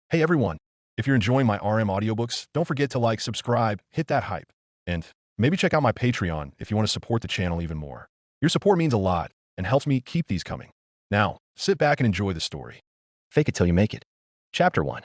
Hey everyone, if you're enjoying my RM audiobooks, don't forget to like, subscribe, hit that hype, and maybe check out my Patreon if you want to support the channel even more. Your support means a lot and helps me keep these coming. Now, sit back and enjoy the story. Fake it till you make it. Chapter 1.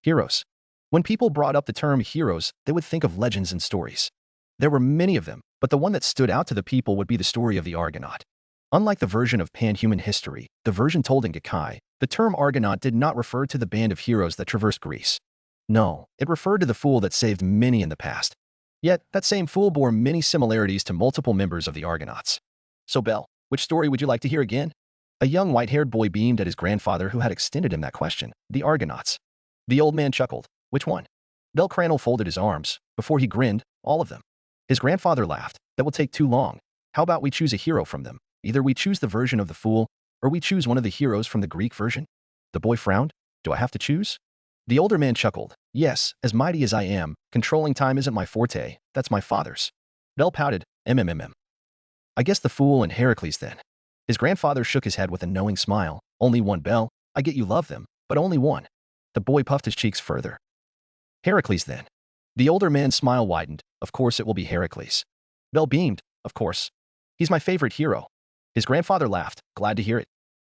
Heroes. When people brought up the term heroes, they would think of legends and stories. There were many of them, but the one that stood out to the people would be the story of the Argonaut. Unlike the version of pan-human history, the version told in Gekai, the term Argonaut did not refer to the band of heroes that traversed Greece. No, it referred to the fool that saved many in the past. Yet, that same fool bore many similarities to multiple members of the Argonauts. So Belle, which story would you like to hear again? A young white-haired boy beamed at his grandfather who had extended him that question. The Argonauts. The old man chuckled. Which one? Belle Cranel folded his arms. Before he grinned, all of them. His grandfather laughed. That will take too long. How about we choose a hero from them? Either we choose the version of the fool, or we choose one of the heroes from the Greek version? The boy frowned. Do I have to choose? The older man chuckled. Yes, as mighty as I am, controlling time isn't my forte, that's my father's. Belle pouted. I guess the fool and Heracles then. His grandfather shook his head with a knowing smile. Only one, Belle. I get you love them, but only one. The boy puffed his cheeks further. Heracles then. The older man's smile widened. Of course it will be Heracles. Belle beamed. Of course. He's my favorite hero. His grandfather laughed. Glad to hear it.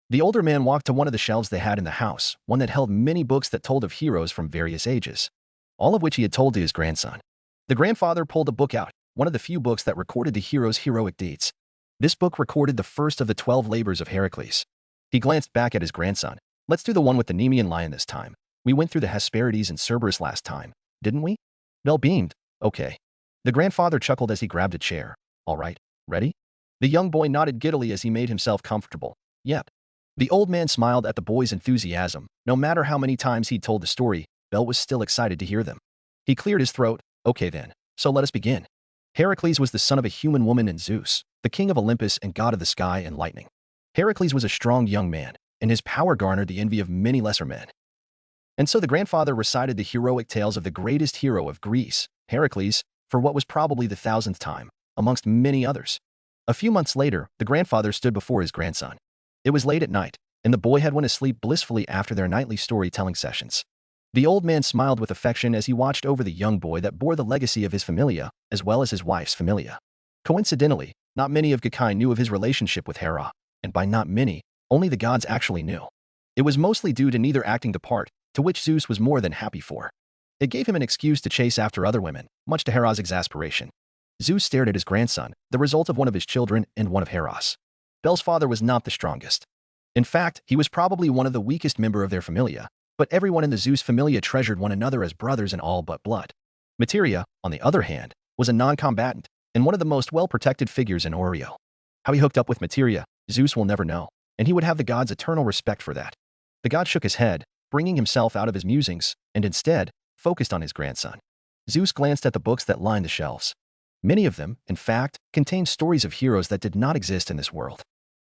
The older man walked to one of the shelves they had in the house, one that held many books that told of heroes from various ages, all of which he had told to his grandson. The grandfather pulled a book out, one of the few books that recorded the hero's heroic deeds. This book recorded the first of the 12 labors of Heracles. He glanced back at his grandson. Let's do the one with the Nemean lion this time. We went through the Hesperides and Cerberus last time, didn't we? Belle beamed. Okay. The grandfather chuckled as he grabbed a chair. All right, ready? The young boy nodded giddily as he made himself comfortable. Yep. The old man smiled at the boy's enthusiasm. No matter how many times he'd told the story, Belle was still excited to hear them. He cleared his throat. Okay then, so let us begin. Heracles was the son of a human woman and Zeus, the king of Olympus and god of the sky and lightning. Heracles was a strong young man, and his power garnered the envy of many lesser men. And so the grandfather recited the heroic tales of the greatest hero of Greece, Heracles, for what was probably the 1000th time, amongst many others. A few months later, the grandfather stood before his grandson. It was late at night, and the boy had went to sleep blissfully after their nightly storytelling sessions. The old man smiled with affection as he watched over the young boy that bore the legacy of his familia, as well as his wife's familia. Coincidentally, not many of Gekai knew of his relationship with Hera, and by not many, only the gods actually knew. It was mostly due to neither acting the part, to which Zeus was more than happy for. It gave him an excuse to chase after other women, much to Hera's exasperation. Zeus stared at his grandson, the result of one of his children and one of Hera's. Belle's father was not the strongest. In fact, he was probably one of the weakest member of their familia, but everyone in the Zeus familia treasured one another as brothers in all but blood. Materia, on the other hand, was a non-combatant and one of the most well-protected figures in Oreo. How he hooked up with Materia, Zeus will never know, and he would have the gods' eternal respect for that. The god shook his head, bringing himself out of his musings, and instead, focused on his grandson. Zeus glanced at the books that lined the shelves. Many of them, in fact, contained stories of heroes that did not exist in this world.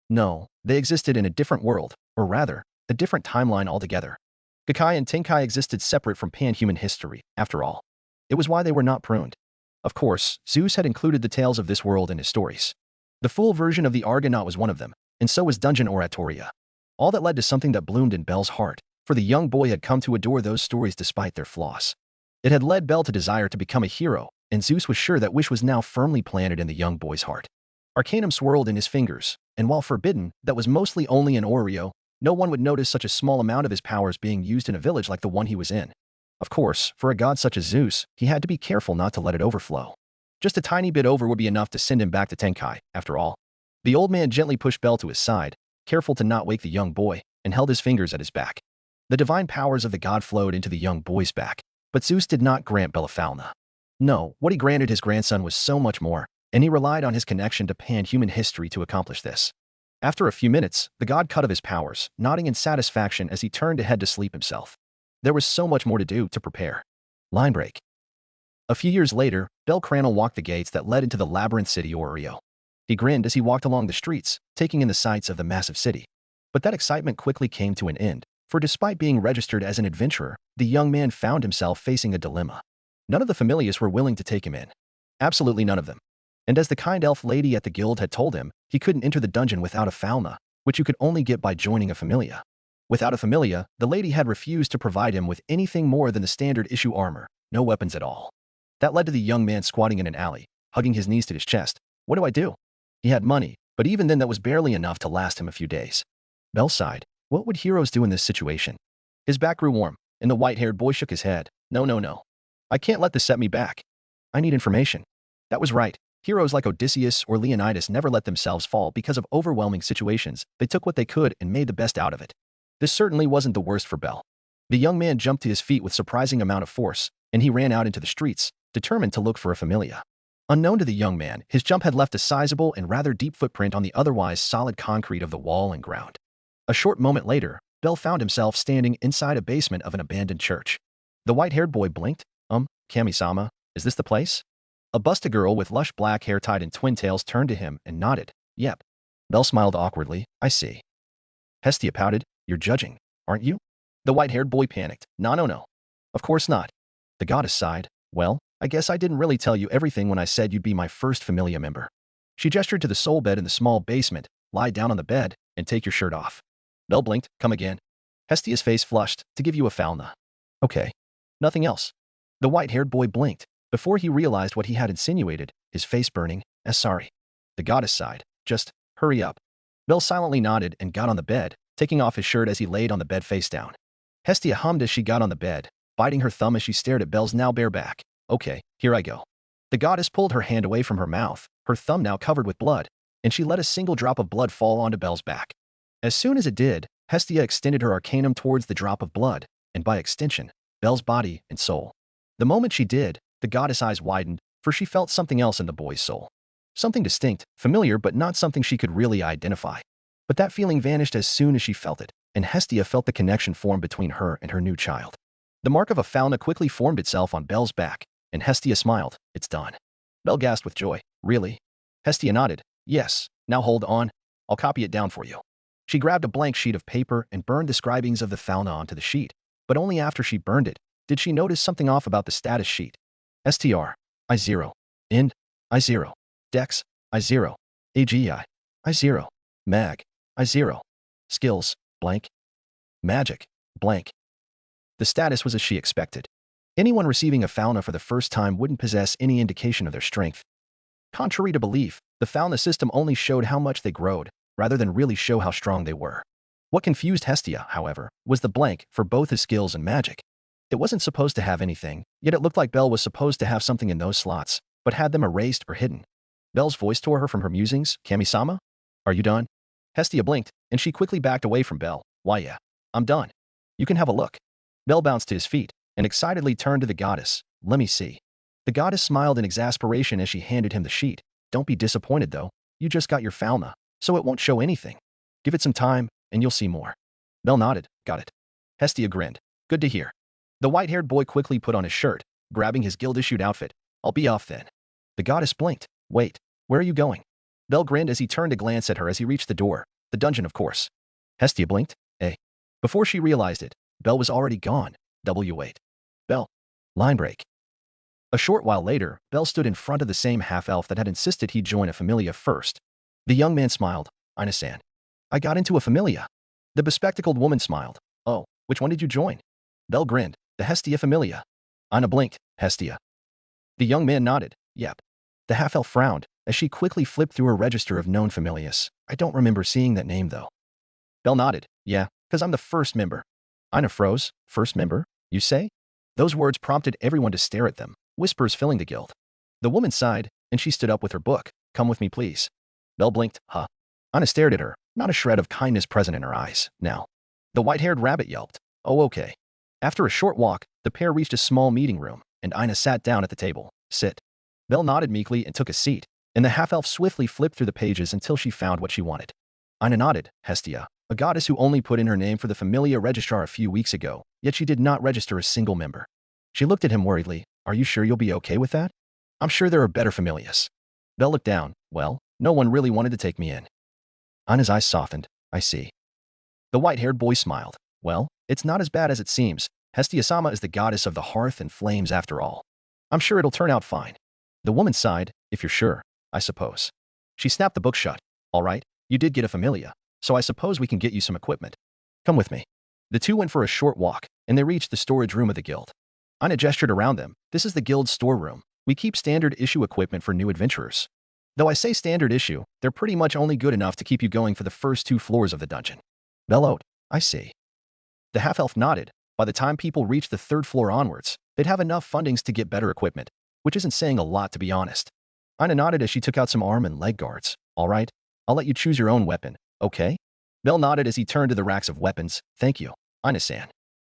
No, they existed in a different world, or rather, a different timeline altogether. Gekai and Tenkai existed separate from pan-human history, after all. It was why they were not pruned. Of course, Zeus had included the tales of this world in his stories. The full version of the Argonaut was one of them, and so was Dungeon Oratoria. All that led to something that bloomed in Belle's heart, for the young boy had come to adore those stories despite their flaws. It had led Belle to desire to become a hero, and Zeus was sure that wish was now firmly planted in the young boy's heart. Arcanum swirled in his fingers, and while forbidden, that was mostly only in Oreo, no one would notice such a small amount of his powers being used in a village like the one he was in. Of course, for a god such as Zeus, he had to be careful not to let it overflow. Just a tiny bit over would be enough to send him back to Tenkai, after all. The old man gently pushed Belle to his side, careful to not wake the young boy, and held his fingers at his back. The divine powers of the god flowed into the young boy's back, but Zeus did not grant Bellefauna. No, what he granted his grandson was so much more, and he relied on his connection to pan-human history to accomplish this. After a few minutes, the god cut of his powers, nodding in satisfaction as he turned to head to sleep himself. There was so much more to do to prepare. Line break. A few years later, Belle Cranel walked the gates that led into the labyrinth city Oreo. He grinned as he walked along the streets, taking in the sights of the massive city. But that excitement quickly came to an end, for despite being registered as an adventurer, the young man found himself facing a dilemma. None of the familiars were willing to take him in. Absolutely none of them. And as the kind elf lady at the guild had told him, he couldn't enter the dungeon without a fauna, which you could only get by joining a familia. Without a familia, the lady had refused to provide him with anything more than the standard issue armor, no weapons at all. That led to the young man squatting in an alley, hugging his knees to his chest. What do I do? He had money, but even then that was barely enough to last him a few days. Belle sighed. What would heroes do in this situation? His back grew warm, and the white-haired boy shook his head. No. I can't let this set me back. I need information. That was right. Heroes like Odysseus or Leonidas never let themselves fall because of overwhelming situations. They took what they could and made the best out of it. This certainly wasn't the worst for Belle. The young man jumped to his feet with surprising amount of force, and he ran out into the streets, determined to look for a familia. Unknown to the young man, his jump had left a sizable and rather deep footprint on the otherwise solid concrete of the wall and ground. A short moment later, Belle found himself standing inside a basement of an abandoned church. The white-haired boy blinked. Kami-sama, is this the place? A busted girl with lush black hair tied in twin tails turned to him and nodded. Yep. Belle smiled awkwardly. I see. Hestia pouted. You're judging, aren't you? The white-haired boy panicked. No. Of course not. The goddess sighed. Well, I guess I didn't really tell you everything when I said you'd be my first familia member. She gestured to the soul bed in the small basement. Lie down on the bed and take your shirt off. Belle blinked. Come again. Hestia's face flushed. To give you a falna. Okay. Nothing else. The white-haired boy blinked. Before he realized what he had insinuated, his face burning. Sorry. The goddess sighed. Just hurry up. Belle silently nodded and got on the bed, taking off his shirt as he laid on the bed face down. Hestia hummed as she got on the bed, biting her thumb as she stared at Belle's now bare back. Okay, here I go. The goddess pulled her hand away from her mouth, her thumb now covered with blood, and she let a single drop of blood fall onto Belle's back. As soon as it did, Hestia extended her arcanum towards the drop of blood, and by extension, Belle's body and soul. The moment she did, the goddess' eyes widened, for she felt something else in the boy's soul. Something distinct, familiar, but not something she could really identify. But that feeling vanished as soon as she felt it, and Hestia felt the connection form between her and her new child. The mark of a fauna quickly formed itself on Belle's back, and Hestia smiled. It's done. Belle gasped with joy. Really? Hestia nodded. Yes, now hold on. I'll copy it down for you. She grabbed a blank sheet of paper and burned the scribings of the fauna onto the sheet, but only after she burned it did she notice something off about the status sheet. STR, I0, Ind, I0, Dex, I0, AGI, I0, Mag, I0, Skills, blank, Magic, blank. The status was as she expected. Anyone receiving a fauna for the first time wouldn't possess any indication of their strength. Contrary to belief, the fauna system only showed how much they growed, rather than really show how strong they were. What confused Hestia, however, was the blank for both his skills and magic. It wasn't supposed to have anything, yet it looked like Belle was supposed to have something in those slots, but had them erased or hidden. Belle's voice tore her from her musings. Kami-sama? Are you done? Hestia blinked, and she quickly backed away from Belle. Why yeah, I'm done. You can have a look. Belle bounced to his feet, and excitedly turned to the goddess. Let me see. The goddess smiled in exasperation as she handed him the sheet. Don't be disappointed though, you just got your fauna, so it won't show anything. Give it some time, and you'll see more. Belle nodded. Got it. Hestia grinned. Good to hear. The white-haired boy quickly put on his shirt, grabbing his guild-issued outfit. I'll be off then. The goddess blinked. Wait, where are you going? Belle grinned as he turned to glance at her as he reached the door. The dungeon, of course. Hestia blinked. Before she realized it, Belle was already gone. W8. Belle. Line break. A short while later, Belle stood in front of the same half-elf that had insisted he join a familia first. The young man smiled. Ina-san. I got into a familia. The bespectacled woman smiled. Oh, which one did you join? Belle grinned. The Hestia familia. Ina blinked. Hestia. The young man nodded. Yep. The half-elf frowned as she quickly flipped through her register of known familias. I don't remember seeing that name though. Belle nodded. Yeah, because I'm the first member. Ina froze. First member, you say? Those words prompted everyone to stare at them, whispers filling the guild. The woman sighed, and she stood up with her book. Come with me, please. Belle blinked. Huh. Ina stared at her, not a shred of kindness present in her eyes. Now. The white-haired rabbit yelped. Oh, okay. After a short walk, the pair reached a small meeting room, and Ina sat down at the table. Sit. Belle nodded meekly and took a seat, and the half-elf swiftly flipped through the pages until she found what she wanted. Ina nodded. Hestia, a goddess who only put in her name for the familia registrar a few weeks ago, yet she did not register a single member. She looked at him worriedly. Are you sure you'll be okay with that? I'm sure there are better familias. Belle looked down. Well, no one really wanted to take me in. Ina's eyes softened. I see. The white-haired boy smiled. Well, it's not as bad as it seems. Hestia-sama is the goddess of the hearth and flames after all. I'm sure it'll turn out fine. The woman sighed. If you're sure, I suppose. She snapped the book shut. All right, you did get a familia, so I suppose we can get you some equipment. Come with me. The two went for a short walk, and they reached the storage room of the guild. Aina gestured around them. This is the guild's storeroom. We keep standard issue equipment for new adventurers. Though I say standard issue, they're pretty much only good enough to keep you going for the first 2 floors of the dungeon. Bellowed, I see. The half-elf nodded. By the time people reached the 3rd floor onwards, they'd have enough fundings to get better equipment, which isn't saying a lot to be honest. Aina nodded as she took out some arm and leg guards. All right, I'll let you choose your own weapon, okay? Bell nodded as he turned to the racks of weapons. Thank you, Aina-san.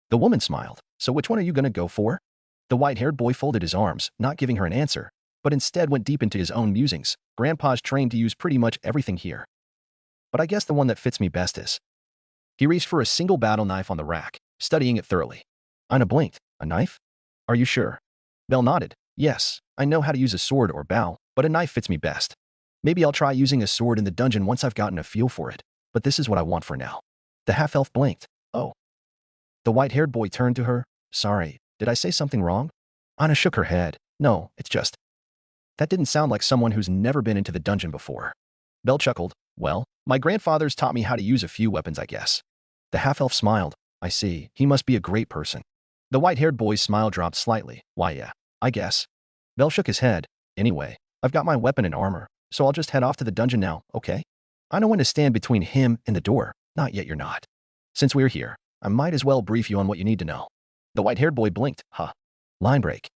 The woman smiled. So which one are you going to go for? The white-haired boy folded his arms, not giving her an answer, but instead went deep into his own musings. Grandpa's trained to use pretty much everything here. But I guess the one that fits me best is. He reached for a single battle knife on the rack, studying it thoroughly. Aina blinked. A knife? Are you sure? Bell nodded. Yes, I know how to use a sword or bow, but a knife fits me best. Maybe I'll try using a sword in the dungeon once I've gotten a feel for it, but this is what I want for now. The half-elf blinked. Oh. The white-haired boy turned to her. Sorry, did I say something wrong? Aina shook her head. No, it's just. That didn't sound like someone who's never been into the dungeon before. Bell chuckled. Well, my grandfather's taught me how to use a few weapons, I guess. The half-elf smiled. I see, he must be a great person. The white-haired boy's smile dropped slightly. Why yeah, I guess. Bell shook his head. Anyway, I've got my weapon and armor, so I'll just head off to the dungeon now, okay? I know when to stand between him and the door. Not yet, you're not. Since we're here, I might as well brief you on what you need to know. The white-haired boy blinked. Huh. Line break.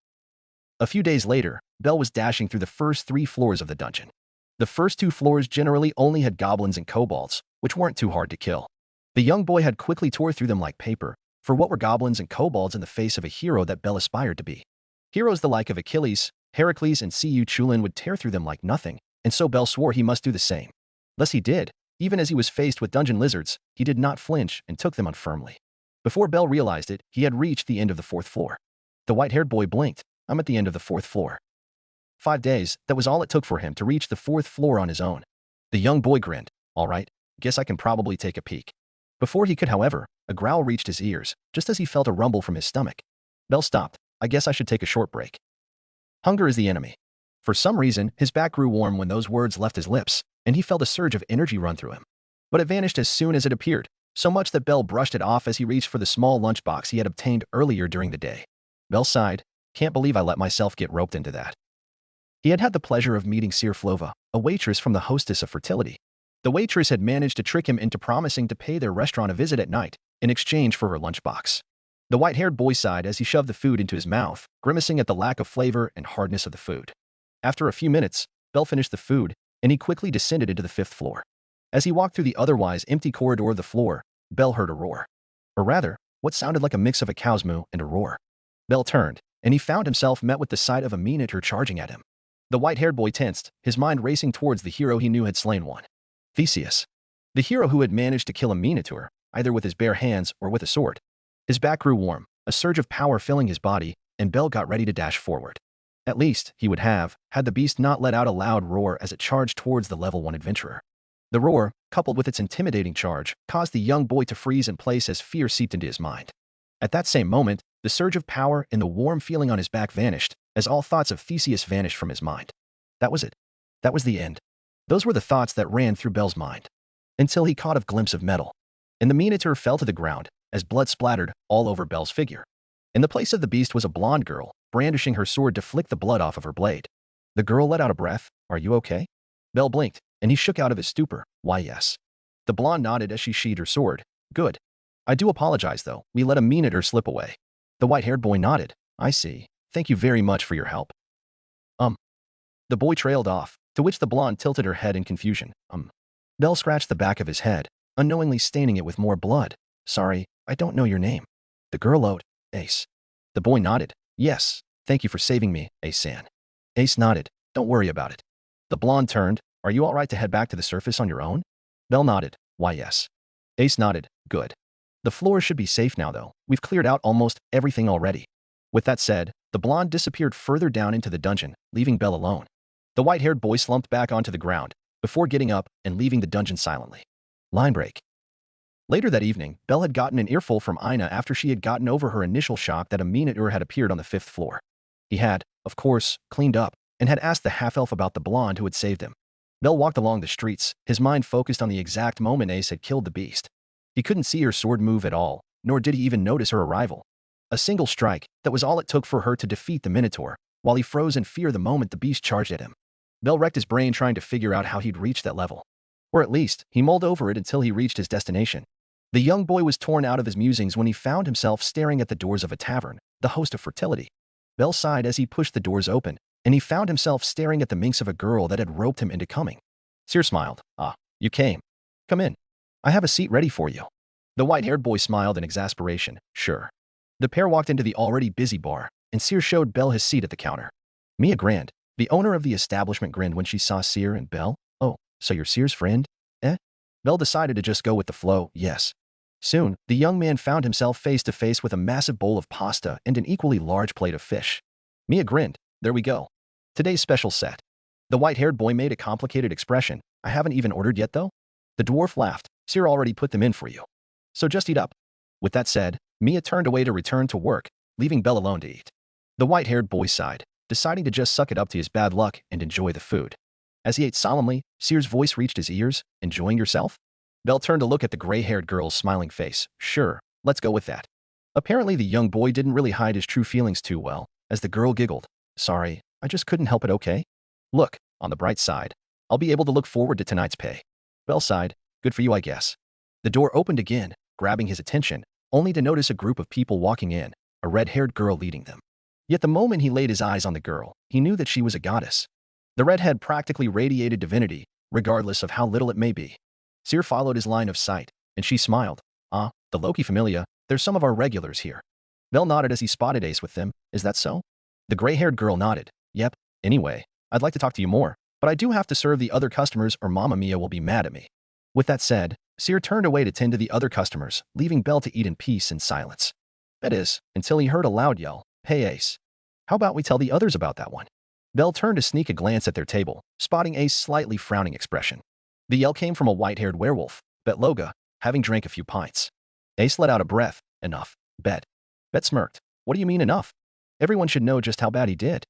A few days later, Bell was dashing through the first 3 floors of the dungeon. The first 2 floors generally only had goblins and kobolds, which weren't too hard to kill. The young boy had quickly tore through them like paper, for what were goblins and kobolds in the face of a hero that Bell aspired to be? Heroes the like of Achilles, Heracles, and Siyu Chulin would tear through them like nothing, and so Bell swore he must do the same. Thus he did. Even as he was faced with dungeon lizards, he did not flinch and took them on firmly. Before Bell realized it, he had reached the end of the 4th floor. The white-haired boy blinked. I'm at the end of the 4th floor. 5 days, that was all it took for him to reach the 4th floor on his own. The young boy grinned. All right, guess I can probably take a peek. Before he could, however, a growl reached his ears, just as he felt a rumble from his stomach. Bell stopped. I guess I should take a short break. Hunger is the enemy. For some reason, his back grew warm when those words left his lips, and he felt a surge of energy run through him. But it vanished as soon as it appeared, so much that Bell brushed it off as he reached for the small lunchbox he had obtained earlier during the day. Bell sighed. Can't believe I let myself get roped into that. He had had the pleasure of meeting Syr Flova, a waitress from the Hostess of Fertility. The waitress had managed to trick him into promising to pay their restaurant a visit at night in exchange for her lunchbox. The white-haired boy sighed as he shoved the food into his mouth, grimacing at the lack of flavor and hardness of the food. After a few minutes, Bell finished the food, and he quickly descended into the 5th floor. As he walked through the otherwise empty corridor of the floor, Bell heard a roar. Or rather, what sounded like a mix of a cow's moo and a roar. Bell turned, and he found himself met with the sight of a minotaur charging at him. The white-haired boy tensed, his mind racing towards the hero he knew had slain one. Theseus. The hero who had managed to kill a minotaur, either with his bare hands or with a sword. His back grew warm, a surge of power filling his body, and Bell got ready to dash forward. At least, he would have, had the beast not let out a loud roar as it charged towards the level 1 adventurer. The roar, coupled with its intimidating charge, caused the young boy to freeze in place as fear seeped into his mind. At that same moment, the surge of power and the warm feeling on his back vanished, as all thoughts of Theseus vanished from his mind. That was it. That was the end. Those were the thoughts that ran through Bell's mind. Until he caught a glimpse of metal. And the minotaur fell to the ground, as blood splattered all over Bell's figure. In the place of the beast was a blonde girl, brandishing her sword to flick the blood off of her blade. The girl let out a breath. Are you okay? Bell blinked, and he shook out of his stupor. Why, yes. The blonde nodded as she sheathed her sword. Good. I do apologize, though. We let a minotaur slip away. The white-haired boy nodded. I see. Thank you very much for your help. The boy trailed off, to which the blonde tilted her head in confusion. Bell scratched the back of his head, unknowingly staining it with more blood. Sorry, I don't know your name. The girl owed. Ace. The boy nodded. Yes, thank you for saving me, Ace-san. Ace nodded. Don't worry about it. The blonde turned. Are you all right to head back to the surface on your own? Bell nodded. Why, yes. Ace nodded. Good. The floor should be safe now, though. We've cleared out almost everything already. With that said, the blonde disappeared further down into the dungeon, leaving Bell alone. The white-haired boy slumped back onto the ground, before getting up and leaving the dungeon silently. Line break. Later that evening, Bell had gotten an earful from Aina after she had gotten over her initial shock that a minotaur had appeared on the 5th floor. He had, of course, cleaned up, and had asked the half-elf about the blonde who had saved him. Bell walked along the streets, his mind focused on the exact moment Ace had killed the beast. He couldn't see her sword move at all, nor did he even notice her arrival. A single strike, that was all it took for her to defeat the Minotaur, while he froze in fear the moment the beast charged at him. Bell wrecked his brain trying to figure out how he'd reach that level. Or at least, he mulled over it until he reached his destination. The young boy was torn out of his musings when he found himself staring at the doors of a tavern, the host of fertility. Bell sighed as he pushed the doors open, and he found himself staring at the minx of a girl that had roped him into coming. Syr smiled. Ah, you came. Come in. I have a seat ready for you. The white-haired boy smiled in exasperation. Sure. The pair walked into the already busy bar, and Syr showed Bell his seat at the counter. Mia grinned. The owner of the establishment grinned when she saw Syr and Bell. Oh, so you're Syr's friend? Eh? Bell decided to just go with the flow, yes. Soon, the young man found himself face to face with a massive bowl of pasta and an equally large plate of fish. Mia grinned. There we go. Today's special set. The white-haired boy made a complicated expression. I haven't even ordered yet, though? The dwarf laughed. Syr already put them in for you. So just eat up. With that said, Mia turned away to return to work, leaving Bell alone to eat. The white-haired boy sighed, deciding to just suck it up to his bad luck and enjoy the food. As he ate solemnly, Syr's voice reached his ears. Enjoying yourself? Bell turned to look at the gray-haired girl's smiling face. Sure, let's go with that. Apparently the young boy didn't really hide his true feelings too well, as the girl giggled. Sorry, I just couldn't help it, okay? Look, on the bright side, I'll be able to look forward to tonight's pay. Bell sighed. Good for you, I guess. The door opened again, grabbing his attention, only to notice a group of people walking in, a red-haired girl leading them. Yet the moment he laid his eyes on the girl, he knew that she was a goddess. The redhead practically radiated divinity, regardless of how little it may be. Syr followed his line of sight, and she smiled. Ah, the Loki Familia, there's some of our regulars here. Bell nodded as he spotted Ace with them. Is that so? The gray-haired girl nodded. Yep. Anyway, I'd like to talk to you more, but I do have to serve the other customers or Mamma Mia will be mad at me. With that said, Syr turned away to tend to the other customers, leaving Bell to eat in peace and silence. That is, until he heard a loud yell. Hey Ace. How about we tell the others about that one? Bell turned to sneak a glance at their table, spotting Ace's slightly frowning expression. The yell came from a white-haired werewolf, Betloga, having drank a few pints. Ace let out a breath. Enough. Bet smirked. What do you mean enough? Everyone should know just how bad he did.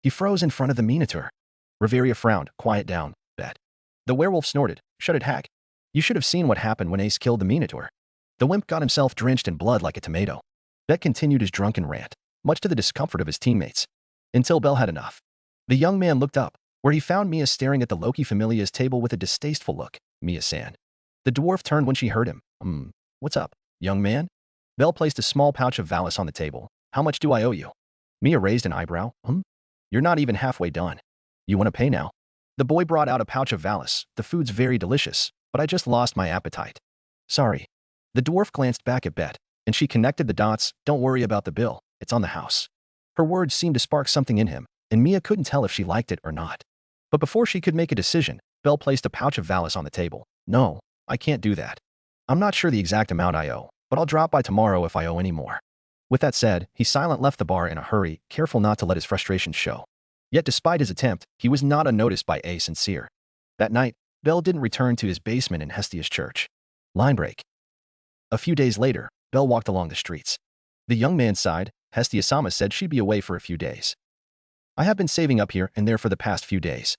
He froze in front of the Minotaur. Riveria frowned. Quiet down, Bet. The werewolf snorted. Shut it, hack. You should have seen what happened when Ace killed the Minotaur. The wimp got himself drenched in blood like a tomato. Bet continued his drunken rant, much to the discomfort of his teammates. Until Bell had enough. The young man looked up, where he found Mia staring at the Loki Familia's table with a distasteful look. Mia-san. The dwarf turned when she heard him. What's up, young man? Bell placed a small pouch of Valis on the table. How much do I owe you? Mia raised an eyebrow. You're not even halfway done. You want to pay now? The boy brought out a pouch of Valis. The food's very delicious, but I just lost my appetite. Sorry. The dwarf glanced back at Bet, and she connected the dots. Don't worry about the bill. It's on the house. Her words seemed to spark something in him, and Mia couldn't tell if she liked it or not. But before she could make a decision, Bell placed a pouch of Valis on the table. No, I can't do that. I'm not sure the exact amount I owe, but I'll drop by tomorrow if I owe any more. With that said, he silently left the bar in a hurry, careful not to let his frustration show. Yet despite his attempt, he was not unnoticed by Ace and Syr. That night, Bell didn't return to his basement in Hestia's church. Line break. A few days later, Bell walked along the streets. The young man sighed. Hestia-sama said she'd be away for a few days. I have been saving up here and there for the past few days.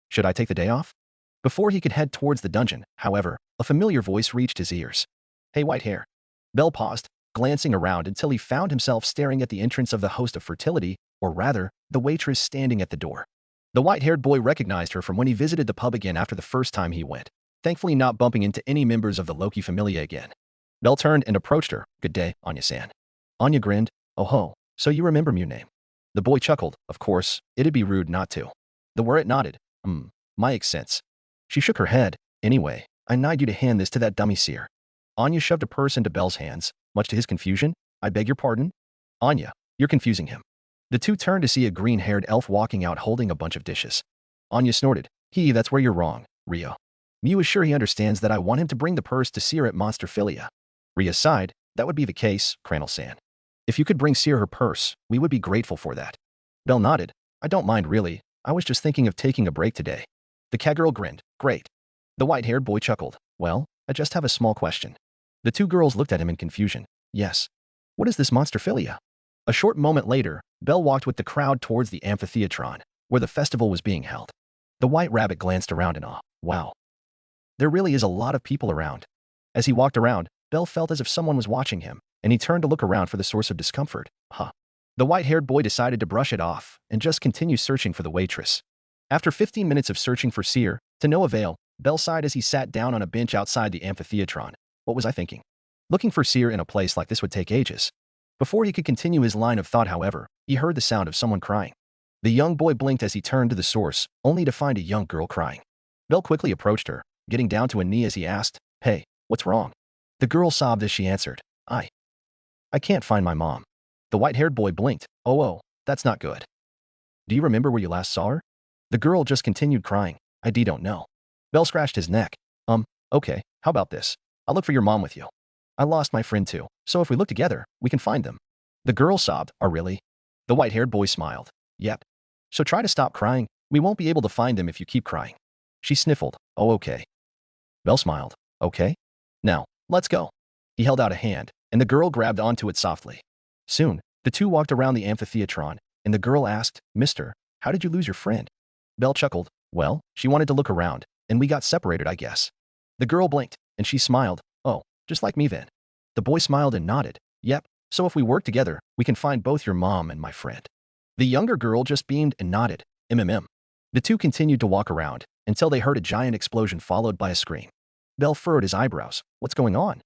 Should I take the day off? Before he could head towards the dungeon, however, a familiar voice reached his ears. Hey, white hair. Bell paused, glancing around until he found himself staring at the entrance of the host of fertility, or rather, the waitress standing at the door. The white-haired boy recognized her from when he visited the pub again after the first time he went, thankfully not bumping into any members of the Loki Familia again. Bell turned and approached her. Good day, Anya-san. Anya grinned. Oh ho, so you remember my name. The boy chuckled. Of course, it'd be rude not to. The were it nodded. Makes sense. She shook her head. Anyway, I need you to hand this to that dummy Syr. Anya shoved a purse into Bell's hands, much to his confusion. I beg your pardon? Anya, you're confusing him. The two turned to see a green-haired elf walking out holding a bunch of dishes. Anya snorted. That's where you're wrong, Rio. Mew is sure he understands that I want him to bring the purse to Syr at Monsterphilia. Ria sighed. That would be the case, Cranel-san. If you could bring Syr her purse, we would be grateful for that. Bell nodded. I don't mind really. I was just thinking of taking a break today. The cowgirl grinned. Great. The white-haired boy chuckled. Well, I just have a small question. The two girls looked at him in confusion. Yes. What is this Monsterphilia? A short moment later, Bell walked with the crowd towards the amphitheatron, where the festival was being held. The white rabbit glanced around in awe. Wow. There really is a lot of people around. As he walked around, Bell felt as if someone was watching him, and he turned to look around for the source of discomfort. The white-haired boy decided to brush it off and just continue searching for the waitress. After 15 minutes of searching for Syr, to no avail, Bell sighed as he sat down on a bench outside the amphitheatron. What was I thinking? Looking for Syr in a place like this would take ages. Before he could continue his line of thought, however, he heard the sound of someone crying. The young boy blinked as he turned to the source, only to find a young girl crying. Bell quickly approached her, getting down to a knee as he asked, "Hey, what's wrong?" The girl sobbed as she answered, I can't find my mom." The white-haired boy blinked. Oh, that's not good. "Do you remember where you last saw her?" The girl just continued crying. "I don't know." Bell scratched his neck. Okay, how about this? I'll look for your mom with you. I lost my friend too, so if we look together, we can find them." The girl sobbed. "Oh, really?" The white-haired boy smiled. "Yep. So try to stop crying. We won't be able to find them if you keep crying." She sniffled. "Oh, okay." Bell smiled. "Okay. Now, let's go." He held out a hand, and the girl grabbed onto it softly. Soon, the two walked around the amphitheatron, and the girl asked, "Mister, how did you lose your friend?" Bell chuckled. "Well, she wanted to look around, and we got separated, I guess." The girl blinked, and she smiled. "Oh, just like me then." The boy smiled and nodded. "Yep, so if we work together, we can find both your mom and my friend." The younger girl just beamed and nodded. The two continued to walk around, until they heard a giant explosion followed by a scream. Bell furrowed his eyebrows. What's going on?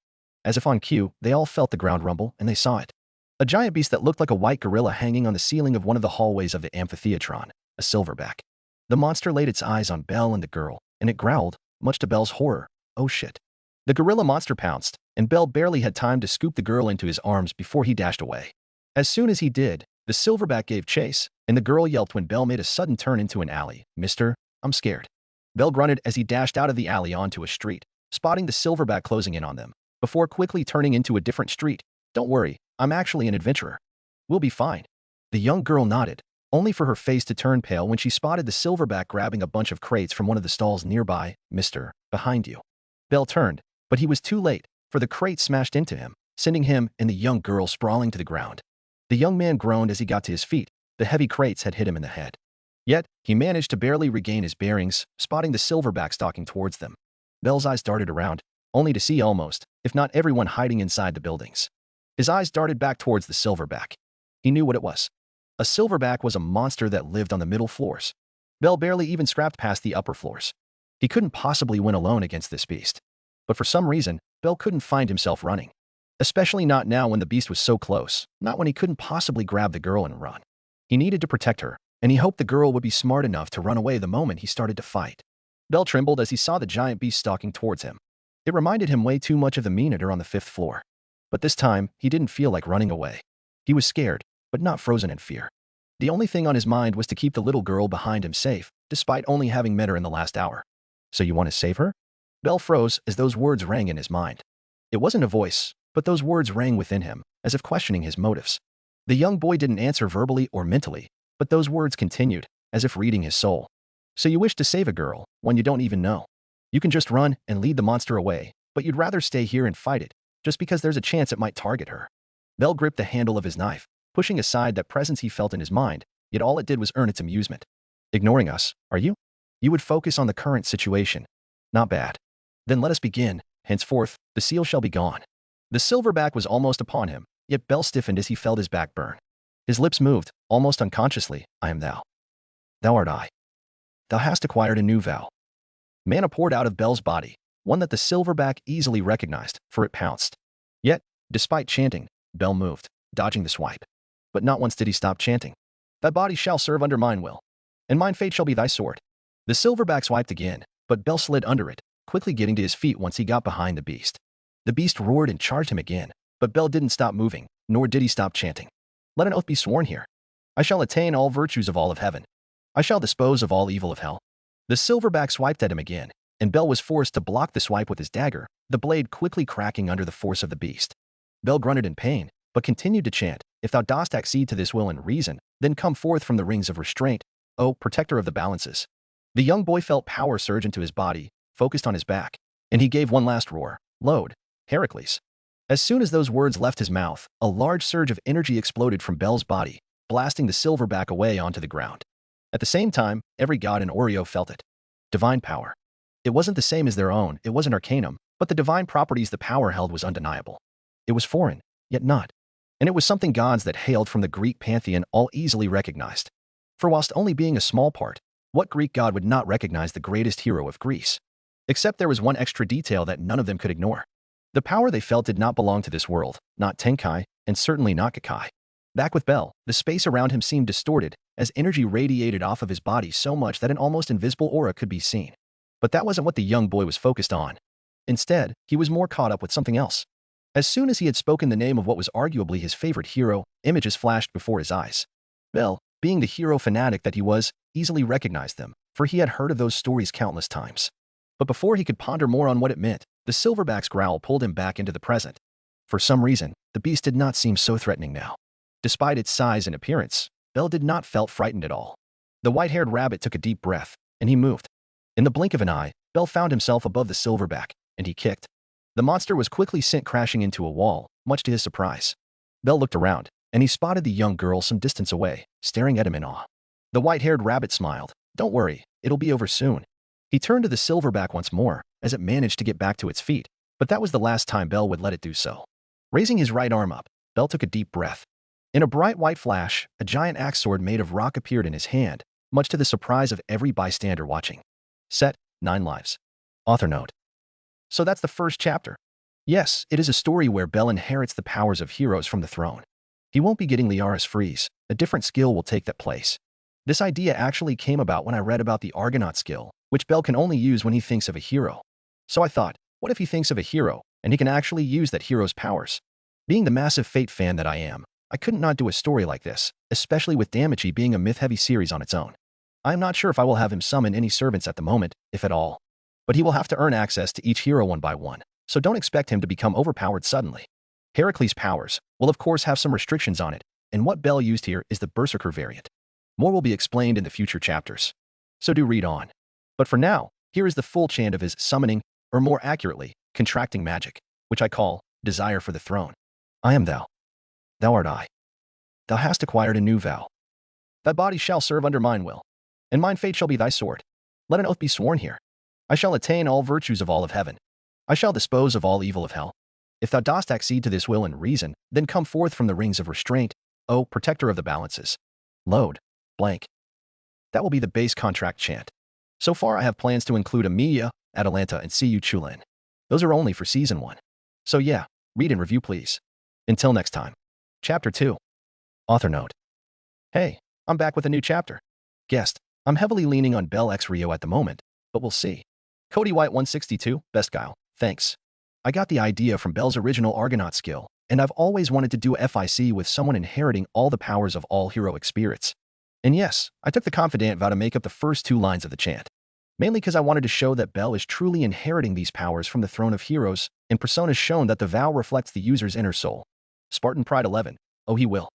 As if on cue, they all felt the ground rumble, and they saw it. A giant beast that looked like a white gorilla hanging on the ceiling of one of the hallways of the amphitheatron, a silverback. The monster laid its eyes on Bell and the girl, and it growled, much to Bell's horror. Oh shit. The gorilla monster pounced, and Bell barely had time to scoop the girl into his arms before he dashed away. As soon as he did, the silverback gave chase, and the girl yelped when Bell made a sudden turn into an alley. "Mister, I'm scared." Bell grunted as he dashed out of the alley onto a street, spotting the silverback closing in on them, before quickly turning into a different street. "Don't worry, I'm actually an adventurer. We'll be fine." The young girl nodded, only for her face to turn pale when she spotted the silverback grabbing a bunch of crates from one of the stalls nearby. "Mister, behind you." Bell turned, but he was too late, for the crate smashed into him, sending him and the young girl sprawling to the ground. The young man groaned as he got to his feet. The heavy crates had hit him in the head. Yet, he managed to barely regain his bearings, spotting the silverback stalking towards them. Bell's eyes darted around, only to see almost, if not everyone hiding inside the buildings. His eyes darted back towards the silverback. He knew what it was. A silverback was a monster that lived on the middle floors. Bell barely even scrapped past the upper floors. He couldn't possibly win alone against this beast. But for some reason, Bell couldn't find himself running. Especially not now when the beast was so close, not when he couldn't possibly grab the girl and run. He needed to protect her, and he hoped the girl would be smart enough to run away the moment he started to fight. Bell trembled as he saw the giant beast stalking towards him. It reminded him way too much of the mean-eater on the 5th floor. But this time, he didn't feel like running away. He was scared, but not frozen in fear. The only thing on his mind was to keep the little girl behind him safe, despite only having met her in the last hour. "So you want to save her?" Bell froze as those words rang in his mind. It wasn't a voice, but those words rang within him, as if questioning his motives. The young boy didn't answer verbally or mentally, but those words continued, as if reading his soul. "So you wish to save a girl, one you don't even know. You can just run and lead the monster away, but you'd rather stay here and fight it, just because there's a chance it might target her." Bell gripped the handle of his knife, pushing aside that presence he felt in his mind, yet all it did was earn its amusement. "Ignoring us, are you? You would focus on the current situation. Not bad. Then let us begin. Henceforth, the seal shall be gone." The silverback was almost upon him, yet Bell stiffened as he felt his back burn. His lips moved, almost unconsciously. "I am thou. Thou art I. Thou hast acquired a new vow." Mana poured out of Bell's body, one that the silverback easily recognized, for it pounced. Yet, despite chanting, Bell moved, dodging the swipe. But not once did he stop chanting. "Thy body shall serve under mine will, and mine fate shall be thy sword." The silverback swiped again, but Bell slid under it, quickly getting to his feet once he got behind the beast. The beast roared and charged him again, but Bell didn't stop moving, nor did he stop chanting. "Let an oath be sworn here. I shall attain all virtues of all of heaven. I shall dispose of all evil of hell." The silverback swiped at him again, and Bell was forced to block the swipe with his dagger, the blade quickly cracking under the force of the beast. Bell grunted in pain, but continued to chant, "If thou dost accede to this will and reason, then come forth from the rings of restraint, O protector of the balances." The young boy felt power surge into his body, focused on his back, and he gave one last roar. "Load, Heracles." As soon as those words left his mouth, a large surge of energy exploded from Bell's body, blasting the silverback away onto the ground. At the same time, every god in Oreo felt it. Divine power. It wasn't the same as their own, it wasn't arcanum, But the divine properties the power held was undeniable. It was foreign, yet not. And it was something gods that hailed from the Greek pantheon all easily recognized. For whilst only being a small part, what Greek god would not recognize the greatest hero of Greece? Except there was one extra detail that none of them could ignore. The power they felt did not belong to this world, not Tenkai, and certainly not Gekai. Back with Bell, the space around him seemed distorted, as energy radiated off of his body so much that an almost invisible aura could be seen. But that wasn't what the young boy was focused on. Instead, he was more caught up with something else. As soon as he had spoken the name of what was arguably his favorite hero, images flashed before his eyes. Bell, being the hero fanatic that he was, easily recognized them, for he had heard of those stories countless times. But before he could ponder more on what it meant, the silverback's growl pulled him back into the present. For some reason, the beast did not seem so threatening now. Despite its size and appearance, Bell did not felt frightened at all. The white-haired rabbit took a deep breath, and he moved. In the blink of an eye, Bell found himself above the silverback, and he kicked. The monster was quickly sent crashing into a wall, much to his surprise. Bell looked around, and he spotted the young girl some distance away, staring at him in awe. The white-haired rabbit smiled. "Don't worry, it'll be over soon." He turned to the silverback once more, as it managed to get back to its feet, but that was the last time Bell would let it do so. Raising his right arm up, Bell took a deep breath. In a bright white flash, a giant axe sword made of rock appeared in his hand, much to the surprise of every bystander watching. Set, 9 lives. Author note. So that's the first chapter. Yes, it is a story where Bell inherits the powers of heroes from the throne. He won't be getting Liara's freeze. A different skill will take that place. This idea actually came about when I read about the Argonaut skill, which Bell can only use when he thinks of a hero. So I thought, what if he thinks of a hero, and he can actually use that hero's powers? Being the massive Fate fan that I am, I couldn't not do a story like this, especially with DanMachi being a myth-heavy series on its own. I am not sure if I will have him summon any servants at the moment, if at all. But he will have to earn access to each hero one by one, so don't expect him to become overpowered suddenly. Heracles' powers will of course have some restrictions on it, and what Bell used here is the Berserker variant. More will be explained in the future chapters. So do read on. But for now, here is the full chant of his summoning, or more accurately, contracting magic, which I call desire for the throne. I am thou. Thou art I. Thou hast acquired a new vow. Thy body shall serve under mine will, and mine fate shall be thy sword. Let an oath be sworn here. I shall attain all virtues of all of heaven. I shall dispose of all evil of hell. If thou dost accede to this will and reason, then come forth from the rings of restraint, O protector of the balances. Load. Blank. That will be the base contract chant. So far I have plans to include Emilia, Atalanta, and Cu Chulin. Those are only for Season 1. So yeah, read and review please. Until next time. Chapter 2. Author note. Hey, I'm back with a new chapter. Guest, I'm heavily leaning on Bell x Rio at the moment, but we'll see. Cody White 162, Best Guile, thanks. I got the idea from Bell's original Argonaut skill, and I've always wanted to do a FIC with someone inheriting all the powers of all heroic spirits. And yes, I took the confidant vow to make up the first 2 lines of the chant. Mainly because I wanted to show that Bell is truly inheriting these powers from the throne of heroes, and Persona's shown that the vow reflects the user's inner soul. Spartan Pride 11, oh he will.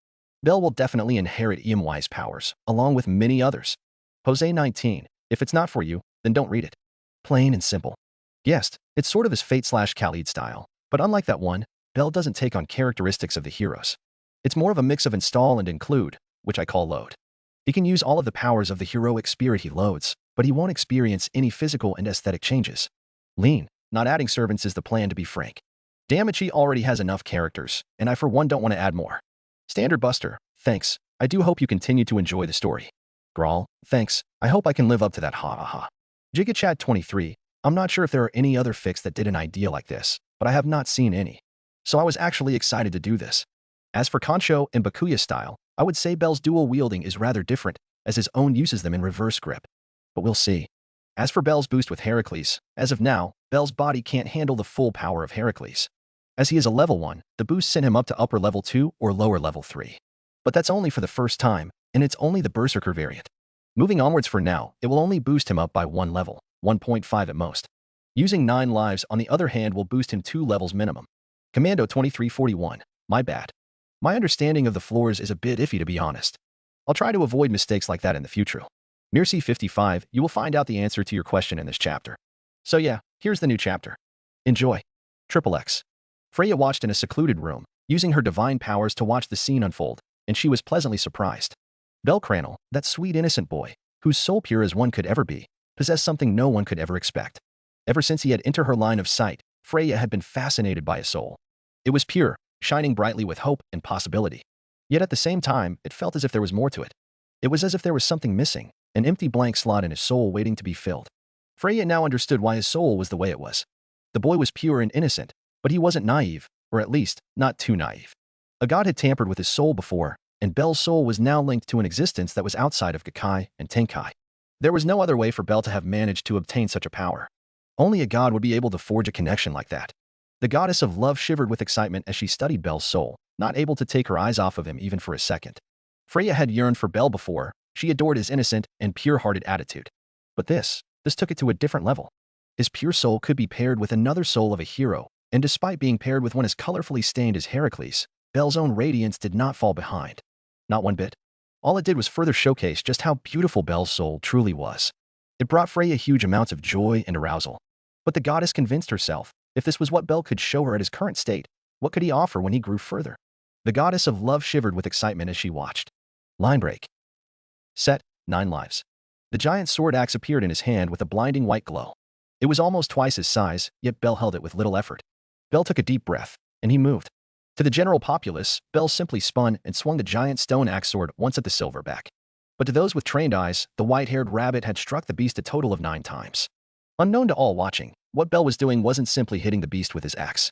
Bell will definitely inherit EMY's powers, along with many others. Jose 19, if it's not for you, then don't read it. Plain and simple. Yes, it's sort of his Fate/Khalid style, but unlike that one, Bell doesn't take on characteristics of the heroes. It's more of a mix of install and include, which I call load. He can use all of the powers of the heroic spirit he loads, but he won't experience any physical and aesthetic changes. Lean, not adding servants is the plan to be frank. DanMachi already has enough characters, and I for one don't want to add more. Standard Buster, thanks. I do hope you continue to enjoy the story. Grawl, thanks. I hope I can live up to that ha ha ha. Gigachad 23, I'm not sure if there are any other fics that did an idea like this, but I have not seen any. So I was actually excited to do this. As for Concho and Bakuya style, I would say Bell's dual wielding is rather different, as his own uses them in reverse grip. But we'll see. As for Bell's boost with Heracles, as of now, Bell's body can't handle the full power of Heracles. As he is a level 1, the boost sent him up to upper level 2 or lower level 3. But that's only for the first time, and it's only the Berserker variant. Moving onwards for now, it will only boost him up by 1 level, 1.5 at most. Using 9 lives on the other hand will boost him 2 levels minimum. Commando 2341, my bad. My understanding of the floors is a bit iffy to be honest. I'll try to avoid mistakes like that in the future. Mircy 55, you will find out the answer to your question in this chapter. So yeah, here's the new chapter. Enjoy. XXX. Freya watched in a secluded room, using her divine powers to watch the scene unfold, and she was pleasantly surprised. Bell Cranel, that sweet innocent boy, whose soul pure as one could ever be, possessed something no one could ever expect. Ever since he had entered her line of sight, Freya had been fascinated by his soul. It was pure, shining brightly with hope and possibility. Yet at the same time, it felt as if there was more to it. It was as if there was something missing, an empty blank slot in his soul waiting to be filled. Freya now understood why his soul was the way it was. The boy was pure and innocent, but he wasn't naive, or at least, not too naive. A god had tampered with his soul before, and Belle's soul was now linked to an existence that was outside of Gekai and Tenkai. There was no other way for Belle to have managed to obtain such a power. Only a god would be able to forge a connection like that. The goddess of love shivered with excitement as she studied Belle's soul, not able to take her eyes off of him even for a second. Freya had yearned for Belle before. She adored his innocent and pure-hearted attitude. But this took it to a different level. His pure soul could be paired with another soul of a hero, and despite being paired with one as colorfully stained as Heracles, Belle's own radiance did not fall behind. Not one bit. All it did was further showcase just how beautiful Belle's soul truly was. It brought Freya huge amounts of joy and arousal. But the goddess convinced herself, if this was what Belle could show her at his current state, what could he offer when he grew further? The goddess of love shivered with excitement as she watched. Line break. Set, 9 lives. The giant sword axe appeared in his hand with a blinding white glow. It was almost twice his size, yet Belle held it with little effort. Belle took a deep breath, and he moved. To the general populace, Belle simply spun and swung the giant stone axe sword once at the silverback. But to those with trained eyes, the white-haired rabbit had struck the beast a total of 9 times. Unknown to all watching, what Belle was doing wasn't simply hitting the beast with his axe.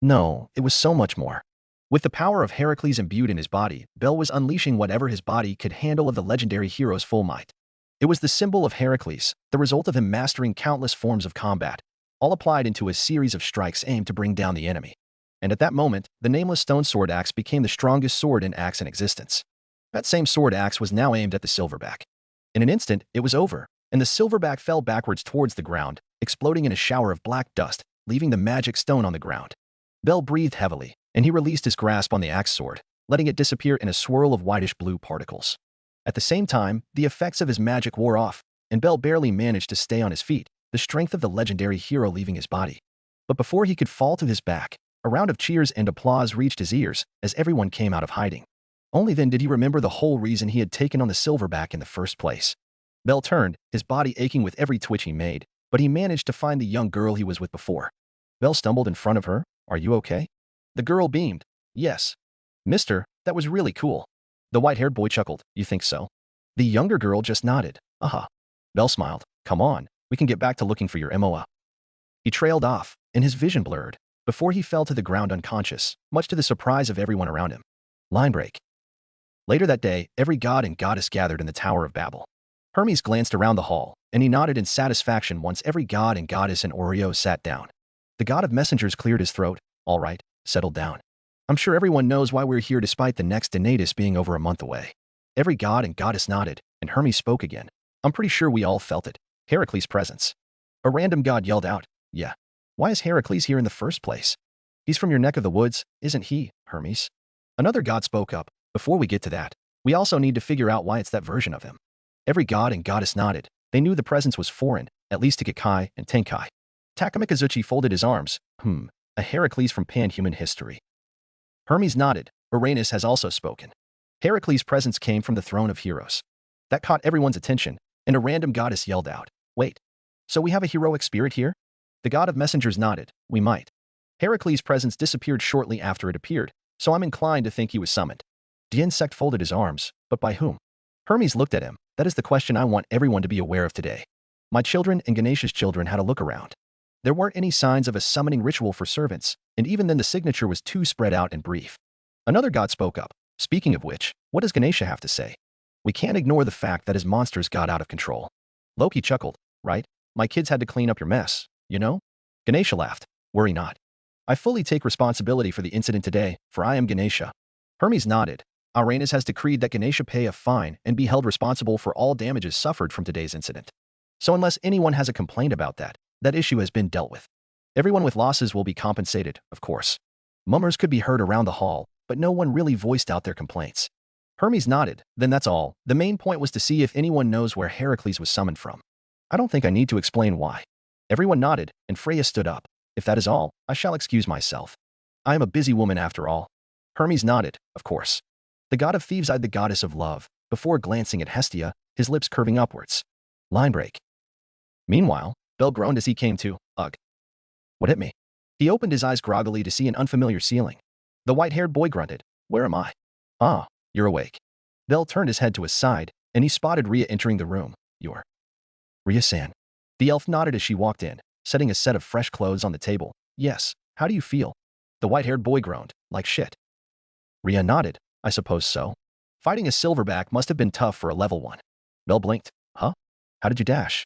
No, it was so much more. With the power of Heracles imbued in his body, Belle was unleashing whatever his body could handle of the legendary hero's full might. It was the symbol of Heracles, the result of him mastering countless forms of combat, all applied into a series of strikes aimed to bring down the enemy. And at that moment, the nameless stone sword axe became the strongest sword and axe in existence. That same sword axe was now aimed at the silverback. In an instant, it was over, and the silverback fell backwards towards the ground, exploding in a shower of black dust, leaving the magic stone on the ground. Belle breathed heavily, and he released his grasp on the axe sword, letting it disappear in a swirl of whitish-blue particles. At the same time, the effects of his magic wore off, and Belle barely managed to stay on his feet, the strength of the legendary hero leaving his body. But before he could fall to his back, a round of cheers and applause reached his ears as everyone came out of hiding. Only then did he remember the whole reason he had taken on the silverback in the first place. Belle turned, his body aching with every twitch he made, but he managed to find the young girl he was with before. Belle stumbled in front of her. "Are you okay?" The girl beamed. "Yes. Mister, that was really cool." The white-haired boy chuckled. "You think so?" The younger girl just nodded. "Uh-huh." Belle smiled. "Come on, we can get back to looking for your MOA." He trailed off, and his vision blurred, before he fell to the ground unconscious, much to the surprise of everyone around him. Line break. Later that day, every god and goddess gathered in the Tower of Babel. Hermes glanced around the hall, and he nodded in satisfaction once every god and goddess and Oreo sat down. The god of messengers cleared his throat. "All right, settled down. I'm sure everyone knows why we're here despite the next Donatus being over a month away." Every god and goddess nodded, and Hermes spoke again. "I'm pretty sure we all felt it. Heracles' presence." A random god yelled out, "Yeah. Why is Heracles here in the first place?" "He's from your neck of the woods, isn't he, Hermes?" Another god spoke up. "Before we get to that, we also need to figure out why it's that version of him." Every god and goddess nodded. They knew the presence was foreign, at least to Gekai and Tenkai. Takamikazuchi folded his arms. A Heracles from pan-human history." Hermes nodded. "Uranus has also spoken. Heracles' presence came from the throne of heroes." That caught everyone's attention, and a random goddess yelled out, "Wait, so we have a heroic spirit here?" The god of messengers nodded. "We might. Heracles' presence disappeared shortly after it appeared, so I'm inclined to think he was summoned." The insect folded his arms. "But by whom?" Hermes looked at him. "That is the question I want everyone to be aware of today." My children and Ganesha's children had a look around. There weren't any signs of a summoning ritual for servants, and even then the signature was too spread out and brief. Another god spoke up. "Speaking of which, what does Ganesha have to say? We can't ignore the fact that his monsters got out of control." Loki chuckled. "Right? My kids had to clean up your mess, you know?" Ganesha laughed. "Worry not. I fully take responsibility for the incident today, for I am Ganesha." Hermes nodded. "Uranus has decreed that Ganesha pay a fine and be held responsible for all damages suffered from today's incident. So unless anyone has a complaint about that, that issue has been dealt with. Everyone with losses will be compensated, of course." Mummers could be heard around the hall, but no one really voiced out their complaints. Hermes nodded. "Then that's all. The main point was to see if anyone knows where Heracles was summoned from." "I don't think I need to explain why." Everyone nodded, and Freya stood up. "If that is all, I shall excuse myself. I am a busy woman after all." Hermes nodded. "Of course." The god of thieves eyed the goddess of love, before glancing at Hestia, his lips curving upwards. Line break. Meanwhile, Belle groaned as he came to. "Ugh. What hit me?" He opened his eyes groggily to see an unfamiliar ceiling. The white-haired boy grunted, "Where am I?" "Ah, you're awake." Bell turned his head to his side, and he spotted Rhea entering the room. "You're Rhea-san." The elf nodded as she walked in, setting a set of fresh clothes on the table. "Yes, how do you feel?" The white-haired boy groaned, "Like shit." Rhea nodded, "I suppose so. Fighting a silverback must have been tough for a level 1. Bell blinked. "Huh? How did you dash?"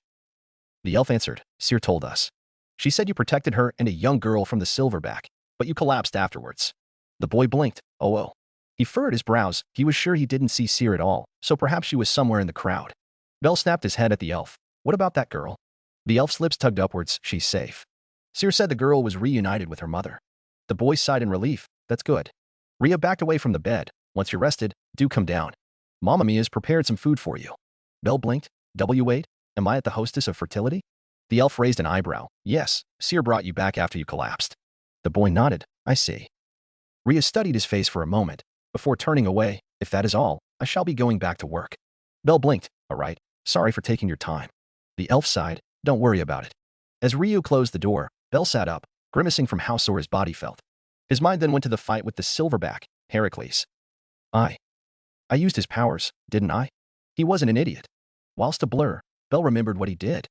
The elf answered, "Syr told us. She said you protected her and a young girl from the silverback, but you collapsed afterwards." The boy blinked. "Oh. He furrowed his brows. He was sure he didn't see Syr at all, so perhaps she was somewhere in the crowd. Bell snapped his head at the elf. "What about that girl?" The elf's lips tugged upwards. "She's safe." Syr said the girl was reunited with her mother. The boy sighed in relief. "That's good." Rhea backed away from the bed. "Once you're rested, do come down. Mamma Mia's prepared some food for you." Bell blinked. "W8? Am I at the hostess of fertility?" The elf raised an eyebrow. "Yes, Syr brought you back after you collapsed." The boy nodded. "I see." Rhea studied his face for a moment, before turning away. "If that is all, I shall be going back to work." Bell blinked. "All right. Sorry for taking your time." The elf sighed. "Don't worry about it." As Ryu closed the door, Bell sat up, grimacing from how sore his body felt. His mind then went to the fight with the silverback, Heracles. I used his powers, didn't I? He wasn't an idiot. Whilst a blur, Bell remembered what he did.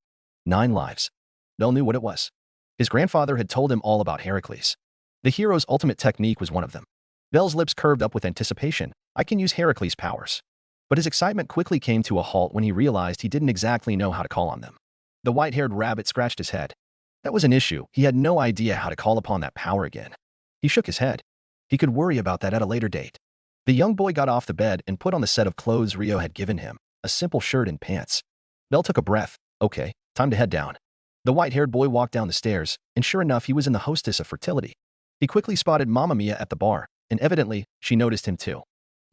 9 lives. Bell knew what it was. His grandfather had told him all about Heracles. The hero's ultimate technique was one of them. Bell's lips curved up with anticipation. I can use Heracles' powers. But his excitement quickly came to a halt when he realized he didn't exactly know how to call on them. The white-haired rabbit scratched his head. That was an issue. He had no idea how to call upon that power again. He shook his head. He could worry about that at a later date. The young boy got off the bed and put on the set of clothes Rio had given him, a simple shirt and pants. Bell took a breath. Okay, time to head down. The white-haired boy walked down the stairs, and sure enough, he was in the hostess of fertility. He quickly spotted Mamma Mia at the bar, and evidently, she noticed him too.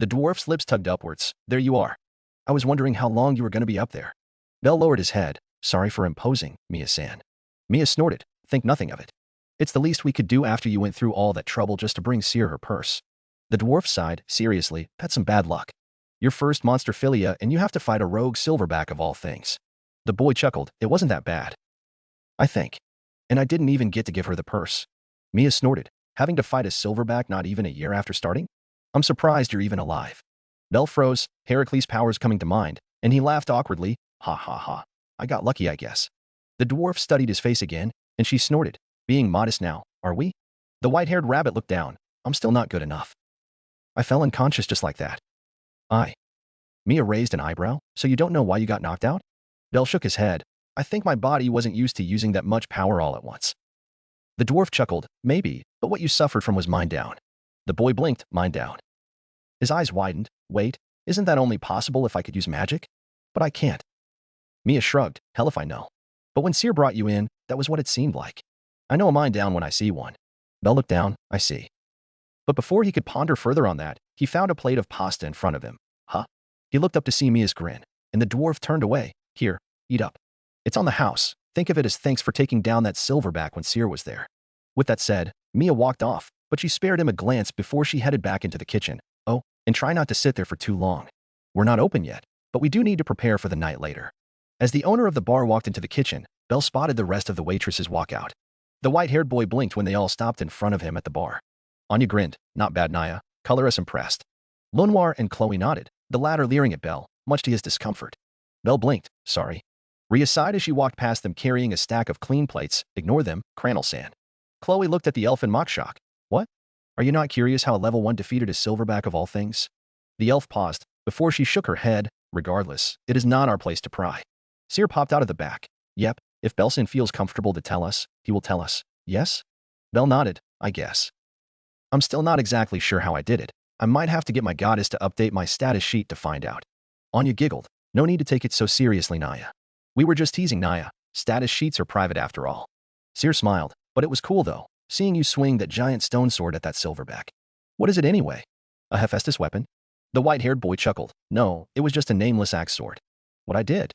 The dwarf's lips tugged upwards. There you are. I was wondering how long you were going to be up there. Bell lowered his head. Sorry for imposing, Mia-san. Mia snorted. Think nothing of it. It's the least we could do after you went through all that trouble just to bring Syr her purse. The dwarf sighed. Seriously, that's some bad luck. Your first monster philia and you have to fight a rogue silverback of all things. The boy chuckled. It wasn't that bad. I think. And I didn't even get to give her the purse. Mia snorted. Having to fight a silverback not even a year after starting? I'm surprised you're even alive. Bell froze, Heracles' powers coming to mind, and he laughed awkwardly. Ha ha ha. I got lucky, I guess. The dwarf studied his face again, and she snorted. Being modest now, are we? The white-haired rabbit looked down. I'm still not good enough. I fell unconscious just like that. Mia raised an eyebrow. So you don't know why you got knocked out? Bell shook his head. I think my body wasn't used to using that much power all at once. The dwarf chuckled. Maybe, but what you suffered from was mind down. The boy blinked. Mind down. His eyes widened. Wait, isn't that only possible if I could use magic? But I can't. Mia shrugged. Hell if I know. But when Syr brought you in, that was what it seemed like. I know a mind down when I see one. Bell looked down. I see. But before he could ponder further on that, he found a plate of pasta in front of him. Huh? He looked up to see Mia's grin, and the dwarf turned away. Here, eat up. It's on the house. Think of it as thanks for taking down that silverback when Syr was there. With that said, Mia walked off, but she spared him a glance before she headed back into the kitchen. Oh, and try not to sit there for too long. We're not open yet, but we do need to prepare for the night later. As the owner of the bar walked into the kitchen, Bell spotted the rest of the waitresses walk out. The white-haired boy blinked when they all stopped in front of him at the bar. Anya grinned. Not bad, Naya. Color us impressed. Lenoir and Chloe nodded, the latter leering at Bell, much to his discomfort. Bell blinked. Sorry. Rhea sighed as she walked past them carrying a stack of clean plates. Ignore them, Cranel-san. Chloe looked at the elf in mock shock. What? Are you not curious how a level 1 defeated a silverback of all things? The elf paused, before she shook her head. Regardless, it is not our place to pry. Syr popped out of the back. Yep, if Belson feels comfortable to tell us, he will tell us. Yes? Bell nodded. I guess. I'm still not exactly sure how I did it. I might have to get my goddess to update my status sheet to find out. Anya giggled. No need to take it so seriously, Naya. We were just teasing, Naya. Status sheets are private after all. Syr smiled. But it was cool though, seeing you swing that giant stone sword at that silverback. What is it anyway? A Hephaestus weapon? The white-haired boy chuckled. No, it was just a nameless axe sword. What I did.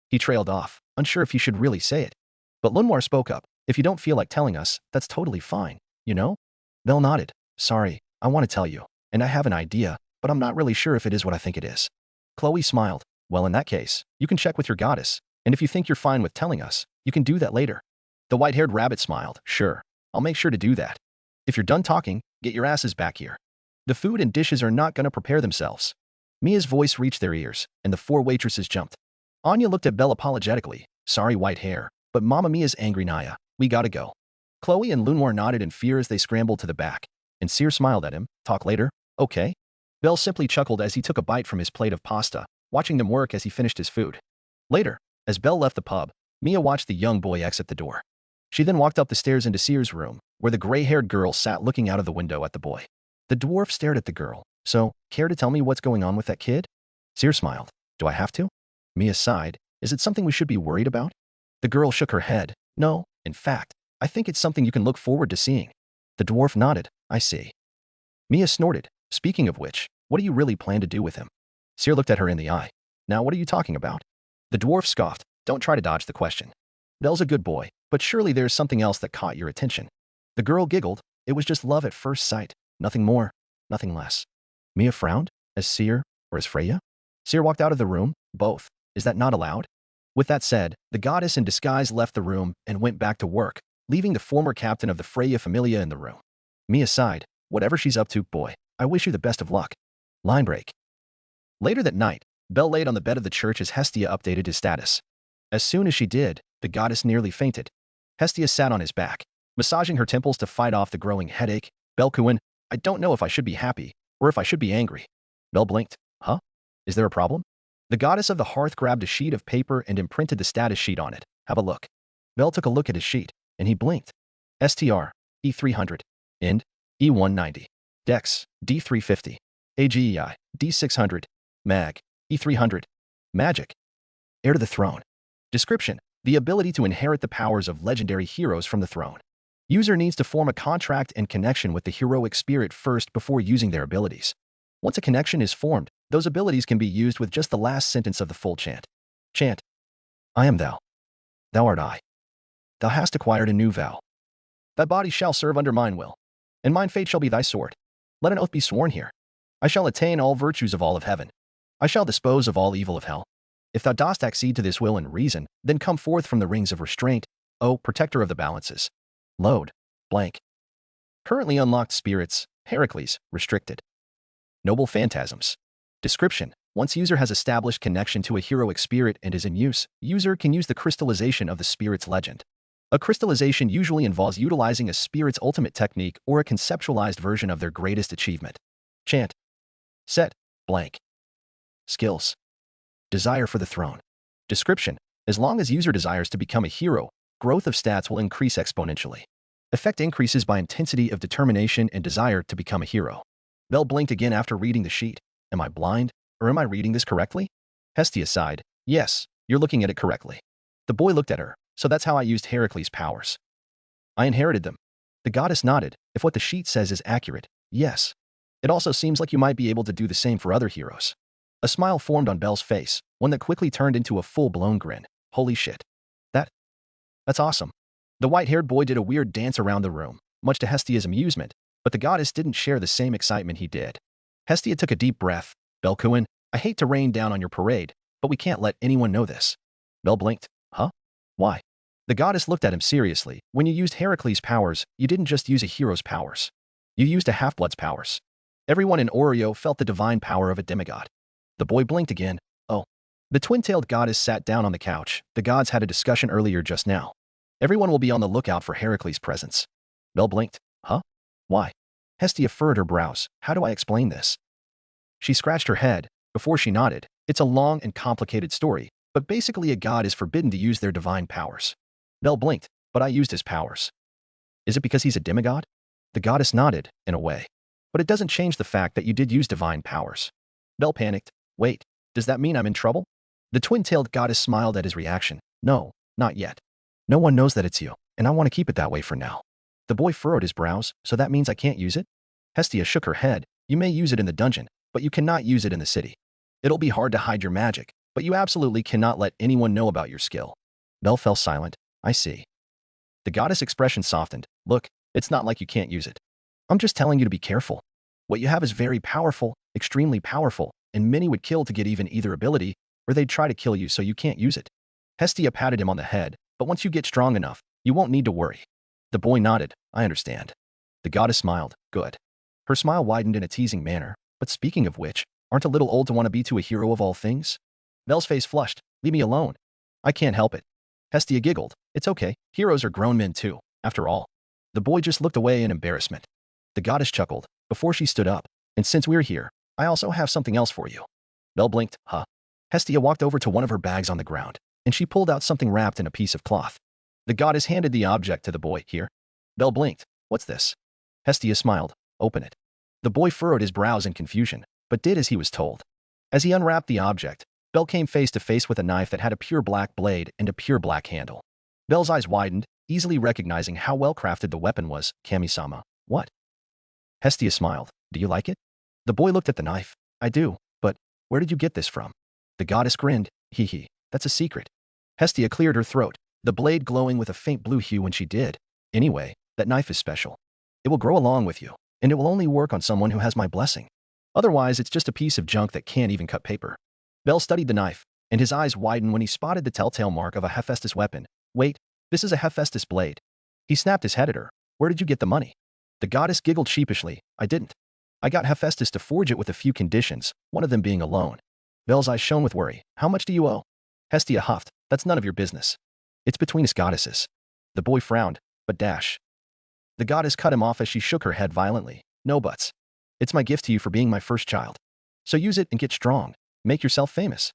He trailed off, unsure if he should really say it. But Lenoir spoke up. If you don't feel like telling us, that's totally fine, you know? Bell nodded. Sorry, I want to tell you, and I have an idea, but I'm not really sure if it is what I think it is. Chloe smiled. Well, in that case, you can check with your goddess, and if you think you're fine with telling us, you can do that later. The white-haired rabbit smiled. Sure. I'll make sure to do that. If you're done talking, get your asses back here. The food and dishes are not gonna prepare themselves. Mia's voice reached their ears, and the four waitresses jumped. Anya looked at Belle apologetically. Sorry, white hair, but Mamma Mia's angry Naya. We gotta go. Chloe and Lunwar nodded in fear as they scrambled to the back, and Syr smiled at him. Talk later? Okay. Belle simply chuckled as he took a bite from his plate of pasta, watching them work as he finished his food. Later, as Belle left the pub, Mia watched the young boy exit the door. She then walked up the stairs into Syr's room, where the gray-haired girl sat looking out of the window at the boy. The dwarf stared at the girl. So, care to tell me what's going on with that kid? Syr smiled. Do I have to? Mia sighed. Is it something we should be worried about? The girl shook her head. No, in fact, I think it's something you can look forward to seeing. The dwarf nodded. I see. Mia snorted. Speaking of which, what do you really plan to do with him? Syr looked at her in the eye. Now what are you talking about? The dwarf scoffed. Don't try to dodge the question. Belle's a good boy, but surely there's something else that caught your attention. The girl giggled. It was just love at first sight. Nothing more, nothing less. Mia frowned. As Syr or as Freya? Syr walked out of the room. Both. Is that not allowed? With that said, the goddess in disguise left the room and went back to work, leaving the former captain of the Freya Familia in the room. Mia sighed. Whatever she's up to, boy, I wish you the best of luck. Line break. Later that night, Belle laid on the bed of the church as Hestia updated his status. As soon as she did, the goddess nearly fainted. Hestia sat on his back, massaging her temples to fight off the growing headache. Belle cooing, I don't know if I should be happy or if I should be angry. Belle blinked. Huh? Is there a problem? The goddess of the hearth grabbed a sheet of paper and imprinted the status sheet on it. Have a look. Belle took a look at his sheet, and he blinked. STR, E300. End, E190. Dex, D350. AGEI, D600. Mag, E300. Magic. Heir to the throne. Description. The ability to inherit the powers of legendary heroes from the throne. User needs to form a contract and connection with the heroic spirit first before using their abilities. Once a connection is formed, those abilities can be used with just the last sentence of the full chant. Chant. I am thou. Thou art I. Thou hast acquired a new vow. Thy body shall serve under mine will, and mine fate shall be thy sword. Let an oath be sworn here. I shall attain all virtues of all of heaven. I shall dispose of all evil of hell. If thou dost accede to this will and reason, then come forth from the rings of restraint, O protector of the balances. Load. Blank. Currently unlocked spirits. Heracles. Restricted. Noble phantasms. Description. Once user has established connection to a heroic spirit and is in use, user can use the crystallization of the spirit's legend. A crystallization usually involves utilizing a spirit's ultimate technique or a conceptualized version of their greatest achievement. Chant. Set. Blank. Skills. Desire for the throne. Description. As long as user desires to become a hero, growth of stats will increase exponentially. Effect increases by intensity of determination and desire to become a hero. Belle blinked again after reading the sheet. Am I blind, or am I reading this correctly? Hestia sighed. Yes, you're looking at it correctly. The boy looked at her. So that's how I used Heracles' powers. I inherited them. The goddess nodded. If what the sheet says is accurate, yes. It also seems like you might be able to do the same for other heroes. A smile formed on Belle's face, one that quickly turned into a full-blown grin. Holy shit. That's awesome. The white-haired boy did a weird dance around the room, much to Hestia's amusement, but the goddess didn't share the same excitement he did. Hestia took a deep breath. Belkuin, I hate to rain down on your parade, but we can't let anyone know this. Belle blinked. Huh? Why? The goddess looked at him seriously. When you used Heracles' powers, you didn't just use a hero's powers. You used a half-blood's powers. Everyone in Oreo felt the divine power of a demigod. The boy blinked again. Oh. The twin-tailed goddess sat down on the couch. The gods had a discussion earlier just now. Everyone will be on the lookout for Heracles' presence. Belle blinked. Huh? Why? Hestia furrowed her brows. How do I explain this? She scratched her head. Before she nodded, it's a long and complicated story, but basically a god is forbidden to use their divine powers. Belle blinked, but I used his powers. Is it because he's a demigod? The goddess nodded, in a way. But it doesn't change the fact that you did use divine powers. Belle panicked. Wait, does that mean I'm in trouble? The twin-tailed goddess smiled at his reaction. No, not yet. No one knows that it's you, and I want to keep it that way for now. The boy furrowed his brows. So that means I can't use it? Hestia shook her head. You may use it in the dungeon, but you cannot use it in the city. It'll be hard to hide your magic, but you absolutely cannot let anyone know about your skill. Belle fell silent. I see. The goddess' expression softened. Look, it's not like you can't use it. I'm just telling you to be careful. What you have is very powerful, extremely powerful, and many would kill to get even either ability, or they'd try to kill you so you can't use it. Hestia patted him on the head, but once you get strong enough, you won't need to worry. The boy nodded. I understand. The goddess smiled. Good. Her smile widened in a teasing manner. But speaking of which, aren't a little old to want to be to a hero of all things? Belle's face flushed. Leave me alone. I can't help it. Hestia giggled. It's okay. Heroes are grown men too, after all. The boy just looked away in embarrassment. The goddess chuckled before she stood up. And since we're here, I also have something else for you. Belle blinked. Huh? Hestia walked over to one of her bags on the ground, and she pulled out something wrapped in a piece of cloth. The goddess handed the object to the boy. Here. Belle blinked. What's this? Hestia smiled. Open it. The boy furrowed his brows in confusion, but did as he was told. As he unwrapped the object, Belle came face to face with a knife that had a pure black blade and a pure black handle. Belle's eyes widened, easily recognizing how well-crafted the weapon was. Kami-sama. What? Hestia smiled. Do you like it? The boy looked at the knife. I do, but where did you get this from? The goddess grinned. Hee hee, that's a secret. Hestia cleared her throat, the blade glowing with a faint blue hue when she did. Anyway, that knife is special. It will grow along with you, and it will only work on someone who has my blessing. Otherwise, it's just a piece of junk that can't even cut paper. Belle studied the knife, and his eyes widened when he spotted the telltale mark of a Hephaestus weapon. Wait, this is a Hephaestus blade. He snapped his head at her. Where did you get the money? The goddess giggled sheepishly. I didn't. I got Hephaestus to forge it with a few conditions, one of them being a loan. Belle's eyes shone with worry. How much do you owe? Hestia huffed. That's none of your business. It's between us goddesses. The boy frowned, but dash. The goddess cut him off as she shook her head violently. No buts. It's my gift to you for being my first child. So use it and get strong. Make yourself famous.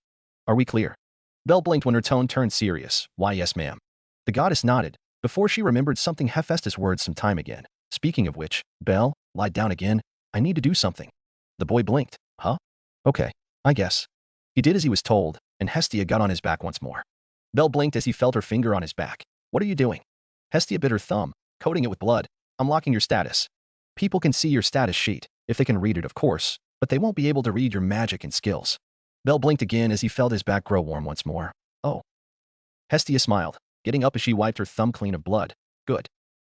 Are we clear? Belle blinked when her tone turned serious. Why, yes, ma'am. The goddess nodded, before she remembered something Hephaestus words some time again. Speaking of which, Belle, lie down again. I need to do something. The boy blinked. Huh? Okay, I guess. He did as he was told, and Hestia got on his back once more. Belle blinked as he felt her finger on his back. What are you doing? Hestia bit her thumb, coating it with blood. I'm locking your status. People can see your status sheet, if they can read it, of course, but they won't be able to read your magic and skills. Belle blinked again as he felt his back grow warm once more. Oh. Hestia smiled, getting up as she wiped her thumb clean of blood. Good.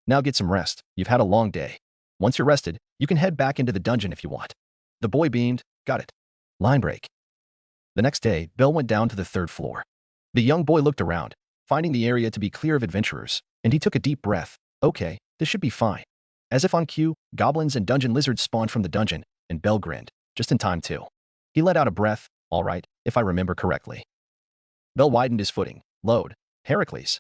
Now get some rest. You've had a long day. Once you're rested, you can head back into the dungeon if you want. The boy beamed. Got it. Line break. The next day, Belle went down to the 3rd floor. The young boy looked around, finding the area to be clear of adventurers, and he took a deep breath. Okay, this should be fine. As if on cue, goblins and dungeon lizards spawned from the dungeon, and Belle grinned, just in time too. He let out a breath. All right, if I remember correctly. Belle widened his footing. Load. Heracles.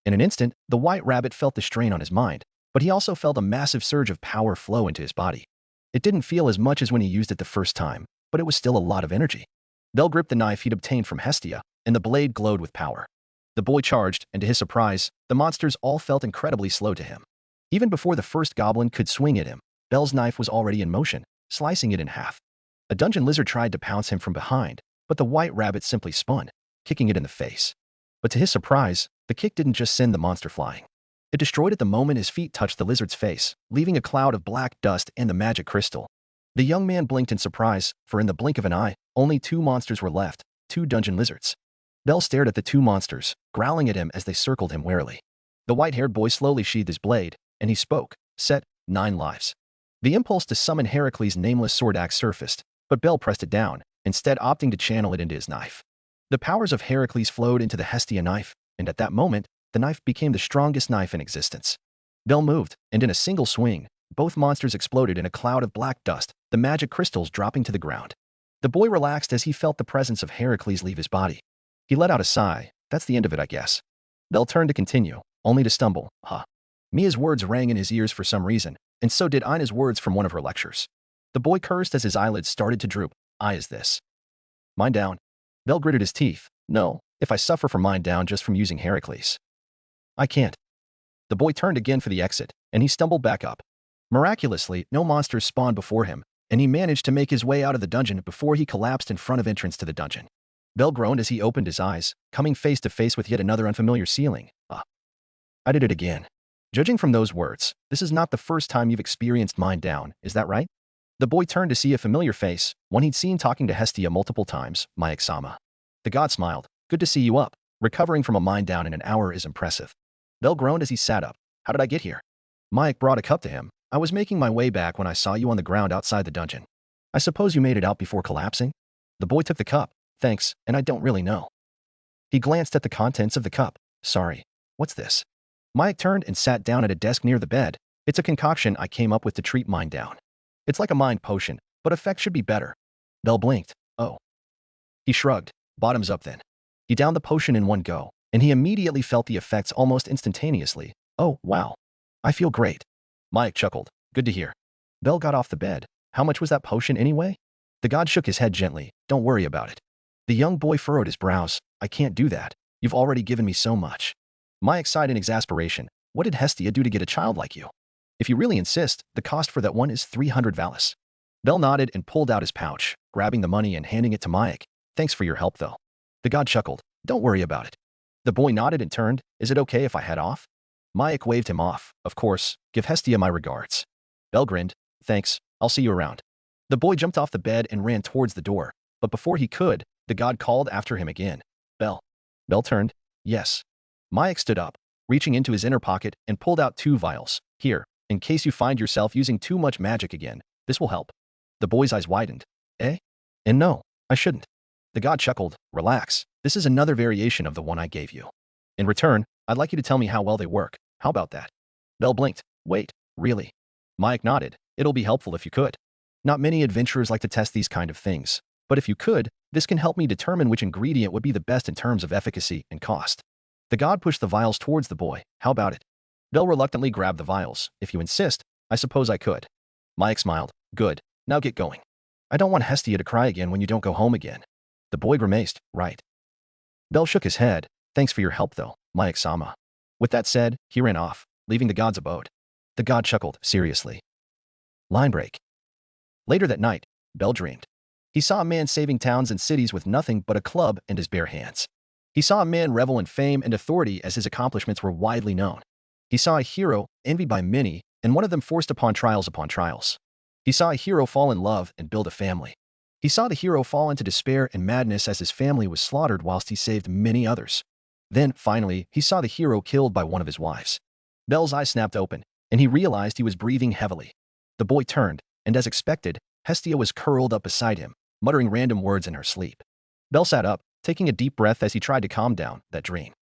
In an instant, the white rabbit felt the strain on his mind, but he also felt a massive surge of power flow into his body. It didn't feel as much as when he used it the first time, but it was still a lot of energy. Belle gripped the knife he'd obtained from Hestia, and the blade glowed with power. The boy charged, and to his surprise, the monsters all felt incredibly slow to him. Even before the first goblin could swing at him, Belle's knife was already in motion, slicing it in half. A dungeon lizard tried to pounce him from behind, but the white rabbit simply spun, kicking it in the face. But to his surprise, the kick didn't just send the monster flying. It destroyed it the moment his feet touched the lizard's face, leaving a cloud of black dust and the magic crystal. The young man blinked in surprise, for in the blink of an eye, only 2 monsters were left, 2 dungeon lizards. Belle stared at the 2 monsters, growling at him as they circled him warily. The white-haired boy slowly sheathed his blade, and he spoke. Set, 9 lives. The impulse to summon Heracles' nameless sword axe surfaced, but Belle pressed it down, instead opting to channel it into his knife. The powers of Heracles flowed into the Hestia knife, and at that moment, the knife became the strongest knife in existence. Belle moved, and in a single swing, both monsters exploded in a cloud of black dust, the magic crystals dropping to the ground. The boy relaxed as he felt the presence of Heracles leave his body. He let out a sigh. That's the end of it, I guess. Belle turned to continue, only to stumble. Huh. Mia's words rang in his ears for some reason, and so did Ina's words from one of her lectures. The boy cursed as his eyelids started to droop. I is this. Mine down. Belle gritted his teeth. No, if I suffer from mine down just from using Heracles. I can't. The boy turned again for the exit, and he stumbled back up. Miraculously, no monsters spawned before him, and he managed to make his way out of the dungeon before he collapsed in front of entrance to the dungeon. Belle groaned as he opened his eyes, coming face to face with yet another unfamiliar ceiling. I did it again. Judging from those words, this is not the first time you've experienced mine down, is that right? The boy turned to see a familiar face, one he'd seen talking to Hestia multiple times, Machigatte. The god smiled. Good to see you up. Recovering from a mine down in an hour is impressive. Belle groaned as he sat up. How did I get here? Mike brought a cup to him. I was making my way back when I saw you on the ground outside the dungeon. I suppose you made it out before collapsing? The boy took the cup. Thanks, and I don't really know. He glanced at the contents of the cup. Sorry. What's this? Mike turned and sat down at a desk near the bed. It's a concoction I came up with to treat mind down. It's like a mind potion, but effect should be better. Bell blinked. Oh. He shrugged. Bottoms up then. He downed the potion in one go, and he immediately felt the effects almost instantaneously. Oh, wow. I feel great. Mike chuckled. Good to hear. Bell got off the bed. How much was that potion anyway? The god shook his head gently. Don't worry about it. The young boy furrowed his brows. I can't do that. You've already given me so much. Mike sighed in exasperation. What did Hestia do to get a child like you? If you really insist, the cost for that one is 300 valis. Bell nodded and pulled out his pouch, grabbing the money and handing it to Mike. Thanks for your help, though. The god chuckled. Don't worry about it. The boy nodded and turned. Is it okay if I head off? Mike waved him off. Of course. Give Hestia my regards. Bell grinned. Thanks. I'll see you around. The boy jumped off the bed and ran towards the door, but before he could, the god called after him again. Bell. Bell turned. Yes. Mike stood up, reaching into his inner pocket and pulled out 2 vials. Here, in case you find yourself using too much magic again, this will help. The boy's eyes widened. Eh? And no, I shouldn't. The god chuckled. Relax. This is another variation of the one I gave you. In return, I'd like you to tell me how well they work. How about that? Bell blinked. Wait, really? Mike nodded. It'll be helpful if you could. Not many adventurers like to test these kind of things, but if you could, this can help me determine which ingredient would be the best in terms of efficacy and cost. The god pushed the vials towards the boy. How about it? Bell reluctantly grabbed the vials. If you insist, I suppose I could. Mike smiled. Good. Now get going. I don't want Hestia to cry again when you don't go home again. The boy grimaced. Right. Bell shook his head. Thanks for your help, though, Mike-sama. With that said, he ran off, leaving the god's abode. The god chuckled. Seriously. Line break. Later that night, Bell dreamed. He saw a man saving towns and cities with nothing but a club and his bare hands. He saw a man revel in fame and authority as his accomplishments were widely known. He saw a hero envied by many, and one of them forced upon trials. He saw a hero fall in love and build a family. He saw the hero fall into despair and madness as his family was slaughtered whilst he saved many others. Then, finally, he saw the hero killed by one of his wives. Bell's eyes snapped open, and he realized he was breathing heavily. The boy turned, and as expected, Hestia was curled up beside him, muttering random words in her sleep. Bell sat up, taking a deep breath as he tried to calm down that dream.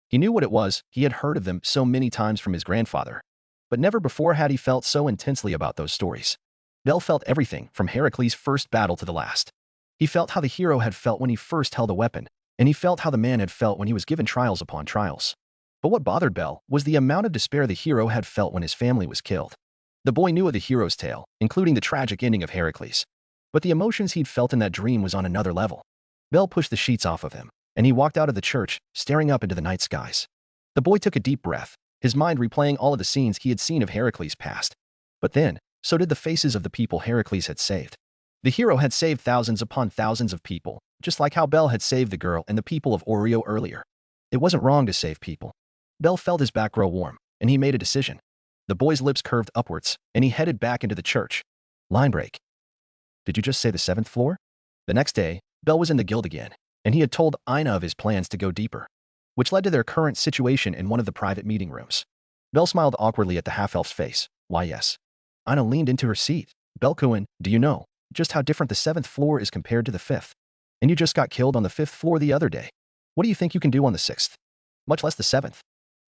He knew what it was. He had heard of them so many times from his grandfather, but never before had he felt so intensely about those stories. Bell felt everything from Heracles' first battle to the last. He felt how the hero had felt when he first held a weapon, and he felt how the man had felt when he was given trials upon trials. But what bothered Bell was the amount of despair the hero had felt when his family was killed. The boy knew of the hero's tale, including the tragic ending of Heracles, but the emotions he'd felt in that dream was on another level. Bell pushed the sheets off of him, and he walked out of the church, staring up into the night skies. The boy took a deep breath, his mind replaying all of the scenes he had seen of Heracles' past. But then, so did the faces of the people Heracles had saved. The hero had saved thousands upon thousands of people, just like how Bell had saved the girl and the people of Oreo earlier. It wasn't wrong to save people. Bell felt his back grow warm, and he made a decision. The boy's lips curved upwards, and he headed back into the church. Line break. Did you just say the 7th floor? The next day, Bell was in the guild again, and he had told Ina of his plans to go deeper, which led to their current situation in one of the private meeting rooms. Bell smiled awkwardly at the half-elf's face. Why, yes. Ina leaned into her seat. Bellcoin, do you know just how different the 7th floor is compared to the 5th? And you just got killed on the 5th floor the other day. What do you think you can do on the 6th? Much less the 7th.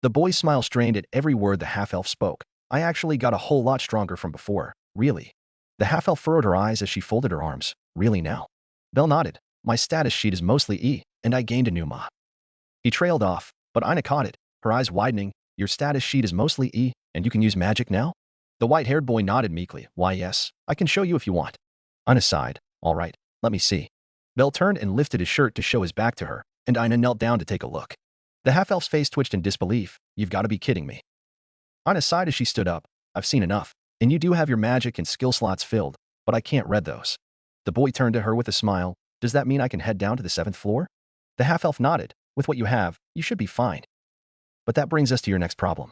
The boy's smile strained at every word the half-elf spoke. I actually got a whole lot stronger from before. Really? The half-elf furrowed her eyes as she folded her arms. Really now? Bell nodded. My status sheet is mostly E, and I gained a new ma. He trailed off, but Ina caught it, her eyes widening. Your status sheet is mostly E, and you can use magic now? The white-haired boy nodded meekly. Why, yes. I can show you if you want. Ina sighed. All right, let me see. Bell turned and lifted his shirt to show his back to her, and Ina knelt down to take a look. The half-elf's face twitched in disbelief. You've got to be kidding me. Ina sighed as she stood up. I've seen enough. And you do have your magic and skill slots filled, but I can't read those. The boy turned to her with a smile. Does that mean I can head down to the 7th floor? The half-elf nodded. With what you have, you should be fine. But that brings us to your next problem.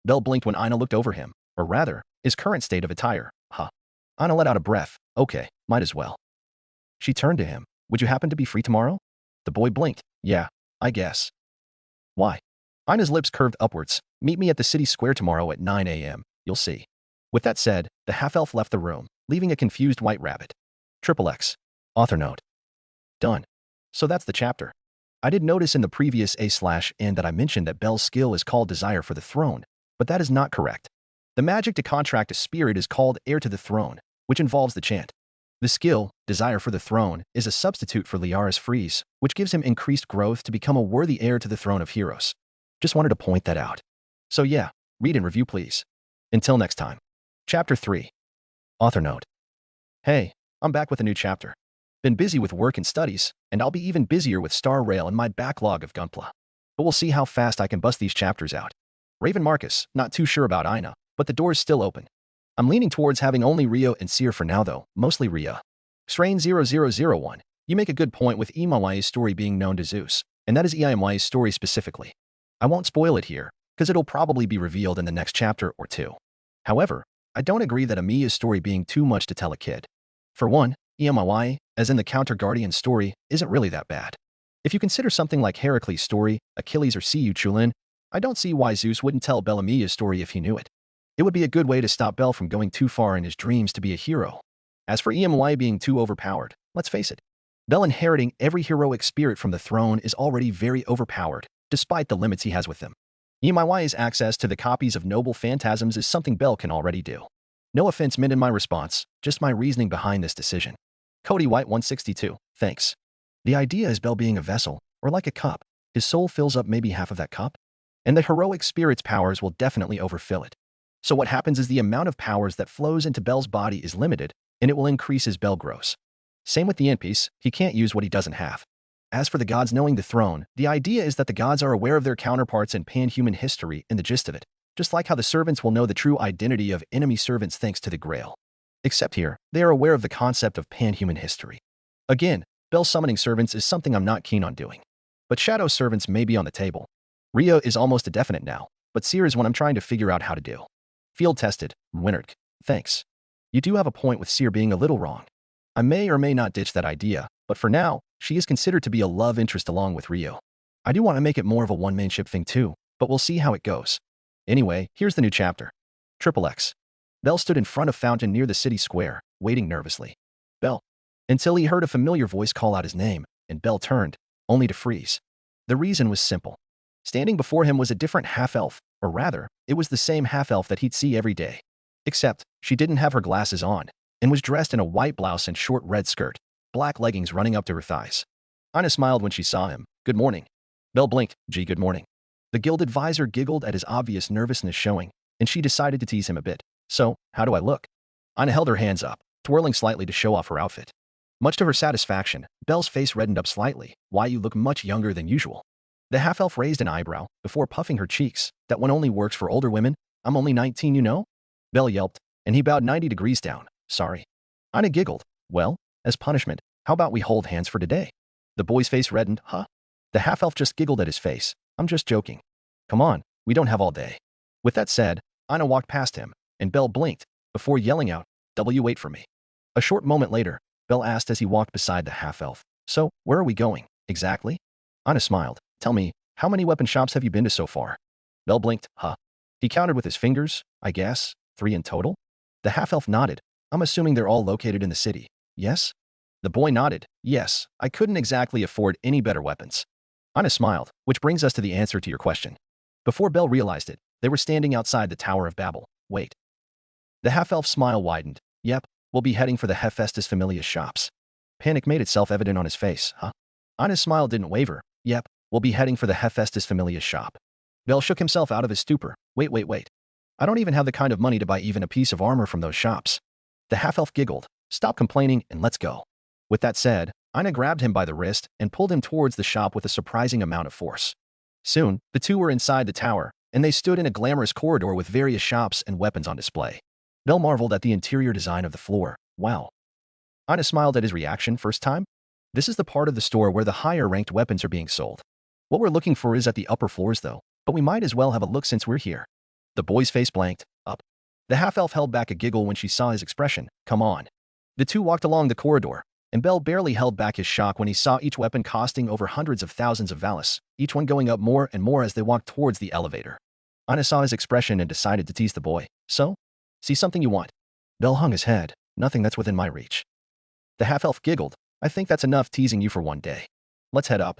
Bell blinked when Ina looked over him, or rather, his current state of attire. Huh. Ina let out a breath. Okay, might as well. She turned to him. Would you happen to be free tomorrow? The boy blinked. Yeah, I guess. Why? Ina's lips curved upwards. Meet me at the city square tomorrow at 9 a.m. You'll see. With that said, the half-elf left the room, leaving a confused white rabbit. XXX. Author note. Done. So that's the chapter. I did notice in the previous A/N that I mentioned that Belle's skill is called Desire for the Throne, but that is not correct. The magic to contract a spirit is called Heir to the Throne, which involves the chant. The skill, Desire for the Throne, is a substitute for Liara's Freeze, which gives him increased growth to become a worthy heir to the throne of heroes. Just wanted to point that out. So yeah, read and review please. Until next time. Chapter 3. Author note. Hey, I'm back with a new chapter. Been busy with work and studies, and I'll be even busier with Star Rail and my backlog of Gunpla. But we'll see how fast I can bust these chapters out. Raven Marcus, not too sure about Aina, but the door's still open. I'm leaning towards having only Ryuu and Syr for now though, mostly Ryuu. Strain 0001, you make a good point with Imawai's story being known to Zeus, and that is Imawai's story specifically. I won't spoil it here, because it'll probably be revealed in the next chapter or two. However, I don't agree that Amiya's story being too much to tell a kid. For one, Imawai, as in the Counter Guardian story, isn't really that bad. If you consider something like Heracles' story, Achilles or Siyu Chulin, I don't see why Zeus wouldn't tell Belle Amiya's story if he knew it. It would be a good way to stop Belle from going too far in his dreams to be a hero. As for Imawai being too overpowered, let's face it. Belle inheriting every heroic spirit from the throne is already very overpowered, despite the limits he has with them. Imawai's access to the copies of noble phantasms is something Belle can already do. No offense meant in my response, just my reasoning behind this decision. Cody White 162, thanks. The idea is Belle being a vessel, or like a cup. His soul fills up maybe half of that cup, and the heroic spirit's powers will definitely overfill it. So what happens is the amount of powers that flows into Belle's body is limited, and it will increase as Belle grows. Same with the end-piece, he can't use what he doesn't have. As for the gods knowing the throne, the idea is that the gods are aware of their counterparts in pan-human history in the gist of it, just like how the servants will know the true identity of enemy servants thanks to the Grail. Except here, they are aware of the concept of pan-human history. Again, Belle summoning servants is something I'm not keen on doing. But shadow servants may be on the table. Ryuu is almost a definite now, but Syr is one I'm trying to figure out how to do. Field-tested, Winard, thanks. You do have a point with Syr being a little wrong. I may or may not ditch that idea, but for now, she is considered to be a love interest along with Ryuu. I do want to make it more of a one-man ship thing too, but we'll see how it goes. Anyway, here's the new chapter. XXX. Belle stood in front of fountain near the city square, waiting nervously. Belle. Until he heard a familiar voice call out his name, and Belle turned, only to freeze. The reason was simple. Standing before him was a different half-elf, or rather, it was the same half-elf that he'd see every day. Except, she didn't have her glasses on, and was dressed in a white blouse and short red skirt, black leggings running up to her thighs. Aina smiled when she saw him. Good morning. Belle blinked. Gee, good morning. The gilded visor giggled at his obvious nervousness showing, and she decided to tease him a bit. So, how do I look? Aina held her hands up, twirling slightly to show off her outfit. Much to her satisfaction, Belle's face reddened up slightly. Why, you look much younger than usual. The half-elf raised an eyebrow, before puffing her cheeks. That one only works for older women. I'm only 19, you know? Belle yelped, and he bowed 90 degrees down. Sorry. Aina giggled. Well, as punishment, how about we hold hands for today? The boy's face reddened. Huh? The half-elf just giggled at his face. I'm just joking. Come on, we don't have all day. With that said, Aina walked past him, and Belle blinked, before yelling out, wait for me. A short moment later, Belle asked as he walked beside the half-elf. So, where are we going, exactly? Aina smiled. Tell me, how many weapon shops have you been to so far? Belle blinked. Huh? He counted with his fingers, I guess, 3 in total? The half-elf nodded. I'm assuming they're all located in the city, yes? The boy nodded. Yes, I couldn't exactly afford any better weapons. Aina smiled, which brings us to the answer to your question. Before Belle realized it, they were standing outside the Tower of Babel. Wait. The half-elf's smile widened. Yep, we'll be heading for the Hephaestus Familius shops. Panic made itself evident on his face. Huh? Aina's smile didn't waver. Yep, we'll be heading for the Hephaestus Familius shop. Belle shook himself out of his stupor. Wait. I don't even have the kind of money to buy even a piece of armor from those shops. The half-elf giggled. Stop complaining and let's go. With that said, Aina grabbed him by the wrist and pulled him towards the shop with a surprising amount of force. Soon, the two were inside the tower, and they stood in a glamorous corridor with various shops and weapons on display. Belle marveled at the interior design of the floor. Wow. Aina smiled at his reaction first time. This is the part of the store where the higher-ranked weapons are being sold. What we're looking for is at the upper floors though, but we might as well have a look since we're here. The boy's face blanked. Up. The half-elf held back a giggle when she saw his expression. Come on. The two walked along the corridor, and Belle barely held back his shock when he saw each weapon costing over hundreds of thousands of valis, each one going up more and more as they walked towards the elevator. Aina saw his expression and decided to tease the boy. So? See something you want? Belle hung his head. Nothing that's within my reach. The half-elf giggled. I think that's enough teasing you for one day. Let's head up.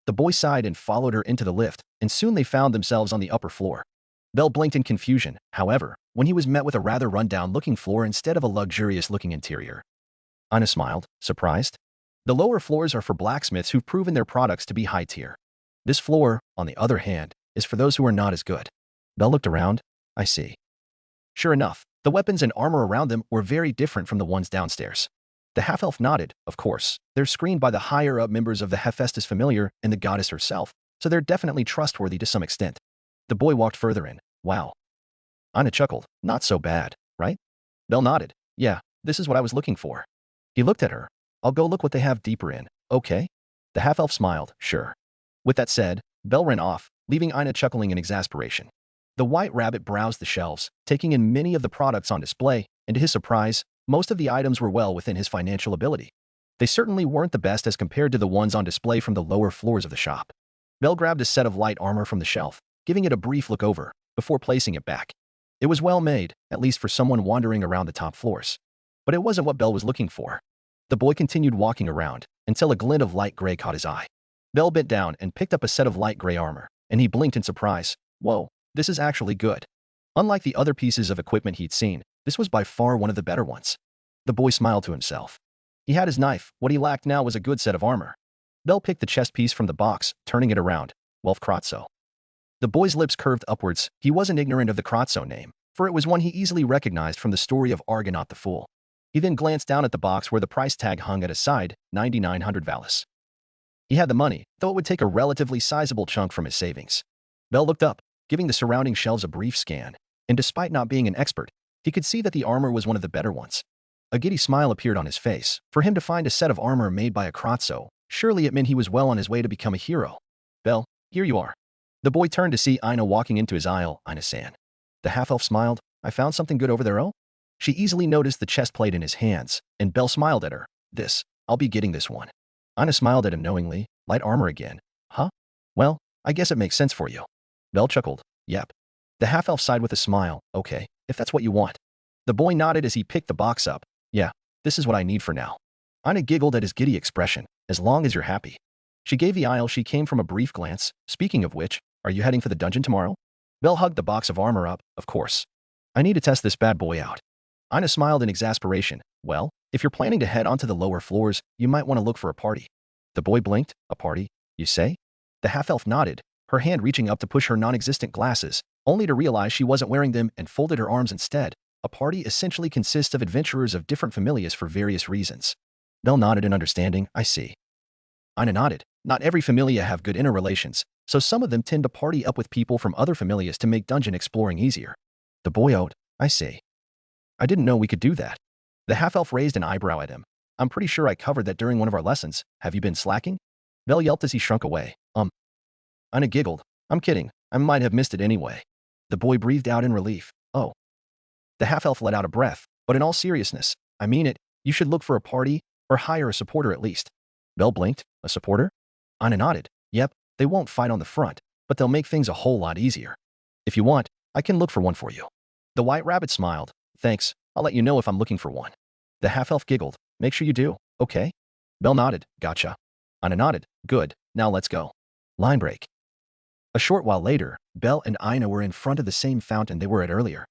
The boy sighed and followed her into the lift, and soon they found themselves on the upper floor. Bell blinked in confusion, however, when he was met with a rather run-down-looking floor instead of a luxurious-looking interior. Ina smiled, surprised. The lower floors are for blacksmiths who've proven their products to be high tier. This floor, on the other hand, is for those who are not as good. Bell looked around. I see. Sure enough, the weapons and armor around them were very different from the ones downstairs. The half-elf nodded, of course. They're screened by the higher-up members of the Hephaestus familiar and the goddess herself, so they're definitely trustworthy to some extent. The boy walked further in. Wow. Ina chuckled. Not so bad, right? Bell nodded. Yeah, this is what I was looking for. He looked at her. I'll go look what they have deeper in, okay? The half-elf smiled. Sure. With that said, Bell ran off, leaving Ina chuckling in exasperation. The white rabbit browsed the shelves, taking in many of the products on display, and to his surprise, most of the items were well within his financial ability. They certainly weren't the best as compared to the ones on display from the lower floors of the shop. Bell grabbed a set of light armor from the shelf, giving it a brief look over, before placing it back. It was well made, at least for someone wandering around the top floors. But it wasn't what Bell was looking for. The boy continued walking around, until a glint of light gray caught his eye. Bell bent down and picked up a set of light gray armor, and he blinked in surprise. Whoa, this is actually good. Unlike the other pieces of equipment he'd seen, this was by far one of the better ones. The boy smiled to himself. He had his knife. What he lacked now was a good set of armor. Bell picked the chest piece from the box, turning it around. Welf Kratzo. The boy's lips curved upwards. He wasn't ignorant of the Kratzo name, for it was one he easily recognized from the story of Argonaut the Fool. He then glanced down at the box where the price tag hung at his side, 9,900 Valis. He had the money, though it would take a relatively sizable chunk from his savings. Bell looked up, giving the surrounding shelves a brief scan, and despite not being an expert, he could see that the armor was one of the better ones. A giddy smile appeared on his face. For him to find a set of armor made by a Kratzo, surely it meant he was well on his way to become a hero. Bell, here you are. The boy turned to see Ina walking into his aisle. Ina-san. The half-elf smiled. I found something good over there, oh? She easily noticed the chest plate in his hands, and Bell smiled at her. I'll be getting this one. Ina smiled at him knowingly. Light armor again. Huh? Well, I guess it makes sense for you. Bell chuckled. Yep. The half-elf sighed with a smile. Okay, if that's what you want. The boy nodded as he picked the box up. Yeah, this is what I need for now. Ina giggled at his giddy expression. As long as you're happy. She gave the aisle she came from a brief glance. Speaking of which, are you heading for the dungeon tomorrow? Bell hugged the box of armor up. Of course. I need to test this bad boy out. Ina smiled in exasperation. Well, if you're planning to head onto the lower floors, you might want to look for a party. The boy blinked. A party, you say? The half-elf nodded, her hand reaching up to push her non-existent glasses, only to realize she wasn't wearing them and folded her arms instead. A party essentially consists of adventurers of different familias for various reasons. Bell nodded in understanding. I see. Ina nodded. Not every familia have good interrelations, so some of them tend to party up with people from other familias to make dungeon exploring easier. The boy owed. I see. I didn't know we could do that. The half-elf raised an eyebrow at him. I'm pretty sure I covered that during one of our lessons. Have you been slacking? Bell yelped as he shrunk away. Ina giggled. I'm kidding. I might have missed it anyway. The boy breathed out in relief. Oh. The half-elf let out a breath. But in all seriousness, I mean it. You should look for a party, or hire a supporter at least. Bell blinked. A supporter? Ina nodded. Yep, they won't fight on the front, but they'll make things a whole lot easier. If you want, I can look for one for you. The white rabbit smiled. Thanks, I'll let you know if I'm looking for one. The half-elf giggled. Make sure you do, okay? Bell nodded. Gotcha. Ina nodded. Good, now let's go. Line break. A short while later, Bell and Ina were in front of the same fountain they were at earlier.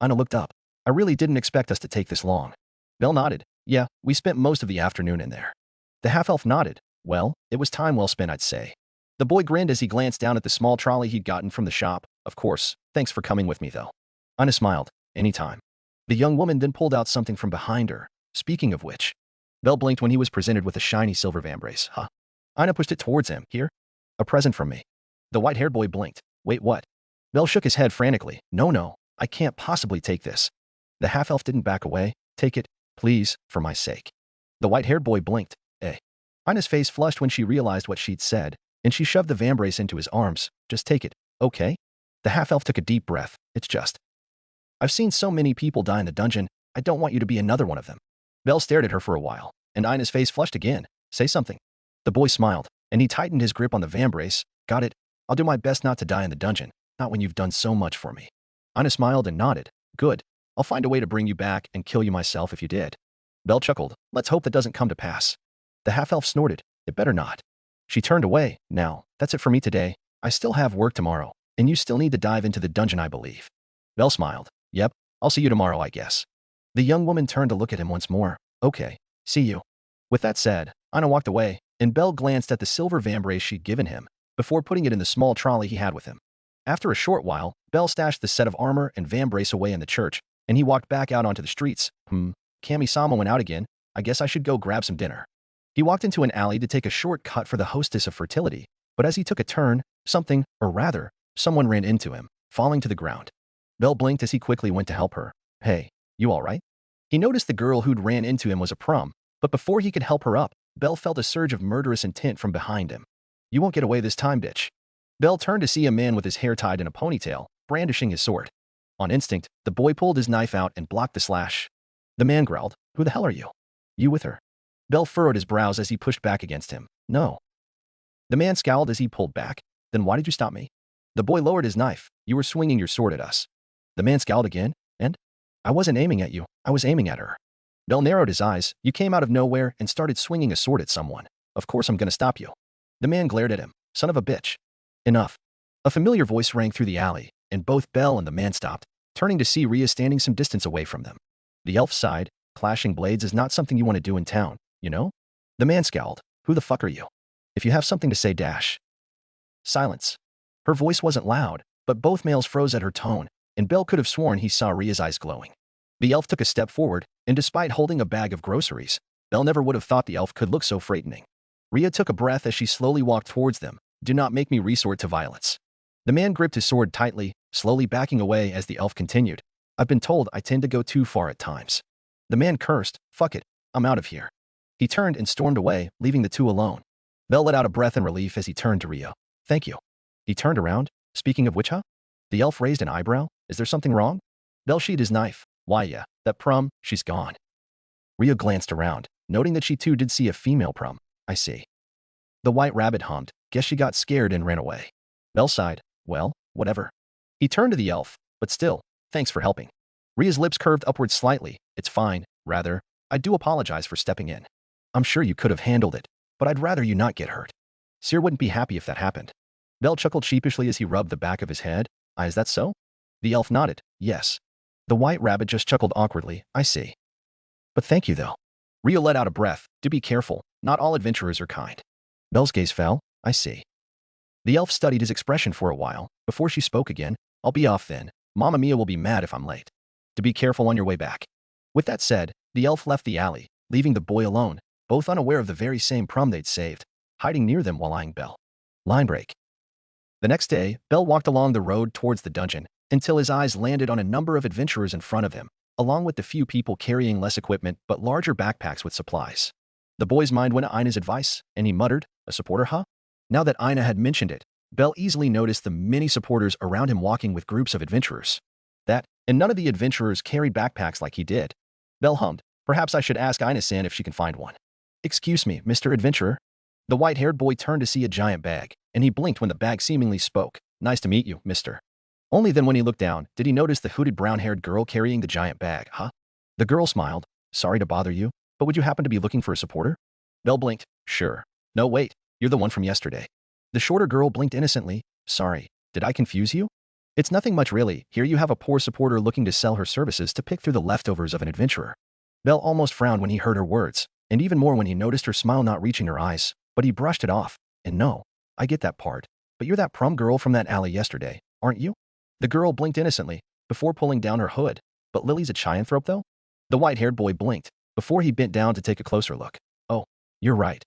Ina looked up. I really didn't expect us to take this long. Bell nodded. Yeah, we spent most of the afternoon in there. The half-elf nodded. Well, it was time well spent, I'd say. The boy grinned as he glanced down at the small trolley he'd gotten from the shop. Of course, thanks for coming with me, though. Ina smiled. Anytime. The young woman then pulled out something from behind her. Speaking of which, Bell blinked when he was presented with a shiny silver vambrace. Huh? Ina pushed it towards him. Here? A present from me. The white-haired boy blinked. Wait, what? Bell shook his head frantically. No, I can't possibly take this. The half-elf didn't back away. Take it, please, for my sake. The white-haired boy blinked. Ina's face flushed when she realized what she'd said, and she shoved the vambrace into his arms. Just take it, okay? The half-elf took a deep breath. It's just. I've seen so many people die in the dungeon, I don't want you to be another one of them. Bell stared at her for a while, and Ina's face flushed again. Say something. The boy smiled, and he tightened his grip on the vambrace. Got it. I'll do my best not to die in the dungeon, not when you've done so much for me. Ina smiled and nodded. Good. I'll find a way to bring you back and kill you myself if you did. Bell chuckled. Let's hope that doesn't come to pass. The half-elf snorted. It better not. She turned away. Now, that's it for me today. I still have work tomorrow, and you still need to dive into the dungeon, I believe. Belle smiled. Yep, I'll see you tomorrow, I guess. The young woman turned to look at him once more. Okay, see you. With that said, Aina walked away, and Belle glanced at the silver vambrace she'd given him, before putting it in the small trolley he had with him. After a short while, Belle stashed the set of armor and vambrace away in the church, and he walked back out onto the streets. Kami-sama went out again. I guess I should go grab some dinner. He walked into an alley to take a short cut for the hostess of fertility, but as he took a turn, something, or rather, someone ran into him, falling to the ground. Belle blinked as he quickly went to help her. Hey, you all right? He noticed the girl who'd ran into him was a prom, but before he could help her up, Belle felt a surge of murderous intent from behind him. You won't get away this time, bitch. Belle turned to see a man with his hair tied in a ponytail, brandishing his sword. On instinct, the boy pulled his knife out and blocked the slash. The man growled, Who the hell are you? You with her? Belle furrowed his brows as he pushed back against him. No. The man scowled as he pulled back. Then why did you stop me? The boy lowered his knife. You were swinging your sword at us. The man scowled again, and? I wasn't aiming at you. I was aiming at her. Belle narrowed his eyes. You came out of nowhere and started swinging a sword at someone. Of course I'm gonna stop you. The man glared at him. Son of a bitch. Enough. A familiar voice rang through the alley, and both Belle and the man stopped, turning to see Rhea standing some distance away from them. The elf sighed. Clashing blades is not something you want to do in town, you know? The man scowled. Who the fuck are you? If you have something to say, dash. Silence. Her voice wasn't loud, but both males froze at her tone, and Belle could have sworn he saw Rhea's eyes glowing. The elf took a step forward, and despite holding a bag of groceries, Belle never would have thought the elf could look so frightening. Rhea took a breath as she slowly walked towards them. Do not make me resort to violence. The man gripped his sword tightly, slowly backing away as the elf continued. I've been told I tend to go too far at times. The man cursed. Fuck it, I'm out of here. He turned and stormed away, leaving the two alone. Belle let out a breath in relief as he turned to Rhea. Thank you. He turned around. Speaking of which, huh? The elf raised an eyebrow. Is there something wrong? Belle sheathed his knife. Why, yeah, that prom, she's gone. Rhea glanced around, noting that she too did see a female prom. I see. The white rabbit hummed. Guess she got scared and ran away. Belle sighed. Well, whatever. He turned to the elf. But still, thanks for helping. Rhea's lips curved upward slightly. It's fine. Rather, I do apologize for stepping in. I'm sure you could have handled it, but I'd rather you not get hurt. Syr wouldn't be happy if that happened. Belle chuckled sheepishly as he rubbed the back of his head. Is that so? The elf nodded. Yes. The white rabbit just chuckled awkwardly. I see. But thank you, though. Rhea let out a breath. Do be careful. Not all adventurers are kind. Belle's gaze fell. I see. The elf studied his expression for a while, before she spoke again. I'll be off then. Mamma Mia will be mad if I'm late. To be careful on your way back. With that said, the elf left the alley, leaving the boy alone, both unaware of the very same prom they'd saved, hiding near them while eyeing Belle. Line break. The next day, Belle walked along the road towards the dungeon, until his eyes landed on a number of adventurers in front of him, along with the few people carrying less equipment but larger backpacks with supplies. The boy's mind went to Aina's advice, and he muttered, a supporter, huh? Now that Aina had mentioned it, Belle easily noticed the many supporters around him walking with groups of adventurers. That, and none of the adventurers carried backpacks like he did. Belle hummed. Perhaps I should ask Aina-san if she can find one. Excuse me, Mr. Adventurer. The white-haired boy turned to see a giant bag, and he blinked when the bag seemingly spoke. Nice to meet you, mister. Only then when he looked down, did he notice the hooded brown-haired girl carrying the giant bag, huh? The girl smiled. Sorry to bother you, but would you happen to be looking for a supporter? Belle blinked. Sure. No, wait. You're the one from yesterday. The shorter girl blinked innocently. Sorry. Did I confuse you? It's nothing much really. Here you have a poor supporter looking to sell her services to pick through the leftovers of an adventurer. Belle almost frowned when he heard her words, and even more when he noticed her smile not reaching her eyes, but he brushed it off. And no, I get that part, but you're that prom girl from that alley yesterday, aren't you? The girl blinked innocently, before pulling down her hood. But Lily's a Chianthrope, though? The white-haired boy blinked, before he bent down to take a closer look. Oh, you're right.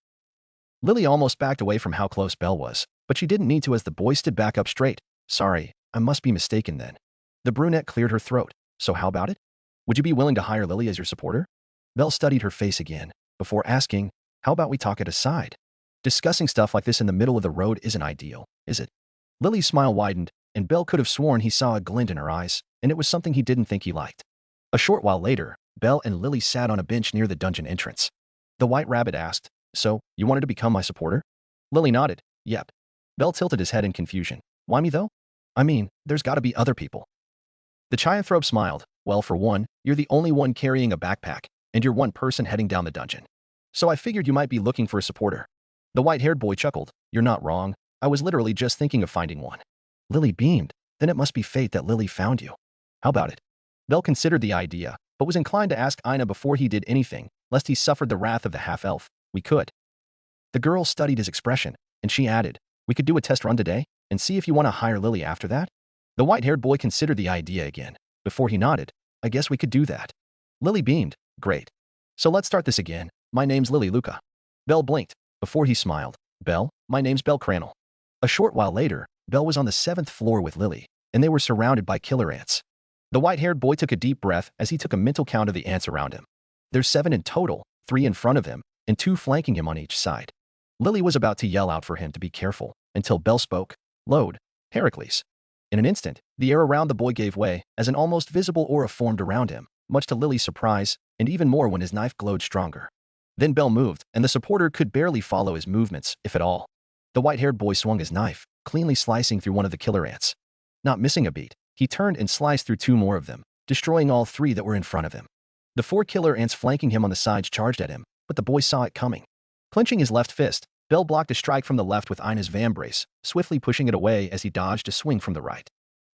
Lily almost backed away from how close Belle was, but she didn't need to as the boy stood back up straight. Sorry, I must be mistaken then. The brunette cleared her throat. So how about it? Would you be willing to hire Lily as your supporter? Belle studied her face again, before asking, how about we talk it aside? Discussing stuff like this in the middle of the road isn't ideal, is it? Lily's smile widened, and Belle could have sworn he saw a glint in her eyes, and it was something he didn't think he liked. A short while later, Belle and Lily sat on a bench near the dungeon entrance. The white rabbit asked, so, you wanted to become my supporter? Lily nodded. Yep. Belle tilted his head in confusion. Why me though? I mean, there's gotta be other people. The Chianthrope smiled. Well, for one, you're the only one carrying a backpack, and you're one person heading down the dungeon. So I figured you might be looking for a supporter. The white-haired boy chuckled. You're not wrong. I was literally just thinking of finding one. Lily beamed. Then it must be fate that Lily found you. How about it? Bell considered the idea, but was inclined to ask Ina before he did anything, lest he suffered the wrath of the half-elf. We could. The girl studied his expression, and she added, we could do a test run today, and see if you want to hire Lily after that? The white-haired boy considered the idea again. Before he nodded, I guess we could do that. Lily beamed. Great. So let's start this again. My name's Lily Luca. Bell blinked. Before he smiled. Bell, my name's Bell Cranel. A short while later, Bell was on the 7th floor with Lily, and they were surrounded by killer ants. The white-haired boy took a deep breath as he took a mental count of the ants around him. There's 7 in total, 3 in front of him, and 2 flanking him on each side. Lily was about to yell out for him to be careful, until Bell spoke. Load, Heracles. In an instant, the air around the boy gave way as an almost visible aura formed around him, much to Lily's surprise, and even more when his knife glowed stronger. Then Bell moved, and the supporter could barely follow his movements, if at all. The white-haired boy swung his knife, cleanly slicing through one of the killer ants. Not missing a beat, he turned and sliced through 2 more of them, destroying all 3 that were in front of him. The 4 killer ants flanking him on the sides charged at him, but the boy saw it coming. Clenching his left fist, Bell blocked a strike from the left with Ina's vambrace, swiftly pushing it away as he dodged a swing from the right.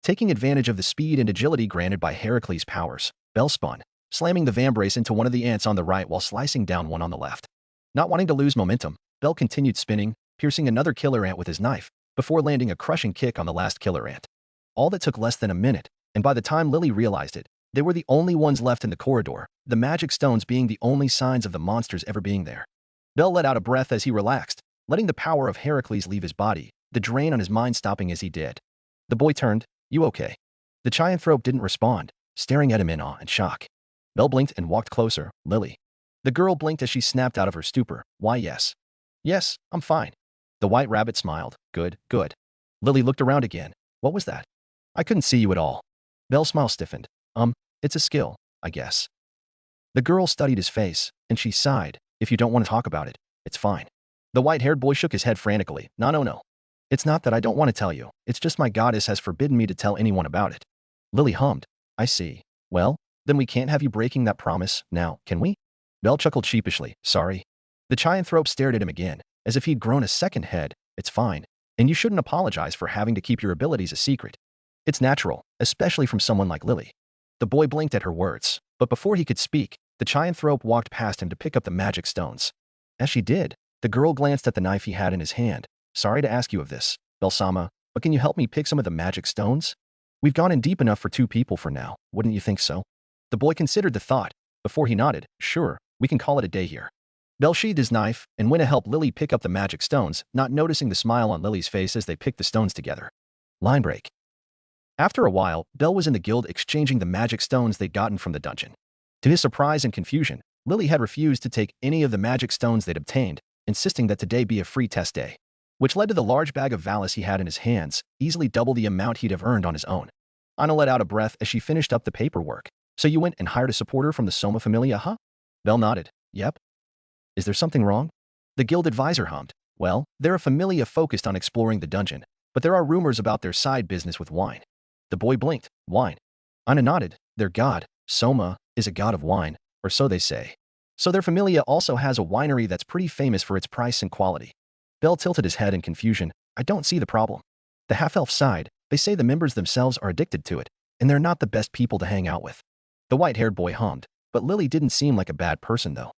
Taking advantage of the speed and agility granted by Heracles' powers, Bell spun, slamming the vambrace into one of the ants on the right while slicing down one on the left. Not wanting to lose momentum, Bell continued spinning, piercing another killer ant with his knife, before landing a crushing kick on the last killer ant. All that took less than a minute, and by the time Lily realized it, they were the only ones left in the corridor, the magic stones being the only signs of the monsters ever being there. Bell let out a breath as he relaxed, letting the power of Heracles leave his body, the drain on his mind stopping as he did. The boy turned. You okay? The Chianthrope didn't respond, staring at him in awe and shock. Bell blinked and walked closer. Lily. The girl blinked as she snapped out of her stupor. Why, yes. Yes, I'm fine. The white rabbit smiled. Good, good. Lily looked around again. What was that? I couldn't see you at all. Bell's smile stiffened. It's a skill, I guess. The girl studied his face, and she sighed. If you don't want to talk about it, it's fine. The white-haired boy shook his head frantically. No. It's not that I don't want to tell you. It's just my goddess has forbidden me to tell anyone about it. Lily hummed. I see. Well, then we can't have you breaking that promise now, can we? Bell chuckled sheepishly. Sorry. The Chianthrope stared at him again, as if he'd grown a second head. It's fine. And you shouldn't apologize for having to keep your abilities a secret. It's natural, especially from someone like Lily. The boy blinked at her words, but before he could speak, the Chianthrope walked past him to pick up the magic stones. As she did, the girl glanced at the knife he had in his hand. Sorry to ask you of this, Bell-sama, but can you help me pick some of the magic stones? We've gone in deep enough for 2 people for now, wouldn't you think so? The boy considered the thought. Before he nodded, sure, we can call it a day here. Bell sheathed his knife and went to help Lily pick up the magic stones, not noticing the smile on Lily's face as they picked the stones together. Line break. After a while, Bell was in the guild exchanging the magic stones they'd gotten from the dungeon. To his surprise and confusion, Lily had refused to take any of the magic stones they'd obtained, insisting that today be a free test day, which led to the large bag of Valis he had in his hands, easily double the amount he'd have earned on his own. Ina let out a breath as she finished up the paperwork. So you went and hired a supporter from the Soma Familia, huh? Bell nodded. Yep. Is there something wrong? The guild advisor hummed. Well, they're a familia focused on exploring the dungeon, but there are rumors about their side business with wine. The boy blinked. Wine. Ina nodded. Their god, Soma, is a god of wine, or so they say. So their familia also has a winery that's pretty famous for its price and quality. Bell tilted his head in confusion. I don't see the problem. The half-elf side, they say the members themselves are addicted to it, and they're not the best people to hang out with. The white-haired boy hummed, but Lily didn't seem like a bad person, though.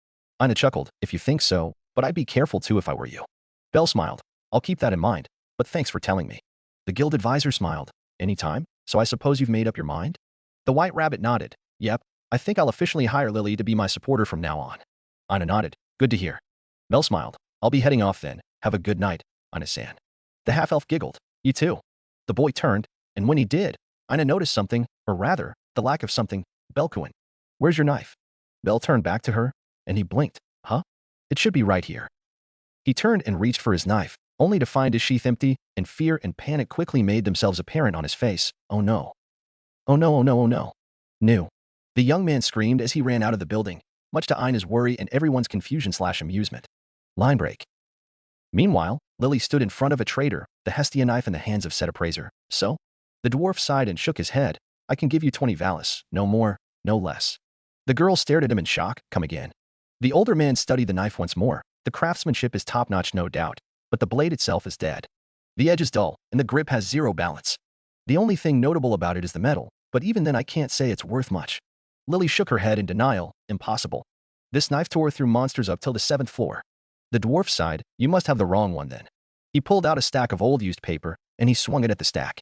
Ina chuckled. If you think so, but I'd be careful too if I were you. Bell smiled. I'll keep that in mind, but thanks for telling me. The guild advisor smiled. Anytime? So I suppose you've made up your mind? The white rabbit nodded. Yep, I think I'll officially hire Lily to be my supporter from now on. Ina nodded. Good to hear. Bell smiled. I'll be heading off then. Have a good night, Ina-san. The half-elf giggled. You too. The boy turned, and when he did, Ina noticed something, or rather, the lack of something. Belkuin. Where's your knife? Bell turned back to her, and he blinked. Huh? It should be right here. He turned and reached for his knife, only to find his sheath empty, and fear and panic quickly made themselves apparent on his face. Oh no. Oh no, oh no, oh no. No. The young man screamed as he ran out of the building, much to Ina's worry and everyone's confusion/amusement. Line break. Meanwhile, Lily stood in front of a trader, the Hestia knife in the hands of said appraiser. So? The dwarf sighed and shook his head. I can give you 20 Valis, no more, no less. The girl stared at him in shock. Come again. The older man studied the knife once more, the The craftsmanship is top-notch, no doubt, but the blade itself is dead. The edge is dull, and the grip has zero balance. The only thing notable about it is the metal, but even then I can't say it's worth much. Lily shook her head in denial. Impossible. This knife tore through monsters up till the 7th floor. The dwarf sighed. You must have the wrong one then. He pulled out a stack of old used paper, and he swung it at the stack.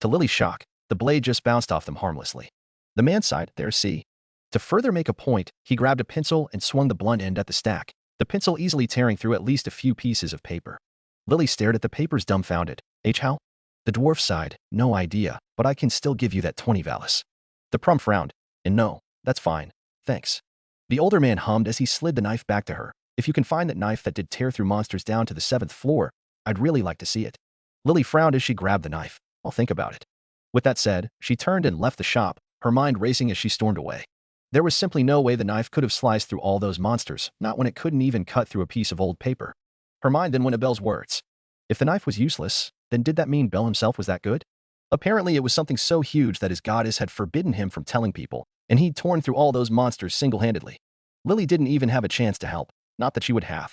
To Lily's shock, the blade just bounced off them harmlessly. The man sighed. There, see. To further make a point, he grabbed a pencil and swung the blunt end at the stack, the pencil easily tearing through at least a few pieces of paper. Lily stared at the papers dumbfounded. How? The dwarf sighed. No idea, but I can still give you that 20 valis. The prum frowned. And no, that's fine. Thanks. The older man hummed as he slid the knife back to her. If you can find that knife that did tear through monsters down to the 7th floor, I'd really like to see it. Lily frowned as she grabbed the knife. I'll think about it. With that said, she turned and left the shop, her mind racing as she stormed away. There was simply no way the knife could have sliced through all those monsters, not when it couldn't even cut through a piece of old paper. Her mind then went to Bel's words. If the knife was useless, then did that mean Bel himself was that good? Apparently it was something so huge that his goddess had forbidden him from telling people, and he'd torn through all those monsters single-handedly. Lily didn't even have a chance to help, not that she would have.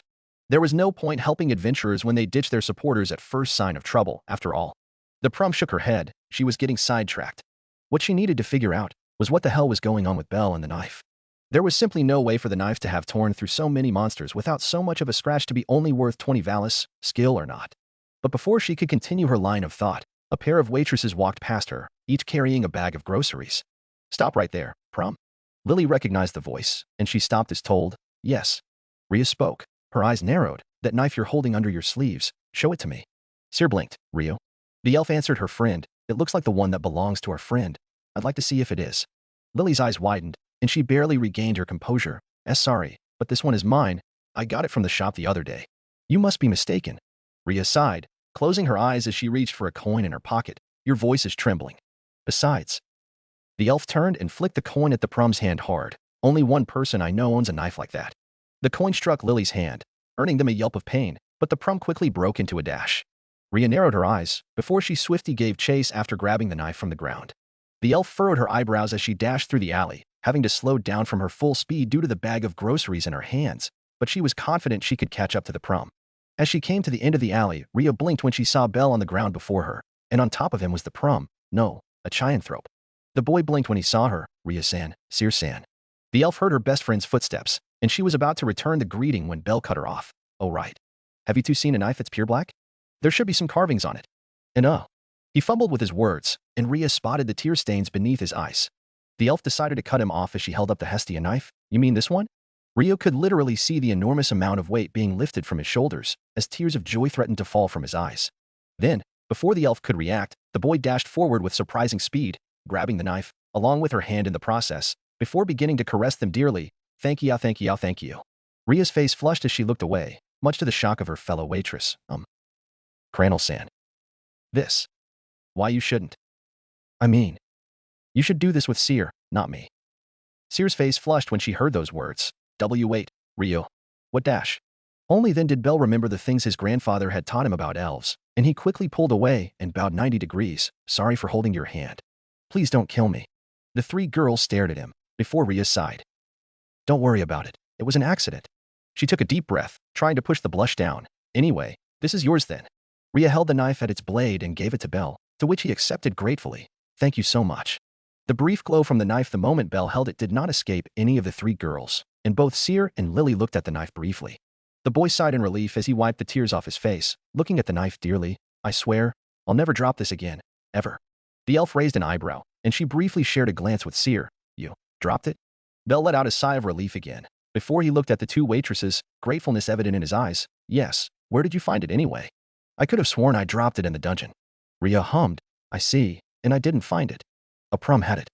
There was no point helping adventurers when they ditched their supporters at first sign of trouble, after all. The prum shook her head. She was getting sidetracked. What she needed to figure out was what the hell was going on with Bel and the knife. There was simply no way for the knife to have torn through so many monsters without so much of a scratch to be only worth 20 valis, skill or not. But before she could continue her line of thought, a pair of waitresses walked past her, each carrying a bag of groceries. Stop right there, prum. Lily recognized the voice, and she stopped as told. Yes. Rhea spoke. Her eyes narrowed. That knife you're holding under your sleeves, show it to me. Syr blinked. Ryuu. The elf answered her friend. It looks like the one that belongs to our friend. I'd like to see if it is. Lily's eyes widened, and she barely regained her composure. Sorry, but this one is mine. I got it from the shop the other day. You must be mistaken. Rhea sighed, closing her eyes as she reached for a coin in her pocket. Your voice is trembling. Besides. The elf turned and flicked the coin at the prum's hand hard. Only one person I know owns a knife like that. The coin struck Lily's hand, earning them a yelp of pain, but the prum quickly broke into a dash. Rhea narrowed her eyes before she swiftly gave chase after grabbing the knife from the ground. The elf furrowed her eyebrows as she dashed through the alley, having to slow down from her full speed due to the bag of groceries in her hands, but she was confident she could catch up to the prum. As she came to the end of the alley, Rhea blinked when she saw Bel on the ground before her, and on top of him was the prum. No, a Chianthrope. The boy blinked when he saw her. Rhea-san, Syr-san. The elf heard her best friend's footsteps, and she was about to return the greeting when Bel cut her off. Oh right. Have you two seen a knife that's pure black? There should be some carvings on it. And He fumbled with his words, and Rhea spotted the tear stains beneath his eyes. The elf decided to cut him off as she held up the Hestia knife. You mean this one? Ryuu could literally see the enormous amount of weight being lifted from his shoulders as tears of joy threatened to fall from his eyes. Then, before the elf could react, the boy dashed forward with surprising speed, grabbing the knife, along with her hand in the process, before beginning to caress them dearly. Thank you, thank you, thank you. Rhea's face flushed as she looked away, much to the shock of her fellow waitress. Cranel-san. This. Why you shouldn't. I mean, you should do this with Syr, not me. Syr's face flushed when she heard those words. Wait, Ryuu. What dash? Only then did Bel remember the things his grandfather had taught him about elves, and he quickly pulled away and bowed 90 degrees. Sorry for holding your hand. Please don't kill me. The three girls stared at him, before Rhea sighed. Don't worry about it. It was an accident. She took a deep breath, trying to push the blush down. Anyway, this is yours then. Rhea held the knife at its blade and gave it to Bel, to which he accepted gratefully. Thank you so much. The brief glow from the knife the moment Bel held it did not escape any of the three girls, and both Syr and Lily looked at the knife briefly. The boy sighed in relief as he wiped the tears off his face, looking at the knife dearly. I swear, I'll never drop this again, ever. The elf raised an eyebrow, and she briefly shared a glance with Syr. You dropped it? Bel let out a sigh of relief again, before he looked at the two waitresses, gratefulness evident in his eyes. Yes, where did you find it anyway? I could have sworn I dropped it in the dungeon. Rhea hummed. I see, and I didn't find it. A prum had it.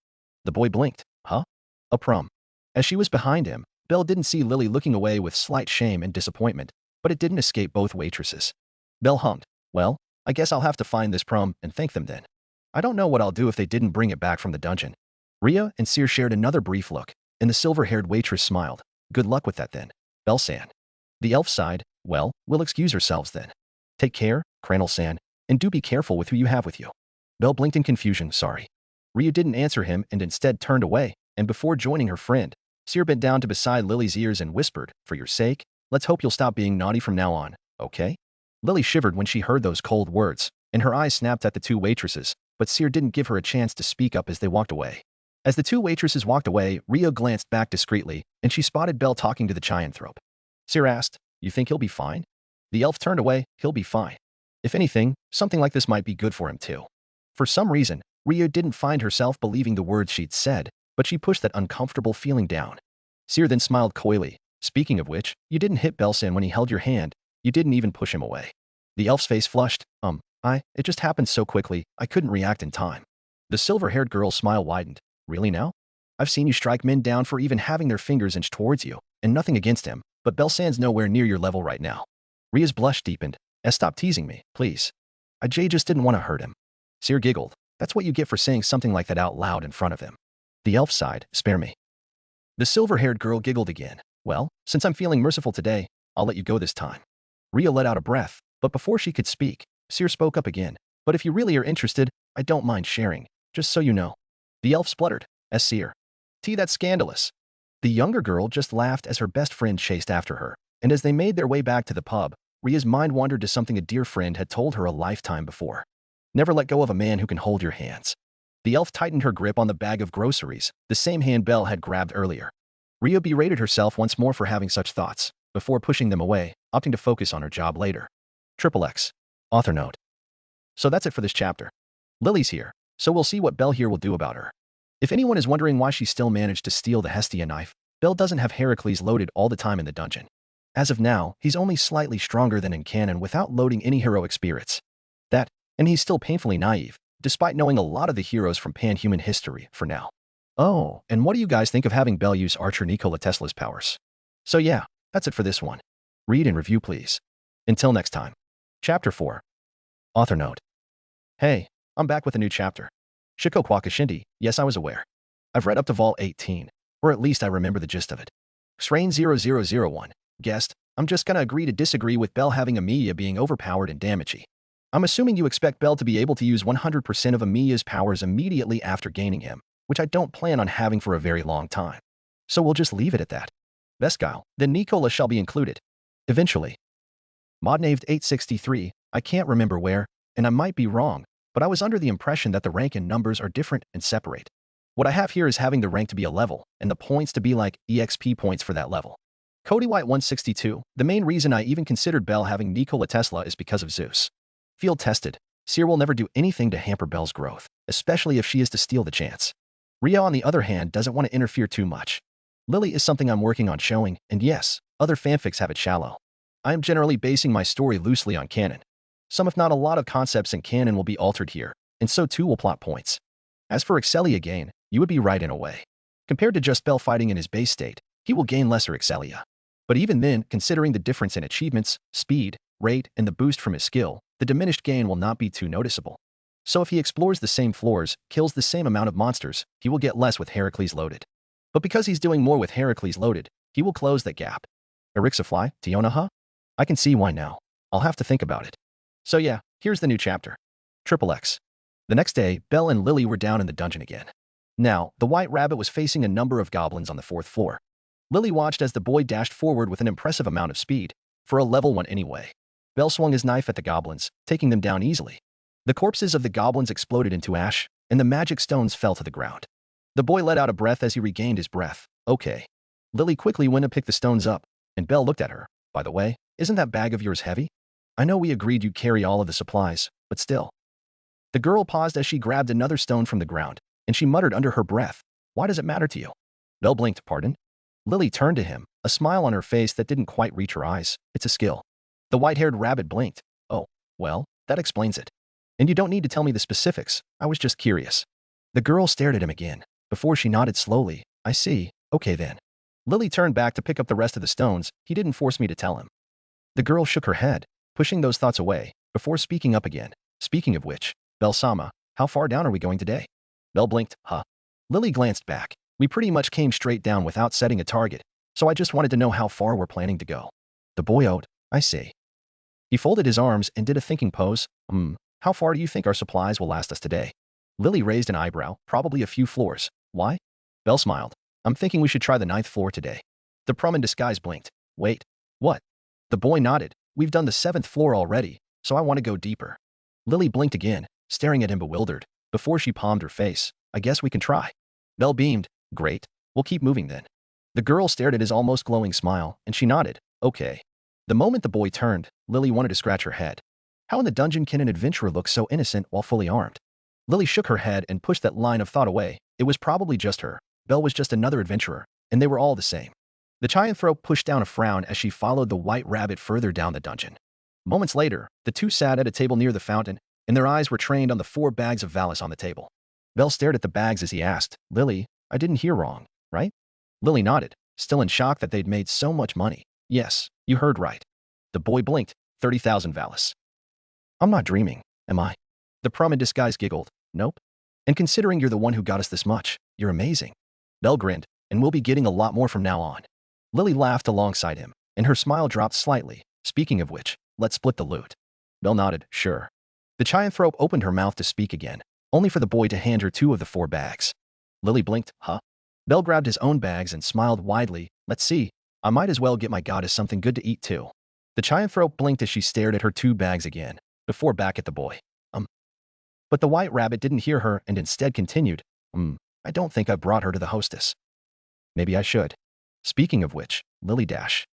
The boy blinked. Huh? A prum. As she was behind him, Bel didn't see Lily looking away with slight shame and disappointment, but it didn't escape both waitresses. Bel hummed. Well, I guess I'll have to find this prum and thank them then. I don't know what I'll do if they didn't bring it back from the dungeon. Rhea and Syr shared another brief look, and the silver-haired waitress smiled. Good luck with that then, Bel-san. The elf sighed. Well, we'll excuse ourselves then. Take care, Cranel-san, and do be careful with who you have with you. Bel blinked in confusion. Sorry. Ryuu didn't answer him and instead turned away, and before joining her friend, Syr bent down to beside Lily's ears and whispered, For your sake, Let's hope you'll stop being naughty from now on, okay? Lily shivered when she heard those cold words, and her eyes snapped at the two waitresses, but Syr didn't give her a chance to speak up as they walked away. As the two waitresses walked away, Ryuu glanced back discreetly, and she spotted Belle talking to the Chianthrope. Syr asked, "You think he'll be fine?" The elf turned away. "He'll be fine. If anything, something like this might be good for him too." For some reason, Ryuu didn't find herself believing the words she'd said, but she pushed that uncomfortable feeling down. Syr then smiled coyly. "Speaking of which, you didn't hit Belsan when he held your hand. You didn't even push him away." The elf's face flushed. It just happened so quickly, I couldn't react in time." The silver-haired girl's smile widened. "Really now? I've seen you strike men down for even having their fingers inched towards you, and nothing against him, but Belsan's nowhere near your level right now." Ryuu's blush deepened. "Stop teasing me, please. I just didn't want to hurt him." Syr giggled. "That's what you get for saying something like that out loud in front of him." The elf sighed. "Spare me." The silver-haired girl giggled again. "Well, since I'm feeling merciful today, I'll let you go this time." Ryuu let out a breath, but before she could speak, Syr spoke up again. "But if you really are interested, I don't mind sharing, just so you know." The elf spluttered. "Syr. That's scandalous." The younger girl just laughed as her best friend chased after her, and as they made their way back to the pub, Ryuu's mind wandered to something a dear friend had told her a lifetime before. "Never let go of a man who can hold your hands." The elf tightened her grip on the bag of groceries, the same hand Belle had grabbed earlier. Ryuu berated herself once more for having such thoughts, before pushing them away, opting to focus on her job later. XXX. Author note. So that's it for this chapter. Lily's here, so we'll see what Belle here will do about her. If anyone is wondering why she still managed to steal the Hestia knife, Belle doesn't have Heracles loaded all the time in the dungeon. As of now, he's only slightly stronger than in canon without loading any heroic spirits. And he's still painfully naive, despite knowing a lot of the heroes from pan-human history for now. Oh, and what do you guys think of having Belle use Archer Nikola Tesla's powers? So yeah, that's it for this one. Read and review please. Until next time. Chapter 4. Author note. Hey, I'm back with a new chapter. Shikoku Kashindi, yes I was aware. I've read up to Vol 18, or at least I remember the gist of it. Strain 0001, guest, I'm just gonna agree to disagree with Belle having Emilia being overpowered in DanMachi. I'm assuming you expect Belle to be able to use 100% of Emilia's powers immediately after gaining him, which I don't plan on having for a very long time. So we'll just leave it at that. Vesgile, then Nikola shall be included. Eventually. Modnaved 863, I can't remember where, and I might be wrong, but I was under the impression that the rank and numbers are different and separate. What I have here is having the rank to be a level, and the points to be like EXP points for that level. Cody White 162, the main reason I even considered Belle having Nikola Tesla is because of Zeus. Field tested, Syr will never do anything to hamper Belle's growth, especially if she is to steal the chance. Ryuu on the other hand doesn't want to interfere too much. Lily is something I'm working on showing, and yes, other fanfics have it shallow. I am generally basing my story loosely on canon. Some if not a lot of concepts in canon will be altered here, and so too will plot points. As for Excelia gain, you would be right in a way. Compared to just Belle fighting in his base state, he will gain lesser Excelia. But even then, considering the difference in achievements, speed, rate, and the boost from his skill, the diminished gain will not be too noticeable. So if he explores the same floors, kills the same amount of monsters, he will get less with Heracles loaded. But because he's doing more with Heracles loaded, he will close that gap. Erixafly, Tiona huh? I can see why now. I'll have to think about it. So yeah, here's the new chapter. XXX. The next day, Belle and Lily were down in the dungeon again. Now, the White Rabbit was facing a number of goblins on the 4th floor. Lily watched as the boy dashed forward with an impressive amount of speed, for a level 1 anyway. Belle swung his knife at the goblins, taking them down easily. The corpses of the goblins exploded into ash, and the magic stones fell to the ground. The boy let out a breath as he regained his breath. Okay. Lily quickly went to pick the stones up, and Belle looked at her. By the way, isn't that bag of yours heavy? I know we agreed you'd carry all of the supplies, but still. The girl paused as she grabbed another stone from the ground, and she muttered under her breath, why does it matter to you? Belle blinked, pardon? Lily turned to him, a smile on her face that didn't quite reach her eyes. It's a skill. The white-haired rabbit blinked. Oh, well, that explains it. And you don't need to tell me the specifics, I was just curious. The girl stared at him again, before she nodded slowly. I see, okay then. Lily turned back to pick up the rest of the stones. He didn't force me to tell him. The girl shook her head, pushing those thoughts away, before speaking up again. Speaking of which, Belle-sama, how far down are we going today? Belle blinked, huh? Lily glanced back. We pretty much came straight down without setting a target, so I just wanted to know how far we're planning to go. The boy owed, I see. He folded his arms and did a thinking pose. How far do you think our supplies will last us today? Lily raised an eyebrow, probably a few floors. Why? Belle smiled. I'm thinking we should try the 9th floor today. The prum in disguise blinked. Wait, What? The boy nodded. We've done the 7th floor already, so I want to go deeper. Lily blinked again, staring at him bewildered, before she palmed her face. I guess we can try. Belle beamed. Great. We'll keep moving then. The girl stared at his almost glowing smile, and she nodded. Okay. The moment the boy turned, Lily wanted to scratch her head. How in the dungeon can an adventurer look so innocent while fully armed? Lily shook her head and pushed that line of thought away. It was probably just her. Belle was just another adventurer, and they were all the same. The Chianthrope pushed down a frown as she followed the white rabbit further down the dungeon. Moments later, the two sat at a table near the fountain, and their eyes were trained on the 4 bags of Valis on the table. Belle stared at the bags as he asked, Lily, I didn't hear wrong, right? Lily nodded, still in shock that they'd made so much money. Yes, you heard right. The boy blinked. 30,000 Valis. I'm not dreaming, am I? The prum in disguise giggled. Nope. And considering you're the one who got us this much, you're amazing. Belle grinned, and we'll be getting a lot more from now on. Lily laughed alongside him, and her smile dropped slightly. Speaking of which, let's split the loot. Belle nodded, sure. The Chianthrope opened her mouth to speak again, only for the boy to hand her 2 of the 4 bags. Lily blinked, huh? Belle grabbed his own bags and smiled widely. Let's see, I might as well get my goddess something good to eat too. The Chianthrope blinked as she stared at her 2 bags again, before back at the boy. But the white rabbit didn't hear her and instead continued, I don't think I brought her to the hostess. Maybe I should. Speaking of which, Lily dash.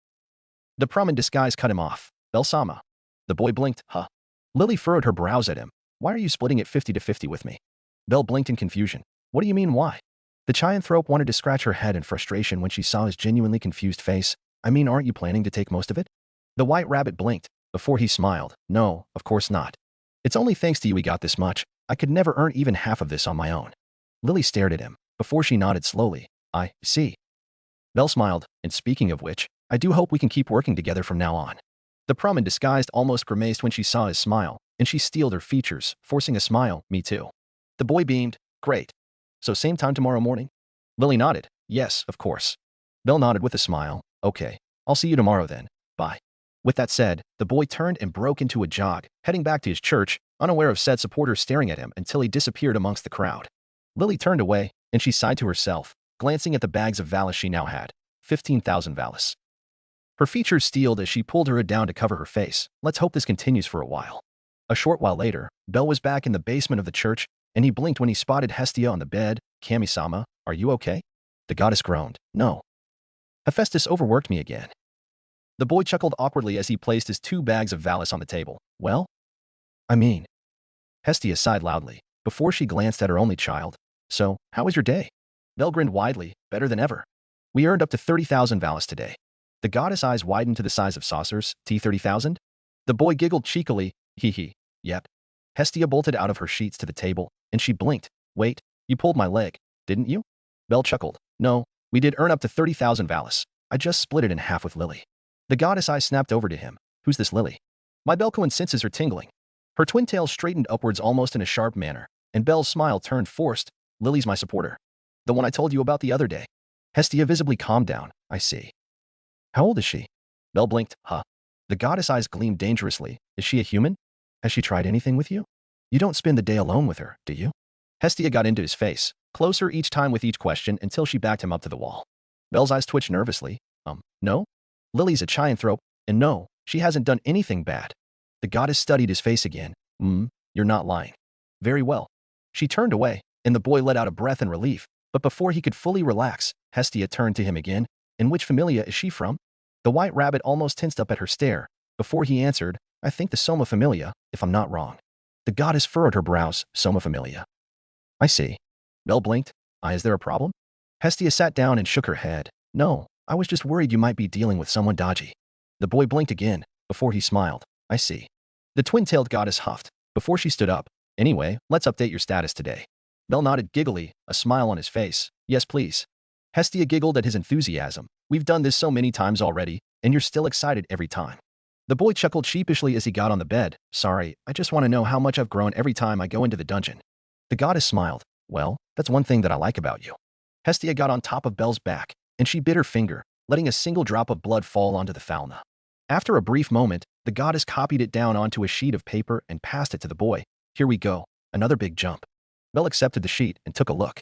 The prum in disguise cut him off. Belle-sama. The boy blinked, huh? Lily furrowed her brows at him. Why are you splitting it 50-50 with me? Belle blinked in confusion. What do you mean why? The Chianthrope wanted to scratch her head in frustration when she saw his genuinely confused face. I mean, aren't you planning to take most of it? The white rabbit blinked, before he smiled. No, of course not. It's only thanks to you we got this much. I could never earn even half of this on my own. Lily stared at him, before she nodded slowly. I see. Belle smiled, and speaking of which, I do hope we can keep working together from now on. The prum in disguise almost grimaced when she saw his smile, and she steeled her features, forcing a smile. Me too. The boy beamed. Great. So same time tomorrow morning? Lily nodded. Yes, of course. Belle nodded with a smile. Okay. I'll see you tomorrow then. Bye. With that said, the boy turned and broke into a jog, heading back to his church, unaware of said supporters staring at him until he disappeared amongst the crowd. Lily turned away, and she sighed to herself, glancing at the bags of Valis she now had. 15,000 Valis. Her features steeled as she pulled her hood down to cover her face. Let's hope this continues for a while. A short while later, Belle was back in the basement of the church, and he blinked when he spotted Hestia on the bed. Kami-sama, are you okay? The goddess groaned. No. Hephaestus overworked me again. The boy chuckled awkwardly as he placed his 2 bags of Valis on the table. Well? I mean. Hestia sighed loudly, before she glanced at her only child. So, how was your day? Belle grinned widely. Better than ever. We earned up to 30,000 Valis today. The goddess' eyes widened to the size of saucers. 30,000? The boy giggled cheekily. Hee. Yep. Hestia bolted out of her sheets to the table, and she blinked. Wait, you pulled my leg, didn't you? Belle chuckled. No, we did earn up to 30,000 Valis. I just split it in half with Lily. The goddess' eyes snapped over to him. Who's this Lily? My Belcoan senses are tingling. Her twin tails straightened upwards almost in a sharp manner, and Belle's smile turned forced. Lily's my supporter. The one I told you about the other day. Hestia visibly calmed down. I see. How old is she? Belle blinked. Huh. The goddess' eyes gleamed dangerously. Is she a human? Has she tried anything with you? You don't spend the day alone with her, do you? Hestia got into his face, closer each time with each question until she backed him up to the wall. Belle's eyes twitched nervously. No? Lily's a Chianthrope, and no, she hasn't done anything bad. The goddess studied his face again. You're not lying. Very well. She turned away, and the boy let out a breath in relief, but before he could fully relax, Hestia turned to him again. And which familia is she from? The white rabbit almost tensed up at her stare. Before he answered, I think the Soma familia, if I'm not wrong. The goddess furrowed her brows. Soma familia. I see. Belle blinked. Is there a problem? Hestia sat down and shook her head. No, I was just worried you might be dealing with someone dodgy. The boy blinked again, before he smiled. I see. The twin-tailed goddess huffed, before she stood up. Anyway, let's update your status today. Belle nodded giggly, a smile on his face. Yes, please. Hestia giggled at his enthusiasm. We've done this so many times already, and you're still excited every time. The boy chuckled sheepishly as he got on the bed. Sorry, I just want to know how much I've grown every time I go into the dungeon. The goddess smiled. Well, that's one thing that I like about you. Hestia got on top of Belle's back, and she bit her finger, letting a single drop of blood fall onto the falna. After a brief moment, the goddess copied it down onto a sheet of paper and passed it to the boy. Here we go. Another big jump. Belle accepted the sheet and took a look.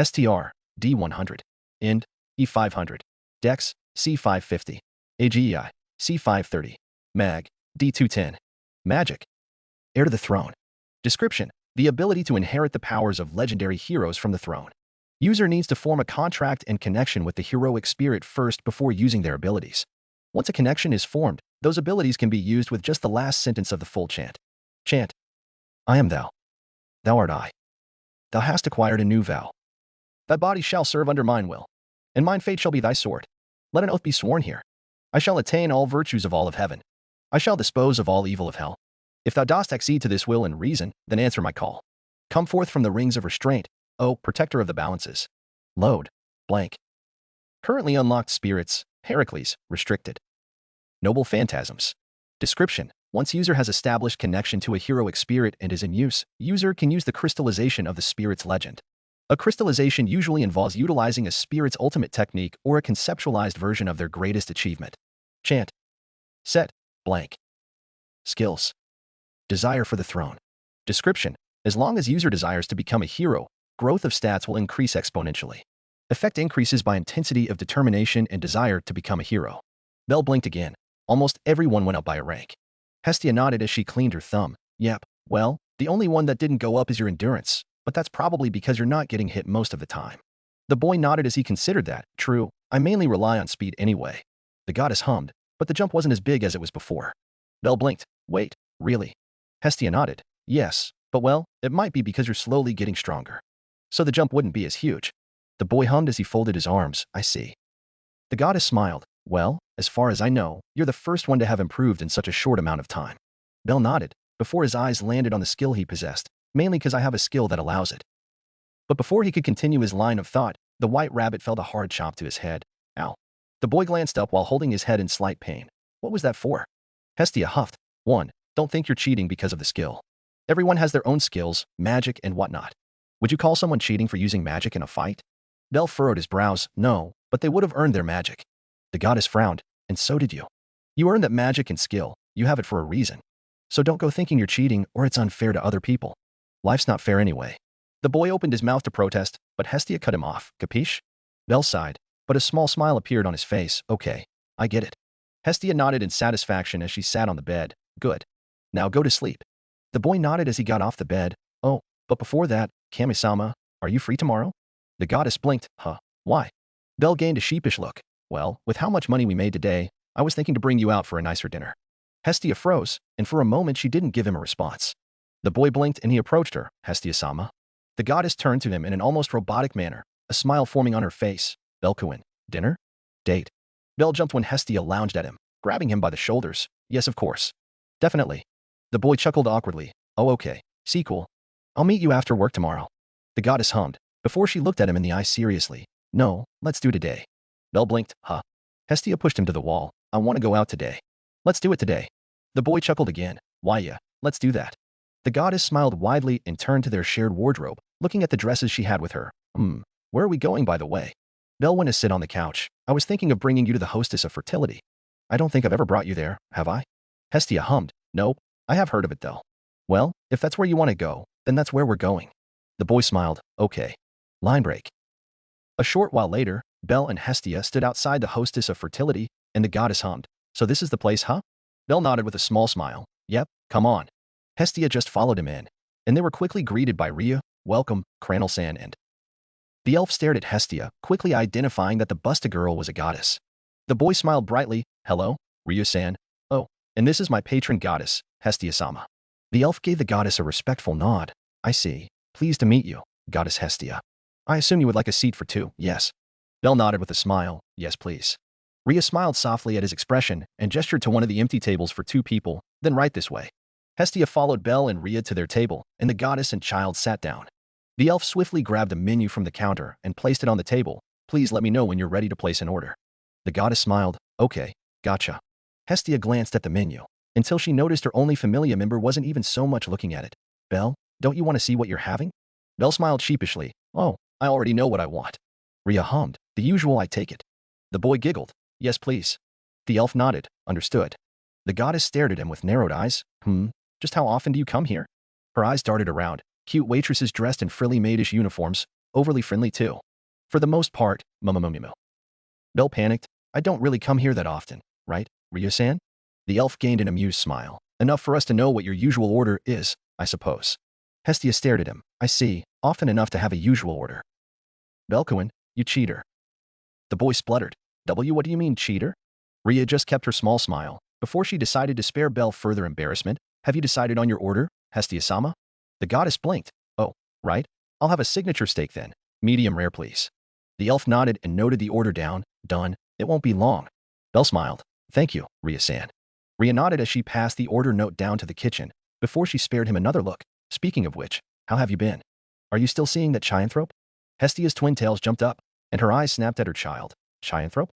STR, D100. Ind, E500. Dex, C550. AGEI. C530. Mag. D210. Magic. Heir to the throne. Description: the ability to inherit the powers of legendary heroes from the throne. User needs to form a contract and connection with the heroic spirit first before using their abilities. Once a connection is formed, those abilities can be used with just the last sentence of the full chant. Chant. I am thou. Thou art I. Thou hast acquired a new vow. Thy body shall serve under mine will, and mine fate shall be thy sword. Let an oath be sworn here. I shall attain all virtues of all of heaven. I shall dispose of all evil of hell. If thou dost accede to this will and reason, then answer my call. Come forth from the rings of restraint, O protector of the balances. Load. Blank. Currently unlocked spirits. Heracles. Restricted. Noble phantasms. Description: once user has established connection to a heroic spirit and is in use, user can use the crystallization of the spirit's legend. A crystallization usually involves utilizing a spirit's ultimate technique or a conceptualized version of their greatest achievement. Chant. Set. Blank. Skills. Desire for the throne. Description: as long as user desires to become a hero, growth of stats will increase exponentially. Effect increases by intensity of determination and desire to become a hero. Bell blinked again. Almost everyone went up by a rank. Hestia nodded as she cleaned her thumb. Yep, well, the only one that didn't go up is your endurance, but that's probably because you're not getting hit most of the time. The boy nodded as he considered that. True, I mainly rely on speed anyway. The goddess hummed, but the jump wasn't as big as it was before. Bell blinked. Wait, really? Hestia nodded. Yes, but well, it might be because you're slowly getting stronger. So the jump wouldn't be as huge. The boy hummed as he folded his arms. I see. The goddess smiled. Well, as far as I know, you're the first one to have improved in such a short amount of time. Bell nodded, before his eyes landed on the skill he possessed, mainly because I have a skill that allows it. But before he could continue his line of thought, the white rabbit felt a hard chop to his head. Ow. The boy glanced up while holding his head in slight pain. What was that for? Hestia huffed. 1. Don't think you're cheating because of the skill. Everyone has their own skills, magic, and whatnot. Would you call someone cheating for using magic in a fight? Bell furrowed his brows. No, but they would have earned their magic. The goddess frowned. And so did you. You earned that magic and skill. You have it for a reason. So don't go thinking you're cheating or it's unfair to other people. Life's not fair anyway. The boy opened his mouth to protest, but Hestia cut him off. Capiche? Bell sighed, but a small smile appeared on his face. Okay, I get it. Hestia nodded in satisfaction as she sat on the bed. Good. Now go to sleep. The boy nodded as he got off the bed. Oh, but before that, Kami-sama, are you free tomorrow? The goddess blinked. Huh, why? Bell gained a sheepish look. Well, with how much money we made today, I was thinking to bring you out for a nicer dinner. Hestia froze, and for a moment she didn't give him a response. The boy blinked and he approached her. Hestia-sama. The goddess turned to him in an almost robotic manner, a smile forming on her face. Belkuin. Dinner? Date. Bell jumped when Hestia lounged at him, grabbing him by the shoulders. Yes, of course. Definitely. The boy chuckled awkwardly. Oh, okay. See, cool. I'll meet you after work tomorrow. The goddess hummed, before she looked at him in the eye seriously. No, let's do today. Bell blinked. Huh. Hestia pushed him to the wall. I want to go out today. Let's do it today. The boy chuckled again. Why yeah, let's do that. The goddess smiled widely and turned to their shared wardrobe, looking at the dresses she had with her. Where are we going, by the way? Bell went to sit on the couch. I was thinking of bringing you to the hostess of fertility. I don't think I've ever brought you there, have I? Hestia hummed. Nope, I have heard of it though. Well, if that's where you want to go, then that's where we're going. The boy smiled. Okay. Line break. A short while later, Bell and Hestia stood outside the hostess of fertility, and the goddess hummed. So this is the place, huh? Bell nodded with a small smile. Yep, come on. Hestia just followed him in, and they were quickly greeted by Ryuu, welcome, Cranel-san, and the elf stared at Hestia, quickly identifying that the Busta girl was a goddess. The boy smiled brightly. Hello, Ryuu-san. Oh, and this is my patron goddess, Hestia-sama. The elf gave the goddess a respectful nod. I see. Pleased to meet you, Goddess Hestia. I assume you would like a seat for two, yes? Bell nodded with a smile. Yes, please. Ryuu smiled softly at his expression and gestured to one of the empty tables for two people, then right this way. Hestia followed Bell and Ryuu to their table, and the goddess and child sat down. The elf swiftly grabbed a menu from the counter and placed it on the table. Please let me know when you're ready to place an order. The goddess smiled. Okay, gotcha. Hestia glanced at the menu, until she noticed her only familia member wasn't even so much looking at it. Bell, don't you want to see what you're having? Bell smiled sheepishly. Oh, I already know what I want. Ryuu hummed. The usual, I take it. The boy giggled. Yes, please. The elf nodded. Understood. The goddess stared at him with narrowed eyes. Just how often do you come here? Her eyes darted around. Cute waitresses dressed in frilly maidish uniforms, overly friendly too. For the most part, Bell panicked. I don't really come here that often, right? Ryuu-san? The elf gained an amused smile. Enough for us to know what your usual order is, I suppose. Hestia stared at him. I see, often enough to have a usual order. Belcoin, you cheater. The boy spluttered. What do you mean, cheater? Rhea just kept her small smile. Before she decided to spare Belle further embarrassment, have you decided on your order, Hestia-sama? The goddess blinked. Oh, right. I'll have a signature steak then. Medium rare, please. The elf nodded and noted the order down. Done. It won't be long. Belle smiled. Thank you, Rhea-san. Rhea nodded as she passed the order note down to the kitchen, before she spared him another look. Speaking of which, how have you been? Are you still seeing that Chianthrope? Hestia's twin tails jumped up, and her eyes snapped at her child. Chianthrope?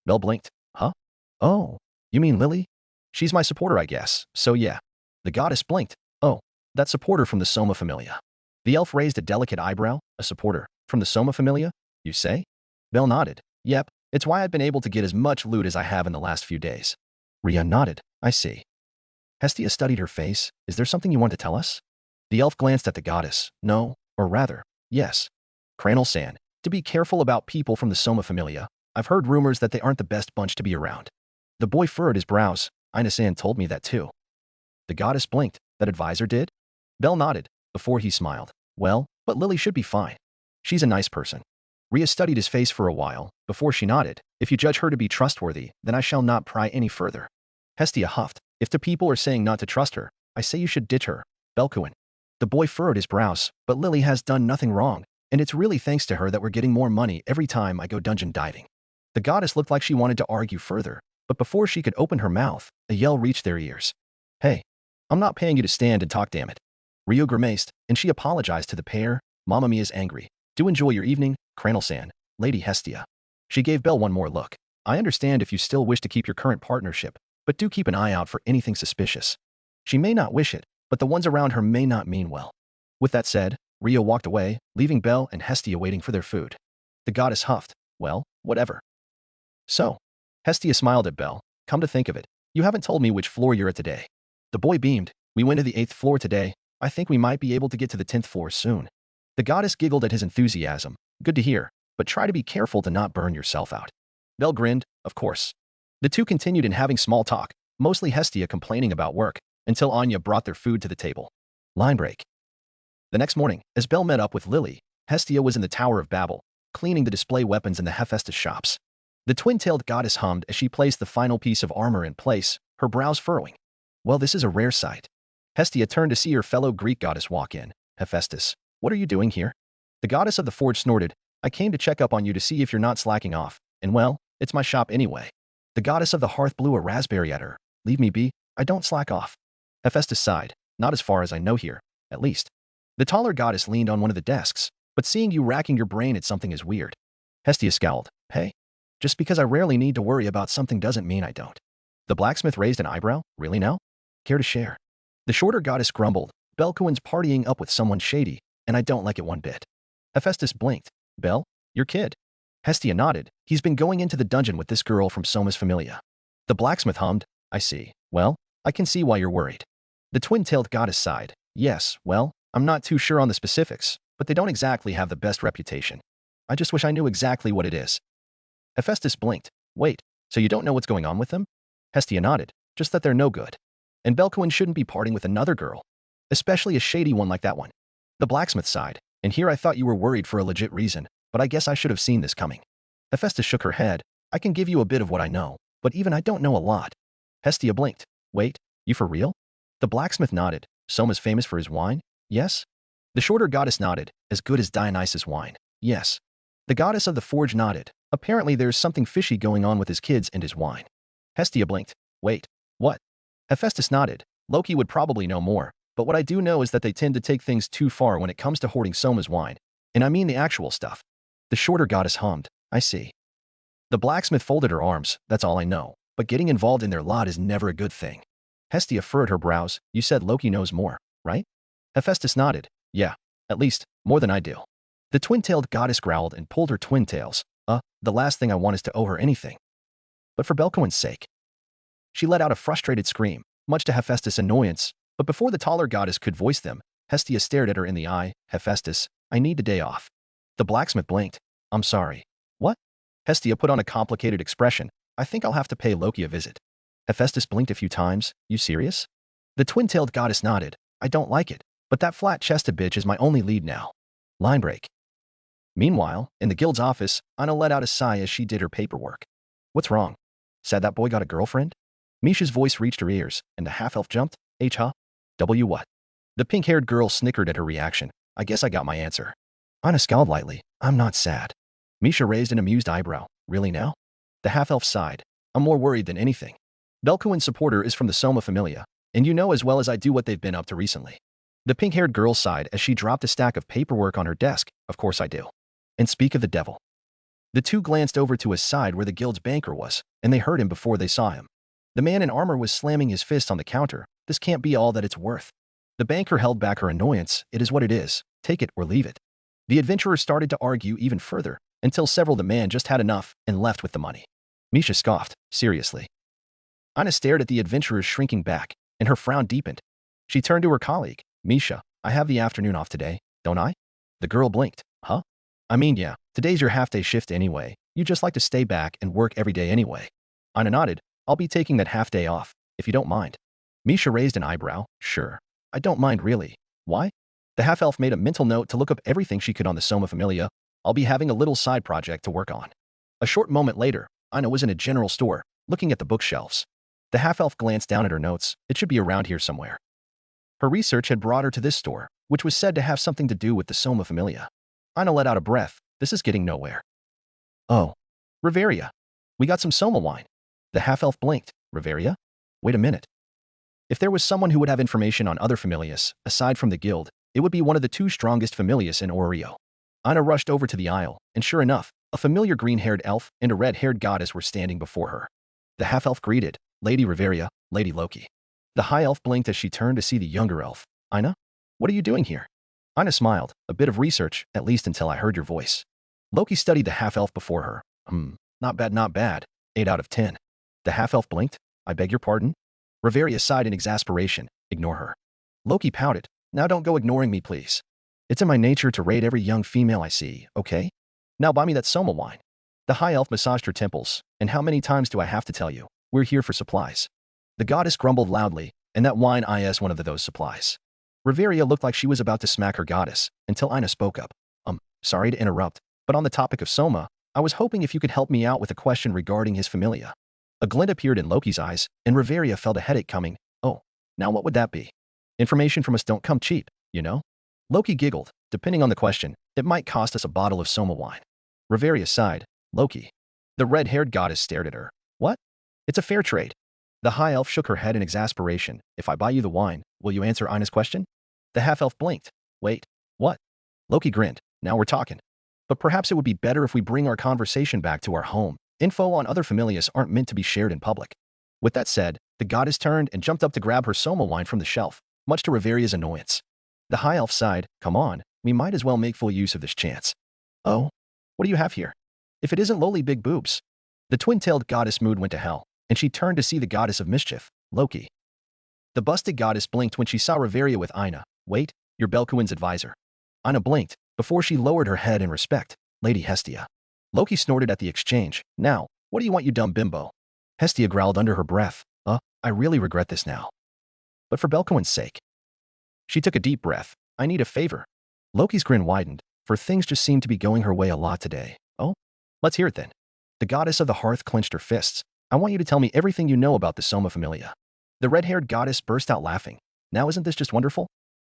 Belle blinked. Huh? Oh, you mean Lily? She's my supporter, I guess, so yeah. The goddess blinked. Oh, that supporter from the Soma Familia. The elf raised a delicate eyebrow. A supporter from the Soma Familia, you say? Belle nodded. Yep, it's why I've been able to get as much loot as I have in the last few days. Rhea nodded. I see. Hestia studied her face. Is there something you want to tell us? The elf glanced at the goddess. No, or rather, yes. Cranel-san, to be careful about people from the Soma Familia. I've heard rumors that they aren't the best bunch to be around. The boy furrowed his brows. Ina-san told me that too. The goddess blinked. That advisor did? Belle nodded, before he smiled. Well, but Lily should be fine. She's a nice person. Rhea studied his face for a while, before she nodded. If you judge her to be trustworthy, then I shall not pry any further. Hestia huffed. If the people are saying not to trust her, I say you should ditch her. Belcoin. The boy furrowed his brows. But Lily has done nothing wrong, and it's really thanks to her that we're getting more money every time I go dungeon diving. The goddess looked like she wanted to argue further, but before she could open her mouth, a yell reached their ears. Hey, I'm not paying you to stand and talk, damn it. Ryu grimaced, and she apologized to the pair. Mamma Mia's angry. Do enjoy your evening, Cranel-san, Lady Hestia. She gave Belle one more look. I understand if you still wish to keep your current partnership, but do keep an eye out for anything suspicious. She may not wish it, but the ones around her may not mean well. With that said, Ryu walked away, leaving Belle and Hestia waiting for their food. The goddess huffed. Well, whatever. So, Hestia smiled at Belle. Come to think of it, you haven't told me which floor you're at today. The boy beamed. We went to the 8th floor today. I think we might be able to get to the 10th floor soon. The goddess giggled at his enthusiasm. Good to hear, but try to be careful to not burn yourself out. Belle grinned. Of course. The two continued in having small talk, mostly Hestia complaining about work, until Anya brought their food to the table. Line break. The next morning, as Belle met up with Lily, Hestia was in the Tower of Babel, cleaning the display weapons in the Hephaestus shops. The twin-tailed goddess hummed as she placed the final piece of armor in place, her brows furrowing. Well, this is a rare sight. Hestia turned to see her fellow Greek goddess walk in. Hephaestus, what are you doing here? The goddess of the forge snorted. I came to check up on you to see if you're not slacking off, and well, it's my shop anyway. The goddess of the hearth blew a raspberry at her. Leave me be, I don't slack off. Hephaestus sighed. Not as far as I know here, at least. The taller goddess leaned on one of the desks, but seeing you racking your brain at something is weird. Hestia scowled. Hey, just because I rarely need to worry about something doesn't mean I don't. The blacksmith raised an eyebrow. Really now? Care to share? The shorter goddess grumbled. Belcoin's partying up with someone shady, and I don't like it one bit. Hephaestus blinked. Belle, your kid. Hestia nodded. He's been going into the dungeon with this girl from Soma's Familia. The blacksmith hummed. I see. Well, I can see why you're worried. The twin-tailed goddess sighed. Yes, well, I'm not too sure on the specifics, but they don't exactly have the best reputation. I just wish I knew exactly what it is. Hephaestus blinked. Wait, so you don't know what's going on with them? Hestia nodded. Just that they're no good. And Belcoin shouldn't be parting with another girl, especially a shady one like that one. The blacksmith sighed. And here I thought you were worried for a legit reason, but I guess I should have seen this coming. Hephaestus shook her head. I can give you a bit of what I know, but even I don't know a lot. Hestia blinked. Wait, you for real? The blacksmith nodded. Soma's famous for his wine? Yes? The shorter goddess nodded. As good as Dionysus' wine? Yes. The goddess of the forge nodded. Apparently there's something fishy going on with his kids and his wine. Hestia blinked. Wait, what? Hephaestus nodded. Loki would probably know more, but what I do know is that they tend to take things too far when it comes to hoarding Soma's wine. And I mean the actual stuff. The shorter goddess hummed. I see. The blacksmith folded her arms. That's all I know. But getting involved in their lot is never a good thing. Hestia furrowed her brows. You said Loki knows more, right? Hephaestus nodded. Yeah, at least, more than I do. The twin-tailed goddess growled and pulled her twin tails. The last thing I want is to owe her anything. But for Belcoin's sake. She let out a frustrated scream, much to Hephaestus' annoyance, but before the taller goddess could voice them, Hestia stared at her in the eye. Hephaestus, I need the day off. The blacksmith blinked. I'm sorry. What? Hestia put on a complicated expression. I think I'll have to pay Loki a visit. Hephaestus blinked a few times. You serious? The twin-tailed goddess nodded. I don't like it, but that flat-chested bitch is my only lead now. Line break. Meanwhile, in the guild's office, Anna let out a sigh as she did her paperwork. What's wrong? Said that boy got a girlfriend? Misha's voice reached her ears, and the half-elf jumped. H huh? W what? The pink-haired girl snickered at her reaction. I guess I got my answer. Anna scowled lightly. I'm not sad. Misha raised an amused eyebrow. Really now? The half-elf sighed. I'm more worried than anything. Belkuin's supporter is from the Soma Familia, and you know as well as I do what they've been up to recently. The pink-haired girl sighed as she dropped a stack of paperwork on her desk. Of course I do. And speak of the devil. The two glanced over to his side where the guild's banker was, and they heard him before they saw him. The man in armor was slamming his fist on the counter. This can't be all that it's worth. The banker held back her annoyance. It is what it is. Take it or leave it. The adventurer started to argue even further, until several the man just had enough and left with the money. Misha scoffed. Seriously. Anna stared at the adventurer's shrinking back, and her frown deepened. She turned to her colleague. Misha, I have the afternoon off today, don't I? The girl blinked. Huh? I mean, yeah, today's your half-day shift anyway. You just like to stay back and work every day anyway. Anna nodded. I'll be taking that half-day off, if you don't mind. Misha raised an eyebrow. Sure. I don't mind really. Why? The half-elf made a mental note to look up everything she could on the Soma Familia. I'll be having a little side project to work on. A short moment later, Anna was in a general store, looking at the bookshelves. The half-elf glanced down at her notes. It should be around here somewhere. Her research had brought her to this store, which was said to have something to do with the Soma Familia. Anna let out a breath. This is getting nowhere. Oh. Riveria. We got some Soma wine. The half-elf blinked. Riveria? Wait a minute. If there was someone who would have information on other familias, aside from the guild, it would be one of the two strongest familias in Oreo. Anna rushed over to the aisle, and sure enough, a familiar green-haired elf and a red-haired goddess were standing before her. The half-elf greeted, Lady Riveria, Lady Loki. The high elf blinked as she turned to see the younger elf. Aina? What are you doing here? Aina smiled. A bit of research, at least until I heard your voice. Loki studied the half-elf before her. Not bad, not bad. 8 out of 10. The half-elf blinked. I beg your pardon? Riveria sighed in exasperation. Ignore her. Loki pouted. Now don't go ignoring me, please. It's in my nature to rate every young female I see, okay? Now buy me that Soma wine. The high elf massaged her temples. And how many times do I have to tell you? We're here for supplies. The goddess grumbled loudly, and that wine is one of those supplies. Riveria looked like she was about to smack her goddess, until Aina spoke up. Sorry to interrupt, but on the topic of Soma, I was hoping if you could help me out with a question regarding his familia. A glint appeared in Loki's eyes, and Riveria felt a headache coming. Oh, now what would that be? Information from us don't come cheap, you know? Loki giggled. Depending on the question, it might cost us a bottle of Soma wine. Riveria sighed. Loki. The red-haired goddess stared at her. What? It's a fair trade. The high elf shook her head in exasperation. If I buy you the wine, will you answer Aina's question? The half-elf blinked. Wait, what? Loki grinned. Now we're talking. But perhaps it would be better if we bring our conversation back to our home. Info on other familias aren't meant to be shared in public. With that said, the goddess turned and jumped up to grab her Soma wine from the shelf, much to Riveria's annoyance. The high elf sighed. Come on, we might as well make full use of this chance. Oh? What do you have here? If it isn't lowly big boobs. The twin-tailed goddess mood went to hell, and she turned to see the goddess of mischief, Loki. The busted goddess blinked when she saw Riveria with Aina. Wait, you're Belkuin's advisor. Aina blinked, before she lowered her head in respect. Lady Hestia. Loki snorted at the exchange. Now, what do you want, you dumb bimbo? Hestia growled under her breath. I really regret this now. But for Belkuin's sake. She took a deep breath. I need a favor. Loki's grin widened, for things just seemed to be going her way a lot today. Oh? Let's hear it then. The goddess of the hearth clenched her fists. I want you to tell me everything you know about the Soma Familia. The red-haired goddess burst out laughing. Now isn't this just wonderful?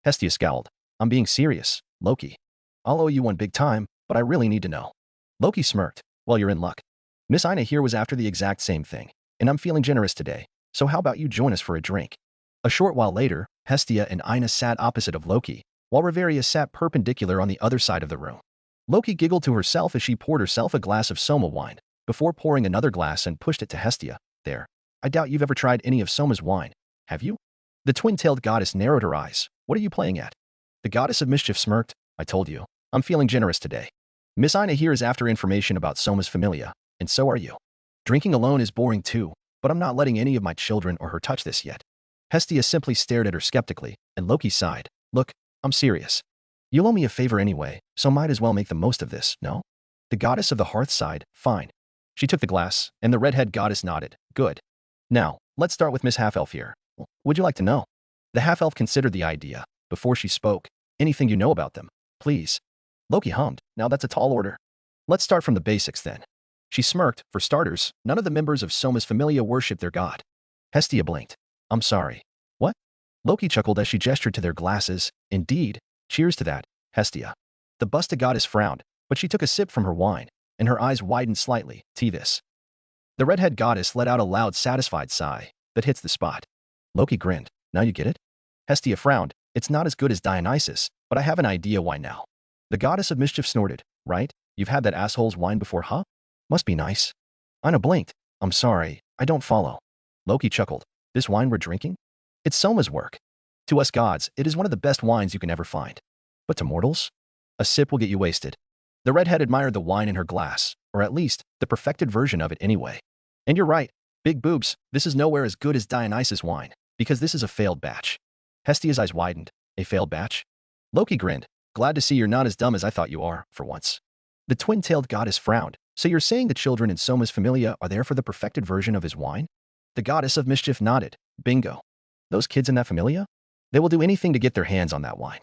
Hestia scowled. I'm being serious, Loki. I'll owe you one big time, but I really need to know. Loki smirked. Well, you're in luck. Miss Aina here was after the exact same thing, and I'm feeling generous today, so how about you join us for a drink? A short while later, Hestia and Aina sat opposite of Loki, while Riveria sat perpendicular on the other side of the room. Loki giggled to herself as she poured herself a glass of Soma wine, before pouring another glass and pushed it to Hestia. There. I doubt you've ever tried any of Soma's wine, have you? The twin-tailed goddess narrowed her eyes. What are you playing at? The goddess of mischief smirked. I told you. I'm feeling generous today. Miss Aina here is after information about Soma's familia, and so are you. Drinking alone is boring too, but I'm not letting any of my children or her touch this yet. Hestia simply stared at her skeptically, and Loki sighed. Look, I'm serious. You'll owe me a favor anyway, so might as well make the most of this, no? The goddess of the hearth sighed. Fine. She took the glass, and the redhead goddess nodded. Good. Now, let's start with Miss Half-Elf here. Would you like to know? The half-elf considered the idea. Before she spoke, anything you know about them, please. Loki hummed. Now that's a tall order. Let's start from the basics then. She smirked. For starters, none of the members of Soma's Familia worship their god. Hestia blinked. I'm sorry. What? Loki chuckled as she gestured to their glasses. Indeed. Cheers to that, Hestia. The busted goddess frowned, but she took a sip from her wine, and her eyes widened slightly. Tea this. The redhead goddess let out a loud, satisfied sigh that hits the spot. Loki grinned. Now you get it? Hestia frowned. It's not as good as Dionysus, but I have an idea why now. The goddess of mischief snorted. Right? You've had that asshole's wine before, huh? Must be nice. Anna blinked. I'm sorry, I don't follow. Loki chuckled. This wine we're drinking? It's Soma's work. To us gods, it is one of the best wines you can ever find. But to mortals? A sip will get you wasted. The redhead admired the wine in her glass, or at least, the perfected version of it anyway. And you're right, big boobs, this is nowhere as good as Dionysus wine, because this is a failed batch. Hestia's eyes widened. A failed batch? Loki grinned. Glad to see you're not as dumb as I thought you are, for once. The twin-tailed goddess frowned. So you're saying the children in Soma's Familia are there for the perfected version of his wine? The goddess of mischief nodded. Bingo. Those kids in that Familia? They will do anything to get their hands on that wine.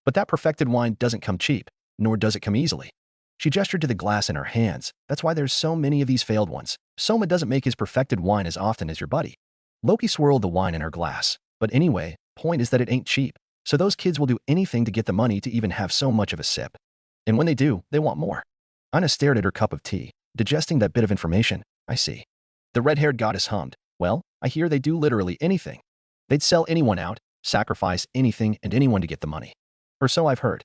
But that perfected wine doesn't come cheap, nor does it come easily. She gestured to the glass in her hands. That's why there's so many of these failed ones. Soma doesn't make his perfected wine as often as your buddy. Loki swirled the wine in her glass. But anyway, point is that it ain't cheap. So those kids will do anything to get the money to even have so much of a sip. And when they do, they want more. Anna stared at her cup of tea, digesting that bit of information. I see. The red-haired goddess hummed. Well, I hear they do literally anything. They'd sell anyone out, sacrifice anything and anyone to get the money. Or so I've heard.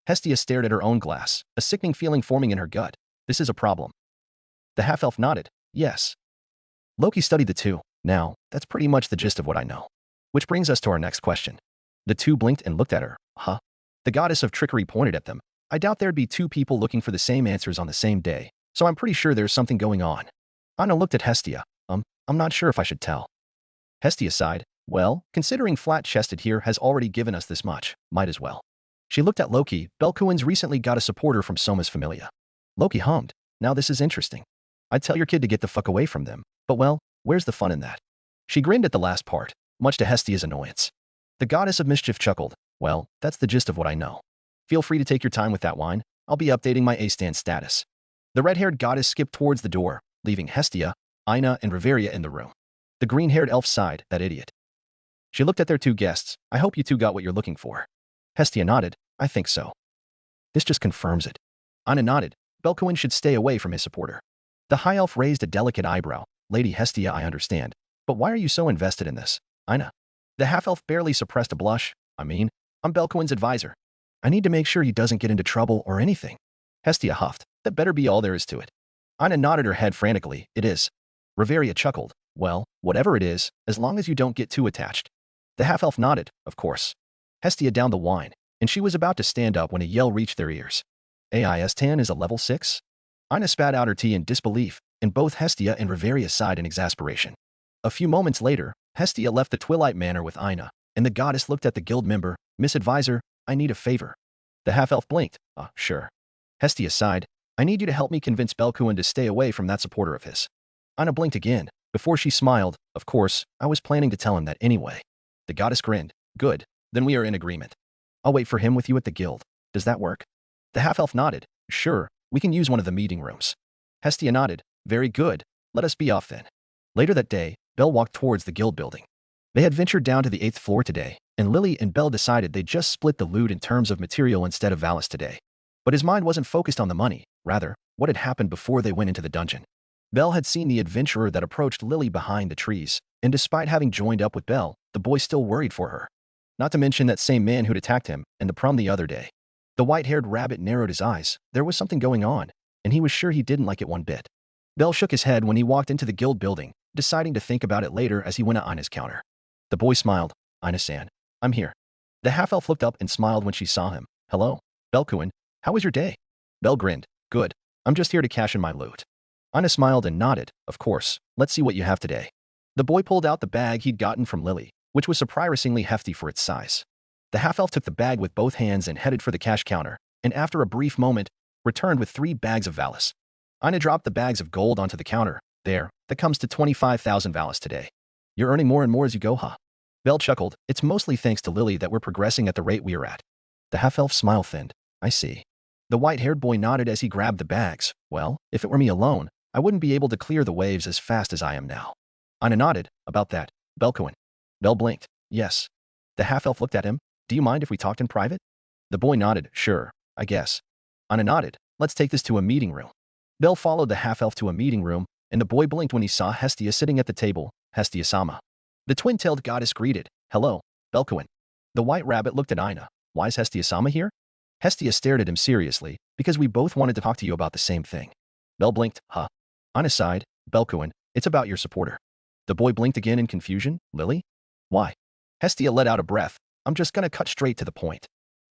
Hestia stared at her own glass, a sickening feeling forming in her gut. This is a problem. The half-elf nodded. Yes. Loki studied the two. Now, that's pretty much the gist of what I know. Which brings us to our next question. The two blinked and looked at her. Huh? The goddess of trickery pointed at them. I doubt there'd be two people looking for the same answers on the same day, so I'm pretty sure there's something going on. Anna looked at Hestia. I'm not sure if I should tell. Hestia sighed. Well, considering Flat-Chested here has already given us this much, might as well. She looked at Loki. Belkuin's recently got a supporter from Soma's Familia. Loki hummed. Now this is interesting. I'd tell your kid to get the fuck away from them, but well, where's the fun in that? She grinned at the last part, much to Hestia's annoyance. The goddess of mischief chuckled. Well, that's the gist of what I know. Feel free to take your time with that wine. I'll be updating my A-stand status. The red-haired goddess skipped towards the door, leaving Hestia, Aina, and Riveria in the room. The green-haired elf sighed. That idiot. She looked at their two guests. I hope you two got what you're looking for. Hestia nodded. I think so. This just confirms it. Aina nodded. Belkuin should stay away from his supporter. The high elf raised a delicate eyebrow. Lady Hestia, I understand. But why are you so invested in this? Aina. The half-elf barely suppressed a blush. I'm Belkuin's advisor. I need to make sure he doesn't get into trouble or anything. Hestia huffed. That better be all there is to it. Aina nodded her head frantically. It is. Riveria chuckled. Well, whatever it is, as long as you don't get too attached. The half-elf nodded. Of course. Hestia downed the wine, and she was about to stand up when a yell reached their ears. AIS-10 is a level 6? Aina spat out her tea in disbelief, and both Hestia and Riveria sighed in exasperation. A few moments later, Hestia left the Twilight Manor with Aina, and the goddess looked at the guild member. Miss Advisor, I need a favor. The half-elf blinked. Sure. Hestia sighed. I need you to help me convince Belkuin to stay away from that supporter of his. Aina blinked again, before she smiled. Of course, I was planning to tell him that anyway. The goddess grinned. Good, then we are in agreement. I'll wait for him with you at the guild. Does that work? The half-elf nodded. Sure, we can use one of the meeting rooms. Hestia nodded. Very good. Let us be off then. Later that day, Belle walked towards the guild building. They had ventured down to the 8th floor today, and Lily and Belle decided they'd just split the loot in terms of material instead of Valis today. But his mind wasn't focused on the money, rather, what had happened before they went into the dungeon. Belle had seen the adventurer that approached Lily behind the trees, and despite having joined up with Belle, the boy still worried for her. Not to mention that same man who'd attacked him and the prom the other day. The white-haired rabbit narrowed his eyes. There was something going on, and he was sure he didn't like it one bit. Belle shook his head when he walked into the guild building, deciding to think about it later as he went to Aina's counter. The boy smiled. Aina-san, I'm here. The half-elf looked up and smiled when she saw him. Hello, Belkuin. How was your day? Belle grinned. Good. I'm just here to cash in my loot. Aina smiled and nodded. Of course. Let's see what you have today. The boy pulled out the bag he'd gotten from Lily, which was surprisingly hefty for its size. The half-elf took the bag with both hands and headed for the cash counter, and after a brief moment, returned with 3 bags of Valis. Aina dropped the bags of gold onto the counter. There, that comes to 25,000 Valis today. You're earning more and more as you go, huh? Belle chuckled. It's mostly thanks to Lily that we're progressing at the rate we are at. The half-elf smile thinned. I see. The white-haired boy nodded as he grabbed the bags. Well, if it were me alone, I wouldn't be able to clear the waves as fast as I am now. Ina nodded. About that, Belcoin. Belle blinked. Yes. The half-elf looked at him. Do you mind if we talked in private? The boy nodded. Sure, I guess. Ina nodded. Let's take this to a meeting room. Belle followed the half-elf to a meeting room, and the boy blinked when he saw Hestia sitting at the table. Hestia-sama. The twin-tailed goddess greeted. Hello, Belcoin. The white rabbit looked at Ina. Why is Hestia-sama here? Hestia stared at him seriously, because we both wanted to talk to you about the same thing. Belle blinked. Huh? Ina sighed. Belcoin, it's about your supporter. The boy blinked again in confusion. Lily? Why? Hestia let out a breath. I'm just gonna cut straight to the point.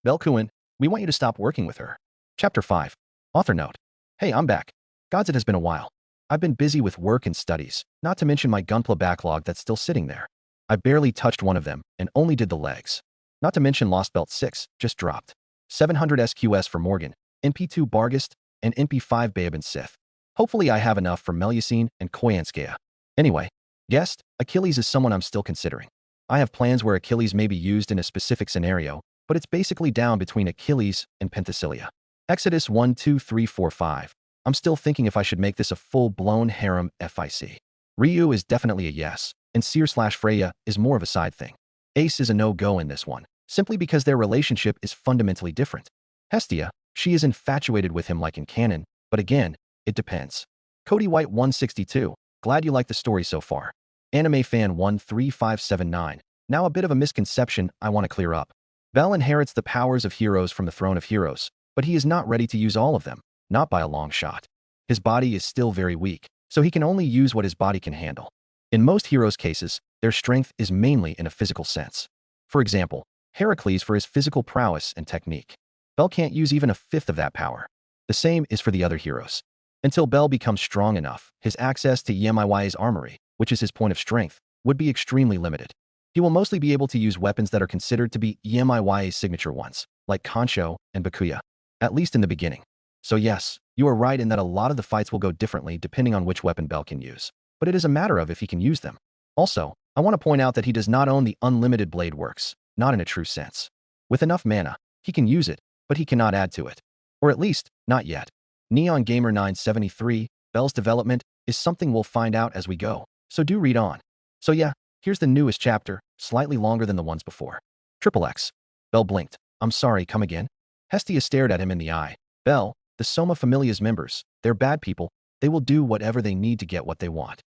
Belcoin, we want you to stop working with her. Chapter 5. Author note. Hey, I'm back. Gods, it has been a while. I've been busy with work and studies, not to mention my Gunpla backlog that's still sitting there. I barely touched one of them and only did the legs. Not to mention Lost Belt 6, just dropped. 700 SQS for Morgan, NP2 Bargast, and NP5 Babe and Sith. Hopefully I have enough for Melusine and Koyanskaya. Anyway, guest, Achilles is someone I'm still considering. I have plans where Achilles may be used in a specific scenario, but it's basically down between Achilles and Penthesilea. Exodus 1, 2, 3, 4, 5. I'm still thinking if I should make this a full-blown harem FIC. Ryuu is definitely a yes, and Syr/Freya is more of a side thing. Ace is a no-go in this one, simply because their relationship is fundamentally different. Hestia, she is infatuated with him like in canon, but again, it depends. Cody White 162, glad you like the story so far. Anime Fan 13579, now a bit of a misconception I want to clear up. Bell inherits the powers of heroes from the Throne of Heroes, but he is not ready to use all of them, not by a long shot. His body is still very weak, so he can only use what his body can handle. In most heroes' cases, their strength is mainly in a physical sense. For example, Heracles for his physical prowess and technique. Bell can't use even a fifth of that power. The same is for the other heroes. Until Bell becomes strong enough, his access to Yemai's armory, which is his point of strength, would be extremely limited. He will mostly be able to use weapons that are considered to be Yemai's signature ones, like Kancho and Bakuya, at least in the beginning. So yes, you are right in that a lot of the fights will go differently depending on which weapon Bell can use, but it is a matter of if he can use them. Also, I want to point out that he does not own the unlimited blade works, not in a true sense. With enough mana, he can use it, but he cannot add to it. Or at least, not yet. Neon Gamer 973, Bell's development is something we'll find out as we go, so do read on. So yeah, here's the newest chapter, slightly longer than the ones before. Triple X. Bell blinked. I'm sorry, come again? Hestia stared at him in the eye. Bell, the Soma Familia's members, they're bad people. They will do whatever they need to get what they want.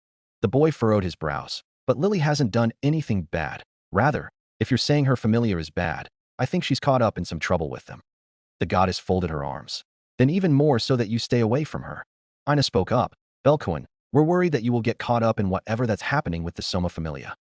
The boy furrowed his brows. But Lily hasn't done anything bad. Rather, if you're saying her familiar is bad, I think she's caught up in some trouble with them. The goddess folded her arms. Then even more so that you stay away from her. Ina spoke up. Belcoin, we're worried that you will get caught up in whatever that's happening with the Soma Familia.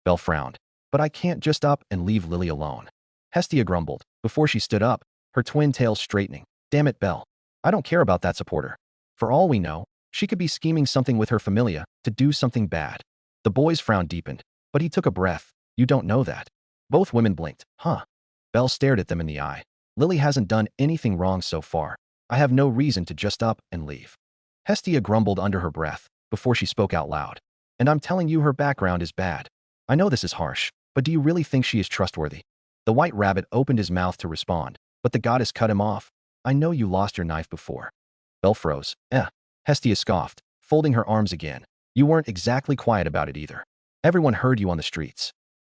Bell frowned. But I can't just up and leave Lily alone. Hestia grumbled, before she stood up, her twin tails straightening. Damn it, Bell. I don't care about that supporter. For all we know, she could be scheming something with her familia to do something bad. The boy's frown deepened, but he took a breath. You don't know that. Both women blinked. Huh? Bell stared at them in the eye. Lily hasn't done anything wrong so far. I have no reason to just up and leave. Hestia grumbled under her breath, before she spoke out loud. And I'm telling you her background is bad. I know this is harsh, but do you really think she is trustworthy? The white rabbit opened his mouth to respond, but the goddess cut him off. I know you lost your knife before. Bell froze. Hestia scoffed, folding her arms again. You weren't exactly quiet about it either. Everyone heard you on the streets.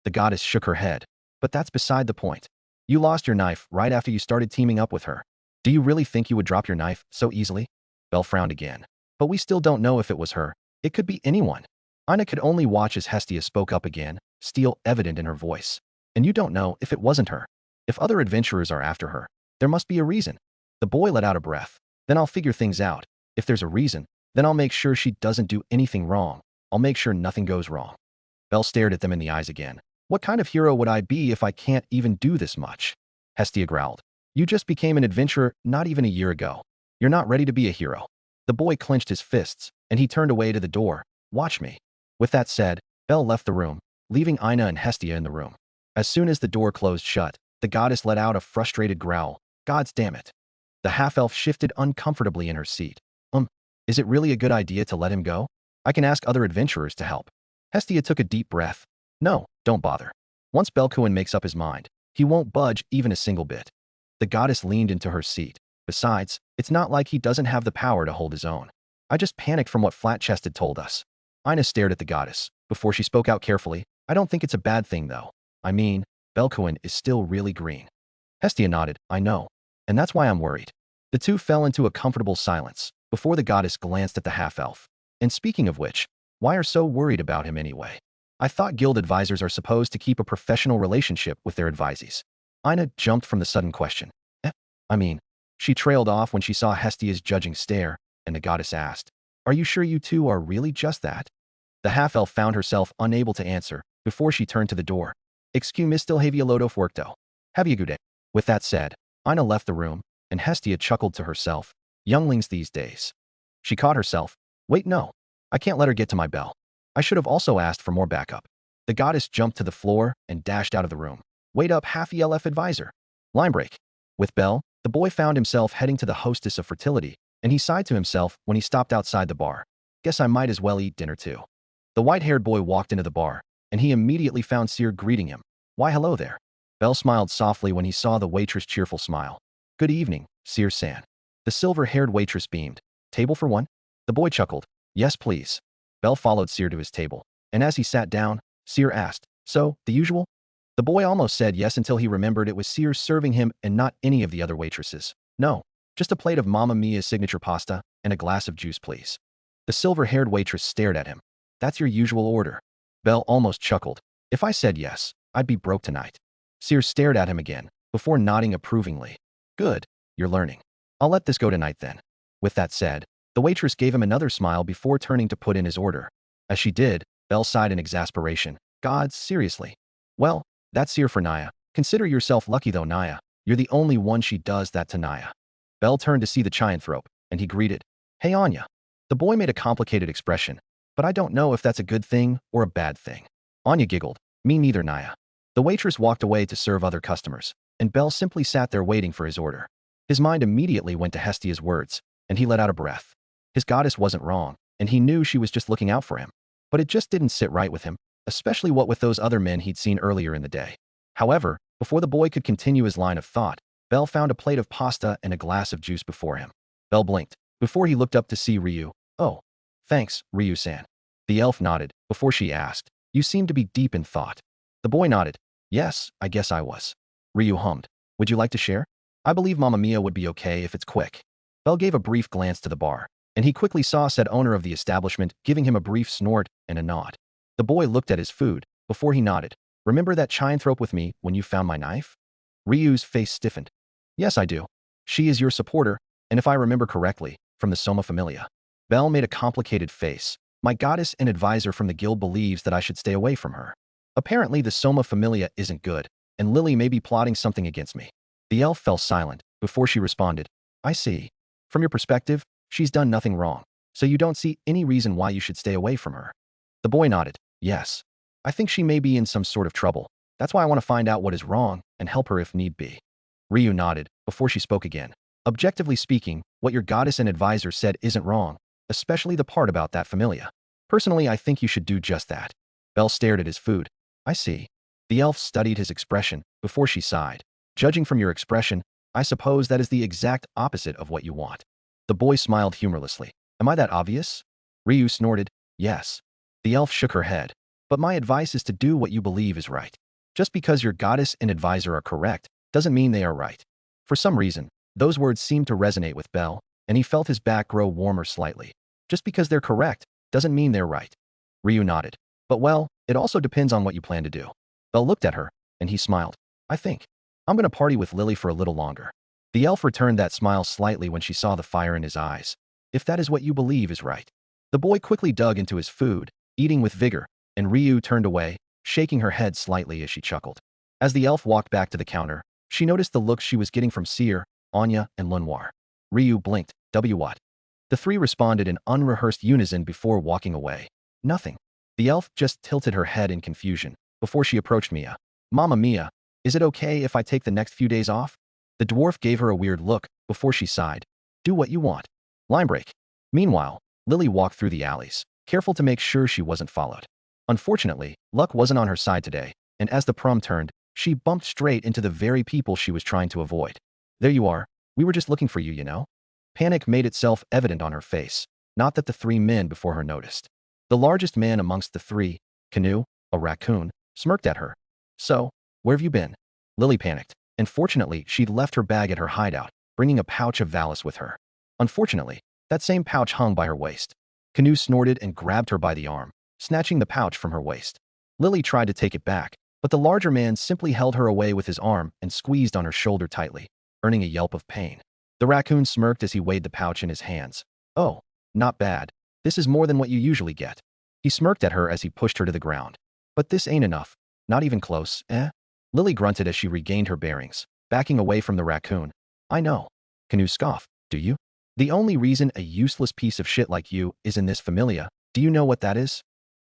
The goddess shook her head. But that's beside the point. You lost your knife right after you started teaming up with her. Do you really think you would drop your knife so easily? Bell frowned again. But we still don't know if it was her. It could be anyone. Ina could only watch as Hestia spoke up again, steel evident in her voice. And you don't know if it wasn't her. If other adventurers are after her, there must be a reason. The boy let out a breath. Then I'll figure things out. If there's a reason, then I'll make sure she doesn't do anything wrong. I'll make sure nothing goes wrong. Bell stared at them in the eyes again. What kind of hero would I be if I can't even do this much? Hestia growled. You just became an adventurer not even a year ago. You're not ready to be a hero. The boy clenched his fists, and he turned away to the door. Watch me. With that said, Bell left the room, leaving Ina and Hestia in the room. As soon as the door closed shut, the goddess let out a frustrated growl. Gods damn it. The half-elf shifted uncomfortably in her seat. Is it really a good idea to let him go? I can ask other adventurers to help. Hestia took a deep breath. No, don't bother. Once Belkuin makes up his mind, he won't budge even a single bit. The goddess leaned into her seat. Besides, it's not like he doesn't have the power to hold his own. I just panicked from what Flat-Chested told us. Ina stared at the goddess. Before she spoke out carefully, I don't think it's a bad thing though. I mean, Belkuin is still really green. Hestia nodded, I know. And that's why I'm worried. The two fell into a comfortable silence before the goddess glanced at the half-elf. And speaking of which, why are so worried about him anyway? I thought guild advisors are supposed to keep a professional relationship with their advisees. Ina jumped from the sudden question. I mean, she trailed off when she saw Hestia's judging stare, and the goddess asked, Are you sure you two are really just that? The half-elf found herself unable to answer before she turned to the door. Excuse me, still have you load of work though. Have you good day? With that said, Ina left the room, and Hestia chuckled to herself. Younglings these days. She caught herself. Wait, no. I can't let her get to my bell. I should have also asked for more backup. The goddess jumped to the floor and dashed out of the room. Wait up, half-ELF advisor. Line break. With Bell, the boy found himself heading to the hostess of fertility, and he sighed to himself when he stopped outside the bar. Guess I might as well eat dinner too. The white-haired boy walked into the bar, and he immediately found Syr greeting him. Why, hello there. Bell smiled softly when he saw the waitress' cheerful smile. Good evening, Syr-san. The silver-haired waitress beamed. Table for one? The boy chuckled. Yes, please. Bell followed Syr to his table, and as he sat down, Syr asked, So, the usual? The boy almost said yes until he remembered it was Syr serving him and not any of the other waitresses. No, just a plate of Mamma Mia's signature pasta and a glass of juice, please. The silver-haired waitress stared at him. That's your usual order. Bell almost chuckled. If I said yes, I'd be broke tonight. Syr stared at him again, before nodding approvingly. Good, you're learning. I'll let this go tonight then. With that said, the waitress gave him another smile before turning to put in his order. As she did, Bell sighed in exasperation. God, seriously? Well, that's Syr for Naya. Consider yourself lucky though, Naya. You're the only one she does that to, Naya. Bell turned to see the Chianthrope, and he greeted. Hey, Anya. The boy made a complicated expression, but I don't know if that's a good thing or a bad thing. Anya giggled. Me neither, Naya. The waitress walked away to serve other customers, and Bell simply sat there waiting for his order. His mind immediately went to Hestia's words, and he let out a breath. His goddess wasn't wrong, and he knew she was just looking out for him. But it just didn't sit right with him, especially what with those other men he'd seen earlier in the day. However, before the boy could continue his line of thought, Bell found a plate of pasta and a glass of juice before him. Bell blinked, before he looked up to see Ryuu. Oh, thanks, Ryuu-san. The elf nodded, before she asked, You seem to be deep in thought. The boy nodded. Yes, I guess I was. Ryuu hummed. Would you like to share? I believe Mamma Mia would be okay if it's quick. Bell gave a brief glance to the bar, and he quickly saw said owner of the establishment giving him a brief snort and a nod. The boy looked at his food, before he nodded. Remember that Chianthrope with me when you found my knife? Ryuu's face stiffened. Yes, I do. She is your supporter, and if I remember correctly, from the Soma Familia. Bell made a complicated face. My goddess and advisor from the guild believes that I should stay away from her. Apparently the Soma Familia isn't good, and Lily may be plotting something against me. The elf fell silent, before she responded. I see. From your perspective, she's done nothing wrong, so you don't see any reason why you should stay away from her. The boy nodded. Yes. I think she may be in some sort of trouble. That's why I want to find out what is wrong and help her if need be. Ryuu nodded, before she spoke again. Objectively speaking, what your goddess and advisor said isn't wrong, especially the part about that familia. Personally, I think you should do just that. Bell stared at his food. I see. The elf studied his expression, before she sighed. Judging from your expression, I suppose that is the exact opposite of what you want. The boy smiled humorlessly. Am I that obvious? Ryuu snorted. Yes. The elf shook her head. But my advice is to do what you believe is right. Just because your goddess and advisor are correct, doesn't mean they are right. For some reason, those words seemed to resonate with Bell, and he felt his back grow warmer slightly. Just because they're correct, doesn't mean they're right. Ryuu nodded. But well, it also depends on what you plan to do. Bell looked at her, and he smiled. I think. I'm going to party with Lily for a little longer. The elf returned that smile slightly when she saw the fire in his eyes. If that is what you believe is right. The boy quickly dug into his food, eating with vigor, and Ryuu turned away, shaking her head slightly as she chuckled. As the elf walked back to the counter, she noticed the looks she was getting from Syr, Anya, and Lenoir. Ryuu blinked. What? The three responded in unrehearsed unison before walking away. Nothing. The elf just tilted her head in confusion, before she approached Mia. Mamma Mia, is it okay if I take the next few days off? The dwarf gave her a weird look, before she sighed. Do what you want. Line break. Meanwhile, Lily walked through the alleys, careful to make sure she wasn't followed. Unfortunately, luck wasn't on her side today, and as the prom turned, she bumped straight into the very people she was trying to avoid. There you are. We were just looking for you, you know? Panic made itself evident on her face, not that the three men before her noticed. The largest man amongst the three, Canoe, a raccoon, smirked at her. So, where have you been? Lily panicked, and fortunately, she'd left her bag at her hideout, bringing a pouch of Valis with her. Unfortunately, that same pouch hung by her waist. Canoe snorted and grabbed her by the arm, snatching the pouch from her waist. Lily tried to take it back, but the larger man simply held her away with his arm and squeezed on her shoulder tightly, earning a yelp of pain. The raccoon smirked as he weighed the pouch in his hands. Oh, not bad. This is more than what you usually get. He smirked at her as he pushed her to the ground. But this ain't enough. Not even close, eh? Lily grunted as she regained her bearings, backing away from the raccoon. I know. Canoe scoffed. Do you? The only reason a useless piece of shit like you is in this familia, do you know what that is?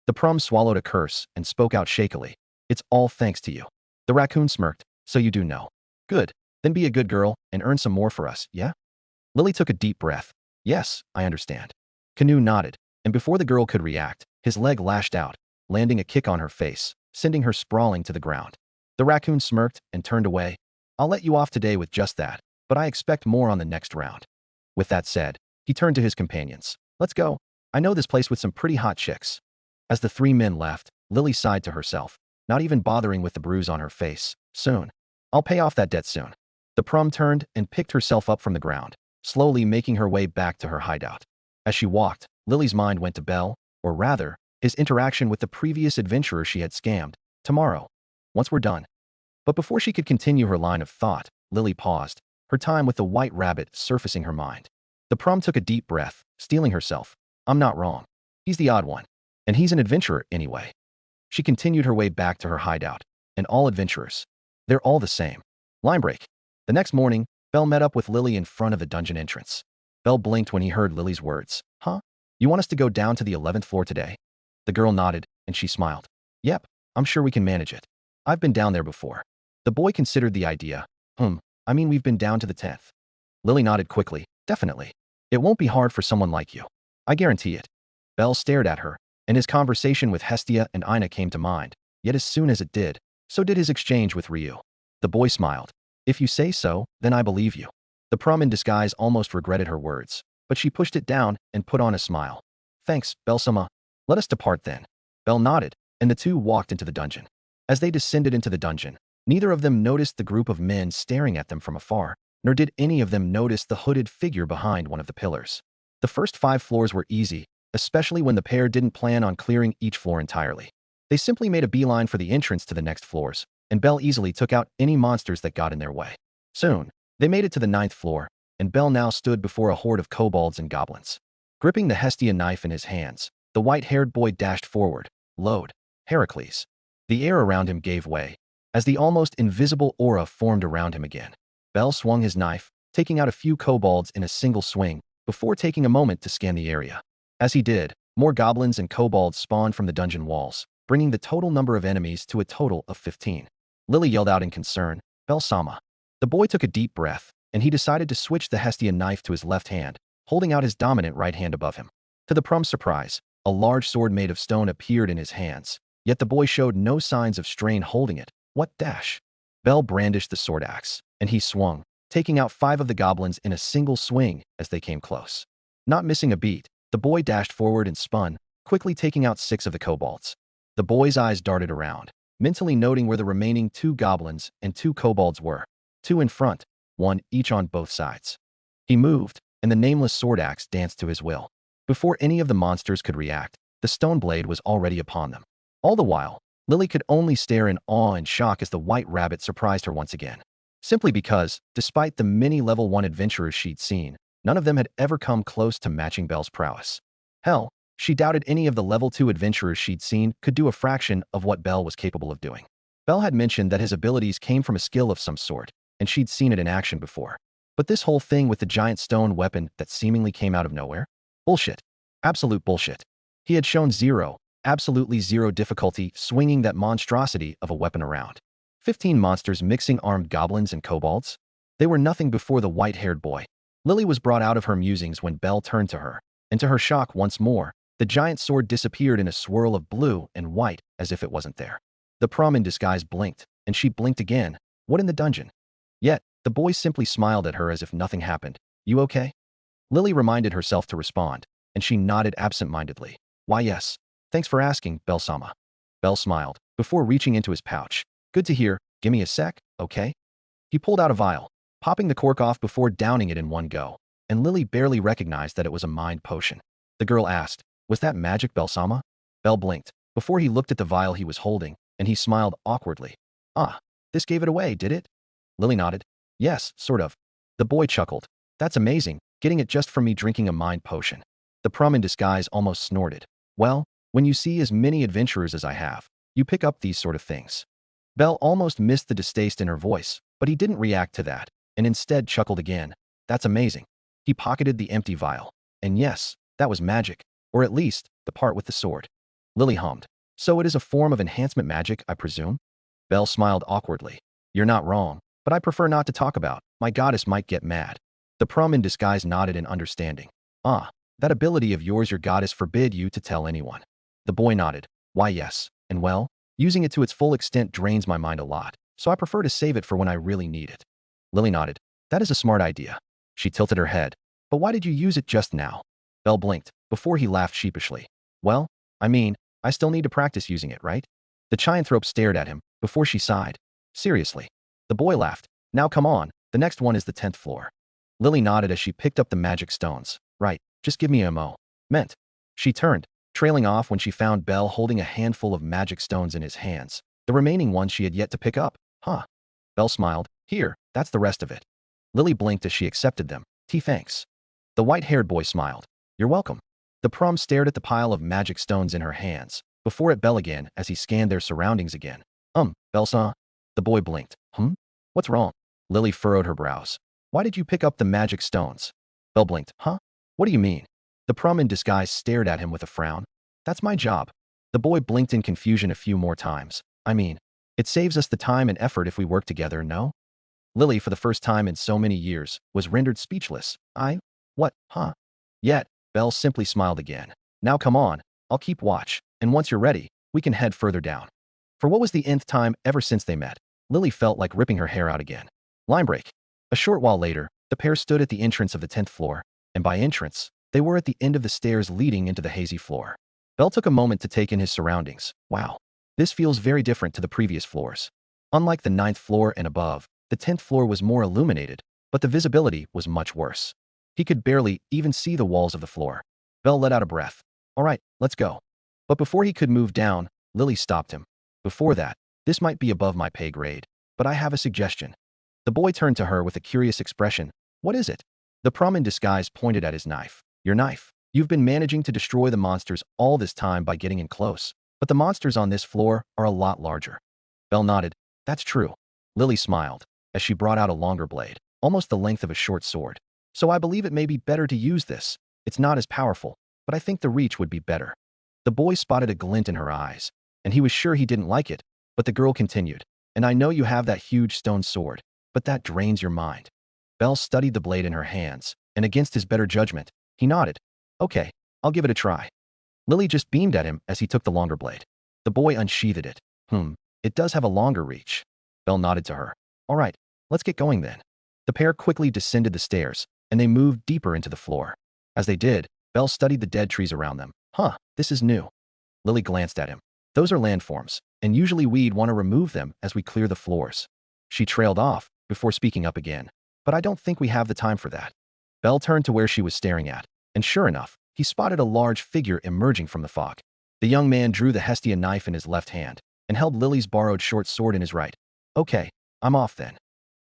The prom swallowed a curse and spoke out shakily. It's all thanks to you. The raccoon smirked. So you do know. Good. Then be a good girl and earn some more for us, yeah? Lily took a deep breath. Yes, I understand. Canoe nodded, and before the girl could react, his leg lashed out, landing a kick on her face, sending her sprawling to the ground. The raccoon smirked and turned away. I'll let you off today with just that, but I expect more on the next round. With that said, he turned to his companions. Let's go. I know this place with some pretty hot chicks. As the three men left, Lily sighed to herself, not even bothering with the bruise on her face. Soon. I'll pay off that debt soon. The prom turned and picked herself up from the ground, slowly making her way back to her hideout. As she walked, Lily's mind went to Bell, or rather, his interaction with the previous adventurer she had scammed. Tomorrow. Once we're done. But before she could continue her line of thought, Lily paused, her time with the white rabbit surfacing her mind. The prom took a deep breath, steeling herself. I'm not wrong. He's the odd one. And he's an adventurer anyway. She continued her way back to her hideout. And all adventurers. They're all the same. Line break. The next morning, Bell met up with Lily in front of the dungeon entrance. Bell blinked when he heard Lily's words. Huh? You want us to go down to the 11th floor today? The girl nodded, and she smiled. Yep, I'm sure we can manage it. I've been down there before. The boy considered the idea. I mean we've been down to the 10th. Lily nodded quickly. Definitely. It won't be hard for someone like you. I guarantee it. Bell stared at her, and his conversation with Hestia and Ina came to mind. Yet as soon as it did, so did his exchange with Ryuu. The boy smiled. If you say so, then I believe you. The prom in disguise almost regretted her words, but she pushed it down and put on a smile. Thanks, Bell-sama. Let us depart then. Bell nodded, and the two walked into the dungeon. As they descended into the dungeon, neither of them noticed the group of men staring at them from afar, nor did any of them notice the hooded figure behind one of the pillars. The first 5 floors were easy, especially when the pair didn't plan on clearing each floor entirely. They simply made a beeline for the entrance to the next floors, and Bell easily took out any monsters that got in their way. Soon, they made it to the 9th floor, and Bell now stood before a horde of kobolds and goblins. Gripping the Hestia knife in his hands, the white-haired boy dashed forward. Load. Heracles. The air around him gave way, as the almost invisible aura formed around him again. Bell swung his knife, taking out a few kobolds in a single swing, before taking a moment to scan the area. As he did, more goblins and kobolds spawned from the dungeon walls, bringing the total number of enemies to a total of 15. Lily yelled out in concern, Bell-sama. The boy took a deep breath, and he decided to switch the Hestia knife to his left hand, holding out his dominant right hand above him. To the prom's surprise, a large sword made of stone appeared in his hands, yet the boy showed no signs of strain holding it. What dash? Bell brandished the sword axe, and he swung, taking out 5 of the goblins in a single swing as they came close. Not missing a beat, the boy dashed forward and spun, quickly taking out 6 of the kobolds. The boy's eyes darted around, mentally noting where the remaining 2 goblins and 2 kobolds were. 2 in front, 1 each on both sides. He moved, and the nameless sword axe danced to his will. Before any of the monsters could react, the stone blade was already upon them. All the while, Lily could only stare in awe and shock as the white rabbit surprised her once again. Simply because, despite the many level 1 adventurers she'd seen, none of them had ever come close to matching Bell's prowess. Hell, she doubted any of the level 2 adventurers she'd seen could do a fraction of what Bell was capable of doing. Bell had mentioned that his abilities came from a skill of some sort, and she'd seen it in action before. But this whole thing with the giant stone weapon that seemingly came out of nowhere? Bullshit. Absolute bullshit. He had shown absolutely zero difficulty swinging that monstrosity of a weapon around. 15 monsters mixing armed goblins and kobolds? They were nothing before the white-haired boy. Lily was brought out of her musings when Bell turned to her, and to her shock once more, The giant sword disappeared in a swirl of blue and white as if it wasn't there. The prom in disguise blinked, and she blinked again. What in the dungeon? Yet, the boy simply smiled at her as if nothing happened. You okay? Lily reminded herself to respond, and she nodded absent-mindedly. Why yes. Thanks for asking, Belle-sama. Belle smiled, before reaching into his pouch. Good to hear. Gimme a sec, okay? He pulled out a vial, popping the cork off before downing it in one go, and Lily barely recognized that it was a mind potion. The girl asked, was that magic, Belle-sama? Belle blinked, before he looked at the vial he was holding, and he smiled awkwardly. Ah, this gave it away, did it? Lily nodded. Yes, sort of. The boy chuckled. That's amazing, getting it just from me drinking a mind potion. The prom in disguise almost snorted. Well, when you see as many adventurers as I have, you pick up these sort of things. Belle almost missed the distaste in her voice, but he didn't react to that, and instead chuckled again. That's amazing. He pocketed the empty vial. And yes, that was magic, or at least, the part with the sword. Lily hummed. So it is a form of enhancement magic, I presume? Belle smiled awkwardly. You're not wrong, but I prefer not to talk about. My goddess might get mad. The prom in disguise nodded in understanding. Ah, that ability of yours your goddess forbid you to tell anyone. The boy nodded. Why yes, and well, using it to its full extent drains my mind a lot, so I prefer to save it for when I really need it. Lily nodded. That is a smart idea. She tilted her head. But why did you use it just now? Belle blinked, before he laughed sheepishly. Well, I mean, I still need to practice using it, right? The Chianthrope stared at him, before she sighed. Seriously. The boy laughed. Now come on, the next one is the 10th floor. Lily nodded as she picked up the magic stones. Right, just give me a mo. Meant. She turned, trailing off when she found Belle holding a handful of magic stones in his hands. The remaining ones she had yet to pick up. Huh. Belle smiled. Here, that's the rest of it. Lily blinked as she accepted them. Thanks. The white-haired boy smiled. You're welcome. The prom stared at the pile of magic stones in her hands, before at Belle again as he scanned their surroundings again. Belle-san? The boy blinked. What's wrong? Lily furrowed her brows. Why did you pick up the magic stones? Belle blinked. Huh? What do you mean? The prom in disguise stared at him with a frown. That's my job. The boy blinked in confusion a few more times. I mean, it saves us the time and effort if we work together, no? Lily, for the first time in so many years, was rendered speechless. What, huh? Yet, Belle simply smiled again. Now come on, I'll keep watch, and once you're ready, we can head further down. For what was the nth time ever since they met, Lily felt like ripping her hair out again. Line break. A short while later, the pair stood at the entrance of the 10th floor, and by entrance, they were at the end of the stairs leading into the hazy floor. Belle took a moment to take in his surroundings. Wow. This feels very different to the previous floors. Unlike the 9th floor and above, the 10th floor was more illuminated, but the visibility was much worse. He could barely even see the walls of the floor. Belle let out a breath. All right, let's go. But before he could move down, Lily stopped him. Before that, this might be above my pay grade, but I have a suggestion. The boy turned to her with a curious expression. What is it? The prom in disguise pointed at his knife. Your knife. You've been managing to destroy the monsters all this time by getting in close, but the monsters on this floor are a lot larger. Belle nodded. That's true. Lily smiled, as she brought out a longer blade, almost the length of a short sword. So I believe it may be better to use this. It's not as powerful, but I think the reach would be better. The boy spotted a glint in her eyes, and he was sure he didn't like it, but the girl continued. And I know you have that huge stone sword, but that drains your mind. Belle studied the blade in her hands, and against his better judgment, he nodded. Okay, I'll give it a try. Lily just beamed at him as he took the longer blade. The boy unsheathed it. It does have a longer reach. Belle nodded to her. All right, let's get going then. The pair quickly descended the stairs, and they moved deeper into the floor. As they did, Belle studied the dead trees around them. This is new. Lily glanced at him. Those are landforms, and usually we'd want to remove them as we clear the floors. She trailed off, before speaking up again. But I don't think we have the time for that. Belle turned to where she was staring at, and sure enough, he spotted a large figure emerging from the fog. The young man drew the Hestia knife in his left hand, and held Lily's borrowed short sword in his right. Okay, I'm off then.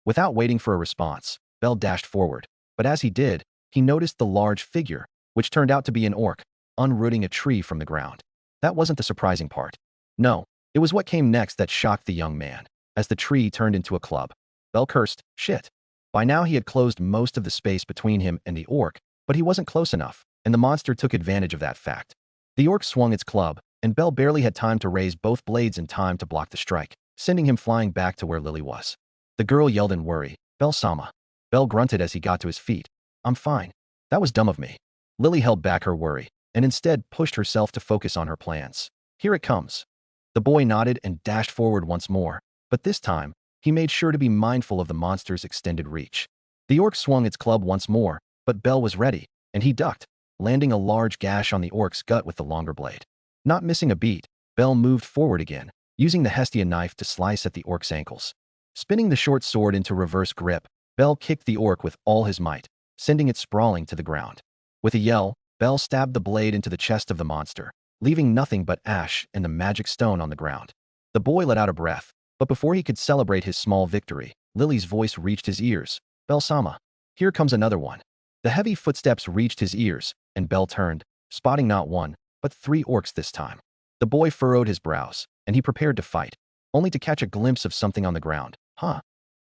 Without waiting for a response, Belle dashed forward, but as he did, he noticed the large figure, which turned out to be an orc, unrooting a tree from the ground. That wasn't the surprising part. No, it was what came next that shocked the young man, as the tree turned into a club. Belle cursed, shit. By now he had closed most of the space between him and the orc, but he wasn't close enough, and the monster took advantage of that fact. The orc swung its club, and Belle barely had time to raise both blades in time to block the strike, sending him flying back to where Lily was. The girl yelled in worry. Belle-sama. Belle grunted as he got to his feet. I'm fine. That was dumb of me. Lily held back her worry, and instead pushed herself to focus on her plans. Here it comes. The boy nodded and dashed forward once more, but this time, he made sure to be mindful of the monster's extended reach. The orc swung its club once more, but Bell was ready, and he ducked, landing a large gash on the orc's gut with the longer blade. Not missing a beat, Bell moved forward again, using the Hestia knife to slice at the orc's ankles. Spinning the short sword into reverse grip, Bell kicked the orc with all his might, sending it sprawling to the ground. With a yell, Bell stabbed the blade into the chest of the monster, leaving nothing but ash and the magic stone on the ground. The boy let out a breath, but before he could celebrate his small victory, Lily's voice reached his ears. Bell-sama, here comes another one. The heavy footsteps reached his ears, and Bell turned, spotting not one, but 3 orcs this time. The boy furrowed his brows, and he prepared to fight, only to catch a glimpse of something on the ground. Huh?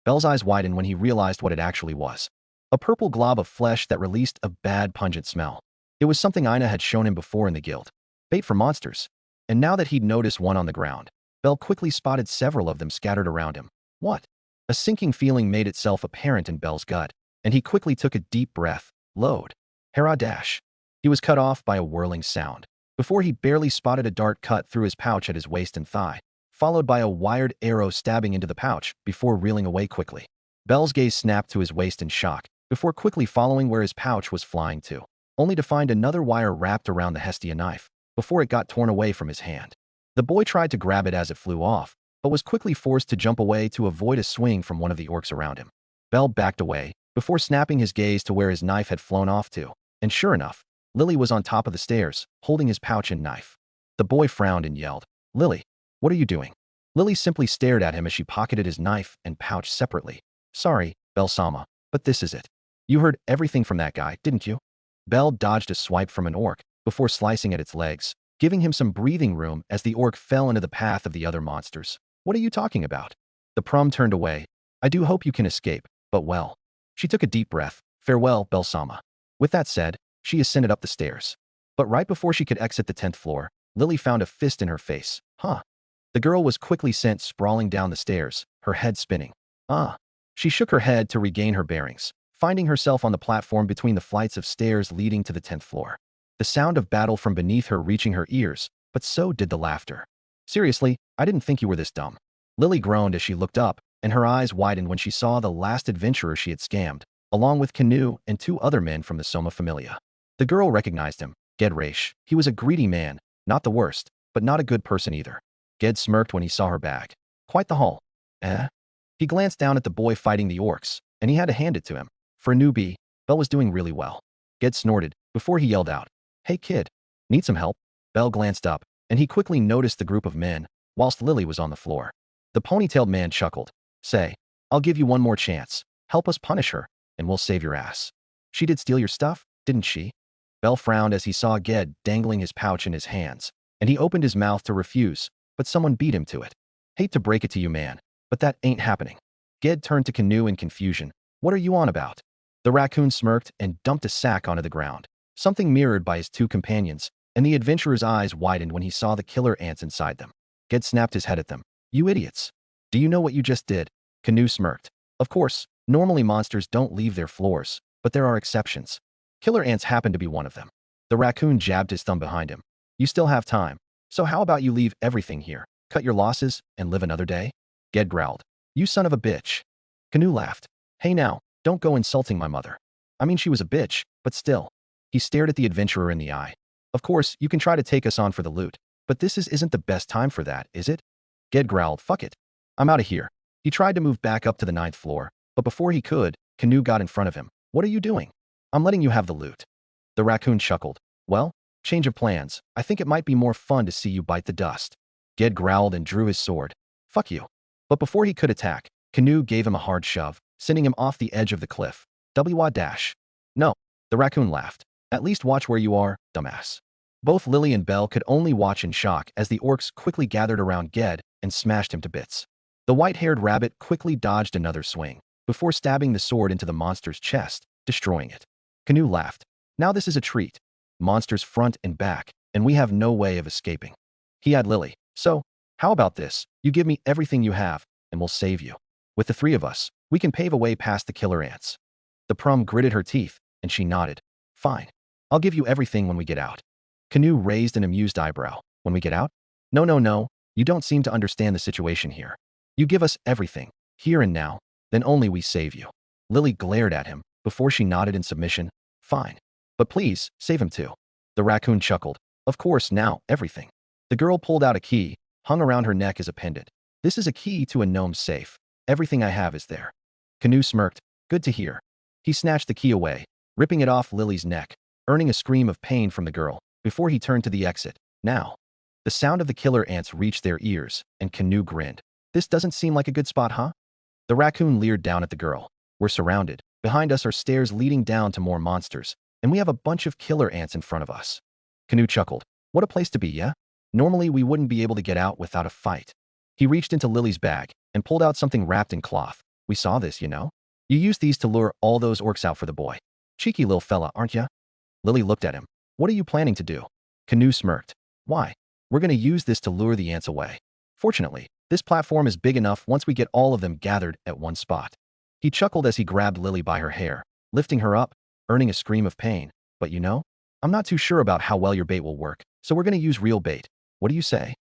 Bell's eyes widened when he realized what it actually was. A purple glob of flesh that released a bad, pungent smell. It was something Ina had shown him before in the guild. Bait for monsters. And now that he'd noticed one on the ground, Bell quickly spotted several of them scattered around him. What? A sinking feeling made itself apparent in Bell's gut, and he quickly took a deep breath. Load. Hera dash. He was cut off by a whirling sound. Before he barely spotted a dart cut through his pouch at his waist and thigh, followed by a wired arrow stabbing into the pouch before reeling away quickly. Bell's gaze snapped to his waist in shock, before quickly following where his pouch was flying to, only to find another wire wrapped around the Hestia knife, before it got torn away from his hand. The boy tried to grab it as it flew off, but was quickly forced to jump away to avoid a swing from one of the orcs around him. Bell backed away, before snapping his gaze to where his knife had flown off to, and sure enough, Lily was on top of the stairs, holding his pouch and knife. The boy frowned and yelled, Lily, what are you doing? Lily simply stared at him as she pocketed his knife and pouch separately. Sorry, Bell-sama, but this is it. You heard everything from that guy, didn't you? Bell dodged a swipe from an orc, before slicing at its legs, giving him some breathing room as the orc fell into the path of the other monsters. What are you talking about? The prom turned away. I do hope you can escape, but well. She took a deep breath. Farewell, Bell-sama. With that said, she ascended up the stairs. But right before she could exit the 10th floor, Lily found a fist in her face. Huh? The girl was quickly sent sprawling down the stairs, her head spinning. Ah. She shook her head to regain her bearings, finding herself on the platform between the flights of stairs leading to the 10th floor. The sound of battle from beneath her reaching her ears, but so did the laughter. Seriously, I didn't think you were this dumb. Lily groaned as she looked up, and her eyes widened when she saw the last adventurer she had scammed, along with Canoe and 2 other men from the Soma Familia. The girl recognized him, Ged Raish. He was a greedy man, not the worst, but not a good person either. Ged smirked when he saw her bag. Quite the haul. Eh? He glanced down at the boy fighting the orcs, and he had to hand it to him. For a newbie, Bell was doing really well. Ged snorted, before he yelled out, Hey kid, need some help? Bell glanced up, and he quickly noticed the group of men, whilst Lily was on the floor. The ponytailed man chuckled. Say, I'll give you one more chance. Help us punish her, and we'll save your ass. She did steal your stuff, didn't she? Bell frowned as he saw Ged dangling his pouch in his hands, and he opened his mouth to refuse, but someone beat him to it. Hate to break it to you, man, but that ain't happening. Ged turned to Canoe in confusion. What are you on about? The raccoon smirked and dumped a sack onto the ground, something mirrored by his 2 companions, and the adventurer's eyes widened when he saw the killer ants inside them. Ged snapped his head at them. You idiots. Do you know what you just did? Canoe smirked. Of course, normally monsters don't leave their floors, but there are exceptions. Killer ants happen to be one of them. The raccoon jabbed his thumb behind him. You still have time, so how about you leave everything here, cut your losses, and live another day? Ged growled. You son of a bitch. Canoe laughed. Hey now, don't go insulting my mother. I mean, she was a bitch, but still. He stared at the adventurer in the eye. Of course, you can try to take us on for the loot, but this isn't the best time for that, is it? Ged growled. Fuck it. I'm out of here. He tried to move back up to the 9th floor, but before he could, Canoe got in front of him. What are you doing? I'm letting you have the loot. The raccoon chuckled. Well, change of plans. I think it might be more fun to see you bite the dust. Ged growled and drew his sword. Fuck you. But before he could attack, Canoe gave him a hard shove, sending him off the edge of the cliff. W dash. No. The raccoon laughed. At least watch where you are, dumbass. Both Lily and Bell could only watch in shock as the orcs quickly gathered around Ged and smashed him to bits. The white-haired rabbit quickly dodged another swing, before stabbing the sword into the monster's chest, destroying it. Canoe laughed. Now this is a treat. Monsters front and back, and we have no way of escaping. He had Lily. So, how about this? You give me everything you have, and we'll save you. With the 3 of us, we can pave a way past the killer ants. The prom gritted her teeth, and she nodded. Fine. I'll give you everything when we get out. Canoe raised an amused eyebrow. When we get out? No, no, no. You don't seem to understand the situation here. You give us everything, here and now, then only we save you. Lily glared at him before she nodded in submission. Fine. But please, save him too. The raccoon chuckled. Of course, now, everything. The girl pulled out a key, hung around her neck as a pendant. This is a key to a gnome's safe. Everything I have is there. Canoe smirked. Good to hear. He snatched the key away, ripping it off Lily's neck, earning a scream of pain from the girl, before he turned to the exit. Now. The sound of the killer ants reached their ears, and Canoe grinned. This doesn't seem like a good spot, huh? The raccoon leered down at the girl. We're surrounded. Behind us are stairs leading down to more monsters, and we have a bunch of killer ants in front of us. Canoe chuckled. What a place to be, yeah? Normally we wouldn't be able to get out without a fight. He reached into Lily's bag and pulled out something wrapped in cloth. We saw this, you know? You used these to lure all those orcs out for the boy. Cheeky little fella, aren't ya? Lily looked at him. What are you planning to do? Canoe smirked. Why? We're going to use this to lure the ants away. Fortunately, this platform is big enough once we get all of them gathered at one spot. He chuckled as he grabbed Lily by her hair, lifting her up, earning a scream of pain. But you know, I'm not too sure about how well your bait will work, so we're going to use real bait. What do you say?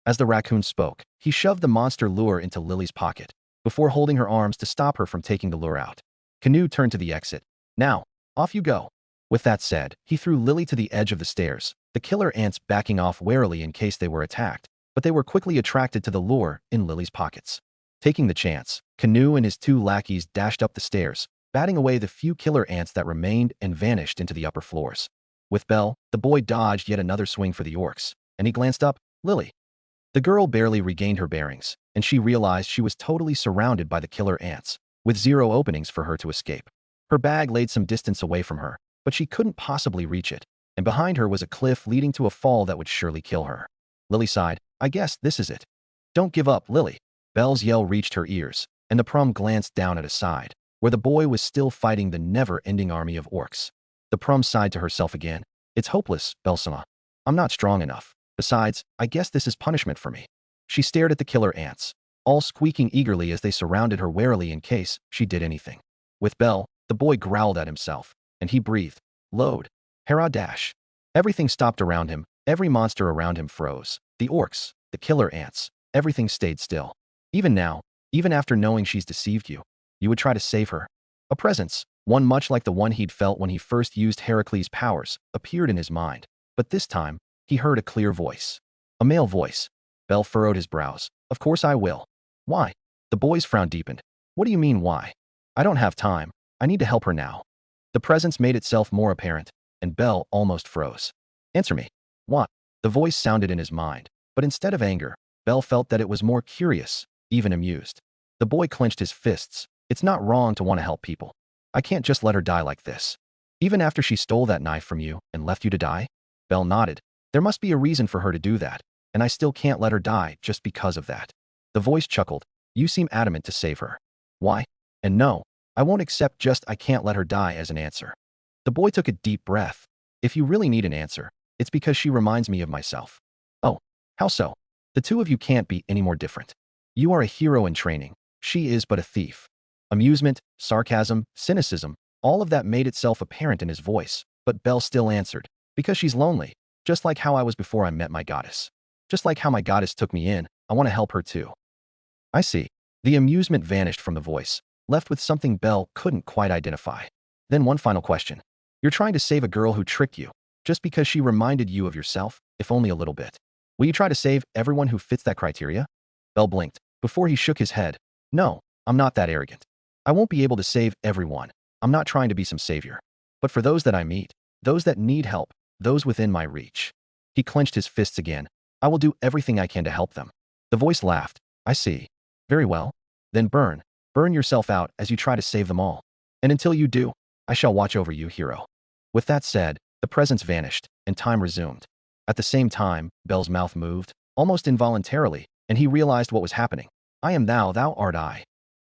As the raccoon spoke, he shoved the monster lure into Lily's pocket, before holding her arms to stop her from taking the lure out. Canoe turned to the exit. Now, off you go. With that said, he threw Lily to the edge of the stairs, the killer ants backing off warily in case they were attacked, but they were quickly attracted to the lure in Lily's pockets. Taking the chance, Canoe and his two lackeys dashed up the stairs, batting away the few killer ants that remained and vanished into the upper floors. With Belle, the boy dodged yet another swing for the orcs, and he glanced up. Lily. The girl barely regained her bearings, and she realized she was totally surrounded by the killer ants, with zero openings for her to escape. Her bag laid some distance away from her, but she couldn't possibly reach it, and behind her was a cliff leading to a fall that would surely kill her. Lily sighed. I guess this is it. Don't give up, Lily. Belle's yell reached her ears, and the prum glanced down at his side, where the boy was still fighting the never-ending army of orcs. The prum sighed to herself again. It's hopeless, Belsama. I'm not strong enough. Besides, I guess this is punishment for me. She stared at the killer ants, all squeaking eagerly as they surrounded her warily in case she did anything. With Belle, the boy growled at himself, and he breathed. Load. Hera dash. Everything stopped around him. Every monster around him froze. The orcs, the killer ants, everything stayed still. Even now, even after knowing she's deceived you, you would try to save her. A presence, one much like the one he'd felt when he first used Heracles' powers, appeared in his mind. But this time, he heard a clear voice. A male voice. Belle furrowed his brows. Of course I will. Why? The boy's frown deepened. What do you mean, why? I don't have time. I need to help her now. The presence made itself more apparent, and Belle almost froze. Answer me. What? The voice sounded in his mind, but instead of anger, Belle felt that it was more curious, even amused. The boy clenched his fists. It's not wrong to want to help people. I can't just let her die like this. Even after she stole that knife from you and left you to die? Belle nodded. There must be a reason for her to do that, and I still can't let her die just because of that. The voice chuckled. You seem adamant to save her. Why? And no, I won't accept just I can't let her die as an answer. The boy took a deep breath. If you really need an answer, it's because she reminds me of myself. Oh, how so? The two of you can't be any more different. You are a hero in training. She is but a thief. Amusement, sarcasm, cynicism, all of that made itself apparent in his voice, but Belle still answered. Because she's lonely, just like how I was before I met my goddess. Just like how my goddess took me in, I want to help her too. I see. The amusement vanished from the voice, left with something Belle couldn't quite identify. Then one final question. You're trying to save a girl who tricked you, just because she reminded you of yourself, if only a little bit. Will you try to save everyone who fits that criteria? Belle blinked, before he shook his head. No, I'm not that arrogant. I won't be able to save everyone. I'm not trying to be some savior. But for those that I meet, those that need help, those within my reach. He clenched his fists again. I will do everything I can to help them. The voice laughed. I see. Very well. Then burn. Burn yourself out as you try to save them all. And until you do, I shall watch over you, hero. With that said, the presence vanished, and time resumed. At the same time, Belle's mouth moved, almost involuntarily, and he realized what was happening. I am thou, thou art I.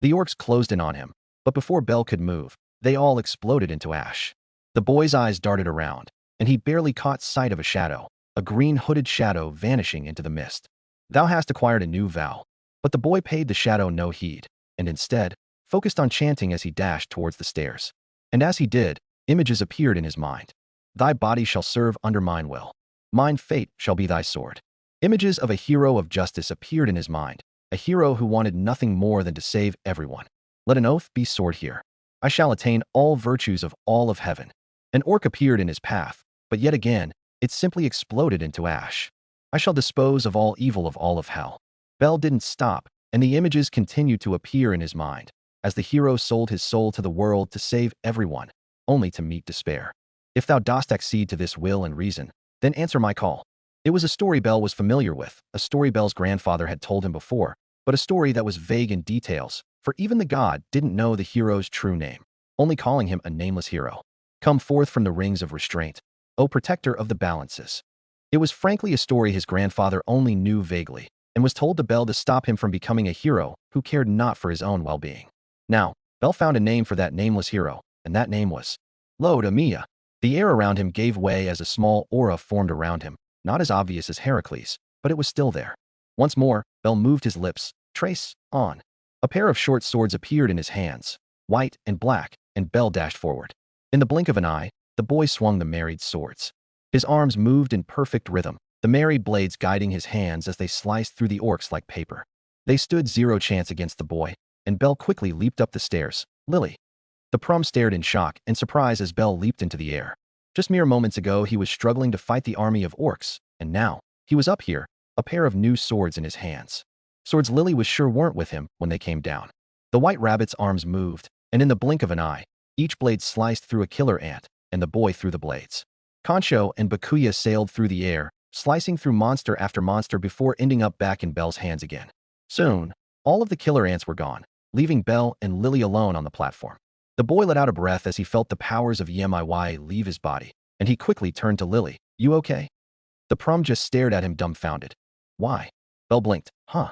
The orcs closed in on him, but before Belle could move, they all exploded into ash. The boy's eyes darted around, and he barely caught sight of a shadow, a green hooded shadow vanishing into the mist. Thou hast acquired a new vow. But the boy paid the shadow no heed, and instead, focused on chanting as he dashed towards the stairs. And as he did, images appeared in his mind. Thy body shall serve under mine will. Mine fate shall be thy sword. Images of a hero of justice appeared in his mind, a hero who wanted nothing more than to save everyone. Let an oath be sword here. I shall attain all virtues of all of heaven. An orc appeared in his path, but yet again, it simply exploded into ash. I shall dispose of all evil of all of hell. Bell didn't stop, and the images continued to appear in his mind, as the hero sold his soul to the world to save everyone, only to meet despair. If thou dost accede to this will and reason, then answer my call. It was a story Bell was familiar with, a story Bell's grandfather had told him before, but a story that was vague in details, for even the god didn't know the hero's true name, only calling him a nameless hero. Come forth from the rings of restraint, O protector of the balances. It was frankly a story his grandfather only knew vaguely, and was told to Bell to stop him from becoming a hero who cared not for his own well-being. Now, Bell found a name for that nameless hero, and that name was Lode Amiya. The air around him gave way as a small aura formed around him, not as obvious as Heracles, but it was still there. Once more, Bell moved his lips, trace, on. A pair of short swords appeared in his hands, white and black, and Bell dashed forward. In the blink of an eye, the boy swung the married swords. His arms moved in perfect rhythm, the married blades guiding his hands as they sliced through the orcs like paper. They stood zero chance against the boy, and Bell quickly leaped up the stairs. Lily. The prom stared in shock and surprise as Bell leaped into the air. Just mere moments ago, he was struggling to fight the army of orcs, and now, he was up here, a pair of new swords in his hands. Swords Lily was sure weren't with him when they came down. The white rabbit's arms moved, and in the blink of an eye, each blade sliced through a killer ant, and the boy through the blades. Concho and Bakuya sailed through the air, slicing through monster after monster before ending up back in Bell's hands again. Soon, all of the killer ants were gone, leaving Bell and Lily alone on the platform. The boy let out a breath as he felt the powers of Yemaiwai leave his body, and he quickly turned to Lily. You okay? The prom just stared at him dumbfounded. Why? Bell blinked. Huh?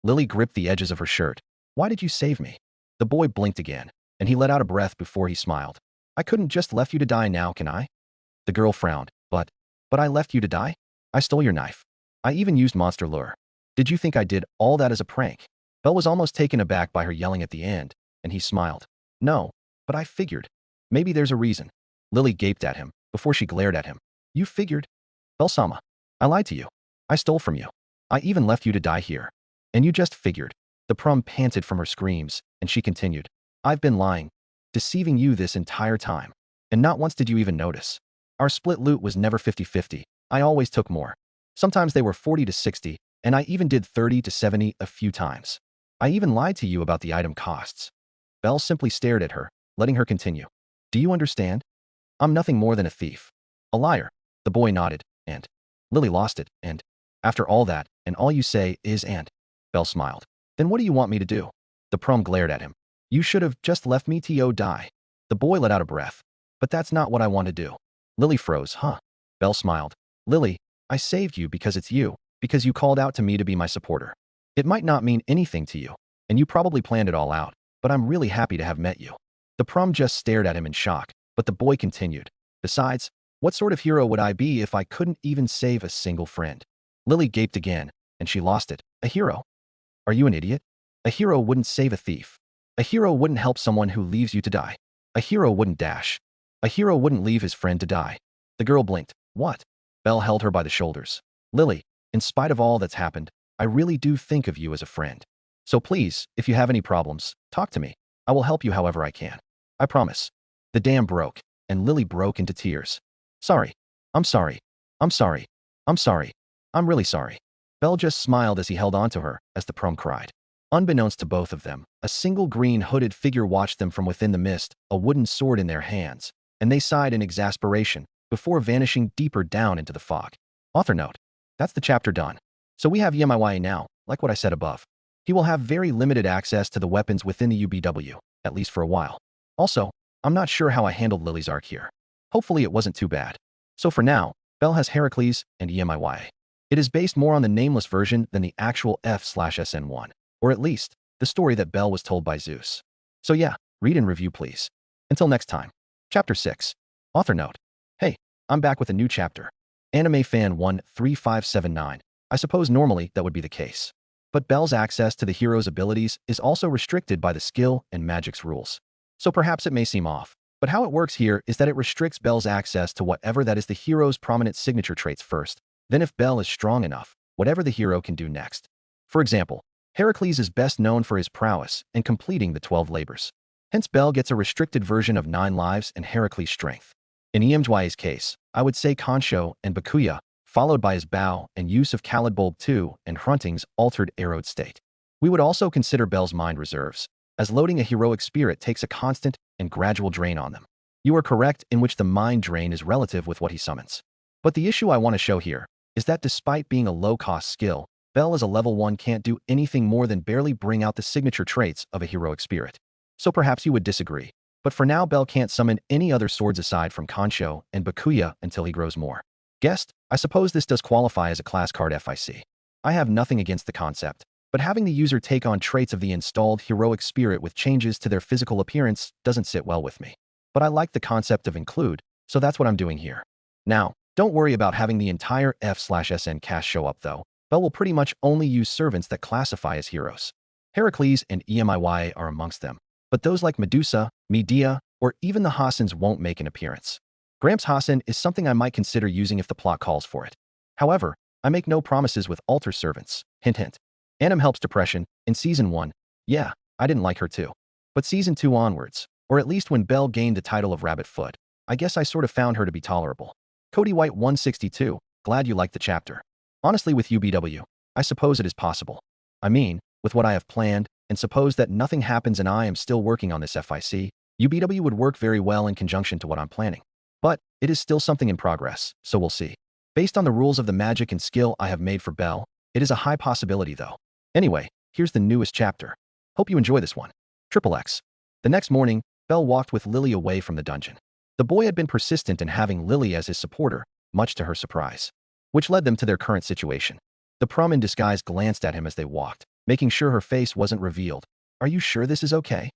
Lily gripped the edges of her shirt. Why did you save me? The boy blinked again, and he let out a breath before he smiled. I couldn't just left you to die now, can I? The girl frowned. But I left you to die? I stole your knife. I even used monster lure. Did you think I did all that as a prank? Bell was almost taken aback by her yelling at the end, and he smiled. No, but I figured. Maybe there's a reason. Lily gaped at him, before she glared at him. You figured? Bell-sama, I lied to you. I stole from you. I even left you to die here. And you just figured. The prom panted from her screams, and she continued. I've been lying, deceiving you this entire time. And not once did you even notice. Our split loot was never 50-50. I always took more. Sometimes they were 40-60, and I even did 30-70 a few times. I even lied to you about the item costs. Bell simply stared at her, letting her continue. Do you understand? I'm nothing more than a thief. A liar. The boy nodded, and Lily lost it, and after all that, and all you say is and. Bell smiled. Then what do you want me to do? The prom glared at him. You should have just left me to die. The boy let out a breath. But that's not what I want to do. Lily froze. Huh? Bell smiled. Lily, I saved you because it's you, because you called out to me to be my supporter. It might not mean anything to you, and you probably planned it all out, but I'm really happy to have met you. The prom just stared at him in shock, but the boy continued. Besides, what sort of hero would I be if I couldn't even save a single friend? Lily gaped again, and she lost it. A hero? Are you an idiot? A hero wouldn't save a thief. A hero wouldn't help someone who leaves you to die. A hero wouldn't dash. A hero wouldn't leave his friend to die. The girl blinked. What? Bell held her by the shoulders. Lily, in spite of all that's happened, I really do think of you as a friend. So please, if you have any problems, talk to me. I will help you however I can. I promise. The dam broke, and Lily broke into tears. Sorry. I'm sorry. I'm sorry. I'm sorry. I'm really sorry. Bell just smiled as he held on to her, as the prom cried. Unbeknownst to both of them, a single green hooded figure watched them from within the mist, a wooden sword in their hands, and they sighed in exasperation, before vanishing deeper down into the fog. Author note. That's the chapter done. So we have Yemaiwai now, like what I said above. He will have very limited access to the weapons within the UBW, at least for a while. Also, I'm not sure how I handled Lily's arc here. Hopefully it wasn't too bad. So for now, Bell has Heracles and Yemaiwai. It is based more on the nameless version than the actual F/SN1, or at least, the story that Bell was told by Zeus. So yeah, read and review please. Until next time. Chapter 6. Author note. Hey, I'm back with a new chapter. Anime Fan 13579. I suppose normally that would be the case. But Bell's access to the hero's abilities is also restricted by the skill and magic's rules. So perhaps it may seem off. But how it works here is that it restricts Belle's access to whatever that is the hero's prominent signature traits first. Then if Belle is strong enough, whatever the hero can do next. For example, Heracles is best known for his prowess in completing the 12 labors. Hence Belle gets a restricted version of 9 lives and Heracles' strength. In Emjui's case, I would say Kansho and Bakuya, followed by his bow and use of Kalidbulb II and Hrunting's altered arrowed state. We would also consider Belle's mind reserves, as loading a heroic spirit takes a constant and gradual drain on them. You are correct in which the mind drain is relative with what he summons. But the issue I want to show here is that despite being a low-cost skill, Belle as a level 1 can't do anything more than barely bring out the signature traits of a heroic spirit. So perhaps you would disagree. But for now, Belle can't summon any other swords aside from Kansho and Bakuya until he grows more. Guessed? I suppose this does qualify as a class card FIC. I have nothing against the concept, but having the user take on traits of the installed heroic spirit with changes to their physical appearance doesn't sit well with me. But I like the concept of include, so that's what I'm doing here. Now, don't worry about having the entire F/SN cast show up though. Belle will pretty much only use servants that classify as heroes. Heracles and Emjuy are amongst them, but those like Medusa, Medea, or even the Hasans won't make an appearance. Gramps Hasan is something I might consider using if the plot calls for it. However, I make no promises with altar servants. Hint hint. Anim helps depression. In Season 1, yeah, I didn't like her too. But Season 2 onwards, or at least when Belle gained the title of Rabbit Foot, I guess I sort of found her to be tolerable. Cody White 162, glad you liked the chapter. Honestly with UBW, I suppose it is possible. I mean, with what I have planned, and suppose that nothing happens and I am still working on this FIC, UBW would work very well in conjunction to what I'm planning. But it is still something in progress, so we'll see. Based on the rules of the magic and skill I have made for Belle, it is a high possibility though. Anyway, here's the newest chapter. Hope you enjoy this one. XXX. The next morning, Belle walked with Lily away from the dungeon. The boy had been persistent in having Lily as his supporter, much to her surprise, which led them to their current situation. The prom in disguise glanced at him as they walked, making sure her face wasn't revealed. Are you sure this is okay?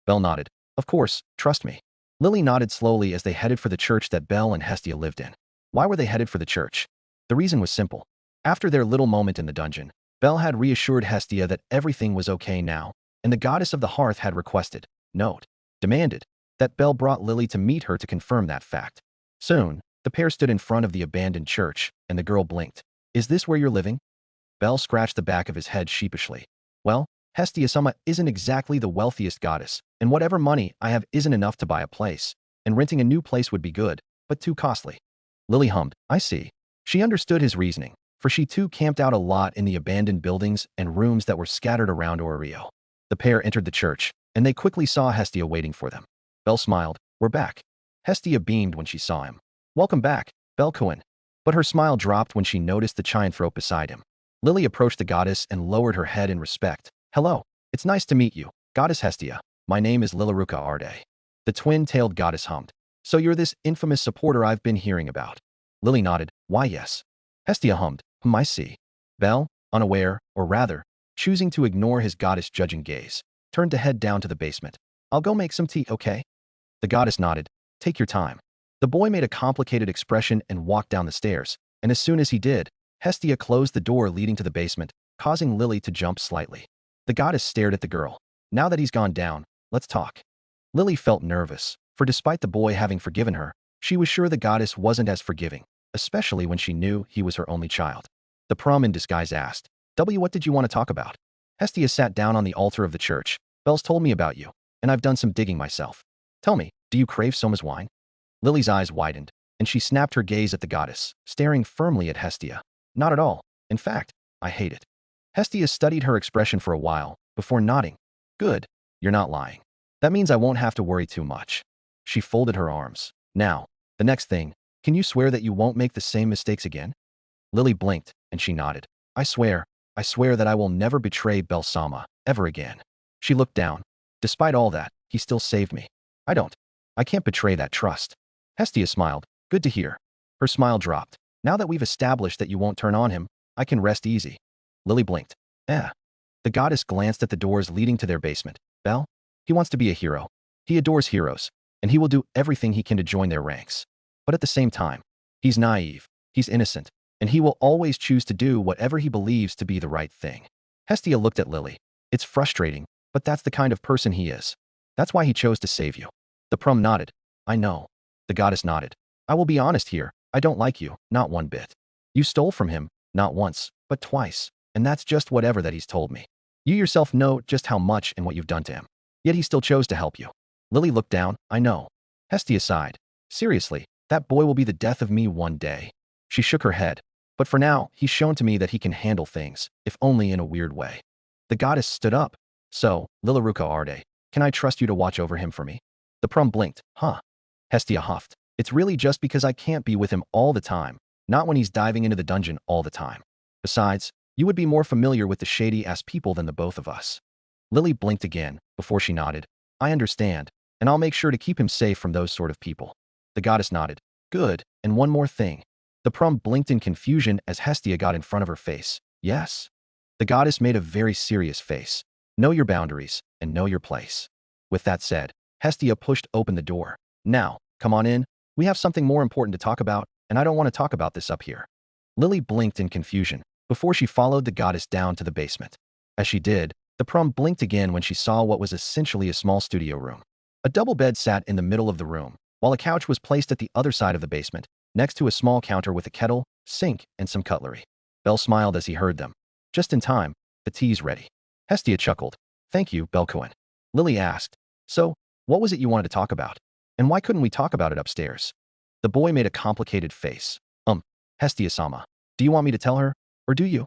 Belle nodded. Of course, trust me. Lily nodded slowly as they headed for the church that Belle and Hestia lived in. Why were they headed for the church? The reason was simple. After their little moment in the dungeon, Belle had reassured Hestia that everything was okay now, and the goddess of the hearth had requested, demanded, that Belle brought Lily to meet her to confirm that fact. Soon, the pair stood in front of the abandoned church, and the girl blinked. Is this where you're living? Belle scratched the back of his head sheepishly. Well, Hestia-sama isn't exactly the wealthiest goddess, and whatever money I have isn't enough to buy a place, and renting a new place would be good, but too costly. Lily hummed, I see. She understood his reasoning, for she too camped out a lot in the abandoned buildings and rooms that were scattered around Orio. The pair entered the church, and they quickly saw Hestia waiting for them. Belle smiled. We're back. Hestia beamed when she saw him. Welcome back, Belle-kun. But her smile dropped when she noticed the Chianthrope beside him. Lily approached the goddess and lowered her head in respect. Hello. It's nice to meet you, Goddess Hestia. My name is Lilaruka Arde. The twin-tailed goddess hummed. So you're this infamous supporter I've been hearing about. Lily nodded. Why yes. Hestia hummed. I see. Belle, unaware, or rather, choosing to ignore his goddess-judging gaze, turned to head down to the basement. I'll go make some tea, okay? The goddess nodded. Take your time. The boy made a complicated expression and walked down the stairs, and as soon as he did, Hestia closed the door leading to the basement, causing Lily to jump slightly. The goddess stared at the girl. Now that he's gone down, let's talk. Lily felt nervous, for despite the boy having forgiven her, she was sure the goddess wasn't as forgiving, especially when she knew he was her only child. The prom in disguise asked, what did you want to talk about? Hestia sat down on the altar of the church. Belle's told me about you, and I've done some digging myself. Tell me, do you crave Soma's wine? Lily's eyes widened, and she snapped her gaze at the goddess, staring firmly at Hestia. Not at all. In fact, I hate it. Hestia studied her expression for a while, before nodding. Good. You're not lying. That means I won't have to worry too much. She folded her arms. Now, the next thing, can you swear that you won't make the same mistakes again? Lily blinked, and she nodded. I swear that I will never betray Belle-sama, ever again. She looked down. Despite all that, he still saved me. I can't betray that trust. Hestia smiled. Good to hear. Her smile dropped. Now that we've established that you won't turn on him, I can rest easy. Lily blinked. The goddess glanced at the doors leading to their basement. Belle? He wants to be a hero. He adores heroes, and he will do everything he can to join their ranks. But at the same time, he's naive, he's innocent, and he will always choose to do whatever he believes to be the right thing. Hestia looked at Lily. It's frustrating, but that's the kind of person he is. That's why he chose to save you. The prom nodded. I know. The goddess nodded. I will be honest here. I don't like you, not one bit. You stole from him, not once, but twice. And that's just whatever that he's told me. You yourself know just how much and what you've done to him. Yet he still chose to help you. Lily looked down. I know. Hestia sighed. Seriously, that boy will be the death of me one day. She shook her head. But for now, he's shown to me that he can handle things, if only in a weird way. The goddess stood up. So, Lilaruka Arde, can I trust you to watch over him for me? The prum blinked. Huh. Hestia huffed. It's really just because I can't be with him all the time, not when he's diving into the dungeon all the time. Besides, you would be more familiar with the shady-ass people than the both of us. Lily blinked again, before she nodded. I understand, and I'll make sure to keep him safe from those sort of people. The goddess nodded. Good, and one more thing. The prum blinked in confusion as Hestia got in front of her face. Yes. The goddess made a very serious face. Know your boundaries, and know your place. With that said, Hestia pushed open the door. Now, come on in. We have something more important to talk about, and I don't want to talk about this up here. Lily blinked in confusion, before she followed the goddess down to the basement. As she did, the prum blinked again when she saw what was essentially a small studio room. A double bed sat in the middle of the room, while a couch was placed at the other side of the basement, next to a small counter with a kettle, sink, and some cutlery. Bell smiled as he heard them. Just in time, the tea's ready. Hestia chuckled. Thank you, Belcoin. Lily asked. So, what was it you wanted to talk about? And why couldn't we talk about it upstairs? The boy made a complicated face. Hestia-sama, do you want me to tell her? Or do you?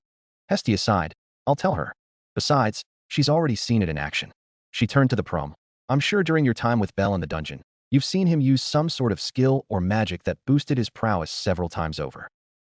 Hestia sighed. I'll tell her. Besides, she's already seen it in action. She turned to the prum. I'm sure during your time with Bell in the dungeon, you've seen him use some sort of skill or magic that boosted his prowess several times over.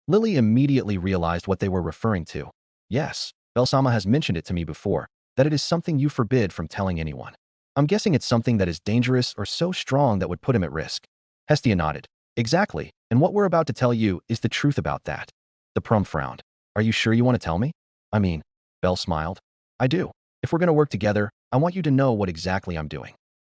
Lily immediately realized what they were referring to. Yes, Bell-sama has mentioned it to me before, that it is something you forbid from telling anyone. I'm guessing it's something that is dangerous or so strong that would put him at risk. Hestia nodded. Exactly, and what we're about to tell you is the truth about that. The prum frowned. Are you sure you want to tell me? I mean, Bell smiled. I do. If we're going to work together, I want you to know what exactly I'm doing.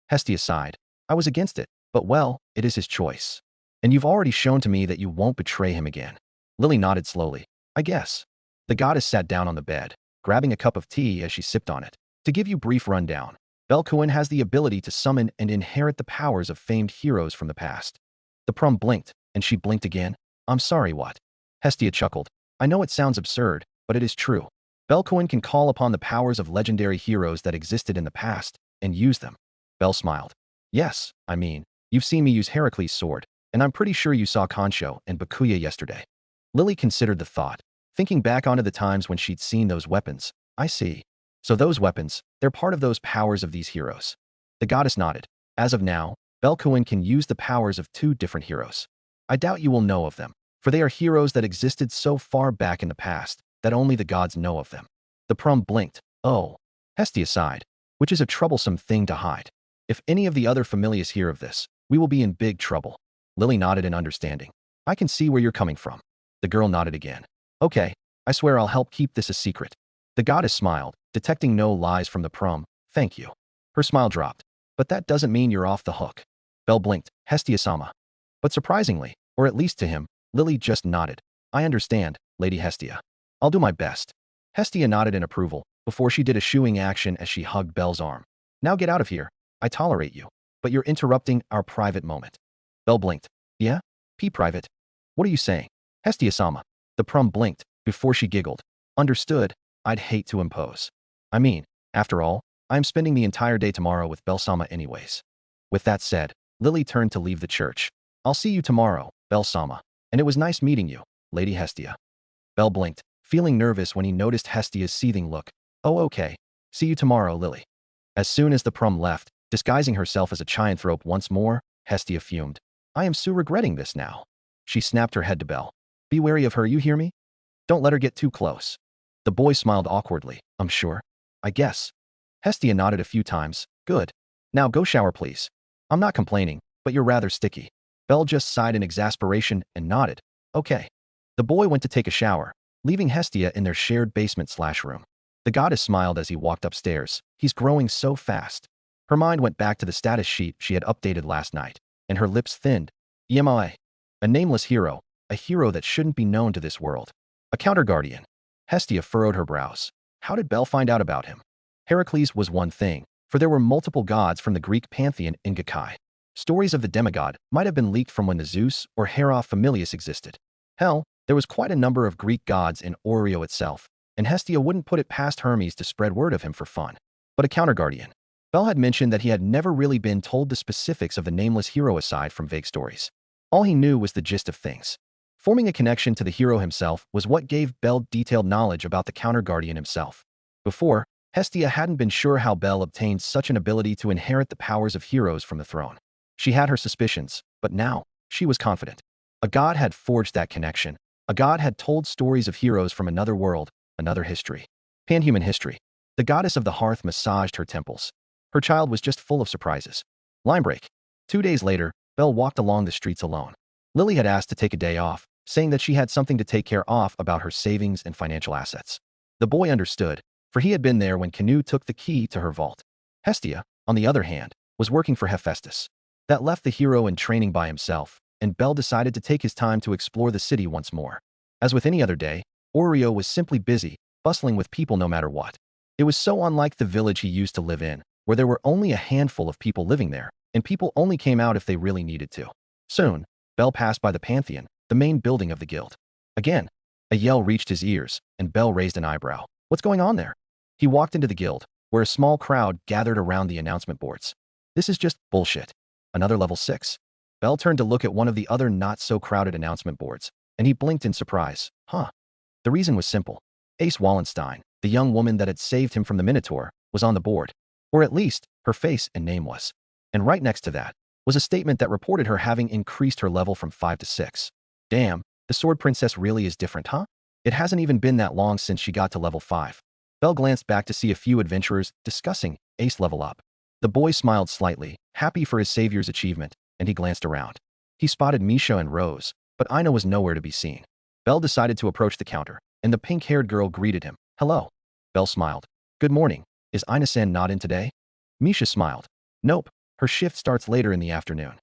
Hestia sighed. I was against it, but well, it is his choice. And you've already shown to me that you won't betray him again. Lily nodded slowly. I guess. The goddess sat down on the bed, grabbing a cup of tea as she sipped on it. To give you brief rundown, Belcoin has the ability to summon and inherit the powers of famed heroes from the past. The prum blinked, and she blinked again. I'm sorry, what? Hestia chuckled. I know it sounds absurd, but it is true. Belcoin can call upon the powers of legendary heroes that existed in the past, and use them. Bell smiled. Yes, I mean, you've seen me use Heracles' sword, and I'm pretty sure you saw Concho and Bakuya yesterday. Lily considered the thought, thinking back onto the times when she'd seen those weapons. I see. So those weapons, they're part of those powers of these heroes. The goddess nodded. As of now, Belcoin can use the powers of 2 different heroes. I doubt you will know of them, for they are heroes that existed so far back in the past that only the gods know of them. The prum blinked. Oh. Hestia sighed, which is a troublesome thing to hide. If any of the other familiars hear of this, we will be in big trouble. Lily nodded in understanding. I can see where you're coming from. The girl nodded again. Okay, I swear I'll help keep this a secret. The goddess smiled, detecting no lies from the prum. Thank you. Her smile dropped. But that doesn't mean you're off the hook. Bell blinked. Hestia-sama. But surprisingly, or at least to him, Lily just nodded. I understand, Lady Hestia. I'll do my best. Hestia nodded in approval, before she did a shooing action as she hugged Bell's arm. Now get out of here. I tolerate you, but you're interrupting our private moment. Bell blinked. Yeah? Private? What are you saying? Hestia-sama. The prum blinked, before she giggled. Understood. I'd hate to impose. I mean, after all, I'm spending the entire day tomorrow with Bell-sama anyways. With that said, Lily turned to leave the church. I'll see you tomorrow, Bell-sama. And it was nice meeting you, Lady Hestia. Bell blinked, feeling nervous when he noticed Hestia's seething look. Oh okay. See you tomorrow, Lily. As soon as the prum left, disguising herself as a chianthrope once more, Hestia fumed. I am so regretting this now. She snapped her head to Bell. Be wary of her, you hear me? Don't let her get too close. The boy smiled awkwardly. I'm sure. I guess. Hestia nodded a few times. Good. Now go shower, please. I'm not complaining, but you're rather sticky. Bell just sighed in exasperation and nodded. Okay. The boy went to take a shower, leaving Hestia in their shared basement/room. The goddess smiled as he walked upstairs. He's growing so fast. Her mind went back to the status sheet she had updated last night, and her lips thinned. EMI. A nameless hero, a hero that shouldn't be known to this world. A counter-guardian. Hestia furrowed her brows. How did Bell find out about him? Heracles was one thing, for there were multiple gods from the Greek pantheon in Gekai. Stories of the demigod might have been leaked from when the Zeus or Hera familius existed. Hell, there was quite a number of Greek gods in Oreo itself, and Hestia wouldn't put it past Hermes to spread word of him for fun. But a counter-guardian. Bell had mentioned that he had never really been told the specifics of the nameless hero aside from vague stories. All he knew was the gist of things. Forming a connection to the hero himself was what gave Bell detailed knowledge about the counter-guardian himself. Before, Hestia hadn't been sure how Bell obtained such an ability to inherit the powers of heroes from the throne. She had her suspicions, but now, she was confident. A god had forged that connection. A god had told stories of heroes from another world, another history. Panhuman history. The goddess of the hearth massaged her temples. Her child was just full of surprises. Line break. 2 days later, Belle walked along the streets alone. Lily had asked to take a day off, saying that she had something to take care of about her savings and financial assets. The boy understood, for he had been there when Canoe took the key to her vault. Hestia, on the other hand, was working for Hephaestus. That left the hero in training by himself, and Bell decided to take his time to explore the city once more. As with any other day, Oreo was simply busy, bustling with people no matter what. It was so unlike the village he used to live in, where there were only a handful of people living there, and people only came out if they really needed to. Soon, Bell passed by the Pantheon, the main building of the guild. Again, a yell reached his ears, and Bell raised an eyebrow. What's going on there? He walked into the guild, where a small crowd gathered around the announcement boards. This is just bullshit. Another level 6. Bell turned to look at one of the other not-so-crowded announcement boards, and he blinked in surprise. The reason was simple. Ace Wallenstein, the young woman that had saved him from the Minotaur, was on the board. Or at least, her face and name was. And right next to that was a statement that reported her having increased her level from 5 to 6. Damn, the Sword Princess really is different, huh? It hasn't even been that long since she got to level 5. Bell glanced back to see a few adventurers discussing Ace level up. The boy smiled slightly, happy for his savior's achievement, and he glanced around. He spotted Misha and Rose, but Ina was nowhere to be seen. Bell decided to approach the counter, and the pink-haired girl greeted him. Hello. Bell smiled. Good morning. Is Ina-san not in today? Misha smiled. Nope, her shift starts later in the afternoon.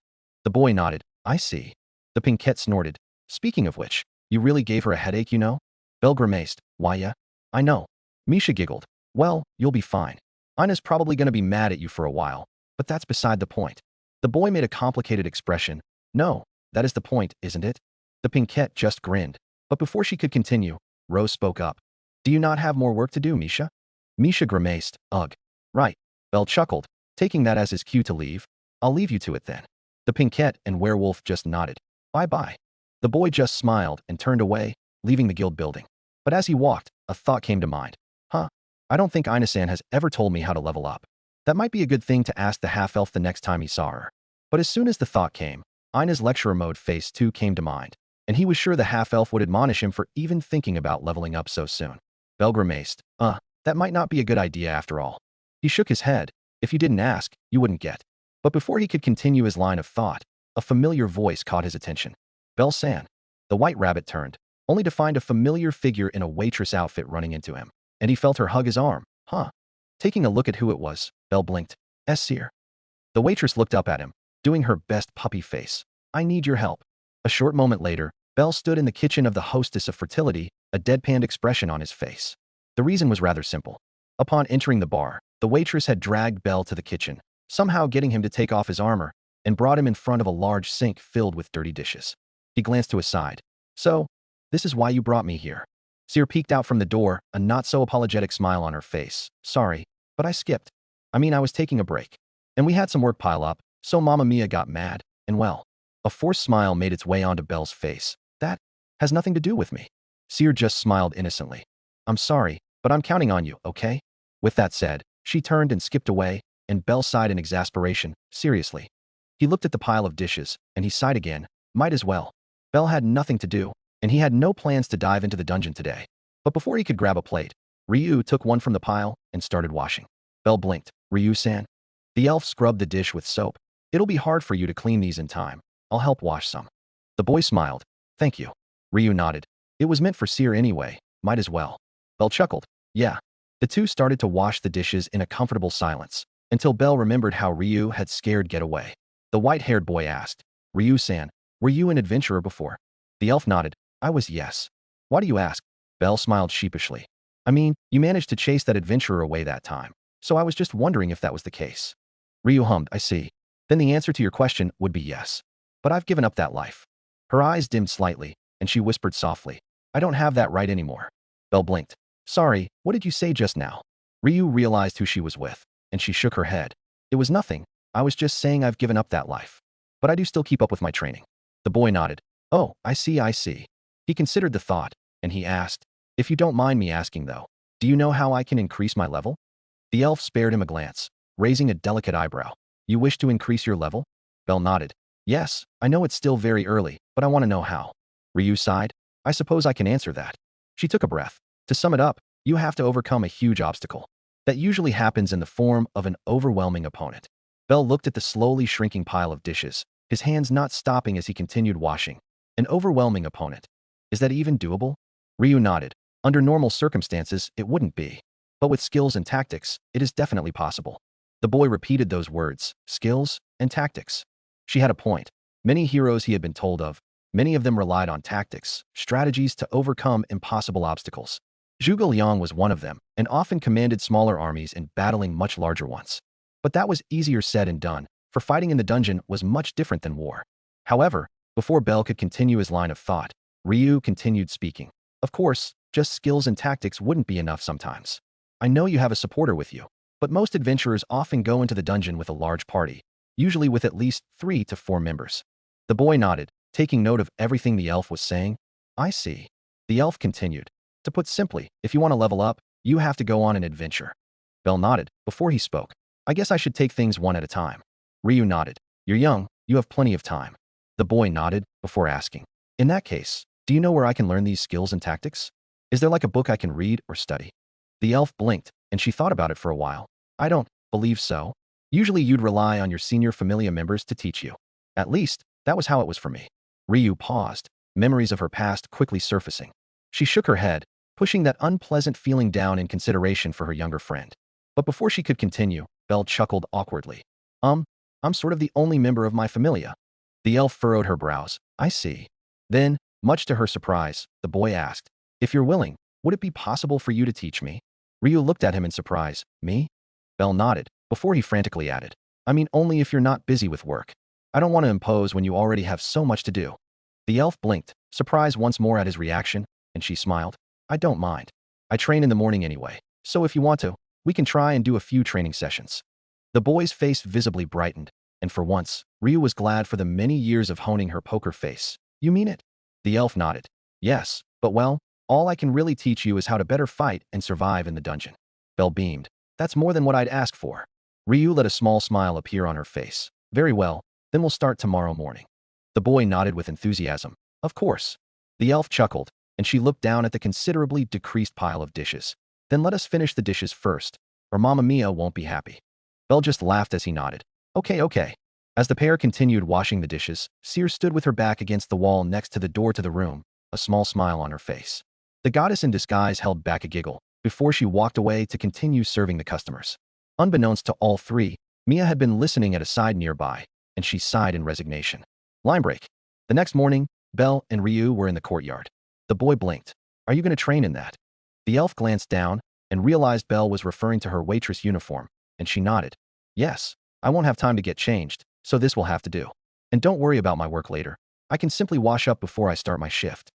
The boy nodded. I see. The pinkette snorted. Speaking of which, you really gave her a headache, you know? Bell grimaced. Why, yeah? I know. Misha giggled. Well, you'll be fine. Ina's probably going to be mad at you for a while, but that's beside the point. The boy made a complicated expression. No, that is the point, isn't it? The pinkette just grinned. But before she could continue, Rose spoke up. Do you not have more work to do, Misha? Misha grimaced. Ugh. Right. Bell chuckled, taking that as his cue to leave. I'll leave you to it then. The pinkette and werewolf just nodded. Bye-bye. The boy just smiled and turned away, leaving the guild building. But as he walked, a thought came to mind. I don't think Ina-san has ever told me how to level up. That might be a good thing to ask the half-elf the next time he saw her. But as soon as the thought came, Ina's lecturer mode face too came to mind, and he was sure the half-elf would admonish him for even thinking about leveling up so soon. Bell grimaced. That might not be a good idea after all. He shook his head. If you didn't ask, you wouldn't get. But before he could continue his line of thought, a familiar voice caught his attention. Bell-san. The white rabbit turned, only to find a familiar figure in a waitress outfit running into him, and he felt her hug his arm. Taking a look at who it was, Bell blinked. Syr. The waitress looked up at him, doing her best puppy face. I need your help. A short moment later, Bell stood in the kitchen of the hostess of fertility, a deadpanned expression on his face. The reason was rather simple. Upon entering the bar, the waitress had dragged Bell to the kitchen, somehow getting him to take off his armor, and brought him in front of a large sink filled with dirty dishes. He glanced to his side. So, this is why you brought me here. Syr peeked out from the door, a not-so-apologetic smile on her face. Sorry, but I skipped. I was taking a break. And we had some work pile up, so Mamma Mia got mad, and well. A forced smile made its way onto Bell's face. That has nothing to do with me. Syr just smiled innocently. I'm sorry, but I'm counting on you, okay? With that said, she turned and skipped away, and Bell sighed in exasperation. Seriously. He looked at the pile of dishes, and he sighed again. Might as well. Bell had nothing to do, and he had no plans to dive into the dungeon today. But before he could grab a plate, Ryu took one from the pile and started washing. Bell blinked. Ryu-san? The elf scrubbed the dish with soap. It'll be hard for you to clean these in time. I'll help wash some. The boy smiled. Thank you. Ryu nodded. It was meant for Syr anyway. Might as well. Bell chuckled. Yeah. The two started to wash the dishes in a comfortable silence, until Bell remembered how Ryu had scared Getaway. The white-haired boy asked, Ryu-san, were you an adventurer before? The elf nodded. I was, yes. Why do you ask? Bell smiled sheepishly. You managed to chase that adventurer away that time, so I was just wondering if that was the case. Ryu hummed. I see. then the answer to your question would be yes. But I've given up that life. Her eyes dimmed slightly, and she whispered softly, I don't have that right anymore. Belle blinked. Sorry, what did you say just now? Ryuu realized who she was with, and she shook her head. It was nothing. I was just saying I've given up that life. But I do still keep up with my training. The boy nodded. Oh, I see, I see. He considered the thought, and he asked, if you don't mind me asking though, do you know how I can increase my level? The elf spared him a glance, raising a delicate eyebrow. You wish to increase your level? Belle nodded. Yes, I know it's still very early, but I want to know how. Ryuu sighed. I suppose I can answer that. She took a breath. To sum it up, you have to overcome a huge obstacle. That usually happens in the form of an overwhelming opponent. Belle looked at the slowly shrinking pile of dishes, his hands not stopping as he continued washing. An overwhelming opponent. Is that even doable? Ryuu nodded. Under normal circumstances, it wouldn't be. But with skills and tactics, it is definitely possible. The boy repeated those words, skills and tactics. She had a point. Many heroes he had been told of, many of them relied on tactics, strategies to overcome impossible obstacles. Zhuge Liang was one of them, and often commanded smaller armies in battling much larger ones. But that was easier said and done, for fighting in the dungeon was much different than war. However, before Belle could continue his line of thought, Ryuu continued speaking. Of course, just skills and tactics wouldn't be enough sometimes. I know you have a supporter with you, but most adventurers often go into the dungeon with a large party, usually with at least 3 to 4 members. The boy nodded, taking note of everything the elf was saying. I see. The elf continued. To put simply, if you want to level up, you have to go on an adventure. Belle nodded. Before he spoke, I guess I should take things one at a time. Ryuu nodded. You're young, you have plenty of time. The boy nodded, before asking. In that case, do you know where I can learn these skills and tactics? Is there like a book I can read or study? The elf blinked, and she thought about it for a while. I don't believe so. Usually you'd rely on your senior familia members to teach you. At least, that was how it was for me. Ryuu paused, memories of her past quickly surfacing. She shook her head, pushing that unpleasant feeling down in consideration for her younger friend. But before she could continue, Belle chuckled awkwardly. I'm sort of the only member of my familia. The elf furrowed her brows. I see. Then, much to her surprise, the boy asked, if you're willing, would it be possible for you to teach me? Ryuu looked at him in surprise. Me? Belle nodded, before he frantically added, I mean only if you're not busy with work. I don't want to impose when you already have so much to do. The elf blinked, surprised once more at his reaction, and she smiled. I don't mind. I train in the morning anyway, so if you want to, we can try and do a few training sessions. The boy's face visibly brightened, and for once, Ryuu was glad for the many years of honing her poker face. You mean it? The elf nodded. Yes, but well, all I can really teach you is how to better fight and survive in the dungeon. Belle beamed. That's more than what I'd ask for. Ryuu let a small smile appear on her face. Very well, then we'll start tomorrow morning. The boy nodded with enthusiasm. Of course. The elf chuckled, and she looked down at the considerably decreased pile of dishes. Then let us finish the dishes first, or Mamma Mia won't be happy. Belle just laughed as he nodded. Okay. As the pair continued washing the dishes, Syr stood with her back against the wall next to the door to the room, a small smile on her face. The goddess in disguise held back a giggle before she walked away to continue serving the customers. Unbeknownst to all three, Mia had been listening at a side nearby, and she sighed in resignation. Line break. The next morning, Belle and Ryuu were in the courtyard. The boy blinked. Are you going to train in that? The elf glanced down and realized Belle was referring to her waitress uniform, and she nodded. Yes, I won't have time to get changed, so this will have to do. And don't worry about my work later. I can simply wash up before I start my shift.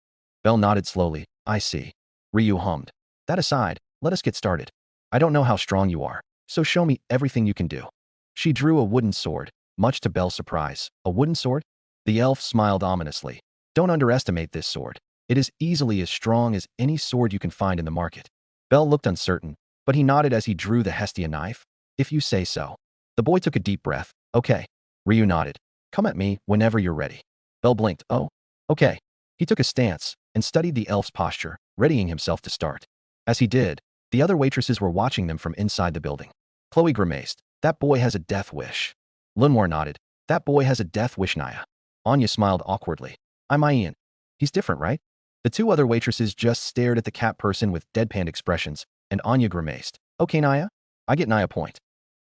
Belle nodded slowly. I see. Ryuu hummed. That aside, let us get started. I don't know how strong you are, so show me everything you can do. She drew a wooden sword, much to Belle's surprise. A wooden sword? The elf smiled ominously. Don't underestimate this sword. It is easily as strong as any sword you can find in the market. Belle looked uncertain, but he nodded as he drew the Hestia knife. If you say so. The boy took a deep breath. Okay. Ryuu nodded. Come at me whenever you're ready. Belle blinked. Oh, okay. He took a stance and studied the elf's posture, readying himself to start. As he did, the other waitresses were watching them from inside the building. Chloe grimaced. That boy has a death wish. Lunwar nodded. That boy has a death wish, Naya. Anya smiled awkwardly. I'm Ian. He's different, right? The two other waitresses just stared at the cat person with deadpan expressions, and Anya grimaced. Okay, Naya? I get Naya point.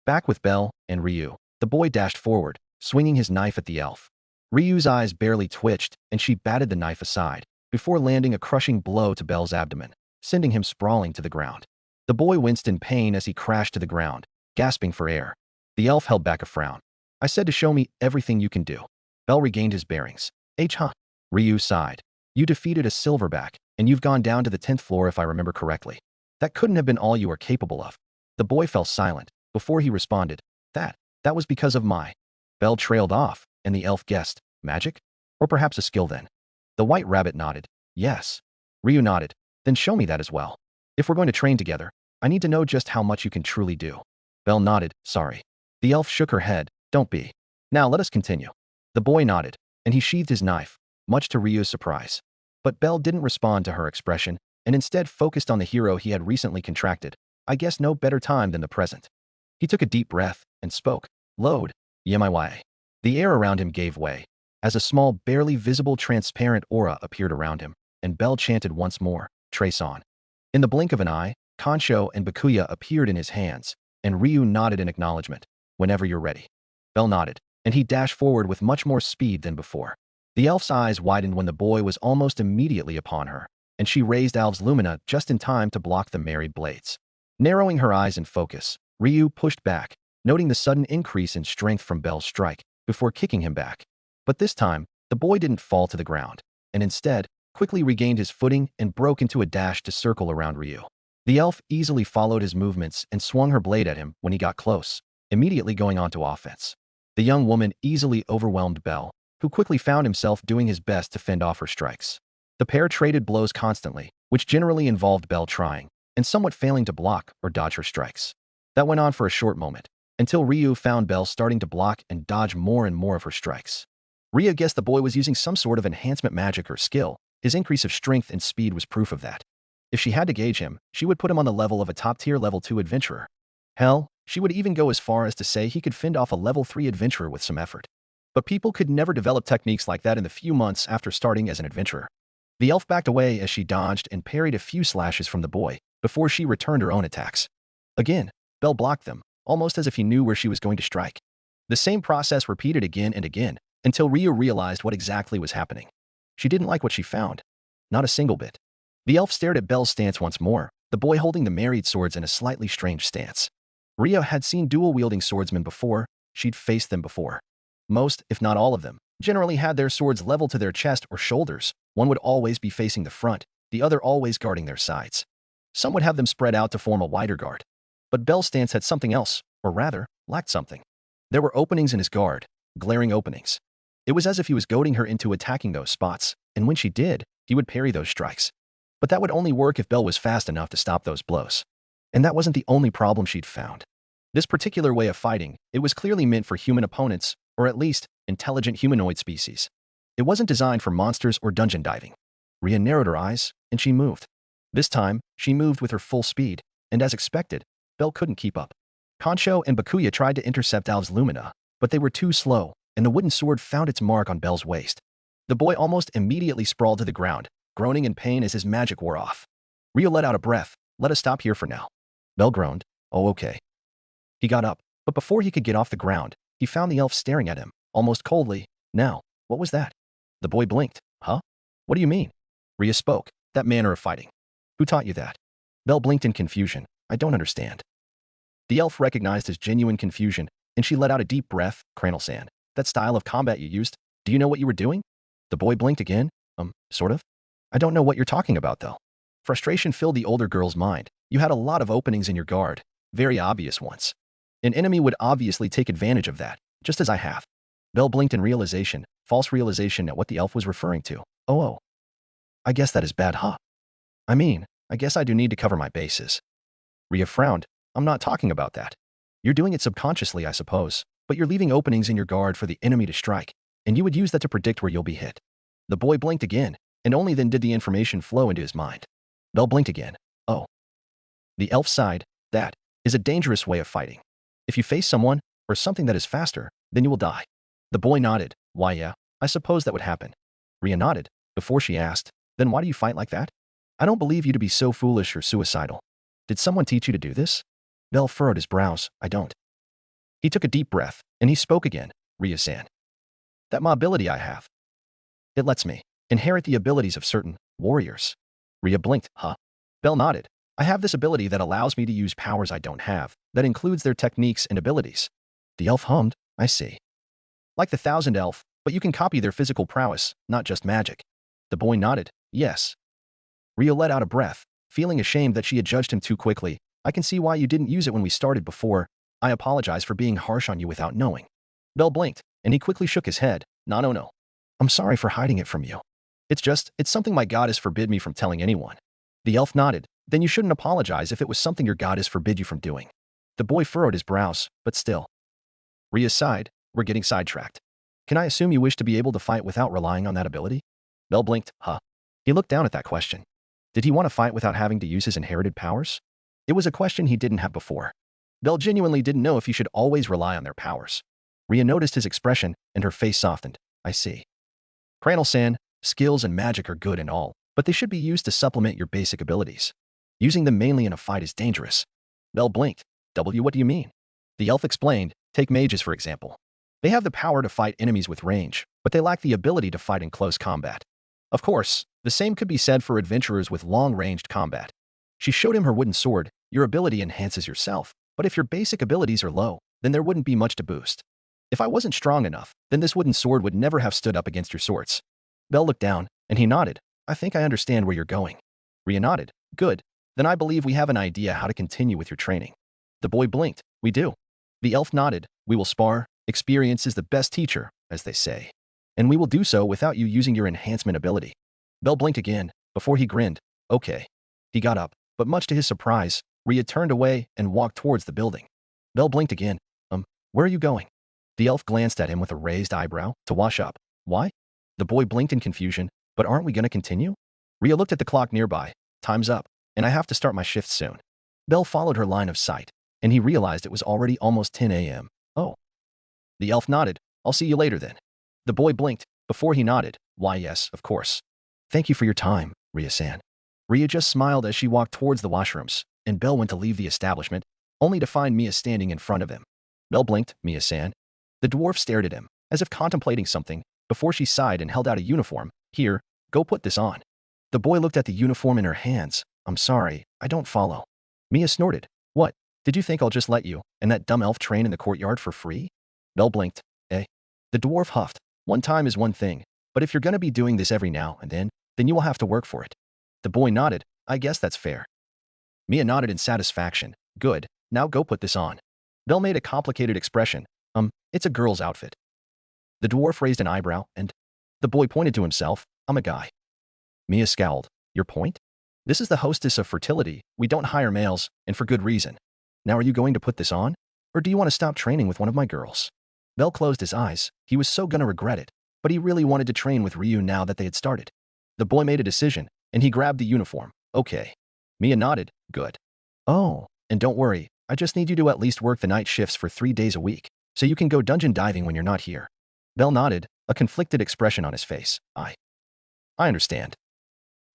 Back with Belle and Ryuu, the boy dashed forward, swinging his knife at the elf. Ryuu's eyes barely twitched, and she batted the knife aside, before landing a crushing blow to Belle's abdomen, sending him sprawling to the ground. The boy winced in pain as he crashed to the ground, gasping for air. The elf held back a frown. I said to show me everything you can do. Bell regained his bearings. Huh? Ryu sighed. You defeated a silverback, and you've gone down to the 10th floor if I remember correctly. That couldn't have been all you are capable of. The boy fell silent. Before he responded, that was because of my... Bell trailed off, and the elf guessed, magic? Or perhaps a skill then. The white rabbit nodded. Yes. Ryu nodded. Then show me that as well. If we're going to train together, I need to know just how much you can truly do. Bell nodded. Sorry. The elf shook her head. Don't be. Now let us continue. The boy nodded, and he sheathed his knife, much to Ryu's surprise. But Bell didn't respond to her expression, and instead focused on the hero he had recently contracted. I guess no better time than the present. He took a deep breath and spoke. Load. Yemaiwae. The air around him gave way, as a small, barely visible transparent aura appeared around him, and Bell chanted once more, Trace on. In the blink of an eye, Kansho and Bakuya appeared in his hands, and Ryu nodded in acknowledgement. Whenever you're ready. Bell nodded, and he dashed forward with much more speed than before. The elf's eyes widened when the boy was almost immediately upon her, and she raised Alv's lumina just in time to block the married blades. Narrowing her eyes in focus, Ryu pushed back, noting the sudden increase in strength from Bell's strike, before kicking him back. But this time, the boy didn't fall to the ground, and instead, quickly regained his footing and broke into a dash to circle around Ryu. The elf easily followed his movements and swung her blade at him when he got close, immediately going on to offense. The young woman easily overwhelmed Bell, who quickly found himself doing his best to fend off her strikes. The pair traded blows constantly, which generally involved Bell trying, and somewhat failing to block or dodge her strikes. That went on for a short moment, until Ryu found Bell starting to block and dodge more and more of her strikes. Ryu guessed the boy was using some sort of enhancement magic or skill. His increase of strength and speed was proof of that. If she had to gauge him, she would put him on the level of a top-tier level 2 adventurer. Hell, she would even go as far as to say he could fend off a level 3 adventurer with some effort. But people could never develop techniques like that in the few months after starting as an adventurer. The elf backed away as she dodged and parried a few slashes from the boy, before she returned her own attacks. Again, Bell blocked them, almost as if he knew where she was going to strike. The same process repeated again and again, until Ryu realized what exactly was happening. She didn't like what she found. Not a single bit. The elf stared at Bell's stance once more, the boy holding the married swords in a slightly strange stance. Ryu had seen dual-wielding swordsmen before. She'd faced them before. Most, if not all of them, generally had their swords level to their chest or shoulders. One would always be facing the front, the other always guarding their sides. Some would have them spread out to form a wider guard. But Bell's stance had something else, or rather, lacked something. There were openings in his guard, glaring openings. It was as if he was goading her into attacking those spots, and when she did, he would parry those strikes. But that would only work if Bell was fast enough to stop those blows. And that wasn't the only problem she'd found. This particular way of fighting, it was clearly meant for human opponents, or at least, intelligent humanoid species. It wasn't designed for monsters or dungeon diving. Rhea narrowed her eyes, and she moved. This time, she moved with her full speed, and as expected, Bell couldn't keep up. Kansho and Bakuya tried to intercept Alv's lumina, but they were too slow, and the wooden sword found its mark on Bell's waist. The boy almost immediately sprawled to the ground, groaning in pain as his magic wore off. Rhea let out a breath. Let us stop here for now. Bell groaned. Oh, okay. He got up, but before he could get off the ground, he found the elf staring at him, almost coldly. Now, what was that? The boy blinked. Huh? What do you mean? Rhea spoke. That manner of fighting. Who taught you that? Bell blinked in confusion. I don't understand. The elf recognized his genuine confusion, and she let out a deep breath. Cranel-san, that style of combat you used, do you know what you were doing? The boy blinked again. Sort of. I don't know what you're talking about, though. Frustration filled the older girl's mind. You had a lot of openings in your guard, very obvious ones. An enemy would obviously take advantage of that, just as I have. Bell blinked in realization, false realization at what the elf was referring to. Oh. I guess that is bad, huh? I mean, I guess I do need to cover my bases. Rhea frowned. I'm not talking about that. You're doing it subconsciously, I suppose, but you're leaving openings in your guard for the enemy to strike, and you would use that to predict where you'll be hit. The boy blinked again, and only then did the information flow into his mind. Bell blinked again. Oh. The elf sighed. That is a dangerous way of fighting. If you face someone, or something that is faster, then you will die. The boy nodded. Why, yeah, I suppose that would happen. Rhea nodded, before she asked, then why do you fight like that? I don't believe you to be so foolish or suicidal. Did someone teach you to do this? Bell furrowed his brows. I don't. He took a deep breath, and he spoke again. Rhea-san. That mobility I have. It lets me inherit the abilities of certain warriors. Rhea blinked. Huh? Bell nodded. I have this ability that allows me to use powers I don't have, that includes their techniques and abilities. The elf hummed. I see. Like the Thousand Elf, but you can copy their physical prowess, not just magic. The boy nodded. Yes. Ryu let out a breath, feeling ashamed that she had judged him too quickly. I can see why you didn't use it when we started before. I apologize for being harsh on you without knowing. Bell blinked, and he quickly shook his head. No. I'm sorry for hiding it from you. It's something my goddess forbid me from telling anyone. The elf nodded. Then you shouldn't apologize if it was something your goddess forbid you from doing. The boy furrowed his brows, but still. Ryu sighed. We're getting sidetracked. Can I assume you wish to be able to fight without relying on that ability? Bell blinked. Huh. He looked down at that question. Did he want to fight without having to use his inherited powers? It was a question he didn't have before. Bell genuinely didn't know if he should always rely on their powers. Ryu noticed his expression, and her face softened. I see. Cranel-san, skills and magic are good and all, but they should be used to supplement your basic abilities. Using them mainly in a fight is dangerous. Bell blinked. What do you mean? The elf explained. Take mages, for example. They have the power to fight enemies with range, but they lack the ability to fight in close combat. Of course, the same could be said for adventurers with long-ranged combat. She showed him her wooden sword. Your ability enhances yourself, but if your basic abilities are low, then there wouldn't be much to boost. If I wasn't strong enough, then this wooden sword would never have stood up against your swords. Bell looked down, and he nodded. I think I understand where you're going. Ryu nodded. Good. Then I believe we have an idea how to continue with your training. The boy blinked. We do. The elf nodded. We will spar. Experience is the best teacher, as they say. And we will do so without you using your enhancement ability. Bell blinked again, before he grinned. Okay. He got up, but much to his surprise, Ryu turned away and walked towards the building. Bell blinked again. Where are you going? The elf glanced at him with a raised eyebrow. To wash up. Why? The boy blinked in confusion. But aren't we going to continue? Ryu looked at the clock nearby. Time's up, and I have to start my shift soon. Bell followed her line of sight, and he realized it was already almost 10 a.m. Oh. The elf nodded. I'll see you later then. The boy blinked, before he nodded. Why yes, of course. Thank you for your time, Ryu-san. Ryu just smiled as she walked towards the washrooms, and Bell went to leave the establishment, only to find Mia standing in front of him. Bell blinked. Mia-san. The dwarf stared at him, as if contemplating something, before she sighed and held out a uniform. Here, go put this on. The boy looked at the uniform in her hands. I'm sorry, I don't follow. Mia snorted. What? Did you think I'll just let you and that dumb elf train in the courtyard for free? Bell blinked. Eh? The dwarf huffed. One time is one thing, but if you're gonna be doing this every now and then you will have to work for it. The boy nodded. I guess that's fair. Mia nodded in satisfaction. Good, now go put this on. Bell made a complicated expression. It's a girl's outfit. The dwarf raised an eyebrow, and the boy pointed to himself. I'm a guy. Mia scowled. Your point? This is the hostess of fertility. We don't hire males, and for good reason. Now are you going to put this on? Or do you want to stop training with one of my girls? Bell closed his eyes. He was so gonna regret it, but he really wanted to train with Ryu now that they had started. The boy made a decision, and he grabbed the uniform. Okay. Mia nodded. Good. Oh, and don't worry, I just need you to at least work the night shifts for 3 days a week, so you can go dungeon diving when you're not here. Bell nodded, a conflicted expression on his face. I understand.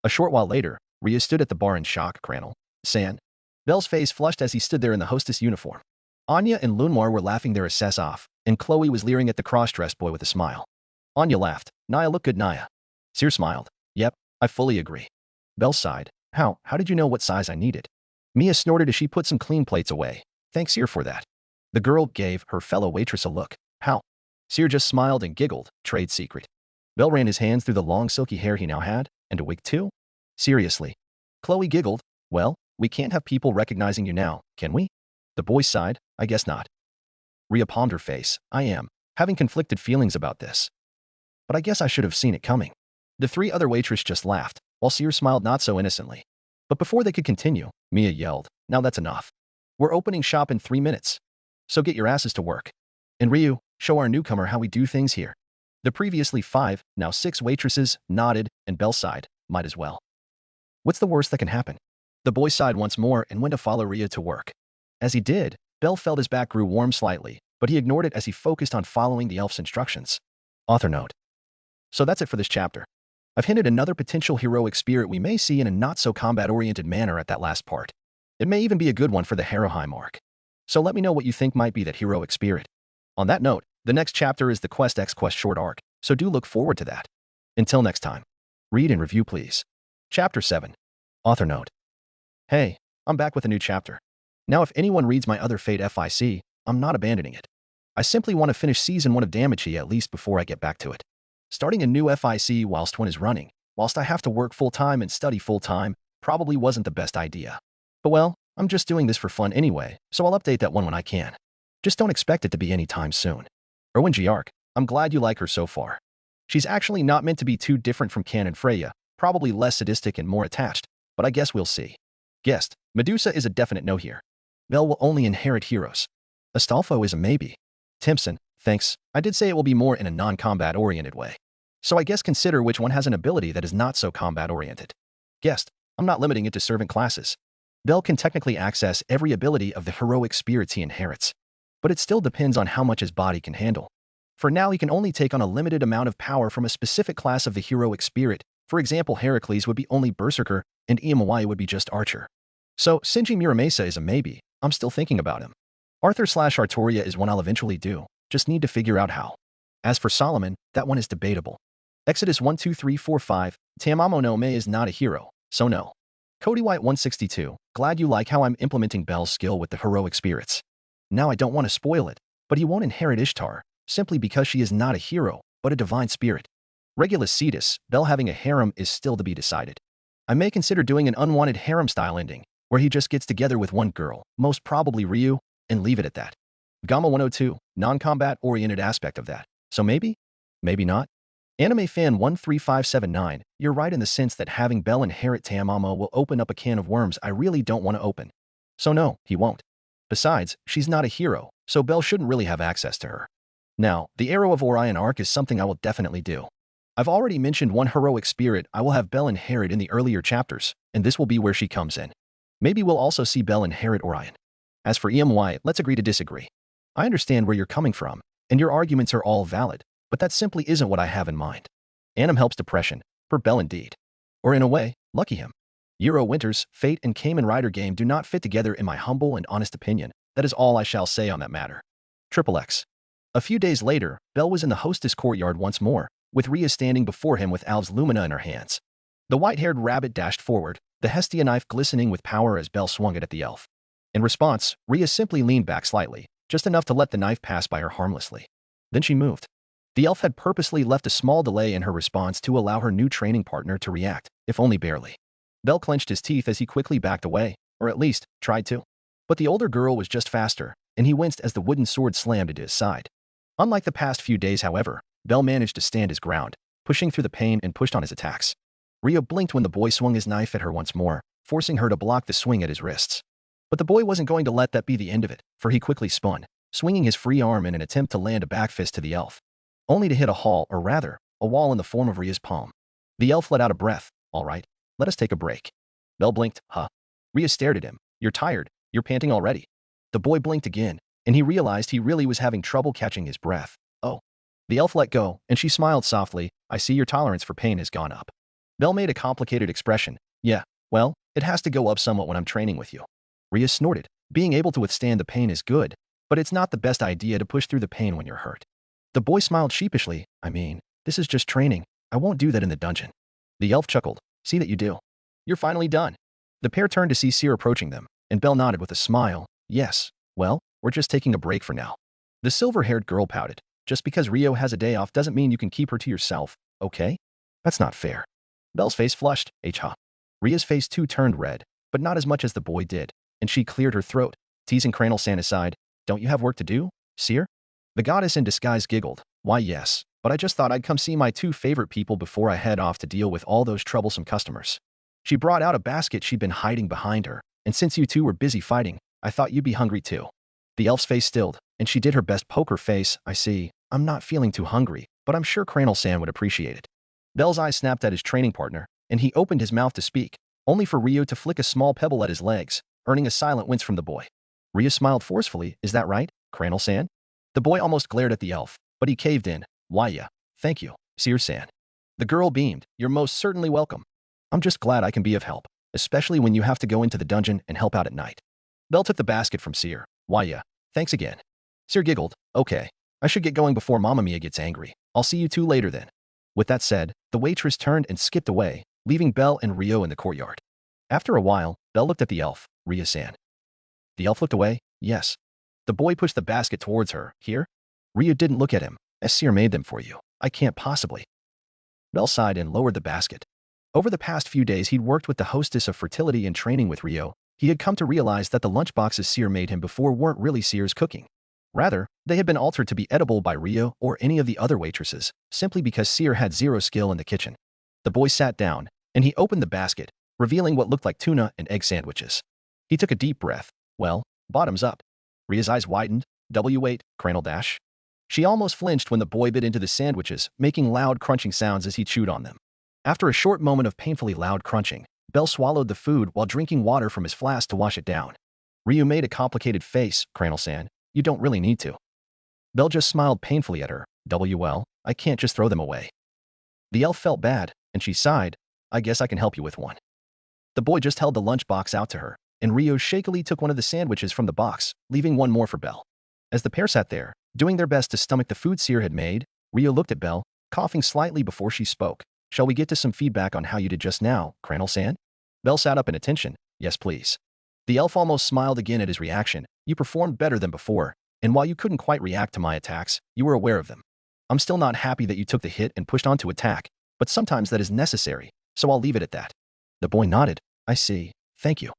A short while later, Ryu stood at the bar in shock. Cranel. San. Bell's face flushed as he stood there in the hostess uniform. Anya and Lunmar were laughing their asses off, and Chloe was leering at the cross-dressed boy with a smile. Anya laughed. Naya looked good. Naya. Syr smiled. Yep, I fully agree. Bell sighed. How did you know what size I needed? Mia snorted as she put some clean plates away. Thanks, Syr, for that. The girl gave her fellow waitress a look. How? Syr just smiled and giggled. Trade secret. Bell ran his hands through the long silky hair he now had, and a wig too? Seriously. Chloe giggled. Well, we can't have people recognizing you now, can we? The boy sighed. I guess not. Rhea palmed her face. I am having conflicted feelings about this. But I guess I should have seen it coming. The 3 other waitresses just laughed, while Syr smiled not so innocently. But before they could continue, Mia yelled, now that's enough. We're opening shop in 3 minutes. So get your asses to work. And Ryu, show our newcomer how we do things here. The previously 5, now 6 waitresses nodded, and Bell sighed. Might as well. What's the worst that can happen? The boy sighed once more and went to follow Ryu to work. As he did, Bell felt his back grew warm slightly, but he ignored it as he focused on following the elf's instructions. Author note. So that's it for this chapter. I've hinted another potential heroic spirit we may see in a not-so-combat-oriented manner at that last part. It may even be a good one for the Harrowheim arc. So let me know what you think might be that heroic spirit. On that note, the next chapter is the Quest X Quest short arc, so do look forward to that. Until next time. Read and review please. Chapter 7. Author note. Hey, I'm back with a new chapter. Now if anyone reads my other Fate FIC, I'm not abandoning it. I simply want to finish Season 1 of DanMachi at least before I get back to it. Starting a new FIC whilst one is running, whilst I have to work full-time and study full-time, probably wasn't the best idea. But well, I'm just doing this for fun anyway, so I'll update that one when I can. Just don't expect it to be anytime soon. Erwin Giark, I'm glad you like her so far. She's actually not meant to be too different from Can and Freya, probably less sadistic and more attached, but I guess we'll see. Guest, Medusa is a definite no here. Belle will only inherit heroes. Astolfo is a maybe. Timpson, thanks, I did say it will be more in a non-combat oriented way. So I guess consider which one has an ability that is not so combat oriented. Guest, I'm not limiting it to servant classes. Belle can technically access every ability of the heroic spirits he inherits. But it still depends on how much his body can handle. For now, he can only take on a limited amount of power from a specific class of the heroic spirit. For example, Heracles would be only Berserker, and Iamawai would be just Archer. So, Shinji Muramasa is a maybe. I'm still thinking about him. Arthur/Artoria is one I'll eventually do, just need to figure out how. As for Solomon, that one is debatable. Exodus 1, 2, 3, 4, 5, Tamamo no Me is not a hero, so no. Cody White 162, glad you like how I'm implementing Belle's skill with the heroic spirits. Now I don't want to spoil it, but he won't inherit Ishtar, simply because she is not a hero, but a divine spirit. Regulus Cetus, Belle having a harem is still to be decided. I may consider doing an unwanted harem-style ending, where he just gets together with one girl, most probably Ryuu, and leave it at that. Gamma 102, non-combat-oriented aspect of that. So maybe? Maybe not? Anime fan 13579, you're right in the sense that having Belle inherit Tamamo will open up a can of worms I really don't want to open. So no, he won't. Besides, she's not a hero, so Belle shouldn't really have access to her. Now, the Arrow of Orion arc is something I will definitely do. I've already mentioned one heroic spirit I will have Belle inherit in the earlier chapters, and this will be where she comes in. Maybe we'll also see Belle inherit Orion. As for EMY, let's agree to disagree. I understand where you're coming from, and your arguments are all valid, but that simply isn't what I have in mind. Anim helps depression, for Belle indeed. Or in a way, lucky him. Euro Winters, Fate, and Kamen Rider game do not fit together in my humble and honest opinion. That is all I shall say on that matter. Triple X. A few days later, Belle was in the hostess courtyard once more, with Rhea standing before him with Alv's Lumina in her hands. The white-haired rabbit dashed forward, the Hestia knife glistening with power as Belle swung it at the elf. In response, Rhea simply leaned back slightly, just enough to let the knife pass by her harmlessly. Then she moved. The elf had purposely left a small delay in her response to allow her new training partner to react, if only barely. Belle clenched his teeth as he quickly backed away, or at least, tried to. But the older girl was just faster, and he winced as the wooden sword slammed into his side. Unlike the past few days, however, Belle managed to stand his ground, pushing through the pain and pushed on his attacks. Rhea blinked when the boy swung his knife at her once more, forcing her to block the swing at his wrists. But the boy wasn't going to let that be the end of it, for he quickly spun, swinging his free arm in an attempt to land a back fist to the elf, only to hit a wall, or rather, a wall in the form of Rhea's palm. The elf let out a breath. All right, let us take a break. Belle blinked, huh? Rhea stared at him. You're tired, you're panting already. The boy blinked again, and he realized he really was having trouble catching his breath. Oh. The elf let go, and she smiled softly. I see your tolerance for pain has gone up. Belle made a complicated expression. Yeah, well, it has to go up somewhat when I'm training with you. Rhea snorted. Being able to withstand the pain is good, but it's not the best idea to push through the pain when you're hurt. The boy smiled sheepishly. I mean, this is just training. I won't do that in the dungeon. The elf chuckled. See that you do. You're finally done. The pair turned to see Syr approaching them, and Belle nodded with a smile. Yes, well, we're just taking a break for now. The silver-haired girl pouted. Just because Rio has a day off doesn't mean you can keep her to yourself, okay? That's not fair. Belle's face flushed. H-ha. Rhea's face too turned red, but not as much as the boy did, and she cleared her throat, teasing Cranel aside. Don't you have work to do, Syr? The goddess in disguise giggled. Why yes, but I just thought I'd come see my two favorite people before I head off to deal with all those troublesome customers. She brought out a basket she'd been hiding behind her, and since you two were busy fighting, I thought you'd be hungry too. The elf's face stilled, and she did her best poker face. I see, I'm not feeling too hungry, but I'm sure Cranel would appreciate it. Belle's eyes snapped at his training partner, and he opened his mouth to speak, only for Ryu to flick a small pebble at his legs, earning a silent wince from the boy. Ryu smiled forcefully. Is that right, Cranel? The boy almost glared at the elf, but he caved in. Why yeah, thank you, Syr-san. The girl beamed. You're most certainly welcome. I'm just glad I can be of help, especially when you have to go into the dungeon and help out at night. Belle took the basket from Syr. Why yeah, thanks again. Syr giggled. Okay, I should get going before Mamma Mia gets angry. I'll see you two later then. With that said, the waitress turned and skipped away, leaving Belle and Ryo in the courtyard. After a while, Belle looked at the elf. Rhea-san. The elf looked away. Yes. The boy pushed the basket towards her. Here? Ryuu didn't look at him. Syr made them for you. I can't possibly. Belle sighed and lowered the basket. Over the past few days he'd worked with the hostess of fertility and training with Ryuu. He had come to realize that the lunchboxes Syr made him before weren't really Syr's cooking. Rather, they had been altered to be edible by Ryuu or any of the other waitresses, simply because Syr had zero skill in the kitchen. The boy sat down, and he opened the basket, revealing what looked like tuna and egg sandwiches. He took a deep breath. Well, bottoms up. Ryu's eyes widened. Wait, Cranel dash. She almost flinched when the boy bit into the sandwiches, making loud crunching sounds as he chewed on them. After a short moment of painfully loud crunching, Belle swallowed the food while drinking water from his flask to wash it down. Ryuu made a complicated face. Cranel-san, you don't really need to. Belle just smiled painfully at her. Well, I can't just throw them away. The elf felt bad, and she sighed. I guess I can help you with one. The boy just held the lunchbox out to her, and Ryuu shakily took one of the sandwiches from the box, leaving one more for Belle. As the pair sat there, doing their best to stomach the food Syr had made, Ryuu looked at Belle, coughing slightly before she spoke. Shall we get to some feedback on how you did just now, Cranel-san? Belle sat up in attention. Yes, please. The elf almost smiled again at his reaction. You performed better than before, and while you couldn't quite react to my attacks, you were aware of them. I'm still not happy that you took the hit and pushed on to attack, but sometimes that is necessary, so I'll leave it at that. The boy nodded. I see. Thank you.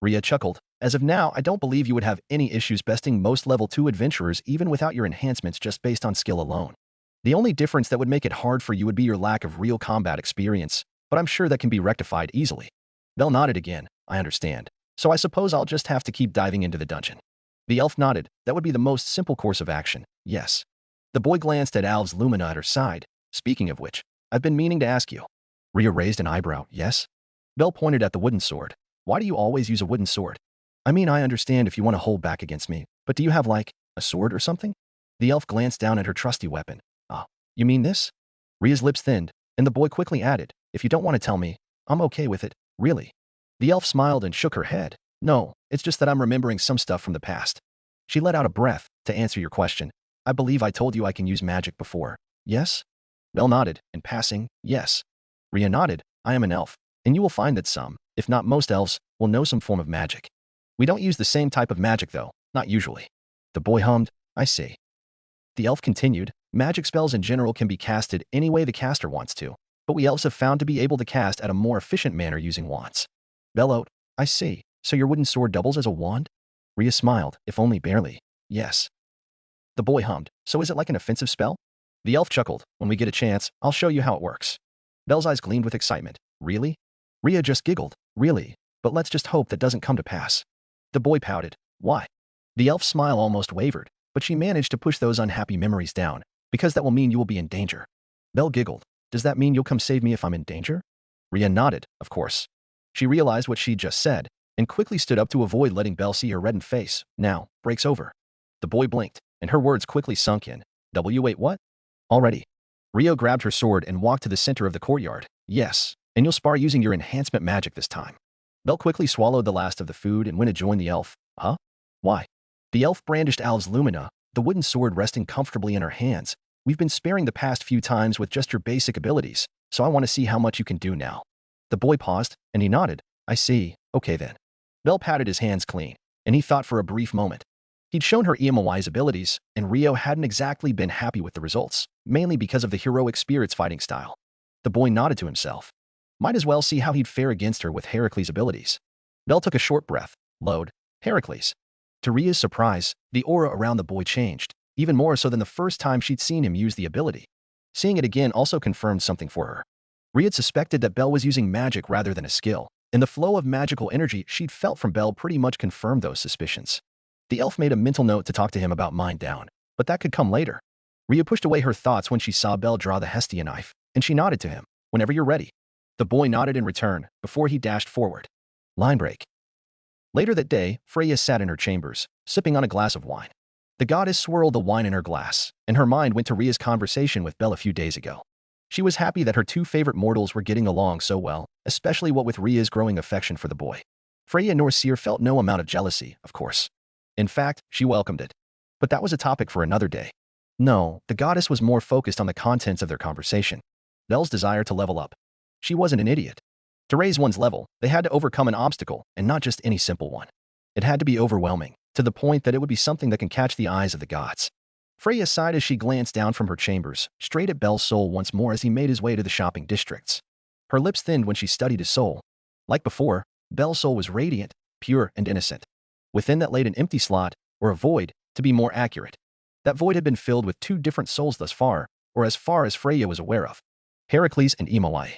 Ryuu chuckled. As of now, I don't believe you would have any issues besting most level 2 adventurers even without your enhancements just based on skill alone. The only difference that would make it hard for you would be your lack of real combat experience, but I'm sure that can be rectified easily. Belle nodded again. I understand. So I suppose I'll just have to keep diving into the dungeon. The elf nodded. That would be the most simple course of action. Yes. The boy glanced at Alv's Lumina at her side. Speaking of which, I've been meaning to ask you. Ryuu raised an eyebrow. Yes? Belle pointed at the wooden sword. Why do you always use a wooden sword? I mean, I understand if you want to hold back against me, but do you have, like, a sword or something? The elf glanced down at her trusty weapon. Ah, you mean this? Ryu's lips thinned, and the boy quickly added, if you don't want to tell me, I'm okay with it, really. The elf smiled and shook her head. No, it's just that I'm remembering some stuff from the past. She let out a breath. To answer your question, I believe I told you I can use magic before. Yes? Belle nodded, in passing, yes. Ryuu nodded. I am an elf, and you will find that some, if not most elves, will know some form of magic. We don't use the same type of magic though, not usually. The boy hummed. I see. The elf continued. Magic spells in general can be casted any way the caster wants to, but we elves have found to be able to cast at a more efficient manner using wands. Belle, I see. So your wooden sword doubles as a wand? Ryuu smiled, if only barely. Yes. The boy hummed. So is it like an offensive spell? The elf chuckled. When we get a chance, I'll show you how it works. Belle's eyes gleamed with excitement. Really? Ryuu just giggled. Really? But let's just hope that doesn't come to pass. The boy pouted. Why? The elf's smile almost wavered, but she managed to push those unhappy memories down, because that will mean you will be in danger. Belle giggled. Does that mean you'll come save me if I'm in danger? Ryuu nodded, of course. She realized what she'd just said, and quickly stood up to avoid letting Belle see her reddened face. Now, break's over. The boy blinked, and her words quickly sunk in. Wait, what? Already. Ryuu grabbed her sword and walked to the center of the courtyard. Yes, and you'll spar using your enhancement magic this time. Belle quickly swallowed the last of the food and went to join the elf. Huh? Why? The elf brandished Alv's Lumina, the wooden sword resting comfortably in her hands. We've been sparing the past few times with just your basic abilities, so I want to see how much you can do now. The boy paused, and he nodded. I see. Okay then. Belle patted his hands clean, and he thought for a brief moment. He'd shown her EMOI's abilities, and Ryuu hadn't exactly been happy with the results, mainly because of the heroic spirit's fighting style. The boy nodded to himself. Might as well see how he'd fare against her with Heracles' abilities. Belle took a short breath. Load. Heracles. To Ryu's surprise, the aura around the boy changed, even more so than the first time she'd seen him use the ability. Seeing it again also confirmed something for her. Ryuu suspected that Belle was using magic rather than a skill, and the flow of magical energy she'd felt from Belle pretty much confirmed those suspicions. The elf made a mental note to talk to him about Mind Down, but that could come later. Ryuu pushed away her thoughts when she saw Belle draw the Hestia knife, and she nodded to him. Whenever you're ready. The boy nodded in return, before he dashed forward. Line break. Later that day, Freya sat in her chambers, sipping on a glass of wine. The goddess swirled the wine in her glass, and her mind went to Ryu's conversation with Belle a few days ago. She was happy that her two favorite mortals were getting along so well, especially what with Ryu's growing affection for the boy. Freya nor Syr felt no amount of jealousy, of course. In fact, she welcomed it. But that was a topic for another day. No, the goddess was more focused on the contents of their conversation. Belle's desire to level up. She wasn't an idiot. To raise one's level, they had to overcome an obstacle, and not just any simple one. It had to be overwhelming, to the point that it would be something that can catch the eyes of the gods. Freya sighed as she glanced down from her chambers, straight at Bel's soul once more as he made his way to the shopping districts. Her lips thinned when she studied his soul. Like before, Bel's soul was radiant, pure, and innocent. Within that laid an empty slot, or a void, to be more accurate. That void had been filled with two different souls thus far, or as far as Freya was aware of. Heracles and Imawai.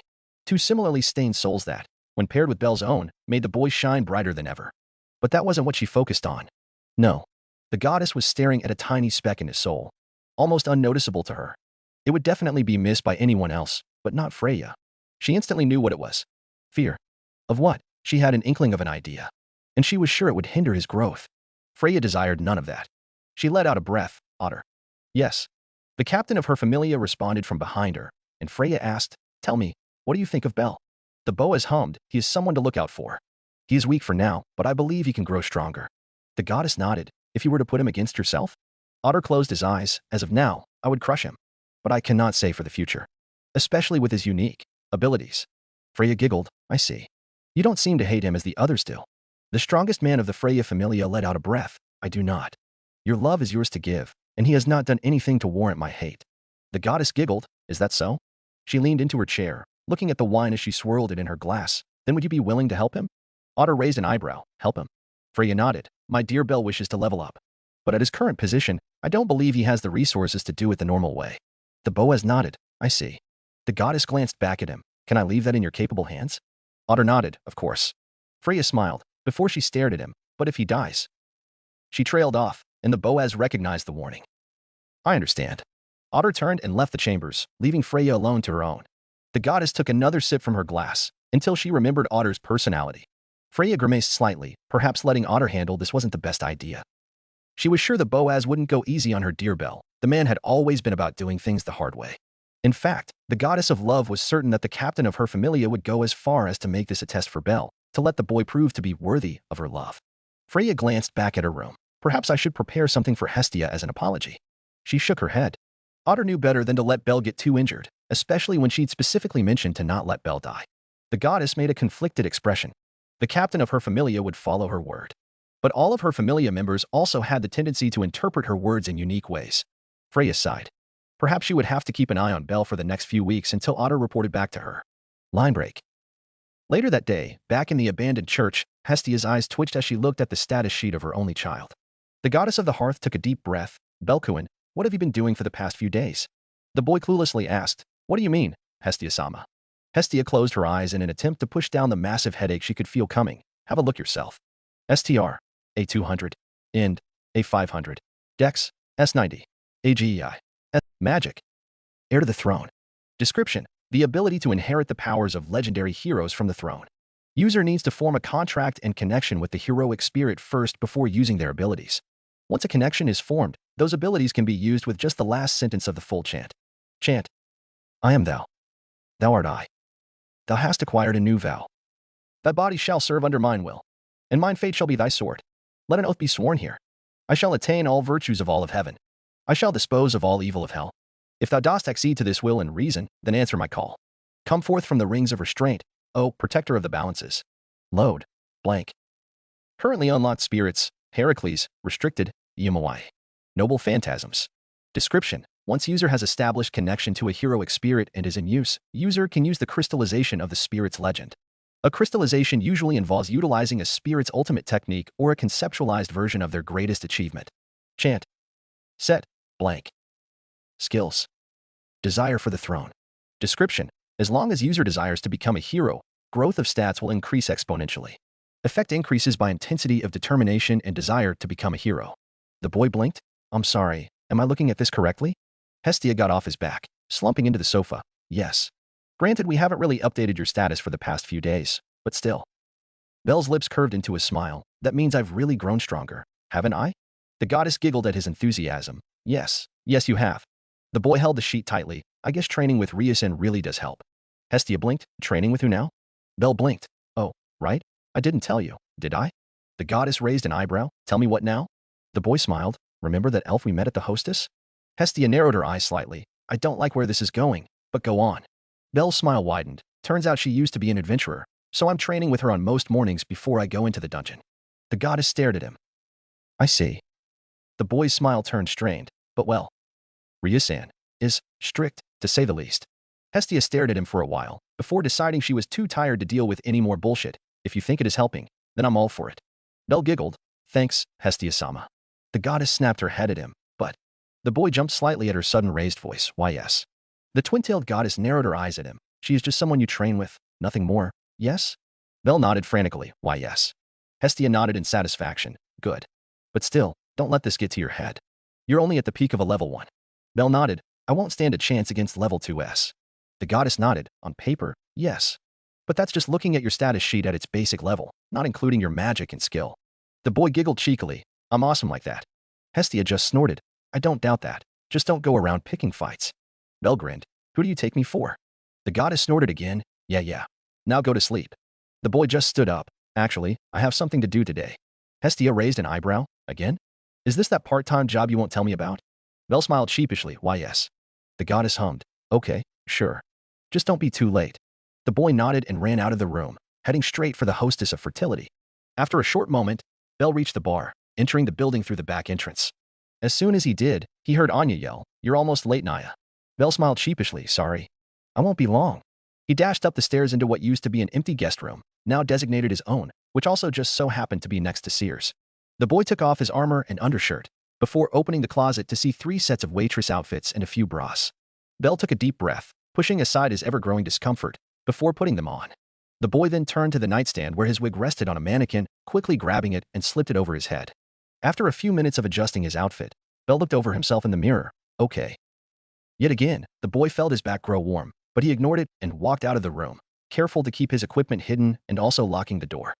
Two similarly stained souls that, when paired with Bel's own, made the boy shine brighter than ever. But that wasn't what she focused on. No. The goddess was staring at a tiny speck in his soul, almost unnoticeable to her. It would definitely be missed by anyone else, but not Freya. She instantly knew what it was. Fear. Of what? She had an inkling of an idea. And she was sure it would hinder his growth. Freya desired none of that. She let out a breath. Otter. Yes. The captain of her familia responded from behind her, and Freya asked, Tell me, what do you think of Bel? The Boaz hummed, He is someone to look out for. He is weak for now, but I believe he can grow stronger. The goddess nodded. If you were to put him against yourself? Otter closed his eyes. As of now, I would crush him. But I cannot say for the future. Especially with his unique abilities. Freya giggled. I see. You don't seem to hate him as the others do. The strongest man of the Freya familia let out a breath. I do not. Your love is yours to give, and he has not done anything to warrant my hate. The goddess giggled. Is that so? She leaned into her chair, looking at the wine as she swirled it in her glass. Then would you be willing to help him? Otter raised an eyebrow. Help him. Freya nodded. My dear Bel wishes to level up. But at his current position, I don't believe he has the resources to do it the normal way. The Boaz nodded. I see. The goddess glanced back at him. Can I leave that in your capable hands? Otter nodded. Of course. Freya smiled, before she stared at him. But if he dies? She trailed off, and the Boaz recognized the warning. I understand. Otter turned and left the chambers, leaving Freya alone to her own. The goddess took another sip from her glass, until she remembered Otter's personality. Freya grimaced slightly, perhaps letting Otter handle this wasn't the best idea. She was sure the Boaz wouldn't go easy on her dear Bel. The man had always been about doing things the hard way. In fact, the goddess of love was certain that the captain of her familia would go as far as to make this a test for Bel, to let the boy prove to be worthy of her love. Freya glanced back at her room. Perhaps I should prepare something for Hestia as an apology. She shook her head. Otter knew better than to let Bel get too injured, especially when she'd specifically mentioned to not let Bel die. The goddess made a conflicted expression. The captain of her familia would follow her word. But all of her familia members also had the tendency to interpret her words in unique ways. Freya sighed. Perhaps she would have to keep an eye on Bel for the next few weeks until Otter reported back to her. Line break. Later that day, back in the abandoned church, Hestia's eyes twitched as she looked at the status sheet of her only child. The goddess of the hearth took a deep breath. Belkuin, what have you been doing for the past few days? The boy cluelessly asked. What do you mean, Hestia-sama? Hestia closed her eyes in an attempt to push down the massive headache she could feel coming. Have a look yourself. STR. A200. Ind. A500. Dex. S90. AGEI. Magic. Heir to the throne. Description. The ability to inherit the powers of legendary heroes from the throne. User needs to form a contract and connection with the heroic spirit first before using their abilities. Once a connection is formed, those abilities can be used with just the last sentence of the full chant. Chant. I am thou. Thou art I. Thou hast acquired a new vow. Thy body shall serve under mine will, and mine fate shall be thy sword. Let an oath be sworn here. I shall attain all virtues of all of heaven. I shall dispose of all evil of hell. If thou dost accede to this will and reason, then answer my call. Come forth from the rings of restraint, O protector of the balances. Load. Blank. Currently unlocked spirits, Heracles, restricted, Imawai. Noble phantasms. Description. Once user has established connection to a heroic spirit and is in use, user can use the crystallization of the spirit's legend. A crystallization usually involves utilizing a spirit's ultimate technique or a conceptualized version of their greatest achievement. Chant. Set. Blank. Skills. Desire for the throne. Description. As long as user desires to become a hero, growth of stats will increase exponentially. Effect increases by intensity of determination and desire to become a hero. The boy blinked. I'm sorry, am I looking at this correctly? Hestia got off his back, slumping into the sofa. Yes. Granted, we haven't really updated your status for the past few days, but still. Bel's lips curved into a smile. That means I've really grown stronger, haven't I? The goddess giggled at his enthusiasm. Yes, yes you have. The boy held the sheet tightly. I guess training with Ryuu really does help. Hestia blinked. Training with who now? Bel blinked. Oh, right? I didn't tell you, did I? The goddess raised an eyebrow. Tell me what now? The boy smiled. Remember that elf we met at the hostess? Hestia narrowed her eyes slightly. I don't like where this is going, but go on. Bel's smile widened. Turns out she used to be an adventurer, so I'm training with her on most mornings before I go into the dungeon. The goddess stared at him. I see. The boy's smile turned strained. But well, Ryuu-san is strict, to say the least. Hestia stared at him for a while, before deciding she was too tired to deal with any more bullshit. If you think it is helping, then I'm all for it. Belle giggled. Thanks, Hestia-sama. The goddess snapped her head at him, but the boy jumped slightly at her sudden raised voice. Why yes. The twin-tailed goddess narrowed her eyes at him. She is just someone you train with, nothing more, yes? Belle nodded frantically. Why yes. Hestia nodded in satisfaction. Good. But still, don't let this get to your head. You're only at the peak of a level 1. Belle nodded. I won't stand a chance against level 2s. The goddess nodded. On paper, yes. But that's just looking at your status sheet at its basic level, not including your magic and skill. The boy giggled cheekily. I'm awesome like that. Hestia just snorted. I don't doubt that. Just don't go around picking fights. Belle grinned. Who do you take me for? The goddess snorted again. Yeah. Now go to sleep. The boy just stood up. Actually, I have something to do today. Hestia raised an eyebrow. Again? Is this that part-time job you won't tell me about? Belle smiled sheepishly. Why yes. The goddess hummed. Okay, sure. Just don't be too late. The boy nodded and ran out of the room, heading straight for the hostess of fertility. After a short moment, Belle reached the bar, entering the building through the back entrance. As soon as he did, he heard Anya yell, You're almost late, Naya. Belle smiled sheepishly. Sorry. I won't be long. He dashed up the stairs into what used to be an empty guest room, now designated his own, which also just so happened to be next to Syr's. The boy took off his armor and undershirt, before opening the closet to see 3 sets of waitress outfits and a few bras. Belle took a deep breath, pushing aside his ever-growing discomfort, before putting them on. The boy then turned to the nightstand where his wig rested on a mannequin, quickly grabbing it and slipped it over his head. After a few minutes of adjusting his outfit, Belle looked over himself in the mirror. Okay. Yet again, the boy felt his back grow warm, but he ignored it and walked out of the room, careful to keep his equipment hidden and also locking the door.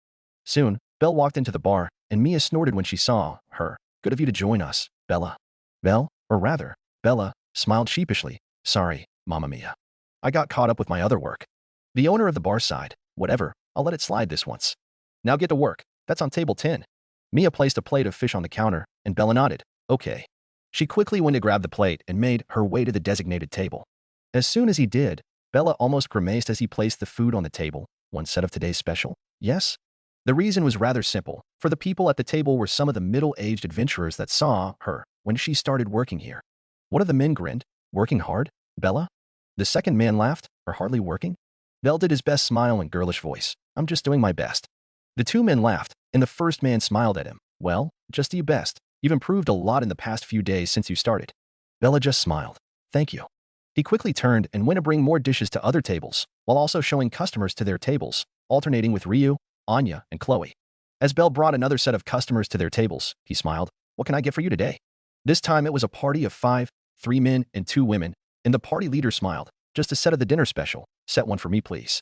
Soon, Belle walked into the bar, and Mia snorted when she saw her. Good of you to join us, Bella. Belle, or rather, Bella, smiled sheepishly. Sorry, Mamma Mia. I got caught up with my other work. The owner of the bar sighed. Whatever, I'll let it slide this once. Now get to work. That's on table 10. Mia placed a plate of fish on the counter, and Bella nodded. Okay. She quickly went to grab the plate and made her way to the designated table. As soon as he did, Bella almost grimaced as he placed the food on the table. One set of today's special? Yes? The reason was rather simple, for the people at the table were some of the middle-aged adventurers that saw her when she started working here. One of the men grinned. Working hard, Bella? The second man laughed. Or hardly working? Belle did his best smile and girlish voice. I'm just doing my best. The 2 men laughed, and the first man smiled at him. Well, just do your best. You've improved a lot in the past few days since you started. Bella just smiled. Thank you. He quickly turned and went to bring more dishes to other tables, while also showing customers to their tables, alternating with Ryuu, Anya, and Chloe. As Belle brought another set of customers to their tables, he smiled. What can I get for you today? This time it was a party of 5, 3 men and 2 women, and the party leader smiled. Just a set of the dinner special. Set 1 for me, please.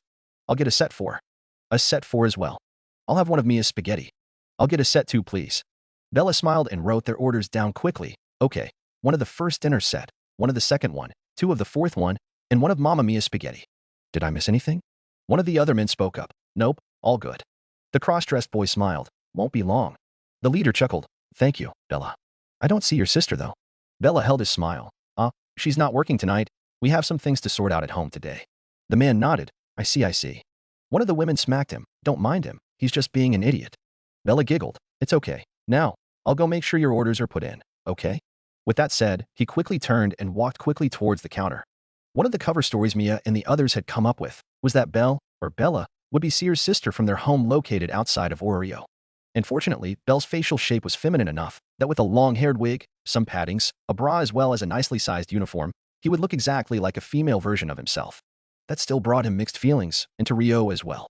I'll get a set 4. A set 4 as well. I'll have one of Mia's spaghetti. I'll get a set 2, please. Bella smiled and wrote their orders down quickly. Okay, one of the first dinner set, one of the second one, 2 of the fourth one, and 1 of Mamma Mia's spaghetti. Did I miss anything? One of the other men spoke up. Nope, all good. The cross-dressed boy smiled. Won't be long. The leader chuckled. Thank you, Bella. I don't see your sister, though. Bella held his smile. She's not working tonight. We have some things to sort out at home today. The man nodded. I see. One of the women smacked him. Don't mind him. He's just being an idiot. Bella giggled. It's okay. Now, I'll go make sure your orders are put in, okay? With that said, he quickly turned and walked quickly towards the counter. One of the cover stories Mia and the others had come up with was that Belle, or Bella, would be Syr's sister from their home located outside of Oreo. Unfortunately, Belle's facial shape was feminine enough that with a long-haired wig, some paddings, a bra as well as a nicely sized uniform, he would look exactly like a female version of himself. That still brought him mixed feelings, and to Ryuu as well.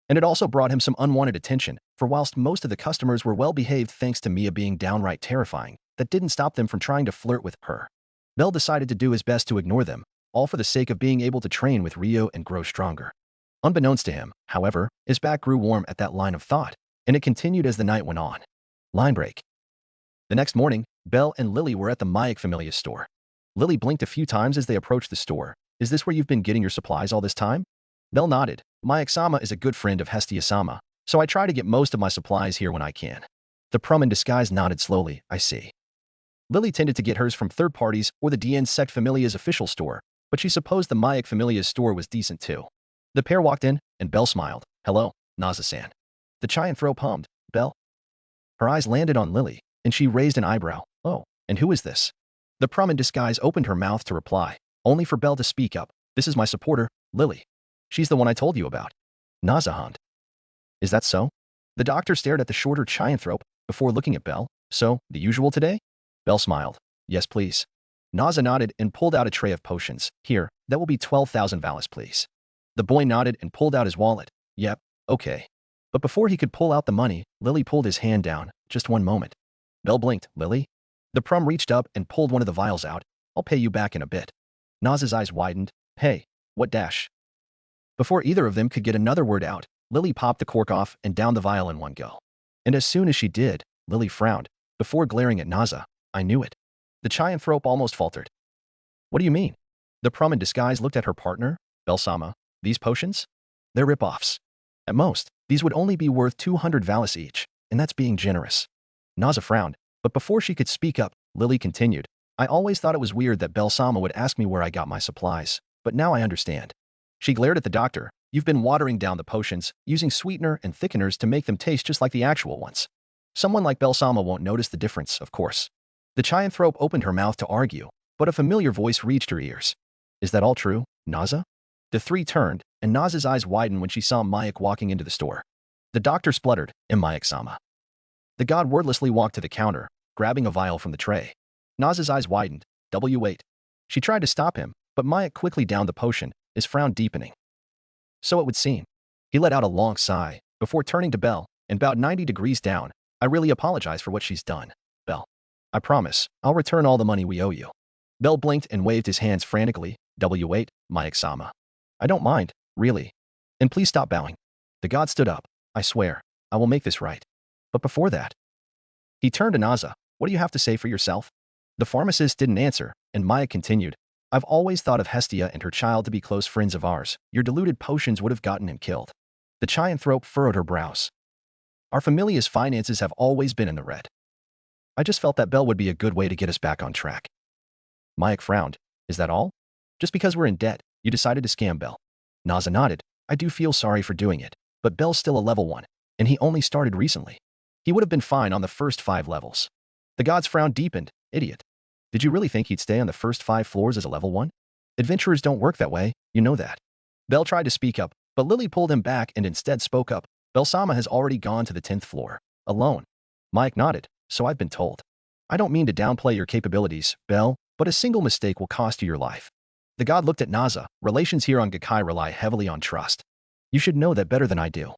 And it also brought him some unwanted attention, for whilst most of the customers were well-behaved thanks to Mia being downright terrifying, that didn't stop them from trying to flirt with her. Belle decided to do his best to ignore them, all for the sake of being able to train with Ryuu and grow stronger. Unbeknownst to him, however, his back grew warm at that line of thought, and it continued as the night went on. Line break. The next morning, Belle and Lily were at the Machigatte Familia store. Lily blinked a few times as they approached the store. Is this where you've been getting your supplies all this time? Belle nodded. Machigatte-sama is a good friend of Hestia-sama, so I try to get most of my supplies here when I can. The prum in disguise nodded slowly. I see. Lily tended to get hers from third parties or the DanMachi Familia's official store, but she supposed the Machigatte Familia's store was decent too. The pair walked in, and Belle smiled. Hello, Naza-san. The Chianthrope hummed. Belle? Her eyes landed on Lily, and she raised an eyebrow. Oh, and who is this? The prom in disguise opened her mouth to reply, only for Belle to speak up. This is my supporter, Lily. She's the one I told you about. Nazahand. Is that so? The doctor stared at the shorter Chianthrope before looking at Belle. So, the usual today? Belle smiled. Yes, please. Naza nodded and pulled out a tray of potions. Here, that will be 12,000 valis, please. The boy nodded and pulled out his wallet. Yep, okay. But before he could pull out the money, Lily pulled his hand down. Just one moment. Belle blinked. Lily? The prom reached up and pulled one of the vials out. I'll pay you back in a bit. Naza's eyes widened. Hey, what dash? Before either of them could get another word out, Lily popped the cork off and downed the vial in one go. And as soon as she did, Lily frowned, before glaring at Naza. I knew it. The Chianthrope almost faltered. What do you mean? The prom in disguise looked at her partner. Belsama, these potions? They're rip-offs. At most, these would only be worth 200 valis each, and that's being generous. Naza frowned, but before she could speak up, Lily continued. I always thought it was weird that Belsama would ask me where I got my supplies, but now I understand. She glared at the doctor. You've been watering down the potions, using sweetener and thickeners to make them taste just like the actual ones. Someone like Belsama won't notice the difference, of course. The Chianthrope opened her mouth to argue, but a familiar voice reached her ears. Is that all true, Naza? The three turned, and Naza's eyes widened when she saw Mayak walking into the store. The doctor spluttered, Mayak-sama. The god wordlessly walked to the counter, grabbing a vial from the tray. Naza's eyes widened. W8. She tried to stop him, but Mayak quickly downed the potion, his frown deepening. So it would seem. He let out a long sigh, before turning to Belle, and about 90 degrees down. I really apologize for what she's done, Belle. I promise, I'll return all the money we owe you. Belle blinked and waved his hands frantically. W8, Mayak-sama. I don't mind, really. And please stop bowing. The god stood up. I swear, I will make this right. But before that, he turned to Naza. What do you have to say for yourself? The pharmacist didn't answer, and Maya continued. I've always thought of Hestia and her child to be close friends of ours. Your diluted potions would have gotten him killed. The Chianthrope furrowed her brows. Our familia's finances have always been in the red. I just felt that Belle would be a good way to get us back on track. Mayak frowned. Is that all? Just because we're in debt, you decided to scam Belle? Naza nodded. I do feel sorry for doing it, but Belle's still a level 1, and he only started recently. He would have been fine on the first 5 levels. The god's frown deepened. Idiot. Did you really think he'd stay on the first 5 floors as a level 1? Adventurers don't work that way, you know that. Belle tried to speak up, but Lily pulled him back and instead spoke up. Belsama has already gone to the 10th floor. Alone. Mike nodded. So I've been told. I don't mean to downplay your capabilities, Belle, but a single mistake will cost you your life. The god looked at Naza. Relations here on Gekai rely heavily on trust. You should know that better than I do.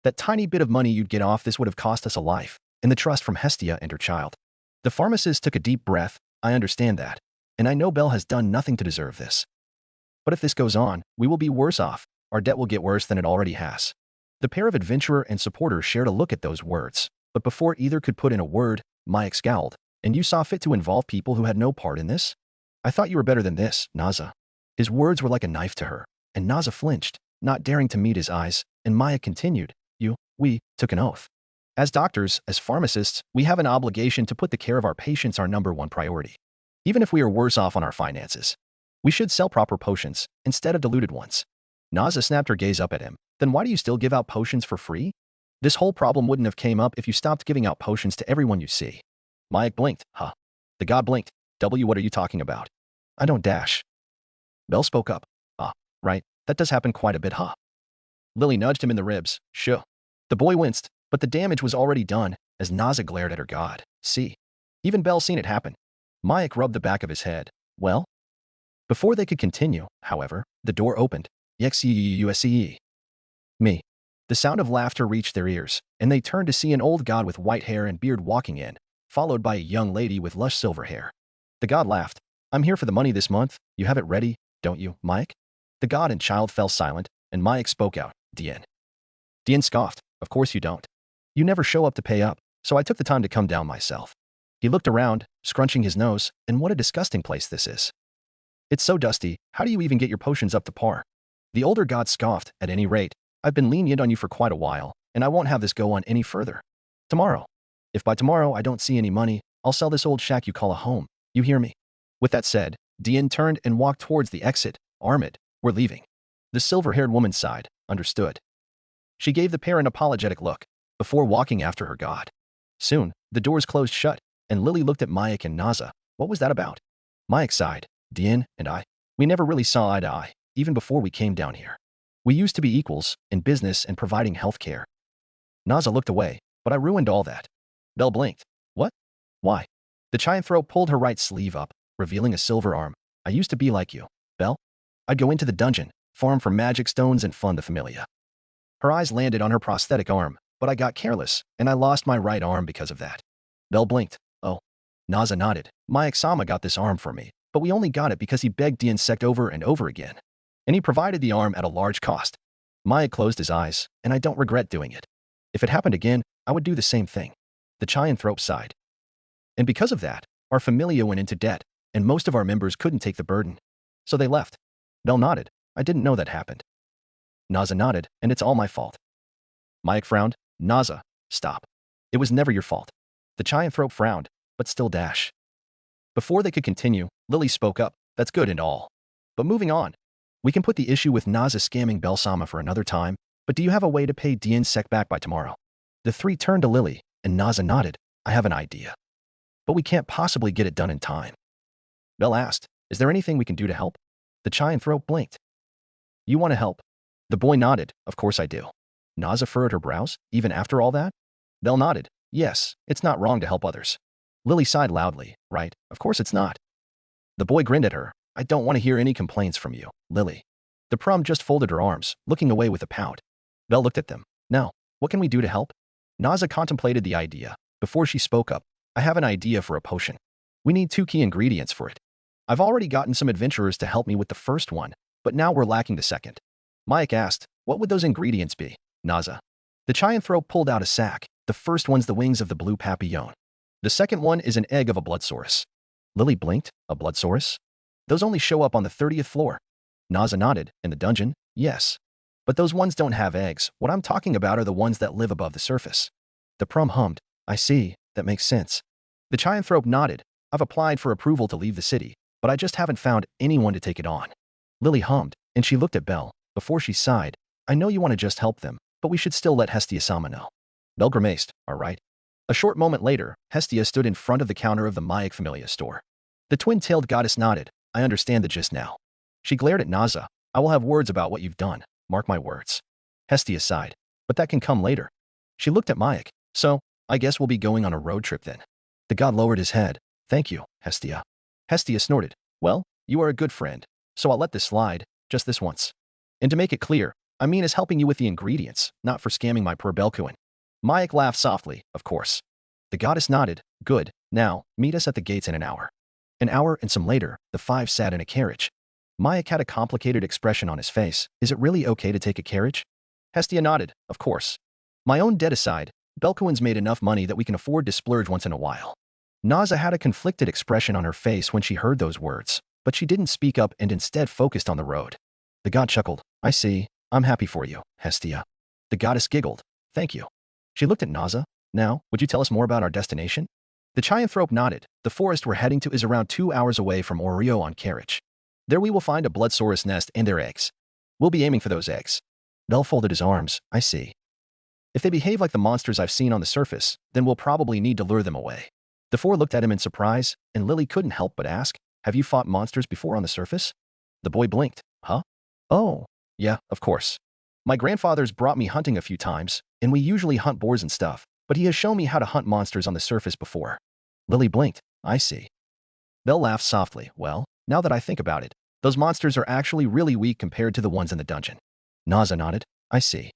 That tiny bit of money you'd get off this would have cost us a life, and the trust from Hestia and her child. The pharmacist took a deep breath. I understand that, and I know Belle has done nothing to deserve this. But if this goes on, we will be worse off. Our debt will get worse than it already has. The pair of adventurer and supporter shared a look at those words, but before either could put in a word, Mayak scowled. And you saw fit to involve people who had no part in this? I thought you were better than this, Naza. His words were like a knife to her, and Naza flinched, not daring to meet his eyes, and Mayak continued. We took an oath. As doctors, as pharmacists, we have an obligation to put the care of our patients our #1 priority. Even if we are worse off on our finances. We should sell proper potions, instead of diluted ones. Naza snapped her gaze up at him. Then why do you still give out potions for free? This whole problem wouldn't have came up if you stopped giving out potions to everyone you see. Mayak blinked. Huh. The god blinked. What are you talking about? I don't dash. Belle spoke up. Right. That does happen quite a bit, huh? Lily nudged him in the ribs. Sure. The boy winced, but the damage was already done, as Naza glared at her god. See. Even Belle seen it happen. Mayak rubbed the back of his head. Well? Before they could continue, however, the door opened. Yexeusee. Me. The sound of laughter reached their ears, and they turned to see an old god with white hair and beard walking in, followed by a young lady with lush silver hair. The god laughed. I'm here for the money this month. You have it ready, don't you, Mayak? The god and child fell silent, and Mayak spoke out. Dien. Dien scoffed. Of course you don't. You never show up to pay up, so I took the time to come down myself. He looked around, scrunching his nose, and what a disgusting place this is. It's so dusty, how do you even get your potions up to par? The older god scoffed. At any rate, I've been lenient on you for quite a while, and I won't have this go on any further. Tomorrow. If by tomorrow I don't see any money, I'll sell this old shack you call a home. You hear me? With that said, Dien turned and walked towards the exit. Armid, we're leaving. The silver-haired woman sighed. Understood. She gave the pair an apologetic look, before walking after her god. Soon, the doors closed shut, and Lily looked at Mayak and Naza. What was that about? Mike sighed. Dian and I, we never really saw eye to eye, even before we came down here. We used to be equals in business and providing health care. Naza looked away, but I ruined all that. Belle blinked. What? Why? The Chianthrope pulled her right sleeve up, revealing a silver arm. I used to be like you, Belle. I'd go into the dungeon, farm for magic stones and fund the familia. Her eyes landed on her prosthetic arm, but I got careless, and I lost my right arm because of that. Belle blinked. Oh. Naza nodded. My Sama got this arm for me, but we only got it because he begged the insect over and over again. And he provided the arm at a large cost. Maya closed his eyes, and I don't regret doing it. If it happened again, I would do the same thing. The Chianthrope sighed. And because of that, our familia went into debt, and most of our members couldn't take the burden. So they left. Belle nodded. I didn't know that happened. Naza nodded, and it's all my fault. Mike frowned. Naza, stop. It was never your fault. The Chianthrope frowned, but still dash. Before they could continue, Lily spoke up. That's good and all. But moving on. We can put the issue with Naza scamming Belsama for another time, but do you have a way to pay Dian Sec back by tomorrow? The three turned to Lily, and Naza nodded. I have an idea. But we can't possibly get it done in time. Belle asked, is there anything we can do to help? The Chianthrope blinked. You want to help? The boy nodded. Of course I do. Naza furrowed her brows, even after all that? Belle nodded. Yes, it's not wrong to help others. Lily sighed loudly. Right, of course it's not. The boy grinned at her. I don't want to hear any complaints from you, Lily. The prom just folded her arms, looking away with a pout. Belle looked at them. Now, what can we do to help? Naza contemplated the idea. Before she spoke up, I have an idea for a potion. We need 2 key ingredients for it. I've already gotten some adventurers to help me with the first one, but now we're lacking the second. Mike asked, what would those ingredients be? Naza. The Chianthrope pulled out a sack. The first one's the wings of the blue papillon. The second one is an egg of a bloodsaurus. Lily blinked. A bloodsaurus? Those only show up on the 30th floor. Naza nodded. In the dungeon? Yes. But those ones don't have eggs. What I'm talking about are the ones that live above the surface. The prom hummed. I see. That makes sense. The Chianthrope nodded. I've applied for approval to leave the city, but I just haven't found anyone to take it on. Lily hummed, and she looked at Belle. Before she sighed, I know you want to just help them, but we should still let Hestia-sama know. Belle grimaced. All right. A short moment later, Hestia stood in front of the counter of the Mayak Familia store. The twin-tailed goddess nodded. I understand the gist now. She glared at Naza. I will have words about what you've done. Mark my words. Hestia sighed. But that can come later. She looked at Mayak. So, I guess we'll be going on a road trip then. The god lowered his head. Thank you, Hestia. Hestia snorted. Well, you are a good friend, so I'll let this slide, just this once. And to make it clear, I mean as helping you with the ingredients, not for scamming my poor Belkuin. Mayak laughed softly, of course. The goddess nodded. Good. Now, meet us at the gates in an hour. An hour and some later, the 5 sat in a carriage. Mayak had a complicated expression on his face. Is it really okay to take a carriage? Hestia nodded. Of course. My own debt aside, Belkuin's made enough money that we can afford to splurge once in a while. Naza had a conflicted expression on her face when she heard those words, but she didn't speak up and instead focused on the road. The god chuckled. I see. I'm happy for you, Hestia. The goddess giggled. Thank you. She looked at Naza. Now, would you tell us more about our destination? The Chianthrope nodded. The forest we're heading to is around 2 hours away from Orio on carriage. There we will find a bloodsaurus nest and their eggs. We'll be aiming for those eggs. Belle folded his arms. I see. If they behave like the monsters I've seen on the surface, then we'll probably need to lure them away. The 4 looked at him in surprise, and Lily couldn't help but ask, have you fought monsters before on the surface? The boy blinked. Huh? Oh, yeah, of course. My grandfather's brought me hunting a few times, and we usually hunt boars and stuff, but he has shown me how to hunt monsters on the surface before. Lily blinked. I see. Belle laughed softly. Well, now that I think about it, those monsters are actually really weak compared to the ones in the dungeon. Naza nodded. I see.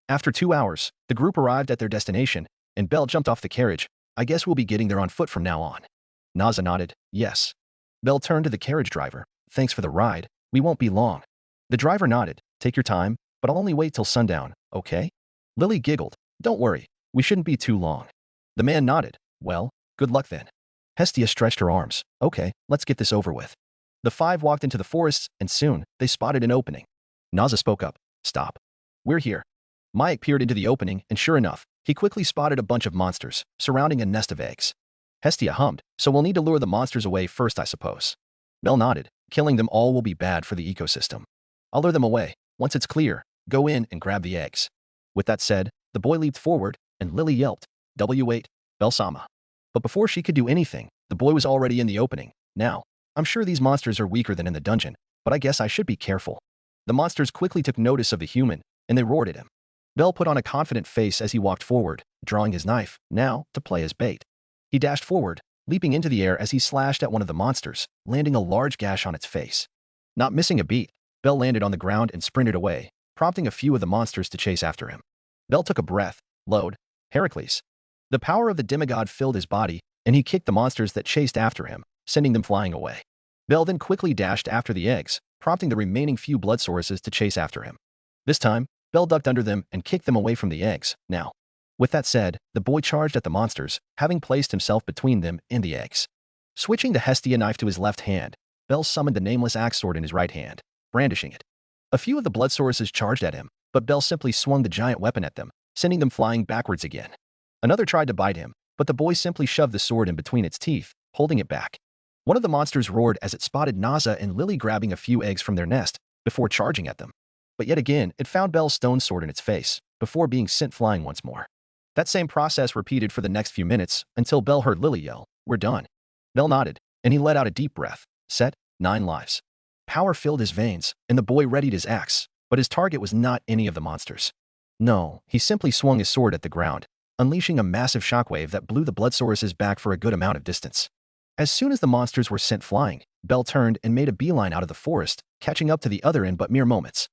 After 2 hours, the group arrived at their destination, and Belle jumped off the carriage. I guess we'll be getting there on foot from now on. Naza nodded. Yes. Belle turned to the carriage driver. Thanks for the ride. We won't be long. The driver nodded. Take your time, but I'll only wait till sundown, okay? Lily giggled. Don't worry. We shouldn't be too long. The man nodded. Well, good luck then. Hestia stretched her arms. Okay, let's get this over with. The 5 walked into the forests, and soon, they spotted an opening. Naza spoke up. Stop. We're here. Mayak peered into the opening, and sure enough, he quickly spotted a bunch of monsters, surrounding a nest of eggs. Hestia hummed. So we'll need to lure the monsters away first, I suppose. Belle nodded. Killing them all will be bad for the ecosystem. I'll lure them away. Once it's clear, go in and grab the eggs. With that said, the boy leaped forward, and Lily yelped. W8, Belsama. But before she could do anything, the boy was already in the opening. Now, I'm sure these monsters are weaker than in the dungeon, but I guess I should be careful. The monsters quickly took notice of the human, and they roared at him. Bell put on a confident face as he walked forward, drawing his knife, now, to play as bait. He dashed forward, leaping into the air as he slashed at one of the monsters, landing a large gash on its face. Not missing a beat, Bell landed on the ground and sprinted away, prompting a few of the monsters to chase after him. Bell took a breath, load, Heracles. The power of the demigod filled his body, and he kicked the monsters that chased after him, sending them flying away. Bell then quickly dashed after the eggs, prompting the remaining few blood sources to chase after him. This time, Bell ducked under them and kicked them away from the eggs. Now, with that said, the boy charged at the monsters, having placed himself between them and the eggs. Switching the Hestia knife to his left hand, Bell summoned the nameless axe sword in his right hand, brandishing it. A few of the blood sources charged at him, but Bell simply swung the giant weapon at them, sending them flying backwards again. Another tried to bite him, but the boy simply shoved the sword in between its teeth, holding it back. One of the monsters roared as it spotted Naza and Lily grabbing a few eggs from their nest, before charging at them. But yet again, it found Bell's stone sword in its face, before being sent flying once more. That same process repeated for the next few minutes, until Bell heard Lily yell, "We're done." Bell nodded, and he let out a deep breath. Set, 9 lives. Power filled his veins, and the boy readied his axe, but his target was not any of the monsters. No, he simply swung his sword at the ground, unleashing a massive shockwave that blew the blood sources back for a good amount of distance. As soon as the monsters were sent flying, Bell turned and made a beeline out of the forest, catching up to the other end but mere moments.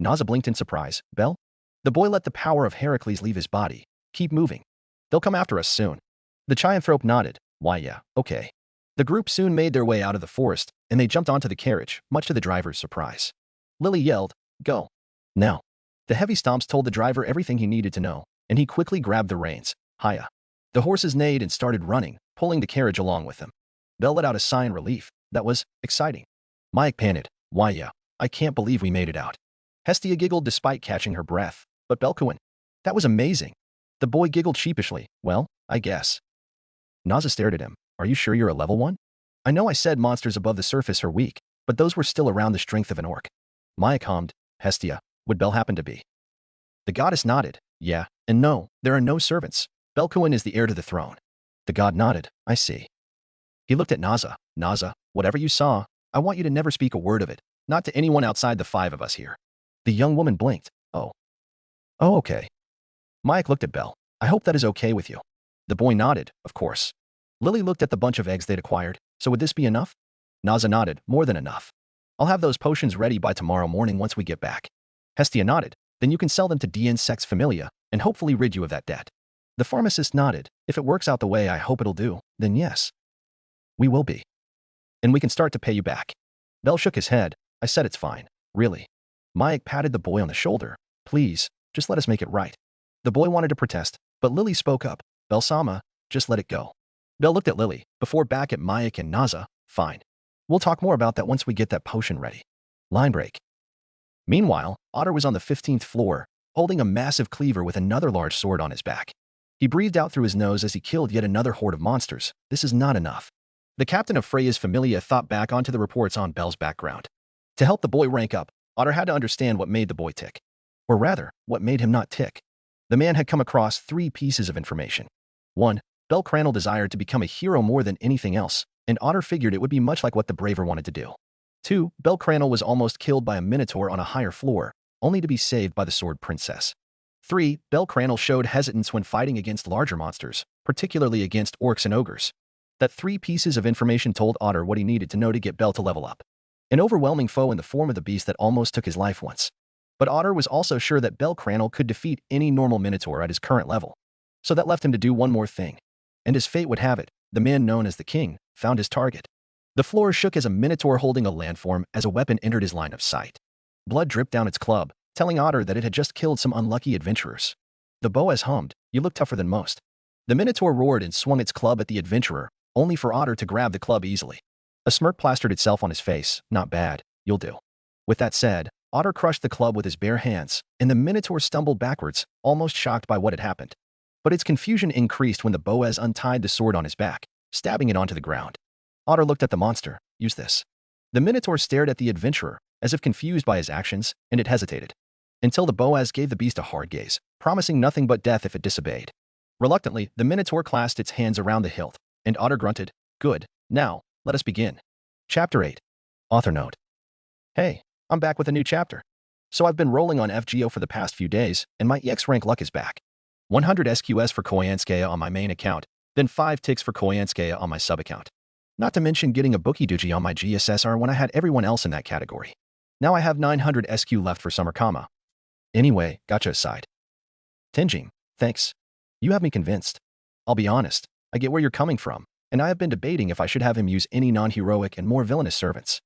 Naza blinked in surprise. "Bell?" The boy let the power of Heracles leave his body. "Keep moving. They'll come after us soon." The Chianthrope nodded. "Why yeah, okay." The group soon made their way out of the forest, and they jumped onto the carriage, much to the driver's surprise. Lily yelled, "Go. Now." The heavy stomps told the driver everything he needed to know, and he quickly grabbed the reins. Hiya. The horses neighed and started running, pulling the carriage along with them. Bell let out a sigh in relief. That was exciting. Mike panted. "Why yeah, I can't believe we made it out." Hestia giggled despite catching her breath. "But Belkuin, that was amazing." The boy giggled sheepishly. "Well, I guess." Naza stared at him. "Are you sure you're a level 1? I know I said monsters above the surface are weak, but those were still around the strength of an orc." Maya hummed. "Hestia, would Bel happen to be?" The goddess nodded. "Yeah, and no, there are no servants. Belkuin is the heir to the throne." The god nodded. "I see." He looked at Naza. "Naza, whatever you saw, I want you to never speak a word of it, not to anyone outside the 5 of us here." The young woman blinked. Oh, okay." Mike looked at Bell. "I hope that is okay with you." The boy nodded. "Of course." Lily looked at the bunch of eggs they'd acquired. "So would this be enough?" Naza nodded. "More than enough. I'll have those potions ready by tomorrow morning once we get back." Hestia nodded. "Then you can sell them to DN Sex Familia and hopefully rid you of that debt." The pharmacist nodded. "If it works out the way I hope it'll do, then yes. We will be. And we can start to pay you back." Bell shook his head. "I said it's fine. Really." Mike patted the boy on the shoulder. "Please, just let us make it right." The boy wanted to protest, but Lily spoke up. "Bel-sama, just let it go." Bell looked at Lily, before back at Mike and Naza. "Fine. We'll talk more about that once we get that potion ready." Line break. Meanwhile, Otter was on the 15th floor, holding a massive cleaver with another large sword on his back. He breathed out through his nose as he killed yet another horde of monsters. This is not enough. The captain of Freya's Familia thought back onto the reports on Bell's background. To help the boy rank up, Otter had to understand what made the boy tick. Or rather, what made him not tick. The man had come across 3 pieces of information. 1. Bell Cranel desired to become a hero more than anything else, and Otter figured it would be much like what the Braver wanted to do. 2. Bell Cranel was almost killed by a minotaur on a higher floor, only to be saved by the Sword Princess. 3. Bell Cranel showed hesitance when fighting against larger monsters, particularly against orcs and ogres. That 3 pieces of information told Otter what he needed to know to get Bell to level up. An overwhelming foe in the form of the beast that almost took his life once. But Otter was also sure that Bell Cranel could defeat any normal minotaur at his current level. So that left him to do one more thing. And as fate would have it, the man known as the King found his target. The floor shook as a minotaur holding a landform as a weapon entered his line of sight. Blood dripped down its club, telling Otter that it had just killed some unlucky adventurers. The Boaz hummed. "You look tougher than most." The minotaur roared and swung its club at the adventurer, only for Otter to grab the club easily. A smirk plastered itself on his face. "Not bad. You'll do." With that said, Otter crushed the club with his bare hands, and the minotaur stumbled backwards, almost shocked by what had happened. But its confusion increased when the Boaz untied the sword on his back, stabbing it onto the ground. Otter looked at the monster. "Use this." The minotaur stared at the adventurer, as if confused by his actions, and it hesitated. Until the Boaz gave the beast a hard gaze, promising nothing but death if it disobeyed. Reluctantly, the minotaur clasped its hands around the hilt, and Otter grunted. "Good. Now, let us begin." Chapter 8. Author note. Hey, I'm back with a new chapter. So I've been rolling on FGO for the past few days, and my EX rank luck is back. 100 SQS for Koyanskaya on my main account, then 5 ticks for Koyanskaya on my sub-account. Not to mention getting a Bookie-Duji on my GSSR when I had everyone else in that category. Now I have 900 SQ left for Summer Kama. Anyway, gotcha aside. Tenjin, thanks. You have me convinced. I'll be honest, I get where you're coming from, and I have been debating if I should have him use any non-heroic and more villainous servants.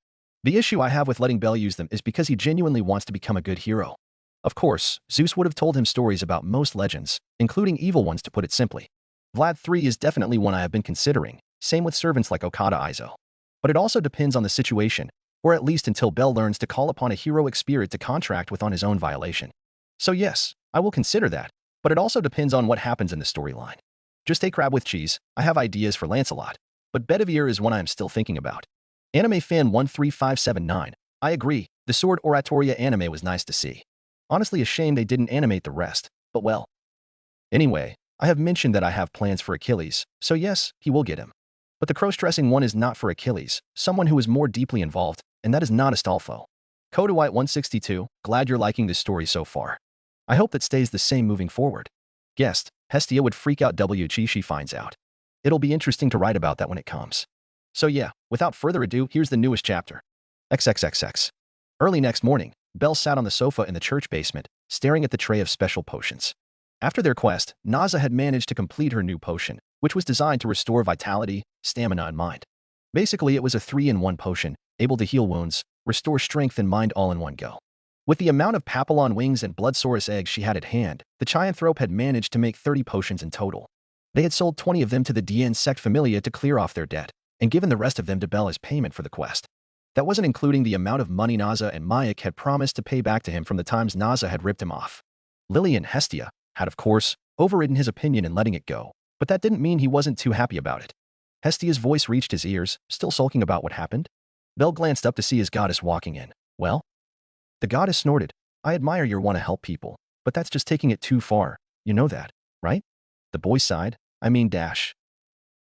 The issue I have with letting Bell use them is because he genuinely wants to become a good hero. Of course, Zeus would have told him stories about most legends, including evil ones to put it simply. Vlad 3 is definitely one I have been considering, same with servants like Okada Izo. But it also depends on the situation, or at least until Bell learns to call upon a heroic spirit to contract with on his own violation. So yes, I will consider that, but it also depends on what happens in the storyline. Just a crab with cheese, I have ideas for Lancelot, but Bedivere is one I am still thinking about. Anime fan 13579, I agree, the Sword Oratoria anime was nice to see. Honestly a shame they didn't animate the rest, but well. Anyway, I have mentioned that I have plans for Achilles, so yes, he will get him. But the cross-dressing one is not for Achilles, someone who is more deeply involved, and that is not Astolfo. Kodawite 162, glad you're liking this story so far. I hope that stays the same moving forward. Guessed, Hestia would freak out WG she finds out. It'll be interesting to write about that when it comes. So yeah, without further ado, here's the newest chapter. XXXX. Early next morning, Belle sat on the sofa in the church basement, staring at the tray of special potions. After their quest, Naza had managed to complete her new potion, which was designed to restore vitality, stamina, and mind. Basically, it was a 3-in-1 potion, able to heal wounds, restore strength and mind all in one go. With the amount of Papillon wings and Bloodsaurus eggs she had at hand, the Chianthrope had managed to make 30 potions in total. They had sold 20 of them to the DN sect Familia to clear off their debt, and given the rest of them to Belle as payment for the quest. That wasn't including the amount of money Naza and Mayak had promised to pay back to him from the times Naza had ripped him off. Lily and Hestia had, of course, overridden his opinion in letting it go, but that didn't mean he wasn't too happy about it. Hestia's voice reached his ears, still sulking about what happened. Belle glanced up to see his goddess walking in. Well? The goddess snorted. I admire your want to help people, but that's just taking it too far. You know that, right? The boy sighed. I mean dash.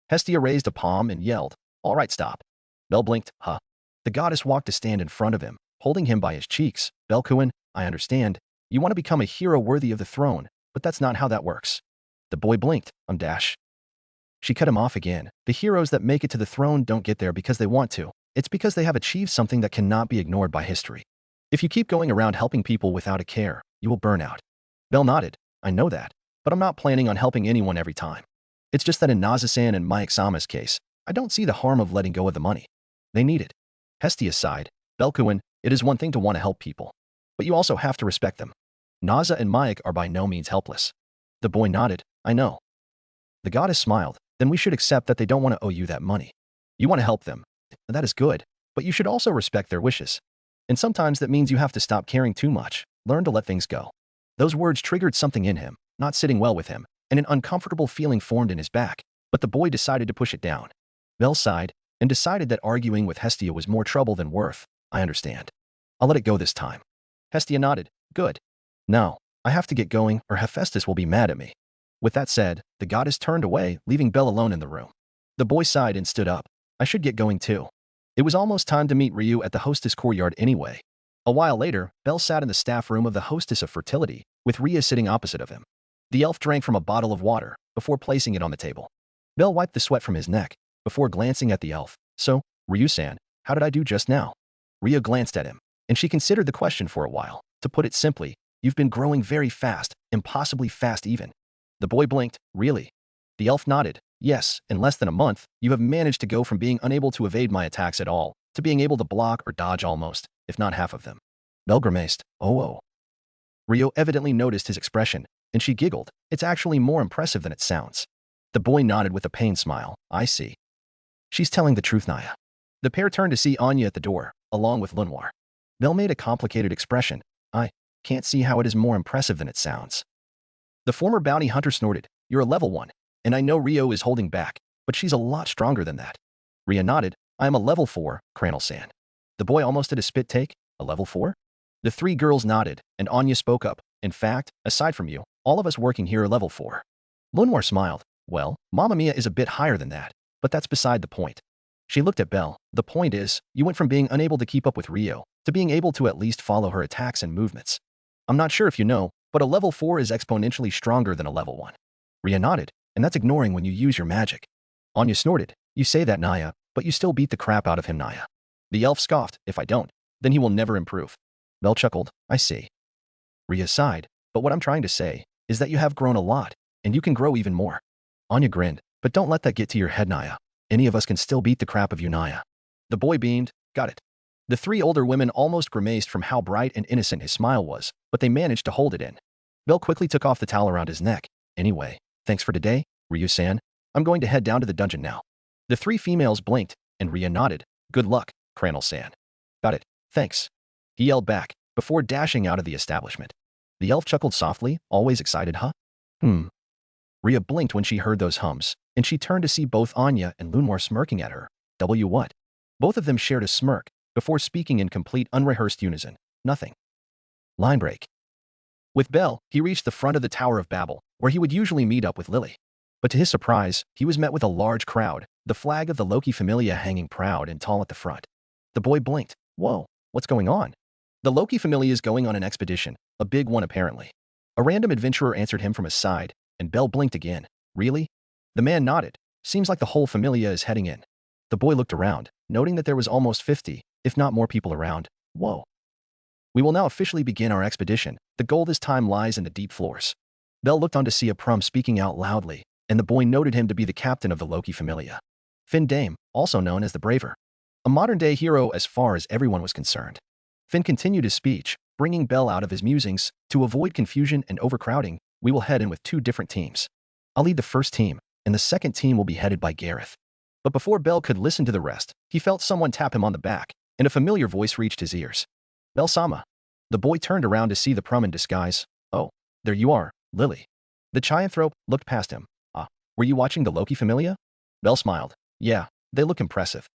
Hestia raised a palm and yelled, all right, stop. Belle blinked, huh. The goddess walked to stand in front of him, holding him by his cheeks. Belkuin, I understand. You want to become a hero worthy of the throne, but that's not how that works. The boy blinked, dash. She cut him off again. The heroes that make it to the throne don't get there because they want to. It's because they have achieved something that cannot be ignored by history. If you keep going around helping people without a care, you will burn out. Belle nodded. I know that, but I'm not planning on helping anyone every time. It's just that in Naza-san and Mayak-sama's case, I don't see the harm of letting go of the money. They need it. Hestia sighed. Belkuin, it is one thing to want to help people, but you also have to respect them. Naza and Mayak are by no means helpless. The boy nodded. I know. The goddess smiled. Then we should accept that they don't want to owe you that money. You want to help them. That is good, but you should also respect their wishes. And sometimes that means you have to stop caring too much, learn to let things go. Those words triggered something in him, not sitting well with him, and an uncomfortable feeling formed in his back, but the boy decided to push it down. Belle sighed, and decided that arguing with Hestia was more trouble than worth. I understand. I'll let it go this time. Hestia nodded. Good. Now, I have to get going, or Hephaestus will be mad at me. With that said, the goddess turned away, leaving Belle alone in the room. The boy sighed and stood up. I should get going too. It was almost time to meet Ryuu at the hostess courtyard anyway. A while later, Belle sat in the staff room of the hostess of fertility, with Rhea sitting opposite of him. The elf drank from a bottle of water, before placing it on the table. Belle wiped the sweat from his neck, before glancing at the elf. So, Ryu-san, how did I do just now? Rhea glanced at him, and she considered the question for a while. To put it simply, you've been growing very fast, impossibly fast even. The boy blinked. Really? The elf nodded. Yes, in less than a month, you have managed to go from being unable to evade my attacks at all, to being able to block or dodge almost, if not half of them. Belle grimaced. Oh. Ryo evidently noticed his expression, and she giggled. It's actually more impressive than it sounds. The boy nodded with a pained smile. I see. She's telling the truth, Naya. The pair turned to see Anya at the door, along with Lenoir. Belle made a complicated expression. I can't see how it is more impressive than it sounds. The former bounty hunter snorted. You're a level 1, and I know Ryo is holding back, but she's a lot stronger than that. Rhea nodded. I am a level 4, Cranel-san. The boy almost did a spit take. A level 4? The three girls nodded, and Anya spoke up. In fact, aside from you, all of us working here are level 4. Lenoir smiled. Well, Mamma Mia is a bit higher than that, but that's beside the point. She looked at Belle. The point is, you went from being unable to keep up with Ryuu to being able to at least follow her attacks and movements. I'm not sure if you know, but a level 4 is exponentially stronger than a level 1. Rhea nodded, and that's ignoring when you use your magic. Anya snorted. You say that, Naya, but you still beat the crap out of him, Naya. The elf scoffed. If I don't, then he will never improve. Belle chuckled. I see. Rhea sighed. But what I'm trying to say is that you have grown a lot, and you can grow even more. Anya grinned. But don't let that get to your head, Naya. Any of us can still beat the crap of you, Naya. The boy beamed. Got it. The three older women almost grimaced from how bright and innocent his smile was, but they managed to hold it in. Belle quickly took off the towel around his neck. Anyway, thanks for today, Ryu-san. I'm going to head down to the dungeon now. The three females blinked, and Rhea nodded. Good luck, Cranel-san. Got it. Thanks. He yelled back, before dashing out of the establishment. The elf chuckled softly, always excited, huh? Rhea blinked when she heard those hums, and she turned to see both Anya and Lunmar smirking at her. What? Both of them shared a smirk, before speaking in complete unrehearsed unison. Nothing. Line break. With Belle, he reached the front of the Tower of Babel, where he would usually meet up with Lily. But to his surprise, he was met with a large crowd, the flag of the Loki Familia hanging proud and tall at the front. The boy blinked. Whoa, what's going on? The Loki Familia is going on an expedition, a big one apparently. A random adventurer answered him from his side, and Belle blinked again. Really? The man nodded. Seems like the whole Familia is heading in. The boy looked around, noting that there was almost 50, if not more people around. Whoa. We will now officially begin our expedition. The goal this time lies in the deep floors. Belle looked on to see a Prum speaking out loudly, and the boy noted him to be the captain of the Loki Familia. Finn Dame, also known as the Braver. A modern-day hero as far as everyone was concerned. Finn continued his speech, bringing Belle out of his musings. To avoid confusion and overcrowding, we will head in with 2 different teams. I'll lead the first team, and the second team will be headed by Gareth. But before Belle could listen to the rest, he felt someone tap him on the back, and a familiar voice reached his ears. Belle-sama. The boy turned around to see the Prum in disguise. Oh, there you are, Lily. The Chianthrope looked past him. Were you watching the Loki Familia? Belle smiled. Yeah, they look impressive.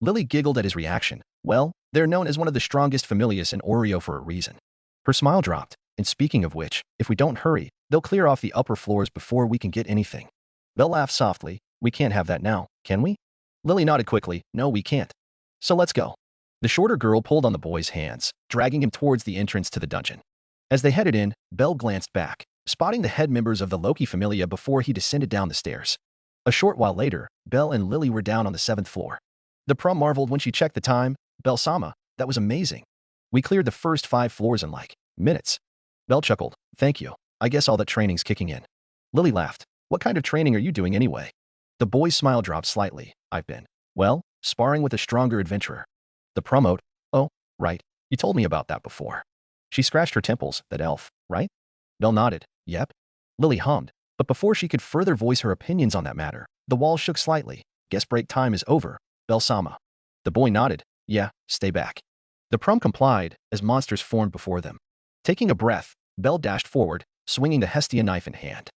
Lily giggled at his reaction. Well, they're known as one of the strongest familias in Oreo for a reason. Her smile dropped, and speaking of which, if we don't hurry, they'll clear off the upper floors before we can get anything. Belle laughed softly. We can't have that now, can we? Lily nodded quickly. No, we can't. So let's go. The shorter girl pulled on the boy's hands, dragging him towards the entrance to the dungeon. As they headed in, Belle glanced back, spotting the head members of the Loki Familia before he descended down the stairs. A short while later, Belle and Lily were down on the 7th floor. The Prum marveled when she checked the time. Belle-sama, that was amazing. We cleared the first 5 floors in like minutes. Belle chuckled. Thank you. I guess all that training's kicking in. Lily laughed. What kind of training are you doing anyway? The boy's smile dropped slightly. I've been, well, sparring with a stronger adventurer. The Prumote. Oh, right. You told me about that before. She scratched her temples. That elf, right? Belle nodded. Yep. Lily hummed. But before she could further voice her opinions on that matter, the wall shook slightly. Guess break time is over. Belle-sama. The boy nodded. Yeah, stay back. The Prum complied, as monsters formed before them. Taking a breath, Belle dashed forward, swinging the Hestia knife in hand.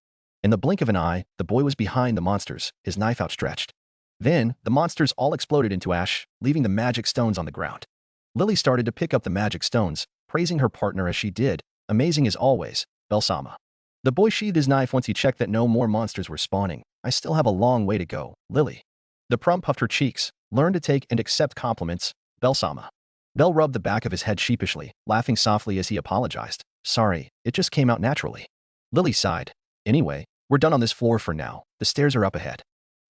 In the blink of an eye, the boy was behind the monsters, his knife outstretched. Then, the monsters all exploded into ash, leaving the magic stones on the ground. Lily started to pick up the magic stones, praising her partner as she did. Amazing as always, Belle-sama. The boy sheathed his knife once he checked that no more monsters were spawning. I still have a long way to go, Lily. The Prum puffed her cheeks. Learn to take and accept compliments, Belle-sama. Belle rubbed the back of his head sheepishly, laughing softly as he apologized. Sorry, it just came out naturally. Lily sighed. Anyway, we're done on this floor for now. The stairs are up ahead.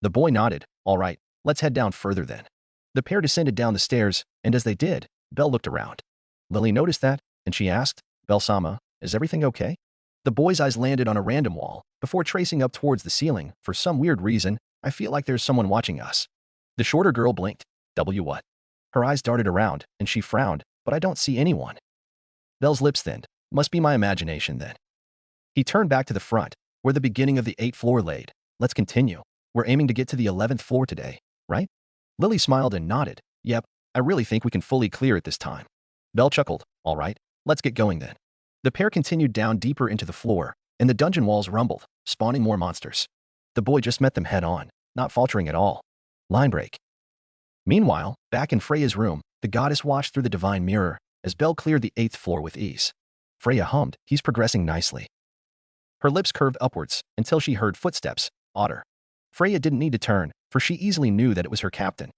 The boy nodded. All right, let's head down further then. The pair descended down the stairs, and as they did, Belle looked around. Lily noticed that, and she asked, Belle-sama, is everything okay? The boy's eyes landed on a random wall, before tracing up towards the ceiling. For some weird reason, I feel like there's someone watching us. The shorter girl blinked. What? Her eyes darted around, and she frowned, but I don't see anyone. Belle's lips thinned. Must be my imagination then. He turned back to the front, where the beginning of the 8th floor laid. Let's continue. We're aiming to get to the 11th floor today, right? Lily smiled and nodded. Yep, I really think we can fully clear it this time. Belle chuckled. All right, let's get going then. The pair continued down deeper into the floor, and the dungeon walls rumbled, spawning more monsters. The boy just met them head on, not faltering at all. Line break. Meanwhile, back in Freya's room, the goddess watched through the divine mirror as Belle cleared the 8th floor with ease. Freya hummed. He's progressing nicely. Her lips curved upwards until she heard footsteps. Otter. Freya didn't need to turn, for she easily knew that it was her captain.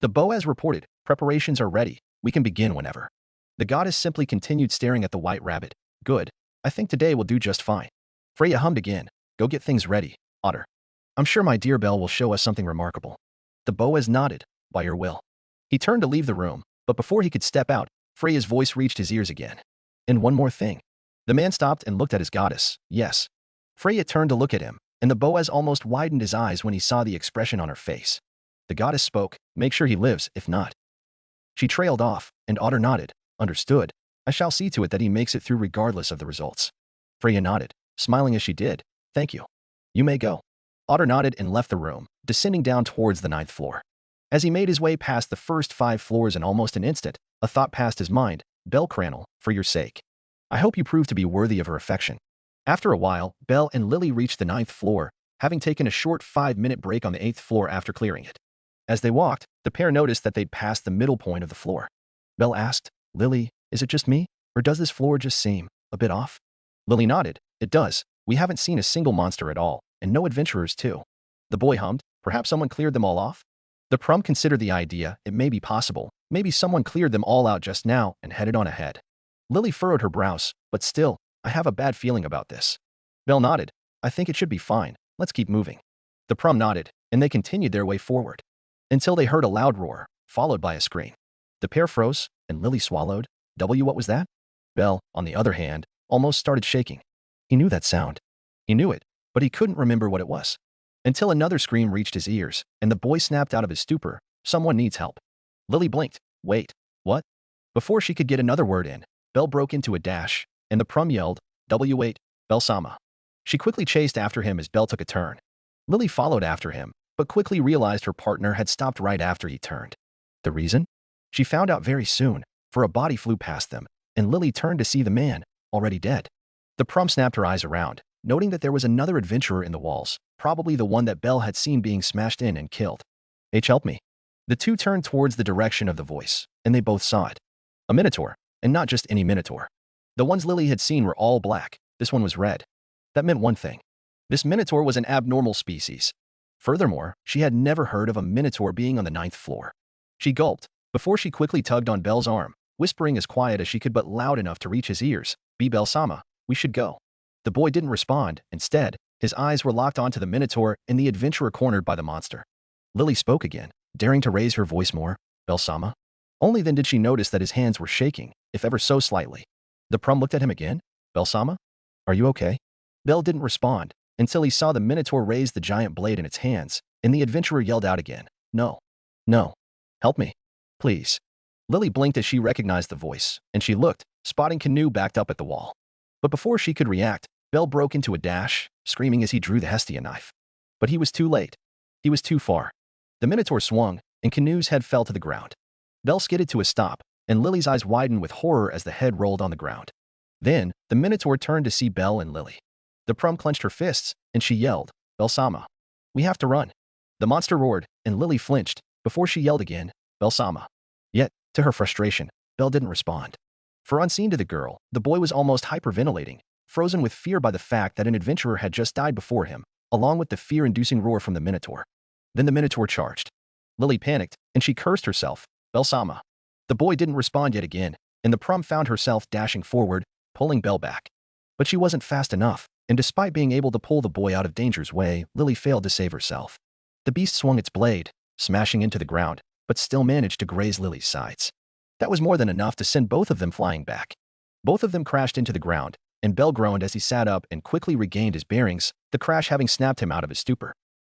The Boaz reported, "Preparations are ready. We can begin whenever." The goddess simply continued staring at the white rabbit. "Good. I think today will do just fine." Freya hummed again. "Go get things ready, Otter. I'm sure my dear Belle will show us something remarkable." The Boaz nodded. "By your will." He turned to leave the room, but before he could step out, Freya's voice reached his ears again. "And one more thing." The man stopped and looked at his goddess. "Yes." Freya turned to look at him, and the Boaz almost widened his eyes when he saw the expression on her face. The goddess spoke. "Make sure he lives, if not." She trailed off, and Otter nodded. "Understood. I shall see to it that he makes it through regardless of the results." Freya nodded, smiling as she did. "Thank you. You may go." Otter nodded and left the room, descending down towards the 9th floor. As he made his way past the first 5 floors in almost an instant, a thought passed his mind. "Belle Cranel, for your sake. I hope you prove to be worthy of her affection." After a while, Belle and Lily reached the 9th floor, having taken a short 5-minute break on the 8th floor after clearing it. As they walked, the pair noticed that they'd passed the middle point of the floor. Belle asked, "Lily, is it just me, or does this floor just seem a bit off?" Lily nodded. "It does. We haven't seen a single monster at all, and no adventurers too." The boy hummed. "Perhaps someone cleared them all off?" The prum considered the idea. It may be possible. Maybe someone cleared them all out just now and headed on ahead. Lily furrowed her brows. "But still, I have a bad feeling about this." Belle nodded. "I think it should be fine. Let's keep moving." The prum nodded, and they continued their way forward, until they heard a loud roar, followed by a scream. The pair froze, and Lily swallowed. What was that? Belle, on the other hand, almost started shaking. He knew that sound. He knew it, but he couldn't remember what it was. Until another scream reached his ears, and the boy snapped out of his stupor. "Someone needs help." Lily blinked. "Wait, what?" Before she could get another word in, Belle broke into a dash, and the prum yelled, "Wait, Belle-sama." She quickly chased after him as Belle took a turn. Lily followed after him, but quickly realized her partner had stopped right after he turned. The reason? She found out very soon, for a body flew past them, and Lily turned to see the man, already dead. The prum snapped her eyes around, noting that there was another adventurer in the walls, probably the one that Belle had seen being smashed in and killed. "Help me." The two turned towards the direction of the voice, and they both saw it. A minotaur, and not just any minotaur. The ones Lily had seen were all black. This one was red. That meant one thing. This minotaur was an abnormal species. Furthermore, she had never heard of a minotaur being on the 9th floor. She gulped, before she quickly tugged on Belle's arm, whispering as quiet as she could but loud enough to reach his ears. "Be Belle-sama, we should go." The boy didn't respond. Instead, his eyes were locked onto the minotaur and the adventurer cornered by the monster. Lily spoke again, daring to raise her voice more. "Belle-sama?" Only then did she notice that his hands were shaking, if ever so slightly. The prum looked at him again. "Belle-sama? Are you okay?" Belle didn't respond, until he saw the minotaur raise the giant blade in its hands, and the adventurer yelled out again. "No. No. Help me. Please." Lily blinked as she recognized the voice, and she looked, spotting Canoe backed up at the wall. But before she could react, Belle broke into a dash, screaming as he drew the Hestia knife. But he was too late. He was too far. The minotaur swung, and Canoe's head fell to the ground. Belle skidded to a stop, and Lily's eyes widened with horror as the head rolled on the ground. Then, the minotaur turned to see Belle and Lily. The prum clenched her fists, and she yelled, "Belle-sama. We have to run." The monster roared, and Lily flinched, before she yelled again, "Belle-sama." Yet, to her frustration, Belle didn't respond. For unseen to the girl, the boy was almost hyperventilating, frozen with fear by the fact that an adventurer had just died before him, along with the fear-inducing roar from the minotaur. Then the minotaur charged. Lily panicked, and she cursed herself, "Belle-sama." The boy didn't respond yet again, and the prum found herself dashing forward, pulling Belle back. But she wasn't fast enough, and despite being able to pull the boy out of danger's way, Lily failed to save herself. The beast swung its blade, smashing into the ground, but still managed to graze Lily's sides. That was more than enough to send both of them flying back. Both of them crashed into the ground, and Belle groaned as he sat up and quickly regained his bearings, the crash having snapped him out of his stupor.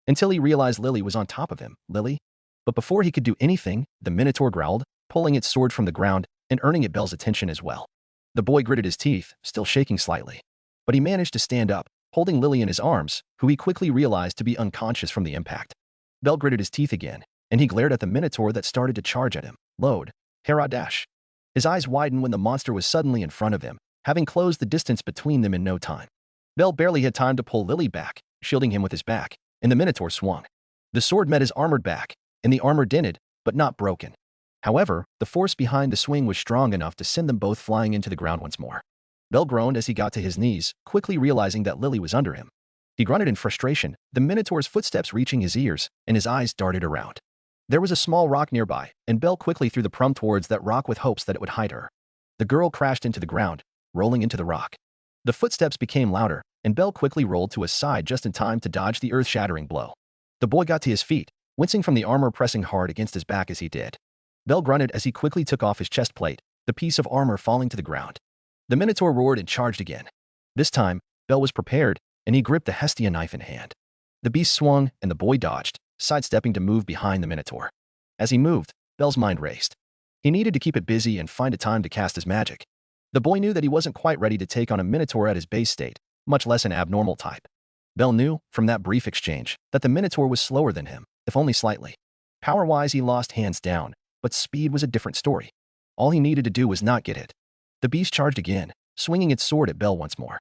Until he realized Lily was on top of him. "Lily?" But before he could do anything, the minotaur growled, pulling its sword from the ground and earning it Belle's attention as well. The boy gritted his teeth, still shaking slightly. But he managed to stand up, holding Lily in his arms, who he quickly realized to be unconscious from the impact. Belle gritted his teeth again, and he glared at the minotaur that started to charge at him. Load. Hera dash. His eyes widened when the monster was suddenly in front of him, having closed the distance between them in no time. Belle barely had time to pull Lily back, shielding him with his back, and the minotaur swung. The sword met his armored back, and the armor dented, but not broken. However, the force behind the swing was strong enough to send them both flying into the ground once more. Belle groaned as he got to his knees, quickly realizing that Lily was under him. He grunted in frustration, the minotaur's footsteps reaching his ears, and his eyes darted around. There was a small rock nearby, and Belle quickly threw the prum towards that rock with hopes that it would hide her. The girl crashed into the ground, rolling into the rock. The footsteps became louder, and Belle quickly rolled to his side just in time to dodge the earth-shattering blow. The boy got to his feet, wincing from the armor pressing hard against his back as he did. Belle grunted as he quickly took off his chest plate, the piece of armor falling to the ground. The Minotaur roared and charged again. This time, Belle was prepared, and he gripped the Hestia knife in hand. The beast swung, and the boy dodged, sidestepping to move behind the Minotaur. As he moved, Belle's mind raced. He needed to keep it busy and find a time to cast his magic. The boy knew that he wasn't quite ready to take on a Minotaur at his base state, much less an abnormal type. Belle knew, from that brief exchange, that the Minotaur was slower than him, if only slightly. Power-wise, he lost hands down, but speed was a different story. All he needed to do was not get hit. The beast charged again, swinging its sword at Belle once more.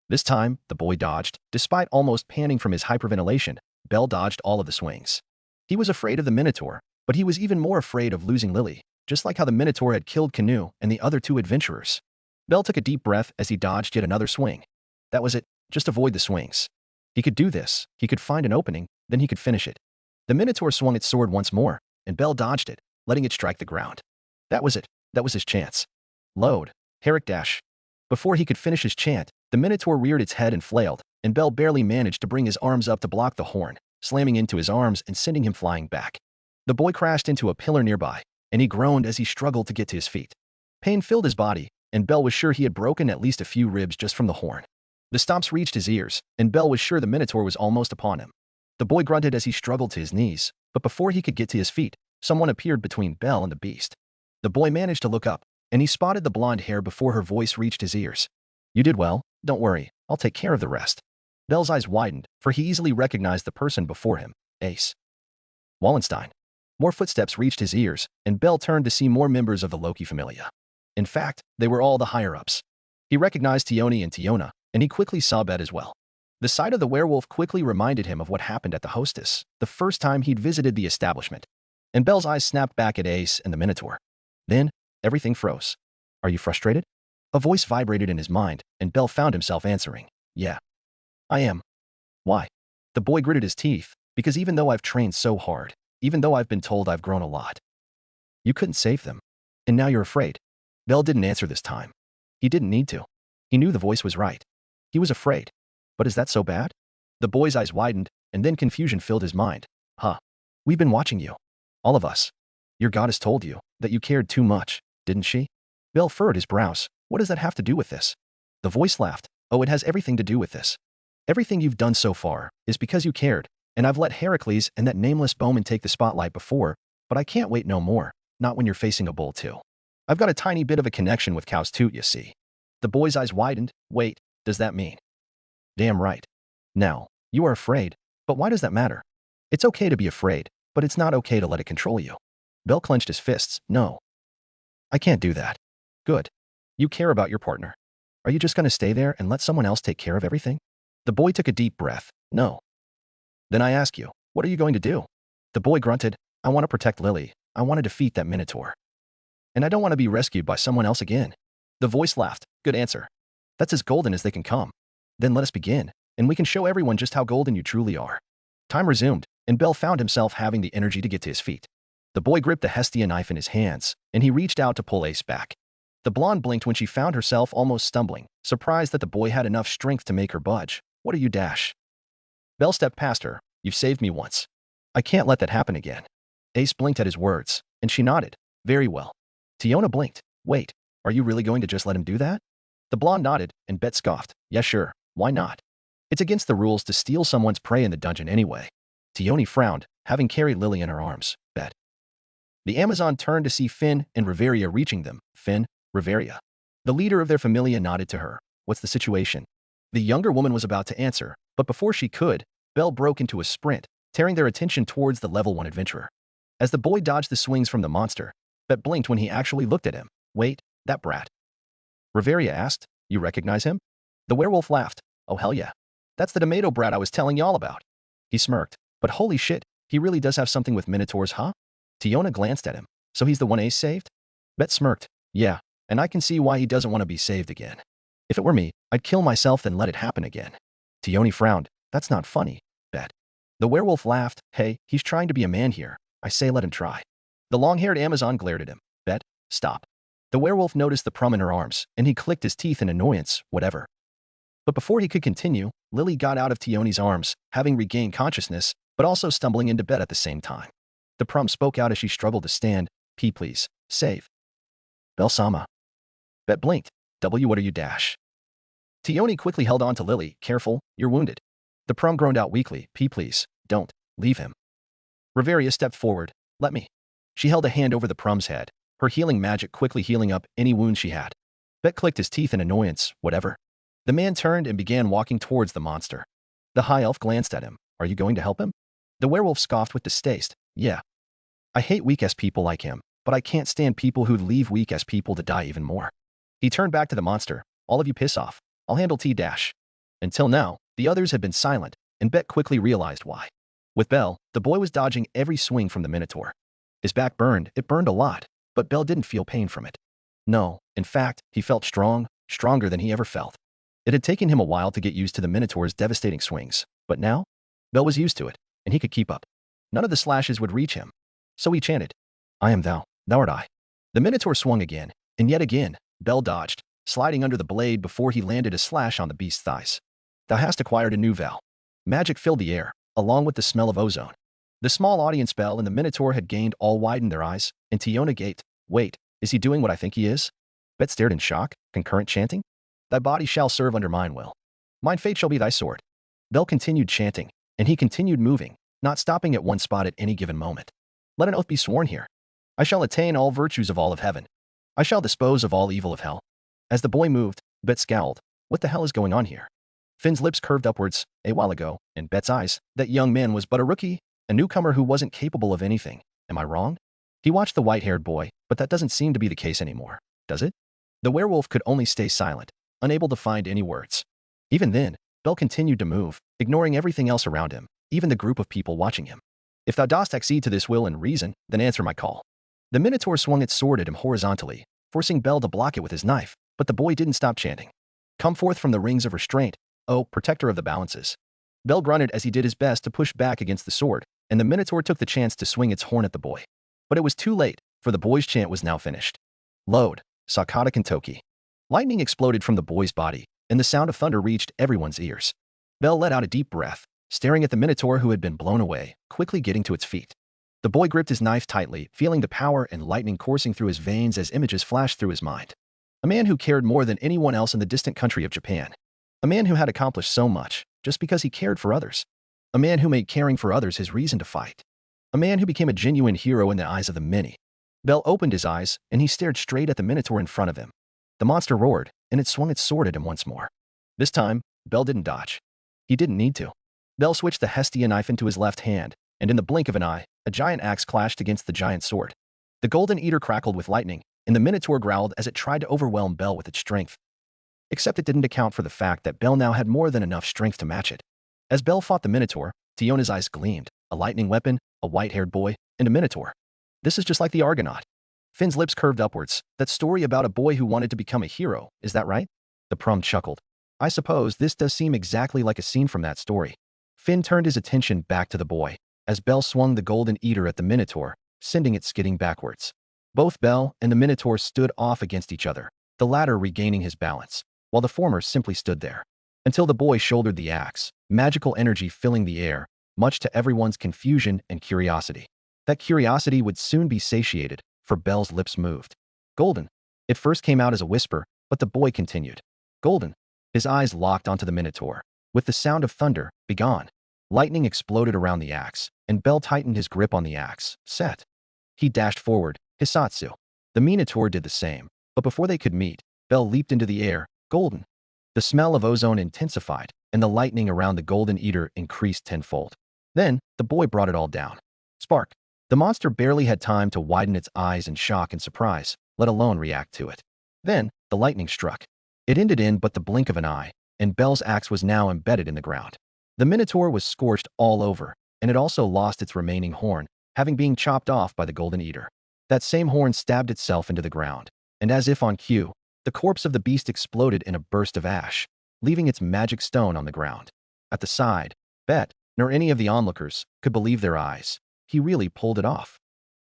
This time, the boy dodged. Despite almost panting from his hyperventilation, Belle dodged all of the swings. He was afraid of the Minotaur, but he was even more afraid of losing Lily, just like how the Minotaur had killed Canoe and the other two adventurers. Belle took a deep breath as he dodged yet another swing. That was it, just avoid the swings. He could do this, he could find an opening, then he could finish it. The Minotaur swung its sword once more, and Belle dodged it, letting it strike the ground. That was it, that was his chance. Load. Herrick dash. Before he could finish his chant, the Minotaur reared its head and flailed, and Belle barely managed to bring his arms up to block the horn, slamming into his arms and sending him flying back. The boy crashed into a pillar nearby, and he groaned as he struggled to get to his feet. Pain filled his body, and Belle was sure he had broken at least a few ribs just from the horn. The stomps reached his ears, and Belle was sure the Minotaur was almost upon him. The boy grunted as he struggled to his knees, but before he could get to his feet, someone appeared between Belle and the beast. The boy managed to look up, and he spotted the blonde hair before her voice reached his ears. You did well, don't worry, I'll take care of the rest. Belle's eyes widened, for he easily recognized the person before him, Ace. Wallenstein. More footsteps reached his ears, and Belle turned to see more members of the Loki familia. In fact, they were all the higher-ups. He recognized Tioni and Tiona, and he quickly saw Bet as well. The sight of the werewolf quickly reminded him of what happened at the hostess, the first time he'd visited the establishment. And Belle's eyes snapped back at Ace and the Minotaur. Then, everything froze. Are you frustrated? A voice vibrated in his mind, and Belle found himself answering. Yeah. I am. Why? The boy gritted his teeth, because even though I've trained so hard, even though I've been told I've grown a lot, you couldn't save them. And now you're afraid. Belle didn't answer this time. He didn't need to. He knew the voice was right. He was afraid. But is that so bad? The boy's eyes widened, and then confusion filled his mind. Huh. We've been watching you. All of us. Your goddess told you that you cared too much, didn't she? Belle furrowed his brows. What does that have to do with this? The voice laughed. Oh, it has everything to do with this. Everything you've done so far is because you cared, and I've let Heracles and that nameless bowman take the spotlight before, but I can't wait no more, not when you're facing a bull too. I've got a tiny bit of a connection with Cow's Toot, you see. The boy's eyes widened. Wait, does that mean? Damn right. Now, you are afraid, but why does that matter? It's okay to be afraid, but it's not okay to let it control you. Belle clenched his fists. No. I can't do that. Good. You care about your partner. Are you just going to stay there and let someone else take care of everything? The boy took a deep breath. No. Then I ask you, what are you going to do? The boy grunted. I want to protect Lily. I want to defeat that Minotaur. And I don't want to be rescued by someone else again. The voice laughed. Good answer. That's as golden as they can come. Then let us begin, and we can show everyone just how golden you truly are. Time resumed, and Belle found himself having the energy to get to his feet. The boy gripped the Hestia knife in his hands, and he reached out to pull Ace back. The blonde blinked when she found herself almost stumbling, surprised that the boy had enough strength to make her budge. What are you dash? Belle stepped past her. You've saved me once. I can't let that happen again. Ace blinked at his words, and she nodded. Very well. Tiona blinked. Wait, are you really going to just let him do that? The blonde nodded, and Bet scoffed. Yeah, sure. Why not? It's against the rules to steal someone's prey in the dungeon anyway. Tioni frowned, having carried Lily in her arms. Bet. The Amazon turned to see Finn and Riveria reaching them. Finn, Riveria. The leader of their familia nodded to her. What's the situation? The younger woman was about to answer, but before she could, Belle broke into a sprint, tearing their attention towards the level 1 adventurer. As the boy dodged the swings from the monster, Bet blinked when he actually looked at him. Wait, that brat. Riveria asked, you recognize him? The werewolf laughed. Oh hell yeah. That's the tomato brat I was telling y'all about. He smirked. But holy shit, he really does have something with minotaurs, huh? Tiona glanced at him. So he's the one Ace saved? Bet smirked. Yeah, and I can see why he doesn't want to be saved again. If it were me, I'd kill myself then let it happen again. Tioni frowned. That's not funny, Bet. The werewolf laughed. Hey, he's trying to be a man here. I say let him try. The long-haired Amazon glared at him. Bet, stop. The werewolf noticed the prum in her arms, and he clicked his teeth in annoyance, whatever. But before he could continue, Lily got out of Tioni's arms, having regained consciousness, but also stumbling into bed at the same time. The prum spoke out as she struggled to stand. P please, save. Belle-sama. Bet blinked. W what are you dash? Tioni quickly held on to Lily. Careful, you're wounded. The prum groaned out weakly. P please, don't, leave him. Riveria stepped forward. Let me. She held a hand over the prum's head, her healing magic quickly healing up any wounds she had. Bet clicked his teeth in annoyance, whatever. The man turned and began walking towards the monster. The high elf glanced at him. Are you going to help him? The werewolf scoffed with distaste. Yeah. I hate weak-ass people like him, but I can't stand people who leave weak-ass people to die even more. He turned back to the monster. All of you piss off. I'll handle T-dash. Until now, the others had been silent, and Bet quickly realized why. With Belle, the boy was dodging every swing from the Minotaur. His back burned, it burned a lot, but Belle didn't feel pain from it. No, in fact, he felt strong, stronger than he ever felt. It had taken him a while to get used to the Minotaur's devastating swings, but now, Belle was used to it, and he could keep up. None of the slashes would reach him. So he chanted, I am thou, thou art I. The Minotaur swung again, and yet again, Belle dodged, sliding under the blade before he landed a slash on the beast's thighs. Thou hast acquired a new vow. Magic filled the air, along with the smell of ozone. The small audience Belle and the Minotaur had gained all widened their eyes, and Tiona gaped. Wait, is he doing what I think he is? Bet stared in shock, concurrent chanting. Thy body shall serve under mine will. Mine fate shall be thy sword. Belle continued chanting, and he continued moving, not stopping at one spot at any given moment. Let an oath be sworn here. I shall attain all virtues of all of heaven. I shall dispose of all evil of hell. As the boy moved, Bet scowled. What the hell is going on here? Finn's lips curved upwards. A while ago, in Bet's eyes, that young man was but a rookie, a newcomer who wasn't capable of anything. Am I wrong? He watched the white-haired boy, but that doesn't seem to be the case anymore, does it? The werewolf could only stay silent, unable to find any words. Even then, Belle continued to move, ignoring everything else around him, even the group of people watching him. If thou dost accede to this will and reason, then answer my call. The Minotaur swung its sword at him horizontally, forcing Belle to block it with his knife, but the boy didn't stop chanting. Come forth from the rings of restraint, O protector of the balances. Belle grunted as he did his best to push back against the sword, and the Minotaur took the chance to swing its horn at the boy. But it was too late, for the boy's chant was now finished. Load, Sakata Kentoki. Lightning exploded from the boy's body, and the sound of thunder reached everyone's ears. Belle let out a deep breath, staring at the Minotaur who had been blown away, quickly getting to its feet. The boy gripped his knife tightly, feeling the power and lightning coursing through his veins as images flashed through his mind. A man who cared more than anyone else in the distant country of Japan. A man who had accomplished so much, just because he cared for others. A man who made caring for others his reason to fight. A man who became a genuine hero in the eyes of the many. Belle opened his eyes, and he stared straight at the Minotaur in front of him. The monster roared, and it swung its sword at him once more. This time, Belle didn't dodge. He didn't need to. Belle switched the Hestia knife into his left hand, and in the blink of an eye, a giant axe clashed against the giant sword. The Golden Eater crackled with lightning, and the Minotaur growled as it tried to overwhelm Belle with its strength. Except it didn't account for the fact that Belle now had more than enough strength to match it. As Belle fought the Minotaur, Tiona's eyes gleamed, a lightning weapon, a white-haired boy, and a Minotaur. This is just like the Argonaut. Finn's lips curved upwards. That story about a boy who wanted to become a hero, is that right? The prum chuckled. I suppose this does seem exactly like a scene from that story. Finn turned his attention back to the boy, as Belle swung the Golden Eater at the Minotaur, sending it skidding backwards. Both Belle and the Minotaur stood off against each other, the latter regaining his balance, while the former simply stood there. Until the boy shouldered the axe, magical energy filling the air, much to everyone's confusion and curiosity. That curiosity would soon be satiated, for Belle's lips moved. Golden. It first came out as a whisper, but the boy continued. Golden. His eyes locked onto the Minotaur. With the sound of thunder, begone. Lightning exploded around the axe, and Belle tightened his grip on the axe. Set. He dashed forward, Hisatsu. The Minotaur did the same, but before they could meet, Belle leaped into the air. Golden. The smell of ozone intensified, and the lightning around the Golden Eater increased tenfold. Then, the boy brought it all down. Spark. The monster barely had time to widen its eyes in shock and surprise, let alone react to it. Then, the lightning struck. It ended in but the blink of an eye, and Belle's axe was now embedded in the ground. The Minotaur was scorched all over, and it also lost its remaining horn, having been chopped off by the Golden Eater. That same horn stabbed itself into the ground, and as if on cue, the corpse of the beast exploded in a burst of ash, leaving its magic stone on the ground. At the side, Bet, nor any of the onlookers, could believe their eyes. he really pulled it off.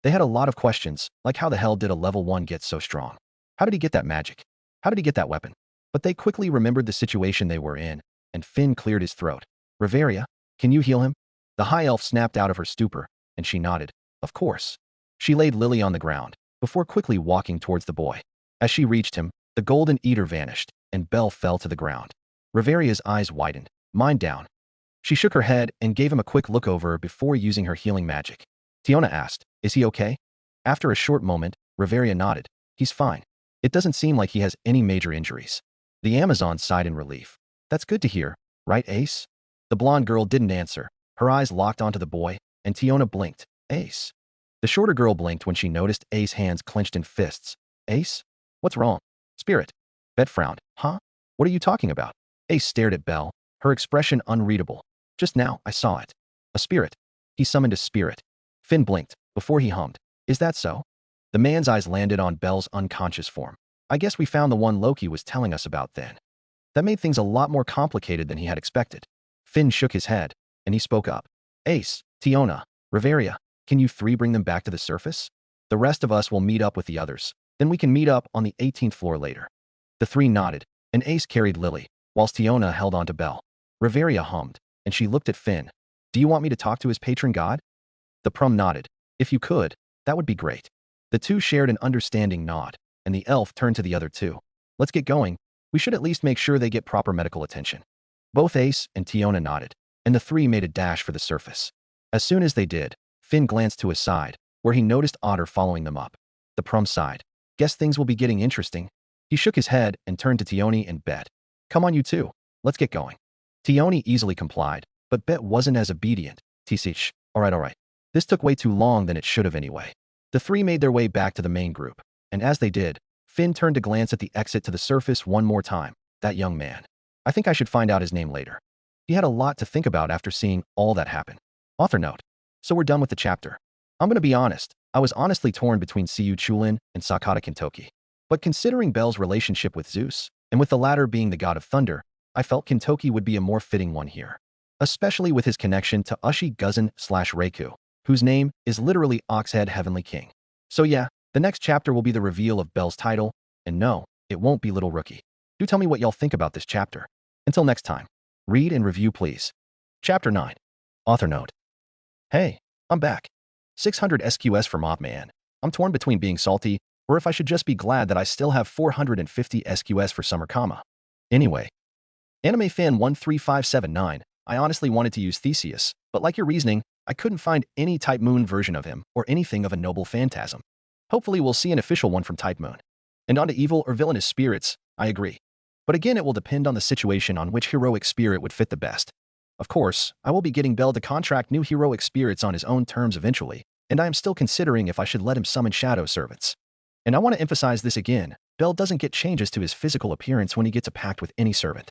They had a lot of questions, like how the hell did a level 1 get so strong? How did he get that magic? How did he get that weapon? But they quickly remembered the situation they were in, and Finn cleared his throat. Riveria, can you heal him? The high elf snapped out of her stupor, and she nodded. Of course. She laid Lily on the ground, before quickly walking towards the boy. As she reached him, the golden eater vanished, and Belle fell to the ground. Riveria's eyes widened. Mind down. She shook her head and gave him a quick look over before using her healing magic. Tiona asked, is he okay? After a short moment, Riveria nodded. He's fine. It doesn't seem like he has any major injuries. The Amazon sighed in relief. That's good to hear, right, Ace? The blonde girl didn't answer. Her eyes locked onto the boy, and Tiona blinked. Ace. The shorter girl blinked when she noticed Ace's hands clenched in fists. Ace? What's wrong? Spirit. Bet frowned. Huh? What are you talking about? Ace stared at Belle, her expression unreadable. Just now, I saw it. A spirit. He summoned a spirit. Finn blinked, before he hummed. Is that so? The man's eyes landed on Belle's unconscious form. I guess we found the one Loki was telling us about then. That made things a lot more complicated than he had expected. Finn shook his head, and he spoke up. Ace, Tiona, Riveria, can you three bring them back to the surface? The rest of us will meet up with the others. Then we can meet up on the 18th floor later. The three nodded, and Ace carried Lily, whilst Tiona held on to Belle. Riveria hummed, and she looked at Finn. Do you want me to talk to his patron god? The Prum nodded. If you could, that would be great. The two shared an understanding nod, and the elf turned to the other two. Let's get going. We should at least make sure they get proper medical attention. Both Ace and Tiona nodded, and the three made a dash for the surface. As soon as they did, Finn glanced to his side, where he noticed Otter following them up. The Prum sighed. Guess things will be getting interesting. He shook his head and turned to Tioni and Bet. Come on, you two. Let's get going. Tioni easily complied, but Bet wasn't as obedient. Tisich. All right. This took way too long than it should have anyway. The three made their way back to the main group, and as they did, Finn turned to glance at the exit to the surface one more time. That young man. I think I should find out his name later. He had a lot to think about after seeing all that happen. Author note. So we're done with the chapter. I'm gonna be honest, I was honestly torn between Siyu Chulin and Sakata Kintoki. But considering Belle's relationship with Zeus, and with the latter being the god of thunder, I felt Kintoki would be a more fitting one here. Especially with his connection to Ushi Guzan/Reiku, whose name is literally Oxhead Heavenly King. So yeah, the next chapter will be the reveal of Belle's title, and no, it won't be Little Rookie. Do tell me what y'all think about this chapter. Until next time, read and review please. Chapter 9. Author note. Hey, I'm back. 600 SQS for Mobman. I'm torn between being salty, or if I should just be glad that I still have 450 SQS for Summer Comma. Anyway, Anime Fan 13579, I honestly wanted to use Theseus, but like your reasoning, I couldn't find any Type Moon version of him or anything of a noble phantasm. Hopefully we'll see an official one from Type Moon. And on to evil or villainous spirits, I agree. But again, it will depend on the situation on which heroic spirit would fit the best. Of course, I will be getting Belle to contract new heroic spirits on his own terms eventually, and I am still considering if I should let him summon shadow servants. And I want to emphasize this again, Belle doesn't get changes to his physical appearance when he gets a pact with any servant.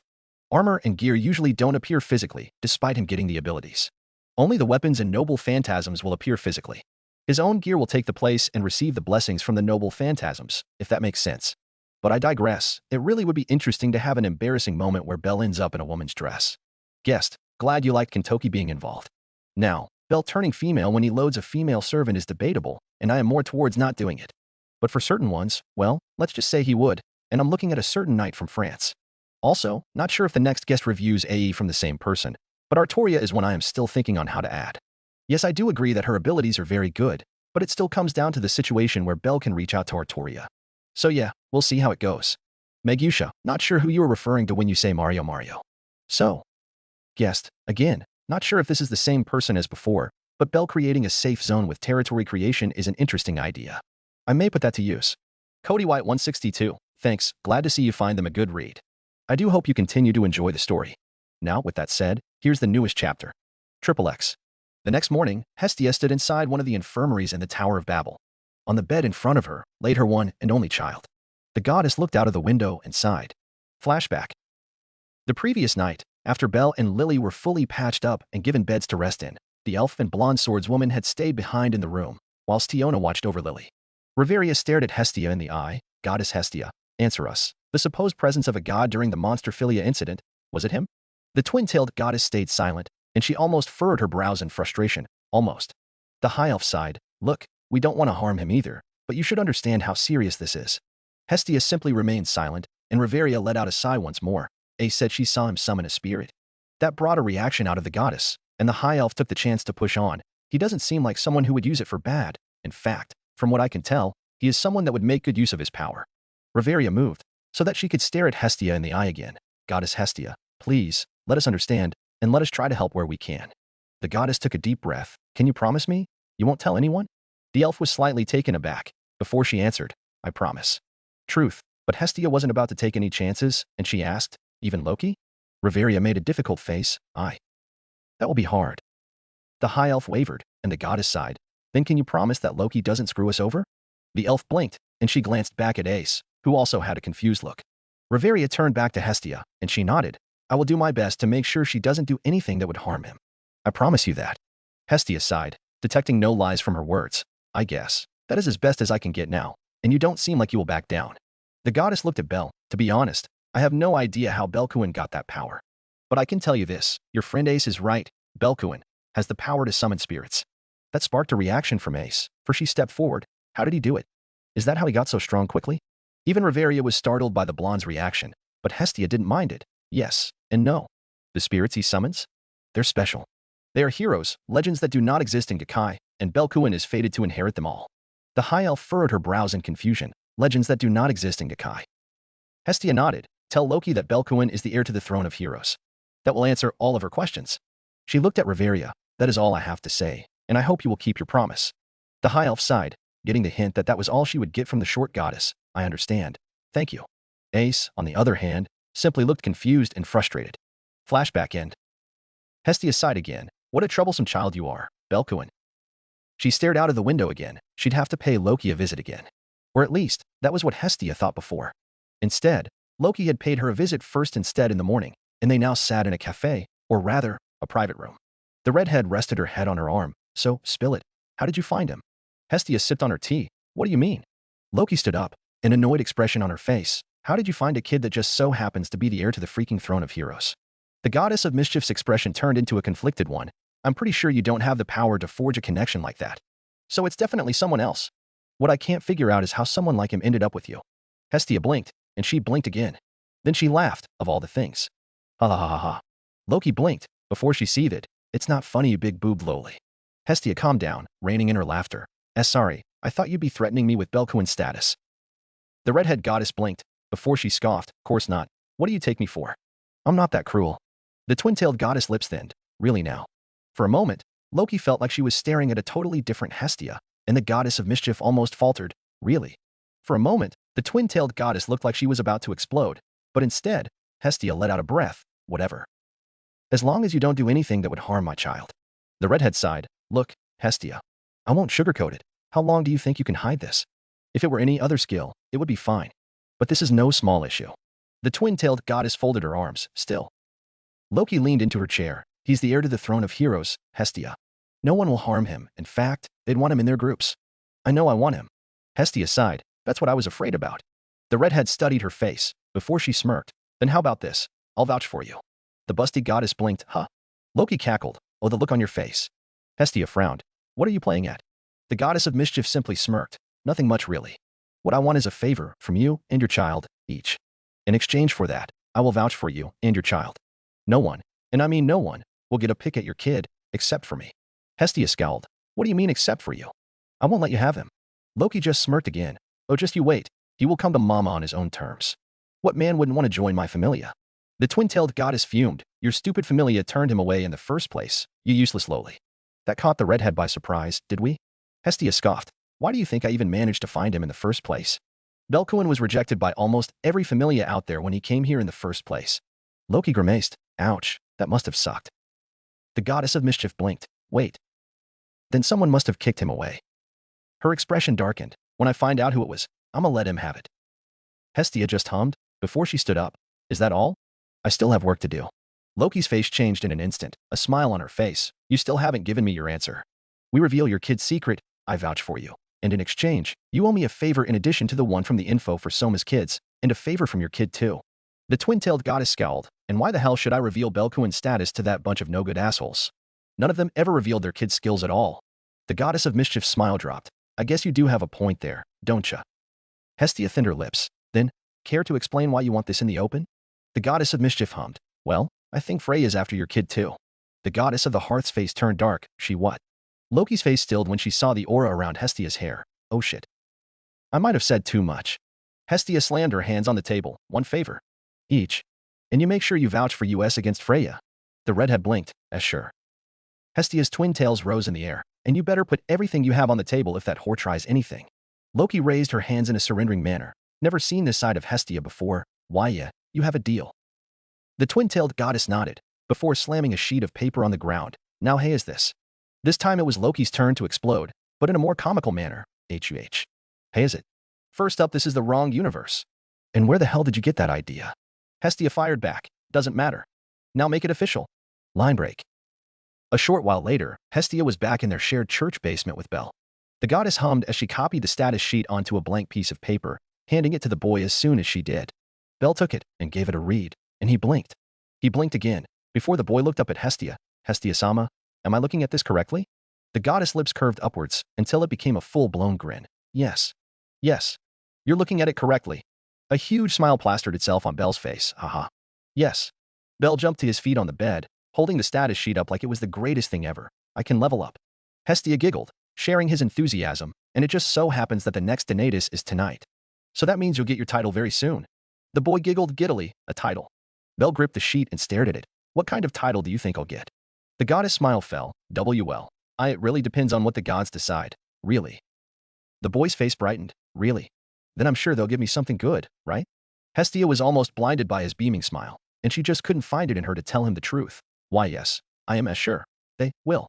Armor and gear usually don't appear physically, despite him getting the abilities. Only the weapons and noble phantasms will appear physically. His own gear will take the place and receive the blessings from the noble phantasms, if that makes sense. But I digress, it really would be interesting to have an embarrassing moment where Belle ends up in a woman's dress. Guest, glad you liked Kintoki being involved. Now, Belle turning female when he loads a female servant is debatable, and I am more towards not doing it. But for certain ones, well, let's just say he would, and I'm looking at a certain knight from France. Also, not sure if the next guest reviews AE from the same person, but Artoria is one I am still thinking on how to add. Yes, I do agree that her abilities are very good, but it still comes down to the situation where Belle can reach out to Artoria. So yeah, we'll see how it goes. Megusha, not sure who you are referring to when you say Mario. So, guest, again, not sure if this is the same person as before, but Belle creating a safe zone with territory creation is an interesting idea. I may put that to use. Cody White 162, thanks, glad to see you find them a good read. I do hope you continue to enjoy the story. Now, with that said, here's the newest chapter. XXX. The next morning, Hestia stood inside one of the infirmaries in the Tower of Babel. On the bed in front of her laid her one and only child. The goddess looked out of the window and sighed. Flashback. The previous night, after Belle and Lily were fully patched up and given beds to rest in, the elf and blonde swordswoman had stayed behind in the room, whilst Tiona watched over Lily. Riveria stared at Hestia in the eye. Goddess Hestia, answer us. The supposed presence of a god during the monster Philia incident, was it him? The twin-tailed goddess stayed silent, and she almost furrowed her brows in frustration. Almost. The high elf sighed. Look, we don't want to harm him either, but you should understand how serious this is. Hestia simply remained silent, and Riveria let out a sigh once more. Ace said she saw him summon a spirit. That brought a reaction out of the goddess, and the high elf took the chance to push on. He doesn't seem like someone who would use it for bad. In fact, from what I can tell, he is someone that would make good use of his power. Riveria moved, so that she could stare at Hestia in the eye again. Goddess Hestia, please, let us understand, and let us try to help where we can. The goddess took a deep breath. Can you promise me? You won't tell anyone? The elf was slightly taken aback. Before she answered, I promise. Truth, but Hestia wasn't about to take any chances, and she asked, even Loki? Riveria made a difficult face. That will be hard. The high elf wavered, and the goddess sighed. Then can you promise that Loki doesn't screw us over? The elf blinked, and she glanced back at Ace, who also had a confused look. Riveria turned back to Hestia, and she nodded. I will do my best to make sure she doesn't do anything that would harm him. I promise you that. Hestia sighed, detecting no lies from her words. I guess. That is as best as I can get now, and you don't seem like you will back down. The goddess looked at Bel. To be honest, I have no idea how Belkuin got that power. But I can tell you this, your friend Ace is right. Belkuin has the power to summon spirits. That sparked a reaction from Ace, for she stepped forward. How did he do it? Is that how he got so strong quickly? Even Riveria was startled by the blonde's reaction, but Hestia didn't mind it. Yes and no. The spirits he summons? They're special. They are heroes, legends that do not exist in Gekai, and Belkuin is fated to inherit them all. The high elf furrowed her brows in confusion. Legends that do not exist in Gekai. Hestia nodded. Tell Loki that Belkuin is the heir to the throne of heroes. That will answer all of her questions. She looked at Riveria. That is all I have to say, and I hope you will keep your promise. The high elf sighed, getting the hint that that was all she would get from the short goddess. I understand. Thank you. Ace, on the other hand, simply looked confused and frustrated. Flashback end. Hestia sighed again. What a troublesome child you are, Belkuin. She stared out of the window again. She'd have to pay Loki a visit again. Or at least, that was what Hestia thought before. Instead, Loki had paid her a visit first instead in the morning, and they now sat in a cafe, or rather, a private room. The redhead rested her head on her arm. So, spill it. How did you find him? Hestia sipped on her tea. What do you mean? Loki stood up, an annoyed expression on her face. How did you find a kid that just so happens to be the heir to the freaking throne of heroes? The goddess of mischief's expression turned into a conflicted one. I'm pretty sure you don't have the power to forge a connection like that. So it's definitely someone else. What I can't figure out is how someone like him ended up with you. Hestia blinked, and she blinked again. Then she laughed, of all the things. Ha ha ha ha ha. Loki blinked, before she seethed. It's not funny, you big boob lowly. Hestia calmed down, reining in her laughter. Sorry, I thought you'd be threatening me with Belkuin's status. The redhead goddess blinked, before she scoffed. Course not. What do you take me for? I'm not that cruel. The twin-tailed goddess lips thinned. Really now. For a moment, Loki felt like she was staring at a totally different Hestia, and the goddess of mischief almost faltered. Really? For a moment, the twin-tailed goddess looked like she was about to explode, but instead, Hestia let out a breath. Whatever. As long as you don't do anything that would harm my child. The redhead sighed. Look, Hestia. I won't sugarcoat it. How long do you think you can hide this? If it were any other skill, it would be fine. But this is no small issue. The twin-tailed goddess folded her arms, still. Loki leaned into her chair. He's the heir to the throne of heroes, Hestia. No one will harm him. In fact, they'd want him in their groups. I know I want him. Hestia sighed. That's what I was afraid about. The redhead studied her face, before she smirked. Then how about this? I'll vouch for you. The busty goddess blinked. Huh? Loki cackled. Oh, the look on your face. Hestia frowned. What are you playing at? The goddess of mischief simply smirked. Nothing much really. What I want is a favor from you and your child, each. In exchange for that, I will vouch for you and your child. No one, and I mean no one, will get a pick at your kid, except for me. Hestia scowled. What do you mean except for you? I won't let you have him. Loki just smirked again. Oh, just you wait. He will come to mama on his own terms. What man wouldn't want to join my familia? The twin-tailed goddess fumed. Your stupid familia turned him away in the first place, you useless lowly. That caught the redhead by surprise, did we? Hestia scoffed. Why do you think I even managed to find him in the first place? Belkuin was rejected by almost every familia out there when he came here in the first place. Loki grimaced. Ouch, that must have sucked. The goddess of mischief blinked. Wait. Then someone must have kicked him away. Her expression darkened. When I find out who it was, I'ma let him have it. Hestia just hummed, before she stood up. Is that all? I still have work to do. Loki's face changed in an instant, a smile on her face. You still haven't given me your answer. We reveal your kid's secret, I vouch for you. And in exchange, you owe me a favor in addition to the one from the info for Soma's kids, and a favor from your kid too. The twin-tailed goddess scowled. And why the hell should I reveal Belkuin's status to that bunch of no-good assholes? None of them ever revealed their kids' skills at all. The goddess of mischief's smile dropped. I guess you do have a point there, don't ya? Hestia thinned her lips. Then, care to explain why you want this in the open? The goddess of mischief hummed. Well, I think Freya's after your kid too. The goddess of the hearth's face turned dark. She what? Loki's face stilled when she saw the aura around Hestia's hair. Oh shit. I might have said too much. Hestia slammed her hands on the table. One favor. Each. And you make sure you vouch for us against Freya. The redhead blinked, as sure. Hestia's twin tails rose in the air. And you better put everything you have on the table if that whore tries anything. Loki raised her hands in a surrendering manner. Never seen this side of Hestia before. Why you have a deal. The twin-tailed goddess nodded, before slamming a sheet of paper on the ground. Now hey is this. This time it was Loki's turn to explode, but in a more comical manner. Huh. Hey is it? First up, this is the wrong universe. And where the hell did you get that idea? Hestia fired back. Doesn't matter. Now make it official. Line break. A short while later, Hestia was back in their shared church basement with Belle. The goddess hummed as she copied the status sheet onto a blank piece of paper, handing it to the boy as soon as she did. Belle took it and gave it a read, and he blinked. He blinked again, before the boy looked up at Hestia. Hestia-sama, am I looking at this correctly? The goddess' lips curved upwards until it became a full-blown grin. Yes. Yes. You're looking at it correctly. A huge smile plastered itself on Belle's face. Haha. Yes. Belle jumped to his feet on the bed, holding the status sheet up like it was the greatest thing ever. I can level up. Hestia giggled, sharing his enthusiasm, and it just so happens that the next donatus is tonight. So that means you'll get your title very soon. The boy giggled giddily. A title. Belle gripped the sheet and stared at it. What kind of title do you think I'll get? The goddess' smile fell. Well. It really depends on what the gods decide. Really? The boy's face brightened. Really? Then I'm sure they'll give me something good, right? Hestia was almost blinded by his beaming smile, and she just couldn't find it in her to tell him the truth. Why yes, I am as sure. They will.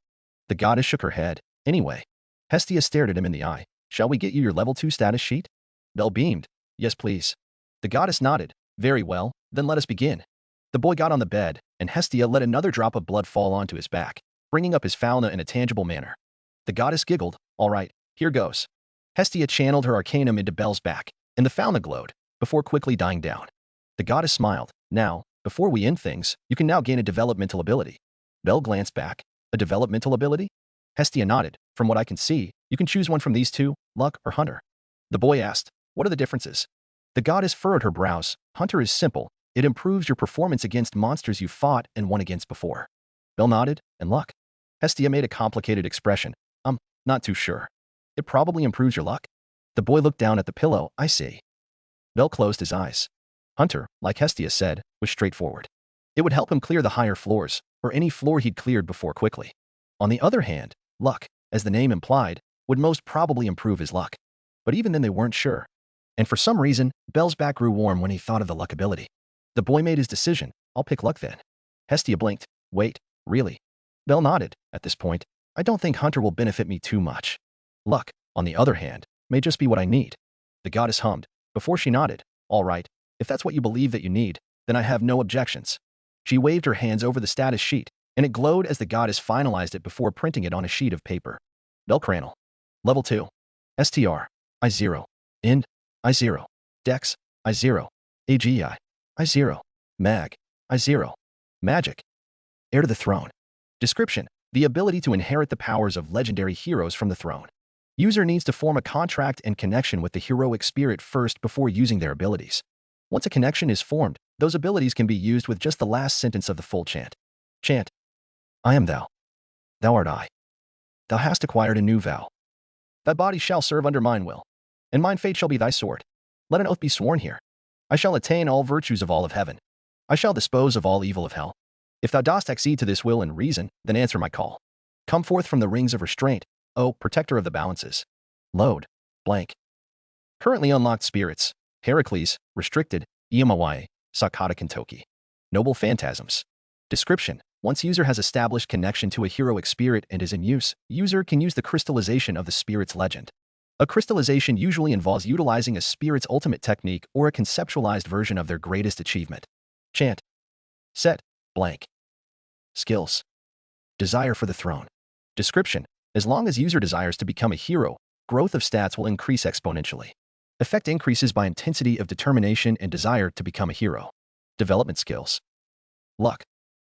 The goddess shook her head. Anyway. Hestia stared at him in the eye. Shall we get you your level 2 status sheet? Belle beamed. Yes, please. The goddess nodded. Very well, then let us begin. The boy got on the bed, and Hestia let another drop of blood fall onto his back, bringing up his fauna in a tangible manner. The goddess giggled. All right, here goes. Hestia channeled her arcanum into Belle's back, and the fauna glowed, before quickly dying down. The goddess smiled. Now, before we end things, you can now gain a developmental ability. Belle glanced back. A developmental ability? Hestia nodded. From what I can see, you can choose one from these two, Luck or Hunter. The boy asked, what are the differences? The goddess furrowed her brows. Hunter is simple. It improves your performance against monsters you fought and won against before. Belle nodded, and Luck? Hestia made a complicated expression. Not too sure. It probably improves your luck? The boy looked down at the pillow. I see. Belle closed his eyes. Hunter, like Hestia said, was straightforward. It would help him clear the higher floors, or any floor he'd cleared before quickly. On the other hand, Luck, as the name implied, would most probably improve his luck. But even then they weren't sure. And for some reason, Belle's back grew warm when he thought of the luck ability. The boy made his decision. I'll pick Luck then. Hestia blinked. Wait, really? Belle nodded. At this point, I don't think Hunter will benefit me too much. Luck, on the other hand, may just be what I need. The goddess hummed, before she nodded. All right, if that's what you believe that you need, then I have no objections. She waved her hands over the status sheet, and it glowed as the goddess finalized it before printing it on a sheet of paper. Belle Cranel. Level 2. STR. I0. Ind. I0. Dex. I0. AGI. I0. Mag. I0. Magic. Heir to the throne. Description. The ability to inherit the powers of legendary heroes from the throne. User needs to form a contract and connection with the heroic spirit first before using their abilities. Once a connection is formed, those abilities can be used with just the last sentence of the full chant. Chant. I am thou. Thou art I. Thou hast acquired a new vow. Thy body shall serve under mine will, and mine fate shall be thy sword. Let an oath be sworn here. I shall attain all virtues of all of heaven. I shall dispose of all evil of hell. If thou dost accede to this will and reason, then answer my call. Come forth from the rings of restraint, O protector of the balances. Load. Blank. Currently unlocked spirits. Heracles, restricted, Iamawae, Sakata Kentoki. Noble phantasms. Description. Once user has established connection to a heroic spirit and is in use, user can use the crystallization of the spirit's legend. A crystallization usually involves utilizing a spirit's ultimate technique or a conceptualized version of their greatest achievement. Chant. Set. Blank. Skills. Desire for the throne. Description. As long as user desires to become a hero, growth of stats will increase exponentially. Effect increases by intensity of determination and desire to become a hero. Development skills. Luck.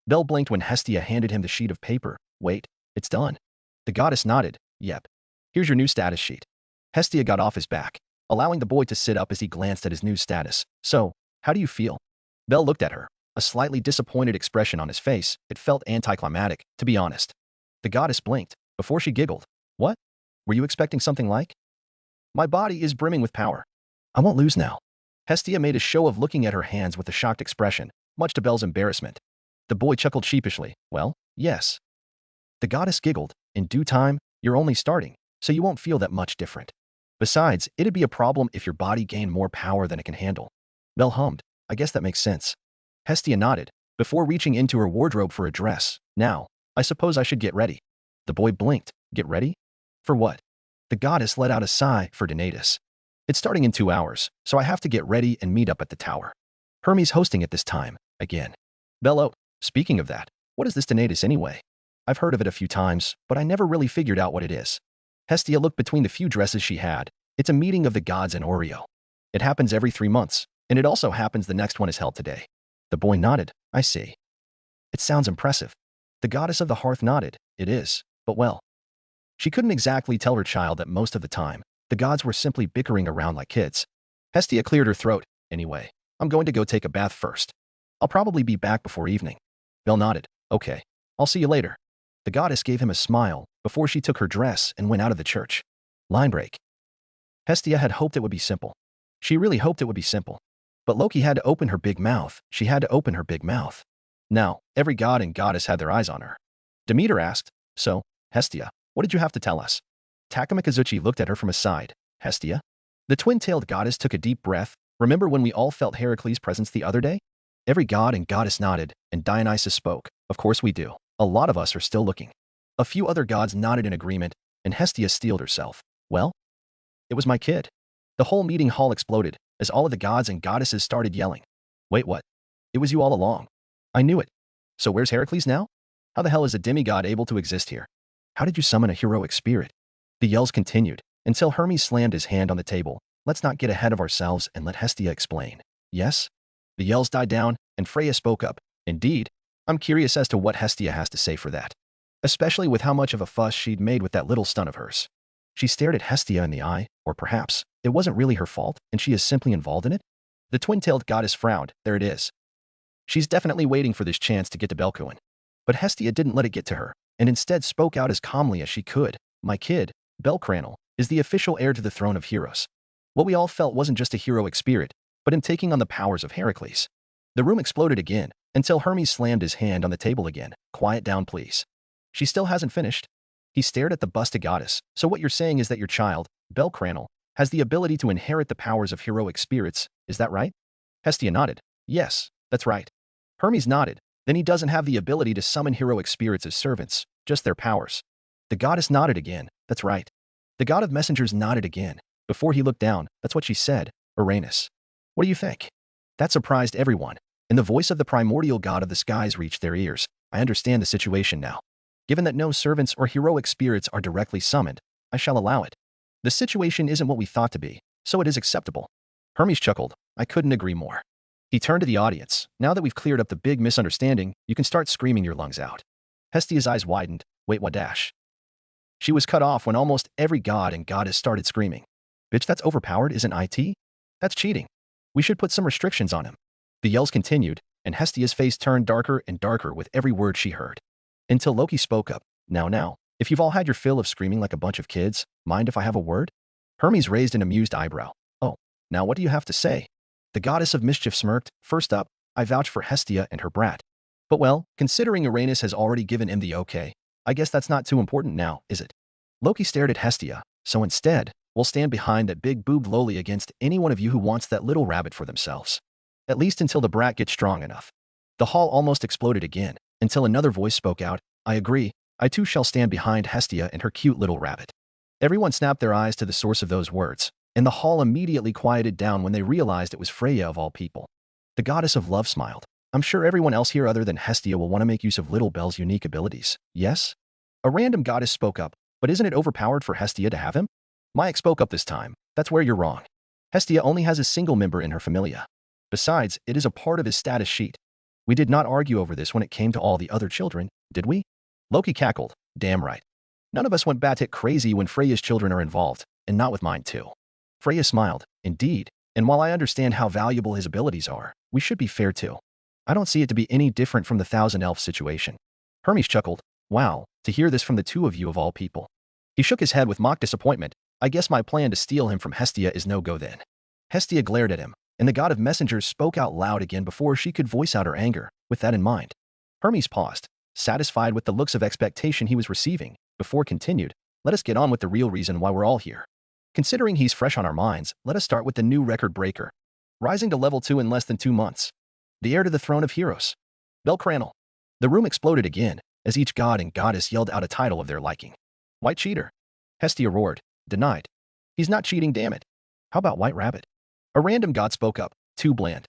Belle blinked when Hestia handed him the sheet of paper. Wait, it's done. The goddess nodded. Yep. Here's your new status sheet. Hestia got off his back, allowing the boy to sit up as he glanced at his new status. So, how do you feel? Bell looked at her, a slightly disappointed expression on his face. It felt anticlimactic, to be honest. The goddess blinked, before she giggled. What? Were you expecting something like? My body is brimming with power. I won't lose now. Hestia made a show of looking at her hands with a shocked expression, much to Bell's embarrassment. The boy chuckled sheepishly. Well, yes. The goddess giggled. In due time, you're only starting, so you won't feel that much different. Besides, it'd be a problem if your body gained more power than it can handle. Bell hummed. I guess that makes sense. Hestia nodded, before reaching into her wardrobe for a dress. Now, I suppose I should get ready. The boy blinked. Get ready? For what? The goddess let out a sigh for Donatus. It's starting in 2 hours, so I have to get ready and meet up at the tower. Hermes hosting at this time, again. Bello, speaking of that, what is this Donatus anyway? I've heard of it a few times, but I never really figured out what it is. Hestia looked between the few dresses she had. It's a meeting of the gods in Oreo. It happens every 3 months, and it also happens the next one is held today. The boy nodded. I see. It sounds impressive. The goddess of the hearth nodded. It is, but well. She couldn't exactly tell her child that most of the time, the gods were simply bickering around like kids. Hestia cleared her throat. Anyway, I'm going to go take a bath first. I'll probably be back before evening. Bell nodded. Okay, I'll see you later. The goddess gave him a smile before she took her dress and went out of the church. Line break. Hestia had hoped it would be simple. She really hoped it would be simple. But Loki had to open her big mouth. She had to open her big mouth. Now, every god and goddess had their eyes on her. Demeter asked, So, Hestia, what did you have to tell us? Takamikazuchi looked at her from a side. Hestia? The twin-tailed goddess took a deep breath. Remember when we all felt Heracles' presence the other day? Every god and goddess nodded, and Dionysus spoke. Of course we do. A lot of us are still looking. A few other gods nodded in agreement, and Hestia steeled herself. Well? It was my kid. The whole meeting hall exploded, as all of the gods and goddesses started yelling. Wait, what? It was you all along. I knew it. So where's Heracles now? How the hell is a demigod able to exist here? How did you summon a heroic spirit? The yells continued, until Hermes slammed his hand on the table. Let's not get ahead of ourselves and let Hestia explain. Yes? The yells died down, and Freya spoke up. Indeed, I'm curious as to what Hestia has to say for that. Especially with how much of a fuss she'd made with that little stunt of hers. She stared at Hestia in the eye, or perhaps, it wasn't really her fault, and she is simply involved in it? The twin-tailed goddess frowned. There it is. She's definitely waiting for this chance to get to Belcoin. But Hestia didn't let it get to her, and instead spoke out as calmly as she could. My kid, Cranel, is the official heir to the throne of heroes. What we all felt wasn't just a heroic spirit, but him taking on the powers of Heracles. The room exploded again, until Hermes slammed his hand on the table again. Quiet down, please. She still hasn't finished. He stared at the busted goddess. So what you're saying is that your child, Cranel, has the ability to inherit the powers of heroic spirits, is that right? Hestia nodded. Yes, that's right. Hermes nodded. Then he doesn't have the ability to summon heroic spirits as servants, just their powers. The goddess nodded again. That's right. The god of messengers nodded again. Before he looked down, that's what she said. Uranus. What do you think? That surprised everyone, and the voice of the primordial god of the skies reached their ears. I understand the situation now. Given that no servants or heroic spirits are directly summoned, I shall allow it. The situation isn't what we thought to be, so it is acceptable. Hermes chuckled. I couldn't agree more. He turned to the audience. Now that we've cleared up the big misunderstanding, you can start screaming your lungs out. Hestia's eyes widened. Wait, what dash? She was cut off when almost every god and goddess started screaming. Bitch, that's overpowered, isn't it? That's cheating. We should put some restrictions on him. The yells continued, and Hestia's face turned darker and darker with every word she heard. Until Loki spoke up. Now, if you've all had your fill of screaming like a bunch of kids, mind if I have a word? Hermes raised an amused eyebrow. Oh, now what do you have to say? The goddess of mischief smirked. First up, I vouch for Hestia and her brat. But well, considering Uranus has already given him the okay, I guess that's not too important now, is it? Loki stared at Hestia. So instead, we'll stand behind that big boobed lowly against any one of you who wants that little rabbit for themselves. At least until the brat gets strong enough. The hall almost exploded again, until another voice spoke out. I agree. I too shall stand behind Hestia and her cute little rabbit. Everyone snapped their eyes to the source of those words, and the hall immediately quieted down when they realized it was Freya of all people. The goddess of love smiled. I'm sure everyone else here other than Hestia will want to make use of Little Belle's unique abilities, yes? A random goddess spoke up, but isn't it overpowered for Hestia to have him? Mayak spoke up this time. That's where you're wrong. Hestia only has a single member in her familia. Besides, it is a part of his status sheet. We did not argue over this when it came to all the other children, did we? Loki cackled. Damn right. None of us went batshit crazy when Freya's children are involved, and not with mine too. Freya smiled. Indeed, and while I understand how valuable his abilities are, we should be fair too. I don't see it to be any different from the Thousand Elf situation. Hermes chuckled. Wow, to hear this from the two of you of all people. He shook his head with mock disappointment. I guess my plan to steal him from Hestia is no go then. Hestia glared at him, and the god of messengers spoke out loud again before she could voice out her anger, with that in mind. Hermes paused, satisfied with the looks of expectation he was receiving, before continued, let us get on with the real reason why we're all here. Considering he's fresh on our minds, let us start with the new record breaker. Rising to level 2 in less than 2 months. The heir to the throne of heroes. Cranel. The room exploded again, as each god and goddess yelled out a title of their liking. White cheater. Hestia roared. Denied. He's not cheating, damn it. How about White Rabbit? A random god spoke up. Too bland.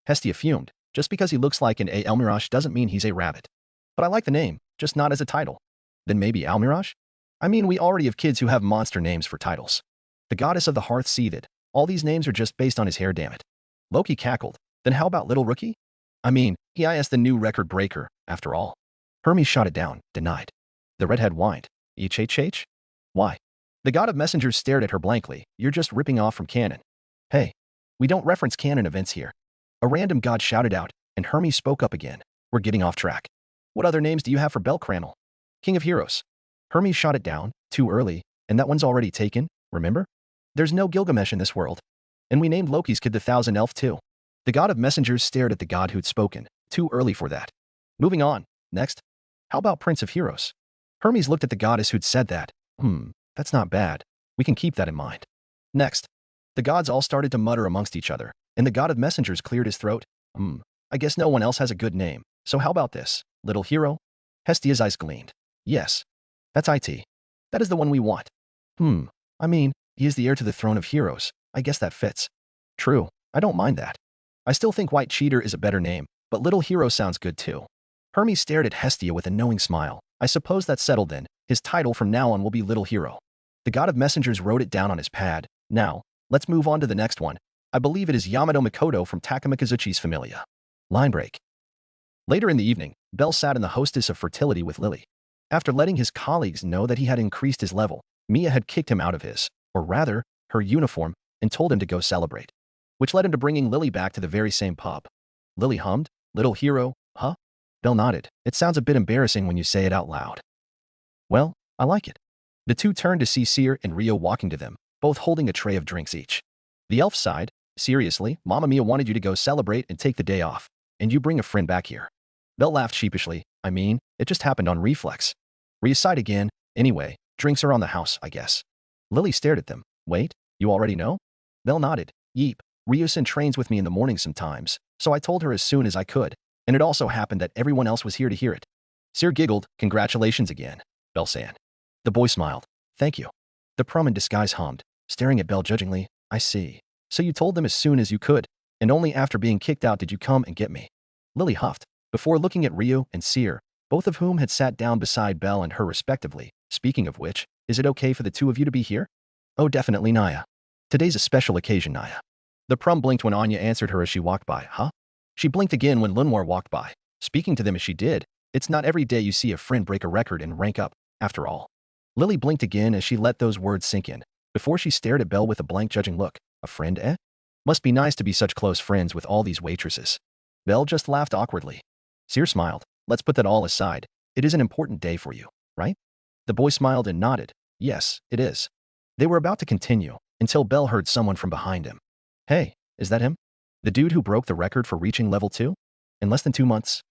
Hestia fumed. Just because he looks like an Almirage doesn't mean he's a rabbit. But I like the name, just not as a title. Then maybe Almirage? I mean, we already have kids who have monster names for titles. The goddess of the hearth seethed. All these names are just based on his hair, damn it. Loki cackled. Then how about Little Rookie? I mean, he is the new record breaker, after all. Hermes shot it down. Denied. The redhead whined. HHH? Why? The god of messengers stared at her blankly. You're just ripping off from canon. Hey, we don't reference canon events here. A random god shouted out, and Hermes spoke up again. We're getting off track. What other names do you have for Cranel? King of Heroes. Hermes shot it down. Too early, and that one's already taken, remember? There's no Gilgamesh in this world. And we named Loki's kid the Thousand Elf too. The god of messengers stared at the god who'd spoken. Too early for that. Moving on. Next. How about Prince of Heroes? Hermes looked at the goddess who'd said that. That's not bad. We can keep that in mind. Next. The gods all started to mutter amongst each other, and the god of messengers cleared his throat. I guess no one else has a good name. So how about this? Little Hero? Hestia's eyes gleamed. Yes. That's it. That is the one we want. I mean, he is the heir to the throne of heroes. I guess that fits. True. I don't mind that. I still think White Cheater is a better name, but Little Hero sounds good too. Hermes stared at Hestia with a knowing smile. I suppose that's settled then. His title from now on will be Little Hero. The god of messengers wrote it down on his pad. Now, let's move on to the next one. I believe it is Yamato Mikoto from Takamikazuchi's Familia. Line break. Later in the evening, Bell sat in the hostess of fertility with Lily. After letting his colleagues know that he had increased his level, Mia had kicked him out of his, or rather, her uniform, and told him to go celebrate. Which led him to bringing Lily back to the very same pub. Lily hummed, Little Hero, huh? Bell nodded. It sounds a bit embarrassing when you say it out loud. Well, I like it. The two turned to see Syr and Ryuu walking to them, both holding a tray of drinks each. The elf sighed. Seriously, Mamma Mia wanted you to go celebrate and take the day off, and you bring a friend back here. Bell laughed sheepishly. I mean, it just happened on reflex. Ryuu sighed again. Anyway, drinks are on the house, I guess. Lily stared at them. Wait, you already know? Bell nodded. Yeep. Ryuu trains with me in the morning sometimes, so I told her as soon as I could, and it also happened that everyone else was here to hear it. Syr giggled. Congratulations again, Bell said. The boy smiled. Thank you. The prum in disguise hummed, staring at Bell judgingly. I see. So you told them as soon as you could, and only after being kicked out did you come and get me. Lily huffed, before looking at Ryuu and Syr, both of whom had sat down beside Bell and her respectively. Speaking of which, is it okay for the two of you to be here? Oh, definitely, Naya. Today's a special occasion, Naya. The prum blinked when Anya answered her as she walked by. Huh? She blinked again when Lunwar walked by, speaking to them as she did. It's not every day you see a friend break a record and rank up, after all. Lily blinked again as she let those words sink in, before she stared at Bell with a blank judging look. A friend, eh? Must be nice to be such close friends with all these waitresses. Bell just laughed awkwardly. Syr smiled. Let's put that all aside. It is an important day for you, right? The boy smiled and nodded. Yes, it is. They were about to continue, until Bell heard someone from behind him. Hey, is that him? The dude who broke the record for reaching level 2? In less than 2 months?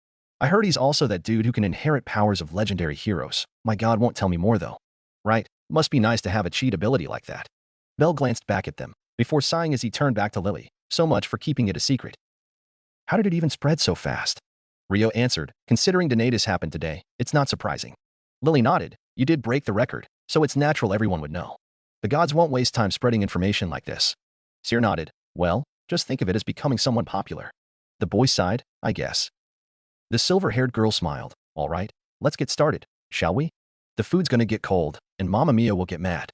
I heard he's also that dude who can inherit powers of legendary heroes. My god won't tell me more though. Right, must be nice to have a cheat ability like that. Bell glanced back at them, before sighing as he turned back to Lily. So much for keeping it a secret. How did it even spread so fast? Ryuu answered, considering Donatus happened today, it's not surprising. Lily nodded. You did break the record, so it's natural everyone would know. The gods won't waste time spreading information like this. Syr nodded. Well, just think of it as becoming someone popular. The boy sighed, I guess. The silver-haired girl smiled. All right, let's get started, shall we? The food's gonna get cold, and Mamma Mia will get mad.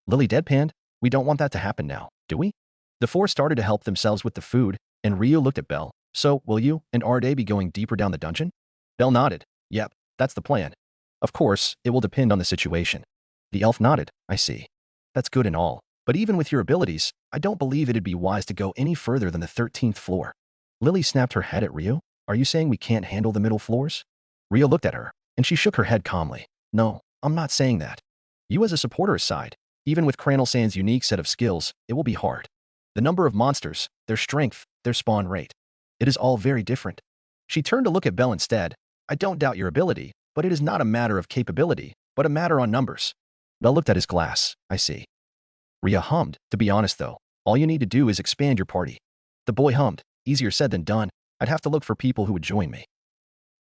Lily deadpanned. We don't want that to happen now, do we? The four started to help themselves with the food, and Ryuu looked at Bell. So, will you and Arde be going deeper down the dungeon? Bell nodded. Yep, that's the plan. Of course, it will depend on the situation. The elf nodded. I see. That's good and all, but even with your abilities, I don't believe it'd be wise to go any further than the 13th floor. Lily snapped her head at Ryuu. Are you saying we can't handle the middle floors? Ryuu looked at her, and she shook her head calmly. No, I'm not saying that. You as a supporter aside, even with Cranel-san's unique set of skills, it will be hard. The number of monsters, their strength, their spawn rate. It is all very different. She turned to look at Belle instead. I don't doubt your ability, but it is not a matter of capability, but a matter on numbers. Belle looked at his glass. I see. Ryuu hummed. To be honest though, all you need to do is expand your party. The boy hummed. Easier said than done. I'd have to look for people who would join me.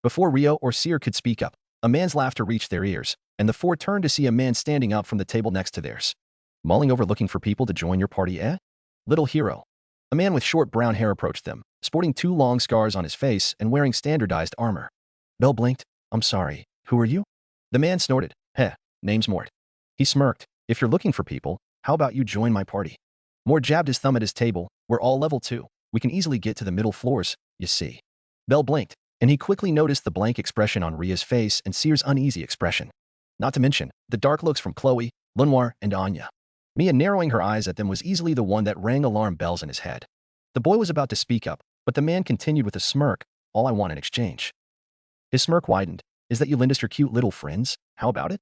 Before Ryuu or Syr could speak up, a man's laughter reached their ears, and the four turned to see a man standing up from the table next to theirs. Mulling over looking for people to join your party, eh? Little hero. A man with short brown hair approached them, sporting 2 long scars on his face and wearing standardized armor. Belle blinked. I'm sorry, who are you? The man snorted. Heh, name's Mort. He smirked. If you're looking for people, how about you join my party? Mort jabbed his thumb at his table. We're all level 2. We can easily get to the middle floors, you see. Belle blinked, and he quickly noticed the blank expression on Ryu's face and Syr's uneasy expression. Not to mention, the dark looks from Chloe, Lunwar, and Anya. Mia narrowing her eyes at them was easily the one that rang alarm bells in his head. The boy was about to speak up, but the man continued with a smirk. All I want in exchange. His smirk widened. Is that you lend us your cute little friends? How about it?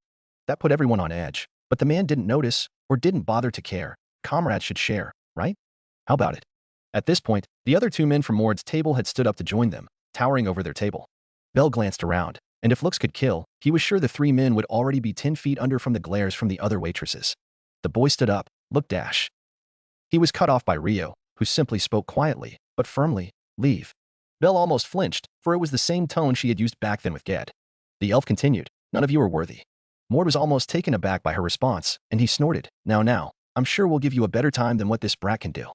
That put everyone on edge, but the man didn't notice, or didn't bother to care. Comrades should share, right? How about it? At this point, the other 2 men from Mord's table had stood up to join them, towering over their table. Belle glanced around, and if looks could kill, he was sure the 3 men would already be 10 feet under from the glares from the other waitresses. The boy stood up, looked dash. He was cut off by Ryuu, who simply spoke quietly, but firmly, leave. Belle almost flinched, for it was the same tone she had used back then with Ged. The elf continued, none of you are worthy. Mord was almost taken aback by her response, and he snorted, now, I'm sure we'll give you a better time than what this brat can do.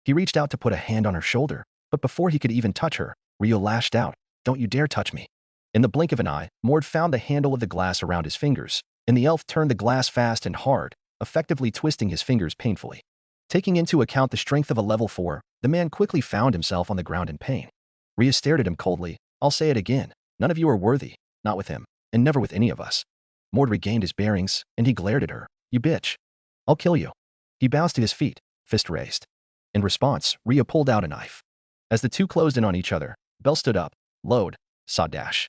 He reached out to put a hand on her shoulder, but before he could even touch her, Ryuu lashed out, don't you dare touch me. In the blink of an eye, Mord found the handle of the glass around his fingers, and the elf turned the glass fast and hard, effectively twisting his fingers painfully. Taking into account the strength of a level 4, the man quickly found himself on the ground in pain. Ryuu stared at him coldly. I'll say it again, none of you are worthy, not with him, and never with any of us. Mord regained his bearings, and he glared at her. You bitch. I'll kill you. He bounced to his feet, fist raised. In response, Ryuu pulled out a knife. As the 2 closed in on each other, Belle stood up, load, saw dash.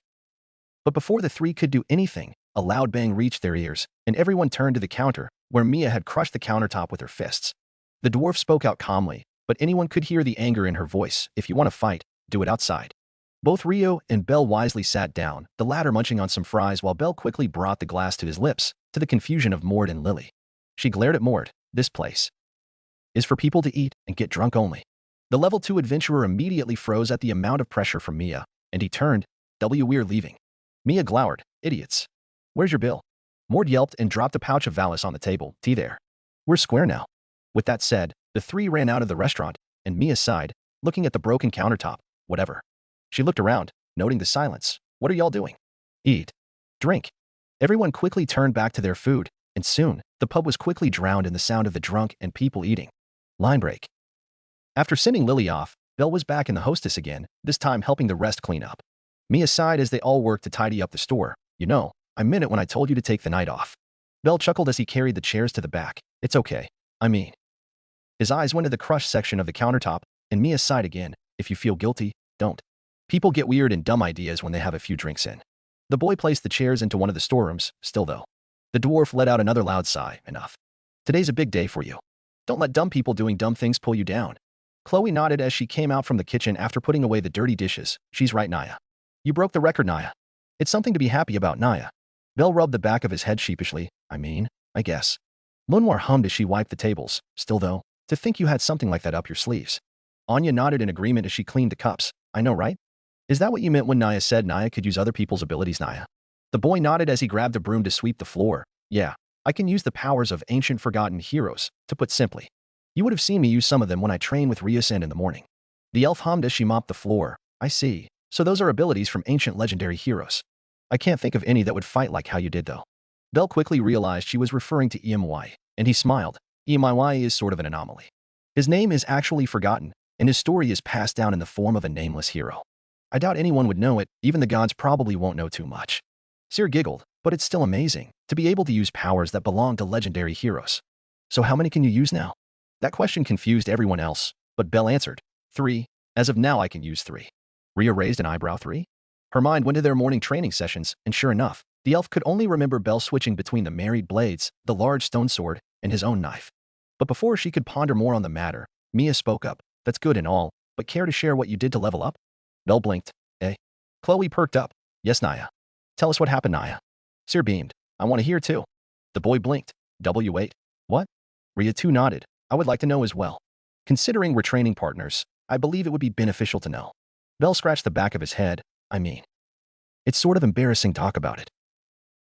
But before the 3 could do anything, a loud bang reached their ears, and everyone turned to the counter, where Mia had crushed the countertop with her fists. The dwarf spoke out calmly, but anyone could hear the anger in her voice. If you want to fight, do it outside. Both Ryuu and Belle wisely sat down, the latter munching on some fries while Belle quickly brought the glass to his lips, to the confusion of Mord and Lily. She glared at Mord. This place is for people to eat and get drunk only. The level 2 adventurer immediately froze at the amount of pressure from Mia, and he turned. We're leaving. Mia glowered. Idiots. Where's your bill? Mord yelped and dropped a pouch of Valis on the table. Tea there. We're square now. With that said, the 3 ran out of the restaurant, and Mia sighed, looking at the broken countertop. Whatever. She looked around, noting the silence. What are y'all doing? Eat. Drink. Everyone quickly turned back to their food, and soon, the pub was quickly drowned in the sound of the drunk and people eating. Line break. After sending Lily off, Belle was back in the hostess again, this time helping the rest clean up. Mia sighed as they all worked to tidy up the store. You know, I meant it when I told you to take the night off. Belle chuckled as he carried the chairs to the back. It's okay. I mean. His eyes went to the crushed section of the countertop, and Mia sighed again. If you feel guilty, don't. People get weird and dumb ideas when they have a few drinks in. The boy placed the chairs into one of the storerooms, still though. The dwarf let out another loud sigh. Enough. Today's a big day for you. Don't let dumb people doing dumb things pull you down. Chloe nodded as she came out from the kitchen after putting away the dirty dishes. She's right, Naya. You broke the record, Naya. It's something to be happy about, Naya. Belle rubbed the back of his head sheepishly. I guess. Lunwar hummed as she wiped the tables. Still though, to think you had something like that up your sleeves. Anya nodded in agreement as she cleaned the cups. I know, right? Is that what you meant when Naya said Naya could use other people's abilities, Naya? The boy nodded as he grabbed a broom to sweep the floor. Yeah, I can use the powers of ancient forgotten heroes, to put simply. You would have seen me use some of them when I train with Ryuu in the morning. The elf hummed as she mopped the floor. I see. So those are abilities from ancient legendary heroes. I can't think of any that would fight like how you did though. Belle quickly realized she was referring to EMY, and he smiled. EMY is sort of an anomaly. His name is actually forgotten, and his story is passed down in the form of a nameless hero. I doubt anyone would know it, even the gods probably won't know too much. Syr giggled. But it's still amazing to be able to use powers that belong to legendary heroes. So how many can you use now? That question confused everyone else, but Belle answered, 3. As of now I can use 3. Rhea raised an eyebrow. 3? Her mind went to their morning training sessions, and sure enough, the elf could only remember Belle switching between the married blades, the large stone sword, and his own knife. But before she could ponder more on the matter, Mia spoke up. That's good and all, but care to share what you did to level up? Belle blinked. Eh? Chloe perked up. Yes, Naya. Tell us what happened, Naya. Syr beamed. I want to hear too. The boy blinked. W8. What? Rhea too nodded. I would like to know as well. Considering we're training partners, I believe it would be beneficial to know. Belle scratched the back of his head. I mean, it's sort of embarrassing to talk about it.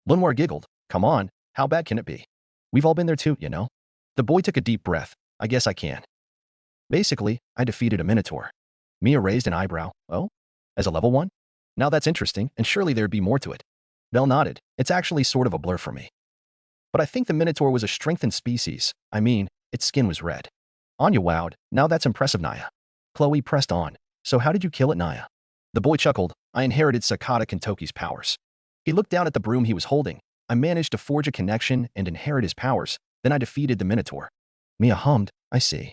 Lunwar giggled. Come on, how bad can it be? We've all been there too, you know? The boy took a deep breath. I guess I can. Basically, I defeated a minotaur. Mia raised an eyebrow. Oh? As a level 1? Now that's interesting, and surely there'd be more to it. Belle nodded. It's actually sort of a blur for me. But I think the minotaur was a strengthened species. I mean, its skin was red. Anya wowed. Now that's impressive, Naya. Chloe pressed on. So how did you kill it, Naya? The boy chuckled. I inherited Sakata Kentoki's powers. He looked down at the broom he was holding. I managed to forge a connection and inherit his powers. Then I defeated the minotaur. Mia hummed. I see.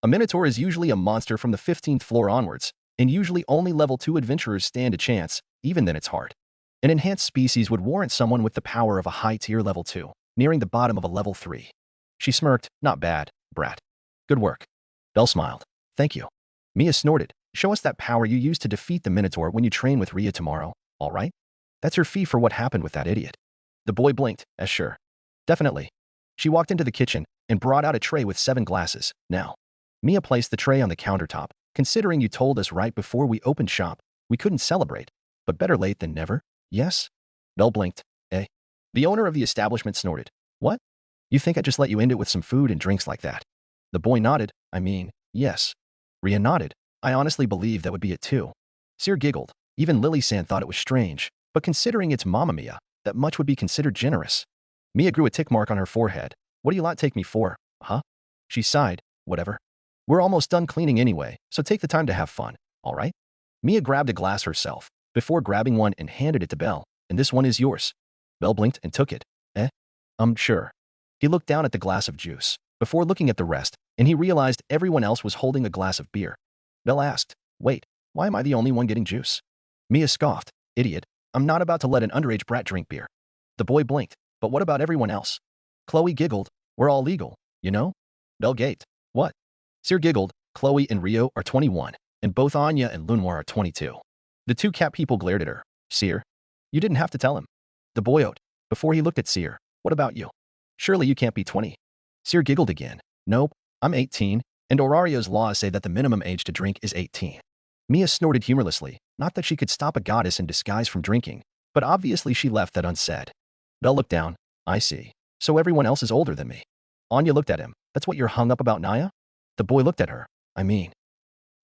A minotaur is usually a monster from the 15th floor onwards, and usually only level 2 adventurers stand a chance, even then it's hard. An enhanced species would warrant someone with the power of a high tier level 2, nearing the bottom of a level 3. She smirked. Not bad, brat. Good work. Belle smiled. Thank you. Mia snorted. Show us that power you used to defeat the minotaur when you train with Rhea tomorrow, all right? That's her fee for what happened with that idiot. The boy blinked. Sure. Definitely. She walked into the kitchen and brought out a tray with 7 glasses. Now, Mia placed the tray on the countertop. Considering you told us right before we opened shop, we couldn't celebrate, but better late than never, yes? Belle blinked. Eh? The owner of the establishment snorted. What? You think I just let you end it with some food and drinks like that? The boy nodded. I mean, yes. Rhea nodded. I honestly believe that would be it too. Syr giggled. Even Lily-san thought it was strange, but considering it's Mamma Mia, that much would be considered generous. Mia grew a tick mark on her forehead. What do you lot take me for, huh? She sighed. Whatever. We're almost done cleaning anyway, so take the time to have fun, all right? Mia grabbed a glass herself, before grabbing one and handed it to Belle. And this one is yours. Belle blinked and took it. Eh? Sure. He looked down at the glass of juice, before looking at the rest, and he realized everyone else was holding a glass of beer. Belle asked, wait, why am I the only one getting juice? Mia scoffed. Idiot, I'm not about to let an underage brat drink beer. The boy blinked. But what about everyone else? Chloe giggled. We're all legal, you know? Belle gaped. What? Syr giggled. Chloe and Rio are 21, and both Anya and Lunwar are 22. The 2 cat people glared at her. Syr, you didn't have to tell him. The boy owed. Before he looked at Syr, what about you? Surely you can't be 20. Syr giggled again. Nope, I'm 18, and Orario's laws say that the minimum age to drink is 18. Mia snorted humorlessly. Not that she could stop a goddess in disguise from drinking, but obviously she left that unsaid. Belle looked down. I see. So everyone else is older than me. Anya looked at him. That's what you're hung up about, Naya? The boy looked at her. I mean.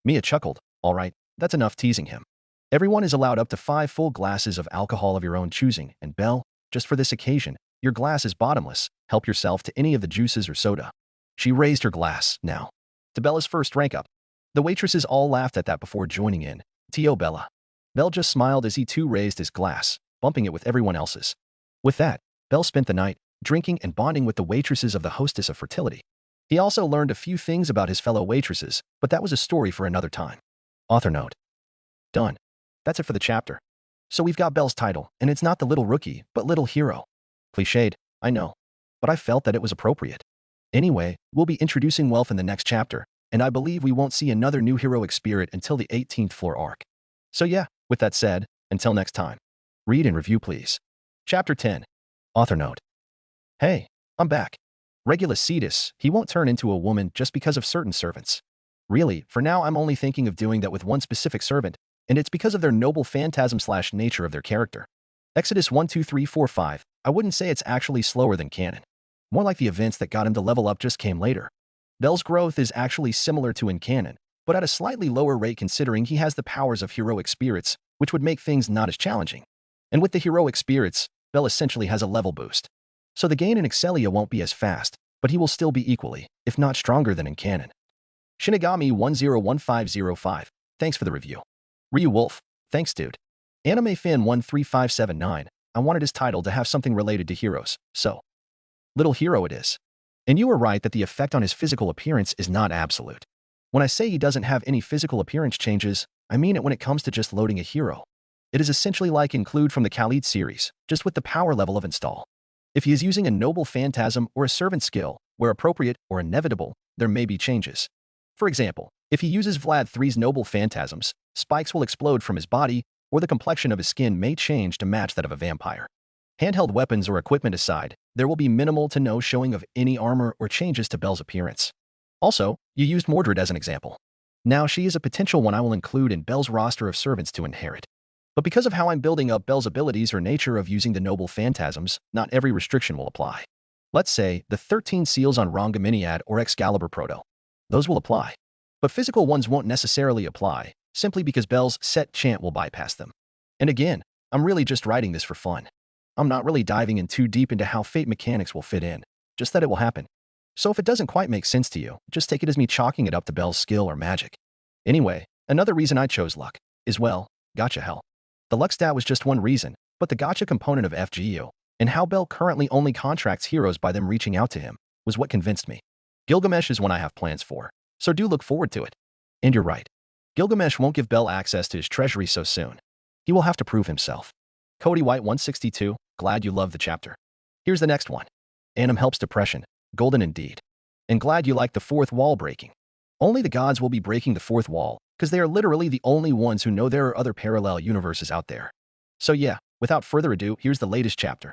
Mia chuckled. All right, that's enough teasing him. Everyone is allowed up to 5 full glasses of alcohol of your own choosing, and Belle, just for this occasion, your glass is bottomless. Help yourself to any of the juices or soda. She raised her glass, now, to Bella's first rank up. The waitresses all laughed at that before joining in. Tio Bella. Belle just smiled as he too raised his glass, bumping it with everyone else's. With that, Belle spent the night, drinking and bonding with the waitresses of the Hostess of Fertility. He also learned a few things about his fellow waitresses, but that was a story for another time. Author note. Done. That's it for the chapter. So we've got Belle's title, and it's not the little rookie, but little hero. Cliched, I know. But I felt that it was appropriate. Anyway, we'll be introducing Welf in the next chapter, and I believe we won't see another new heroic spirit until the 18th floor arc. So yeah, with that said, until next time. Read and review please. Chapter 10. Author note. Hey, I'm back. Regulus Cetus, he won't turn into a woman just because of certain servants. Really, for now I'm only thinking of doing that with one specific servant, and it's because of their noble phantasm/nature of their character. Exodus 1, 2, 3, 4, 5, I wouldn't say it's actually slower than canon. More like the events that got him to level up just came later. Belle's growth is actually similar to in canon, but at a slightly lower rate considering he has the powers of heroic spirits, which would make things not as challenging. And with the heroic spirits, Belle essentially has a level boost. So the gain in Excelia won't be as fast, but he will still be equally, if not stronger than in canon. Shinigami 101505, thanks for the review. Ryu Wolf, thanks dude. Anime Fan 13579, I wanted his title to have something related to heroes, so Little Hero it is. And you were right that the effect on his physical appearance is not absolute. When I say he doesn't have any physical appearance changes, I mean it when it comes to just loading a hero. It is essentially like Include from the Khalid series, just with the power level of install. If he is using a noble phantasm or a servant skill, where appropriate or inevitable, there may be changes. For example, if he uses Vlad 3's noble phantasms, spikes will explode from his body, or the complexion of his skin may change to match that of a vampire. Handheld weapons or equipment aside, there will be minimal to no showing of any armor or changes to Belle's appearance. Also, you used Mordred as an example. Now she is a potential one I will include in Belle's roster of servants to inherit. But because of how I'm building up Belle's abilities or nature of using the noble phantasms, not every restriction will apply. Let's say the 13 seals on Rangaminiad or Excalibur Proto. Those will apply. But physical ones won't necessarily apply, simply because Belle's set chant will bypass them. And again, I'm really just writing this for fun. I'm not really diving in too deep into how fate mechanics will fit in, just that it will happen. So if it doesn't quite make sense to you, just take it as me chalking it up to Belle's skill or magic. Anyway, another reason I chose luck is, well, gotcha hell. The luck stat was just one reason, but the gotcha component of FGO, and how Belle currently only contracts heroes by them reaching out to him, was what convinced me. Gilgamesh is one I have plans for, so do look forward to it. And you're right. Gilgamesh won't give Belle access to his treasury so soon. He will have to prove himself. Cody White 162, glad you love the chapter. Here's the next one. Anim helps depression, golden indeed. And glad you like the fourth wall breaking. Only the gods will be breaking the fourth wall, because they are literally the only ones who know there are other parallel universes out there. So yeah, without further ado, here's the latest chapter.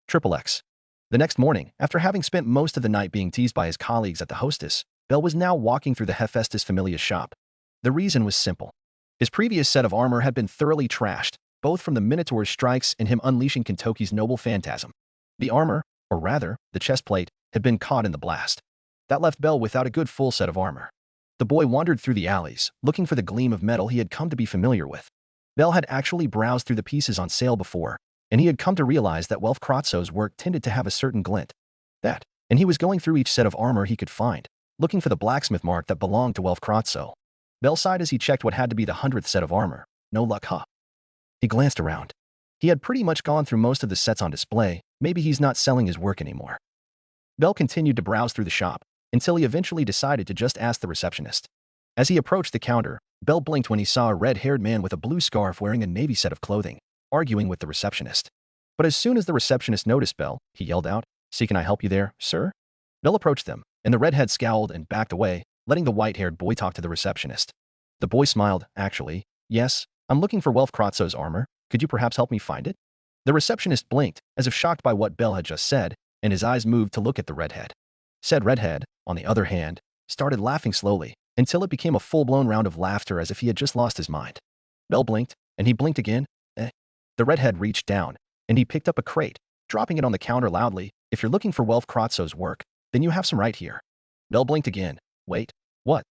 XXX. The next morning, after having spent most of the night being teased by his colleagues at the Hostess, Belle was now walking through the Hephaestus Familia's shop. The reason was simple. His previous set of armor had been thoroughly trashed, both from the Minotaur's strikes and him unleashing Kentoki's noble phantasm. The armor, or rather, the chest plate, had been caught in the blast. That left Belle without a good full set of armor. The boy wandered through the alleys, looking for the gleam of metal he had come to be familiar with. Belle had actually browsed through the pieces on sale before, and he had come to realize that Welf Kratzo's work tended to have a certain glint. And he was going through each set of armor he could find, looking for the blacksmith mark that belonged to Welf Kratzo. Belle sighed as he checked what had to be the 100th set of armor. No luck, huh? He glanced around. He had pretty much gone through most of the sets on display. Maybe he's not selling his work anymore. Belle continued to browse through the shop, until he eventually decided to just ask the receptionist. As he approached the counter, Belle blinked when he saw a red-haired man with a blue scarf wearing a navy set of clothing, arguing with the receptionist. But as soon as the receptionist noticed Belle, he yelled out, "See, can I help you there, sir?" Belle approached them, and the redhead scowled and backed away, letting the white-haired boy talk to the receptionist. The boy smiled. "Actually, yes, I'm looking for Welf Kratzo's armor. Could you perhaps help me find it?" The receptionist blinked, as if shocked by what Belle had just said, and his eyes moved to look at the redhead. Said redhead, on the other hand, started laughing slowly, until it became a full-blown round of laughter as if he had just lost his mind. Belle blinked, and he blinked again. The redhead reached down, and he picked up a crate, dropping it on the counter loudly. "If you're looking for Welf Kratzo's work, then you have some right here." Belle blinked again. "Wait, what?"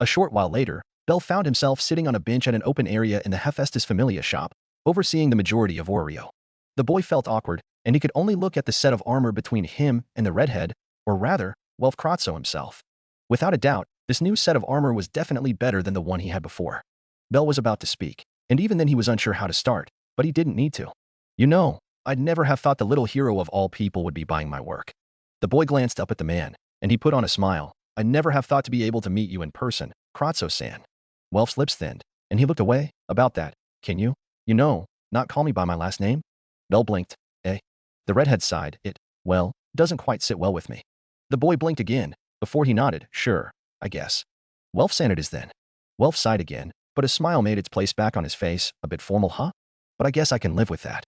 A short while later, Belle found himself sitting on a bench at an open area in the Hephaestus Familia shop, overseeing the majority of Oreo. The boy felt awkward, and he could only look at the set of armor between him and the redhead, or rather, Welf Kratzo himself. Without a doubt, this new set of armor was definitely better than the one he had before. Belle was about to speak, and even then he was unsure how to start, but he didn't need to. "You know, I'd never have thought the little hero of all people would be buying my work." The boy glanced up at the man, and he put on a smile. "I'd never have thought to be able to meet you in person, Kratzo-san." Welf's lips thinned, and he looked away. "About that, can you, not call me by my last name?" Belle blinked. The redhead sighed. "Well, doesn't quite sit well with me." The boy blinked again, before he nodded. "Sure, I guess. Welf-san it is then." Welf sighed again, but a smile made its place back on his face. "A bit formal, huh? But I guess I can live with that."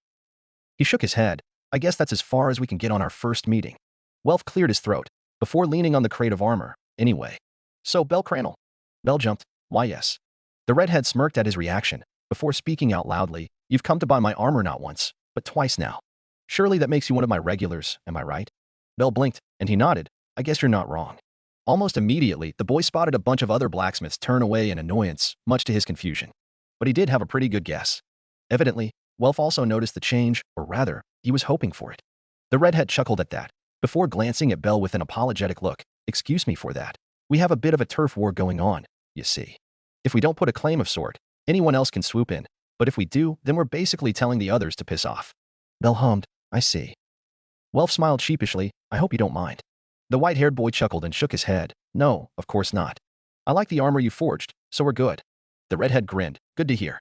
He shook his head. "I guess that's as far as we can get on our first meeting." Welf cleared his throat, before leaning on the crate of armor. "Anyway. So, Belle Cranel." Belle jumped. "Why, yes." The redhead smirked at his reaction, before speaking out loudly. "You've come to buy my armor not once, but twice now. Surely that makes you one of my regulars, am I right?" Belle blinked, and he nodded. "I guess you're not wrong." Almost immediately, the boy spotted a bunch of other blacksmiths turn away in annoyance, much to his confusion. But he did have a pretty good guess. Evidently, Welf also noticed the change, or rather, he was hoping for it. The redhead chuckled at that, before glancing at Belle with an apologetic look. "Excuse me for that. We have a bit of a turf war going on, you see. If we don't put a claim of sort, anyone else can swoop in, but if we do, then we're basically telling the others to piss off." Belle hummed, I see. Welf smiled sheepishly, I hope you don't mind. The white-haired boy chuckled and shook his head. No, of course not. I like the armor you forged, so we're good. The redhead grinned, good to hear.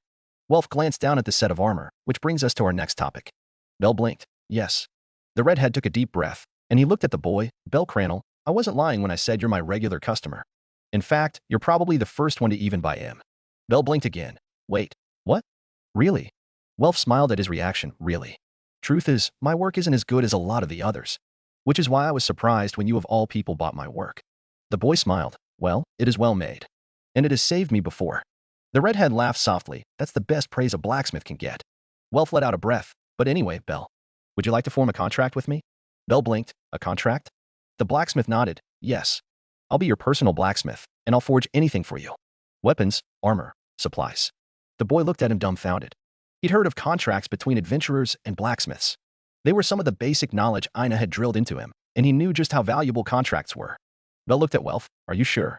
Welf glanced down at the set of armor, which brings us to our next topic. Belle blinked, yes. The redhead took a deep breath, and he looked at the boy, Belle Cranel. I wasn't lying when I said you're my regular customer. In fact, you're probably the first one to even buy him. Belle blinked again. Wait, what? Really? Welf smiled at his reaction, really. Truth is, my work isn't as good as a lot of the others. Which is why I was surprised when you of all people bought my work. The boy smiled. Well, it is well made. And it has saved me before. The redhead laughed softly. That's the best praise a blacksmith can get. Welf let out a breath. But anyway, Belle, would you like to form a contract with me? Belle blinked. A contract? The blacksmith nodded. Yes. I'll be your personal blacksmith, and I'll forge anything for you. Weapons, armor, supplies. The boy looked at him dumbfounded. He'd heard of contracts between adventurers and blacksmiths. They were some of the basic knowledge Ina had drilled into him, and he knew just how valuable contracts were. Belle looked at Welf. Are you sure?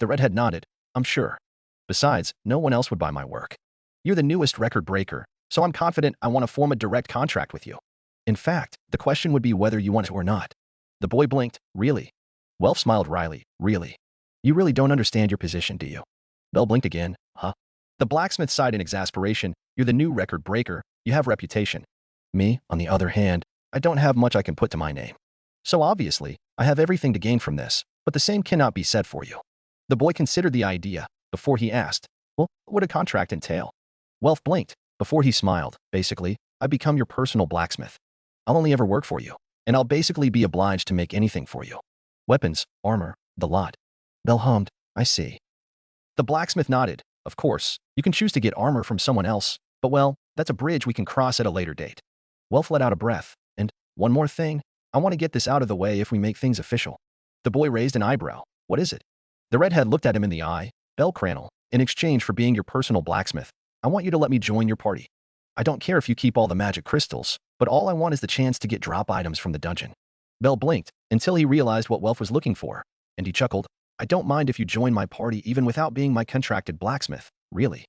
The redhead nodded. I'm sure. Besides, no one else would buy my work. You're the newest record breaker, so I'm confident I want to form a direct contract with you. In fact, the question would be whether you want it or not. The boy blinked. Really? Welf smiled wryly. Really? You really don't understand your position, do you? Belle blinked again. Huh? The blacksmith sighed in exasperation. You're the new record breaker. You have reputation. Me, on the other hand, I don't have much I can put to my name. So obviously, I have everything to gain from this, but the same cannot be said for you. The boy considered the idea before he asked, well, what would a contract entail? Welf blinked. Before he smiled. Basically, I become your personal blacksmith. I'll only ever work for you, and I'll basically be obliged to make anything for you. Weapons, armor, the lot. Belle hummed, I see. The blacksmith nodded. Of course, you can choose to get armor from someone else, but well, that's a bridge we can cross at a later date. Welf let out a breath. And, one more thing, I want to get this out of the way if we make things official. The boy raised an eyebrow. What is it? The redhead looked at him in the eye. Belle Cranel, in exchange for being your personal blacksmith, I want you to let me join your party. I don't care if you keep all the magic crystals, but all I want is the chance to get drop items from the dungeon. Belle blinked until he realized what Welf was looking for, and he chuckled. I don't mind if you join my party even without being my contracted blacksmith, really.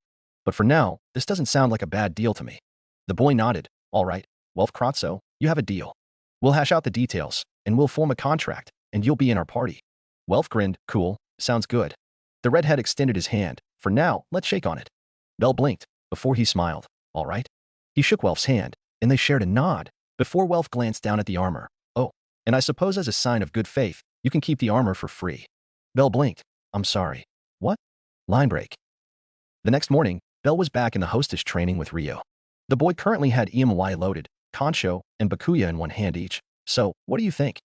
But for now, this doesn't sound like a bad deal to me. The boy nodded. All right, Welf Krotso, you have a deal. We'll hash out the details, and we'll form a contract, and you'll be in our party. Welf grinned. Cool, sounds good. The redhead extended his hand. For now, let's shake on it. Belle blinked before he smiled. All right. He shook Welf's hand, and they shared a nod before Welf glanced down at the armor. Oh, and I suppose as a sign of good faith, you can keep the armor for free. Belle blinked. I'm sorry. What? Line break. The next morning, Belle was back in the hostess training with Ryuu. The boy currently had EMY loaded, Concho, and Bakuya in one hand each. So, what do you think?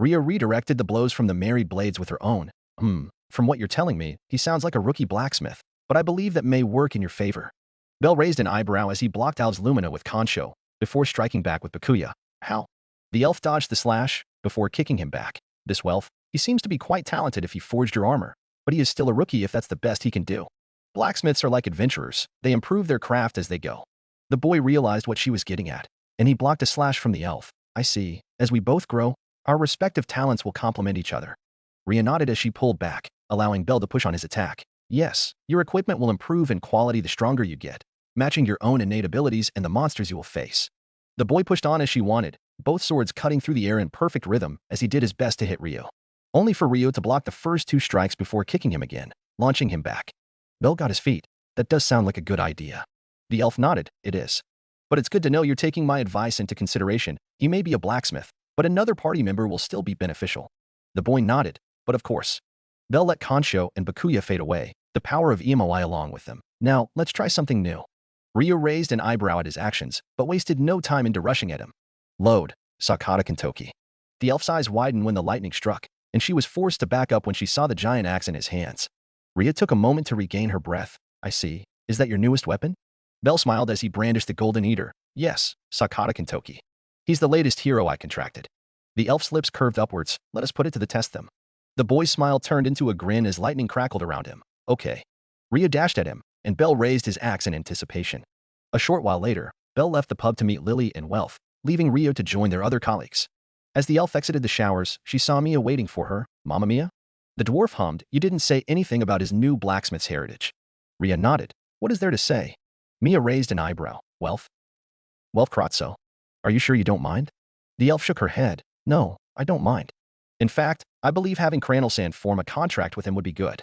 Ryuu redirected the blows from the married blades with her own. From what you're telling me, he sounds like a rookie blacksmith, but I believe that may work in your favor. Belle raised an eyebrow as he blocked Al's Lumina with Concho, before striking back with Bakuya. How? The elf dodged the slash, before kicking him back. This Welf, he seems to be quite talented if he forged your armor, but he is still a rookie if that's the best he can do. Blacksmiths are like adventurers, they improve their craft as they go. The boy realized what she was getting at, and he blocked a slash from the elf. I see, as we both grow, our respective talents will complement each other. Ryuu nodded as she pulled back, allowing Belle to push on his attack. Yes, your equipment will improve in quality the stronger you get, matching your own innate abilities and the monsters you will face. The boy pushed on as she wanted, both swords cutting through the air in perfect rhythm as he did his best to hit Ryuu. Only for Ryuu to block the first two strikes before kicking him again, launching him back. Belle got his feet. That does sound like a good idea. The elf nodded. It is. But it's good to know you're taking my advice into consideration. He may be a blacksmith, but another party member will still be beneficial. The boy nodded. But of course. Belle let Concho and Bakuya fade away, the power of EMOI along with them. Now, let's try something new. Ryuu raised an eyebrow at his actions, but wasted no time into rushing at him. Load, Sakata Kentoki. The elf's eyes widened when the lightning struck, and she was forced to back up when she saw the giant axe in his hands. Ryuu took a moment to regain her breath. I see. Is that your newest weapon? Belle smiled as he brandished the golden eater. Yes, Sakata Kentoki. He's the latest hero I contracted. The elf's lips curved upwards. Let us put it to the test them. The boy's smile turned into a grin as lightning crackled around him. Okay. Ryuu dashed at him, and Belle raised his axe in anticipation. A short while later, Belle left the pub to meet Lily and Welf, leaving Ryuu to join their other colleagues. As the elf exited the showers, she saw Mia waiting for her. Mamma Mia? The dwarf hummed. You didn't say anything about his new blacksmith's heritage. Ryuu nodded. What is there to say? Mia raised an eyebrow. Welf? Welf Krotso. Are you sure you don't mind? The elf shook her head. No, I don't mind. In fact, I believe having Cranel form a contract with him would be good.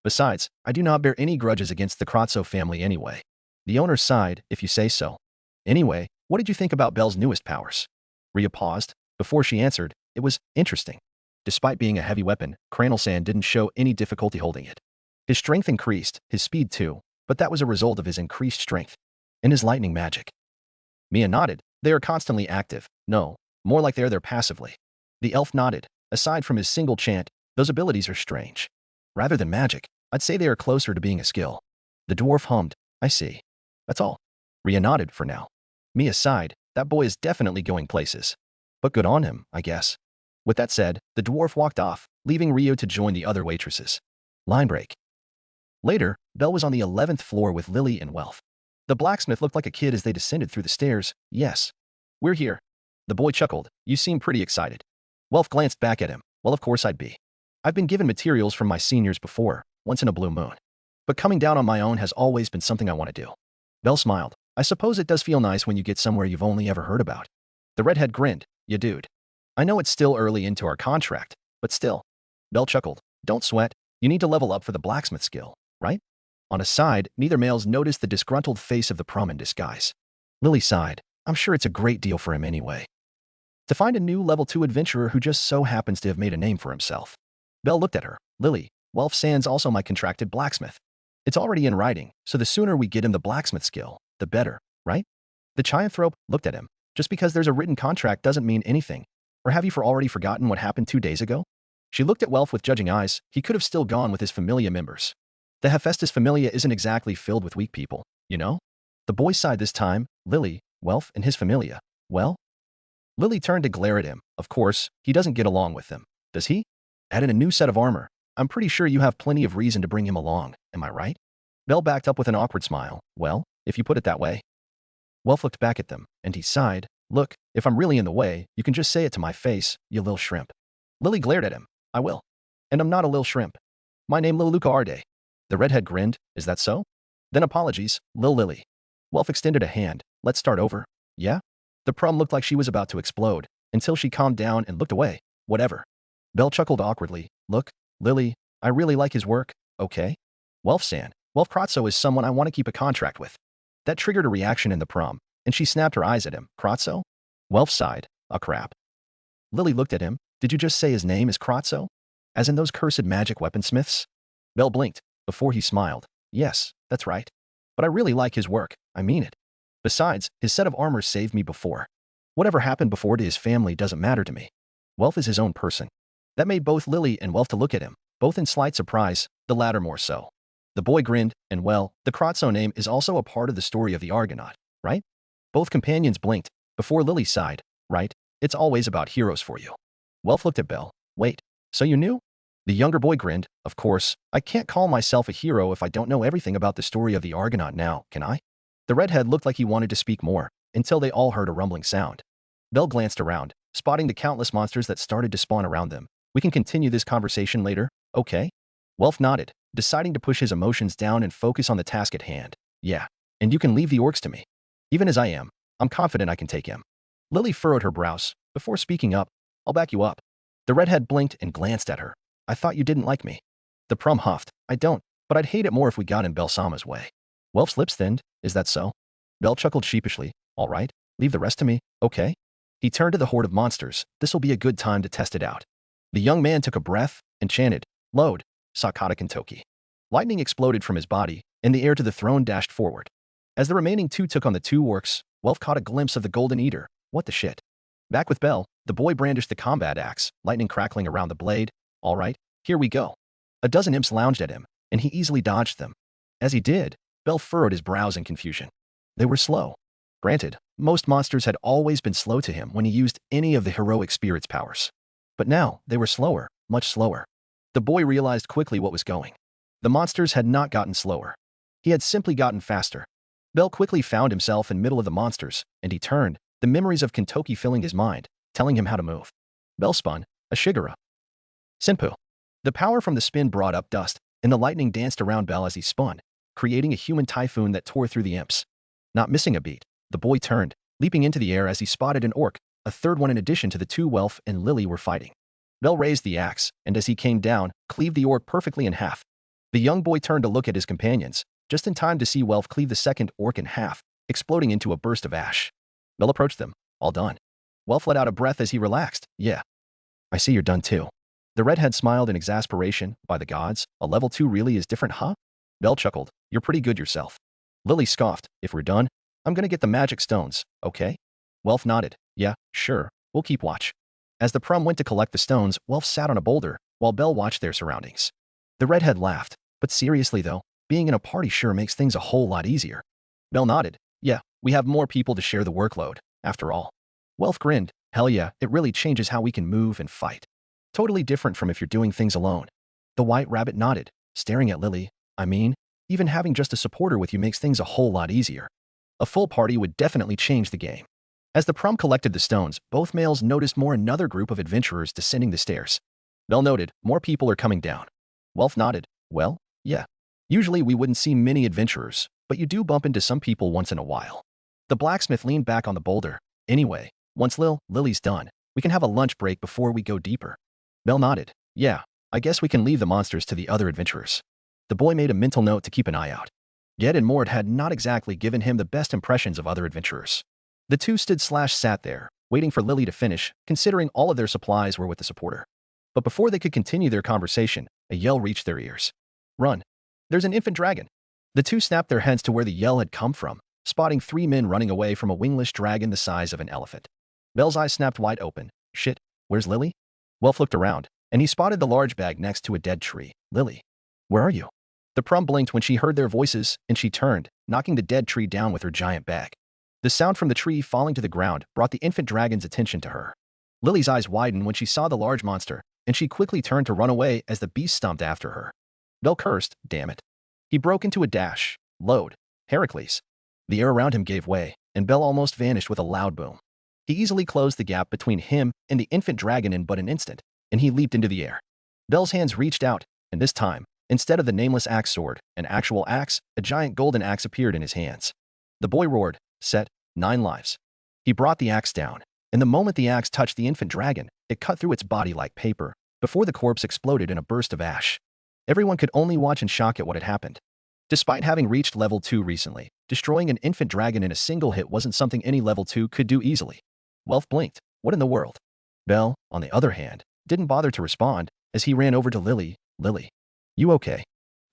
Besides, I do not bear any grudges against the Crotso family anyway. The owner sighed, if you say so. Anyway, what did you think about Belle's newest powers? Rhea paused. Before she answered, it was interesting. Despite being a heavy weapon, Cranel didn't show any difficulty holding it. His strength increased, his speed too, but that was a result of his increased strength and his lightning magic. Mia nodded. They are constantly active. No, more like they're there passively. The elf nodded. Aside from his single chant, those abilities are strange. Rather than magic, I'd say they are closer to being a skill. The dwarf hummed. I see. That's all. Rhea nodded for now. Mia sighed. That boy is definitely going places. But good on him, I guess. With that said, the dwarf walked off, leaving Ryuu to join the other waitresses. Line break. Later, Belle was on the 11th floor with Lily and Wealth. The blacksmith looked like a kid as they descended through the stairs. Yes. We're here. The boy chuckled. You seem pretty excited. Wealth glanced back at him. Well, of course I'd be. I've been given materials from my seniors before, once in a blue moon. But coming down on my own has always been something I want to do. Belle smiled. I suppose it does feel nice when you get somewhere you've only ever heard about. The redhead grinned. Ya dude. I know it's still early into our contract, but still. Belle chuckled. Don't sweat. You need to level up for the blacksmith skill, right? On a side, neither males noticed the disgruntled face of the prom in disguise. Lily sighed. I'm sure it's a great deal for him anyway. To find a new level 2 adventurer who just so happens to have made a name for himself. Belle looked at her. Lily, Welf Sand's also my contracted blacksmith. It's already in writing, so the sooner we get him the blacksmith skill, the better, right? The Chianthrope looked at him. Just because there's a written contract doesn't mean anything. Or have you already forgotten what happened 2 days ago? She looked at Welf with judging eyes. He could have still gone with his Familia members. The Hephaestus Familia isn't exactly filled with weak people, you know? The boy sighed this time. Lily, Welf, and his Familia. Well? Lily turned to glare at him. Of course, he doesn't get along with them. Does he? Add in a new set of armor. I'm pretty sure you have plenty of reason to bring him along, am I right? Belle backed up with an awkward smile. Well, if you put it that way. Welf looked back at them, and he sighed. Look, if I'm really in the way, you can just say it to my face, you lil shrimp. Lily glared at him. I will. And I'm not a lil shrimp. My name Lil Luca Arde. The redhead grinned. Is that so? Then apologies, Lil Lily. Welf extended a hand. Let's start over. Yeah? The prom looked like she was about to explode, until she calmed down and looked away. Whatever. Belle chuckled awkwardly. Look, Lily, I really like his work, okay? Welf Crotso is someone I want to keep a contract with. That triggered a reaction in the prom, and she snapped her eyes at him. Crotso? Welf sighed. Ah crap. Lily looked at him. Did you just say his name is Crotso? As in those cursed magic weaponsmiths? Belle blinked, before he smiled. Yes, that's right. But I really like his work, I mean it. Besides, his set of armor saved me before. Whatever happened before to his family doesn't matter to me. Welf is his own person. That made both Lily and Welf to look at him, both in slight surprise, the latter more so. The boy grinned, and well, the Crotso name is also a part of the story of the Argonaut, right? Both companions blinked, before Lily sighed. Right, it's always about heroes for you. Welf looked at Belle. Wait, so you knew? The younger boy grinned. Of course, I can't call myself a hero if I don't know everything about the story of the Argonaut now, can I? The redhead looked like he wanted to speak more, until they all heard a rumbling sound. Belle glanced around, spotting the countless monsters that started to spawn around them. We can continue this conversation later, okay? Welf nodded, deciding to push his emotions down and focus on the task at hand. Yeah, and you can leave the orcs to me. Even as I am, I'm confident I can take him. Lily furrowed her brows. Before speaking up, I'll back you up. The redhead blinked and glanced at her. I thought you didn't like me. The prom huffed. I don't, but I'd hate it more if we got in Belsama's way. Welf's lips thinned. Is that so? Belle chuckled sheepishly. All right, leave the rest to me, okay? He turned to the horde of monsters. This'll be a good time to test it out. The young man took a breath and chanted, Load, Sakata Kentoki. Lightning exploded from his body, and the heir to the throne dashed forward. As the remaining two took on the two orcs, Welf caught a glimpse of the Golden Eater. What the shit? Back with Belle, the boy brandished the combat axe, lightning crackling around the blade. All right, here we go. A dozen imps lounged at him, and he easily dodged them. As he did, Belle furrowed his brows in confusion. They were slow. Granted, most monsters had always been slow to him when he used any of the heroic spirit's powers. But now, they were slower, much slower. The boy realized quickly what was going. The monsters had not gotten slower. He had simply gotten faster. Belle quickly found himself in middle of the monsters, and he turned, the memories of Kentoki filling his mind, telling him how to move. Belle spun, a Shigura. Senpu. The power from the spin brought up dust, and the lightning danced around Belle as he spun, creating a human typhoon that tore through the imps. Not missing a beat, the boy turned, leaping into the air as he spotted an orc, a third one in addition to the two Welf and Lily were fighting. Bell raised the axe, and as he came down, cleaved the orc perfectly in half. The young boy turned to look at his companions, just in time to see Welf cleave the second orc in half, exploding into a burst of ash. Bell approached them. All done. Welf let out a breath as he relaxed. Yeah. I see you're done too. The redhead smiled in exasperation. By the gods, a level 2 really is different, huh? Bell chuckled. You're pretty good yourself. Lily scoffed. If we're done, I'm gonna get the magic stones, okay? Welf nodded. Yeah, sure. We'll keep watch. As the prum went to collect the stones, Welf sat on a boulder, while Bell watched their surroundings. The redhead laughed. But seriously though, being in a party sure makes things a whole lot easier. Bell nodded. Yeah, we have more people to share the workload, after all. Welf grinned. Hell yeah, it really changes how we can move and fight. Totally different from if you're doing things alone. The white rabbit nodded, staring at Lily. I mean, even having just a supporter with you makes things a whole lot easier. A full party would definitely change the game. As the prum collected the stones, both males noticed another group of adventurers descending the stairs. Bell noted, more people are coming down. Welf nodded. Well, yeah. Usually we wouldn't see many adventurers, but you do bump into some people once in a while. The blacksmith leaned back on the boulder. Anyway, once Lily's done, we can have a lunch break before we go deeper. Bell nodded. Yeah, I guess we can leave the monsters to the other adventurers. The boy made a mental note to keep an eye out. Ged and Mort had not exactly given him the best impressions of other adventurers. The two sat there, waiting for Lily to finish, considering all of their supplies were with the supporter. But before they could continue their conversation, a yell reached their ears. Run! There's an infant dragon! The two snapped their heads to where the yell had come from, spotting 3 men running away from a wingless dragon the size of an elephant. Bell's eyes snapped wide open. Shit, where's Lily? Welf looked around, and he spotted the large bag next to a dead tree. Lily, where are you? The prum blinked when she heard their voices, and she turned, knocking the dead tree down with her giant bag. The sound from the tree falling to the ground brought the infant dragon's attention to her. Lily's eyes widened when she saw the large monster, and she quickly turned to run away as the beast stomped after her. Bell cursed, damn it. He broke into a dash. Load. Heracles. The air around him gave way, and Bell almost vanished with a loud boom. He easily closed the gap between him and the infant dragon in but an instant, and he leaped into the air. Bell's hands reached out, and this time, instead of the nameless axe sword, an actual axe, a giant golden axe appeared in his hands. The boy roared, set, 9 lives. He brought the axe down, and the moment the axe touched the infant dragon, it cut through its body like paper, before the corpse exploded in a burst of ash. Everyone could only watch in shock at what had happened. Despite having reached level 2 recently, destroying an infant dragon in a single hit wasn't something any level 2 could do easily. Welf blinked. What in the world? Bell, on the other hand, didn't bother to respond as he ran over to Lily. Lily, you okay?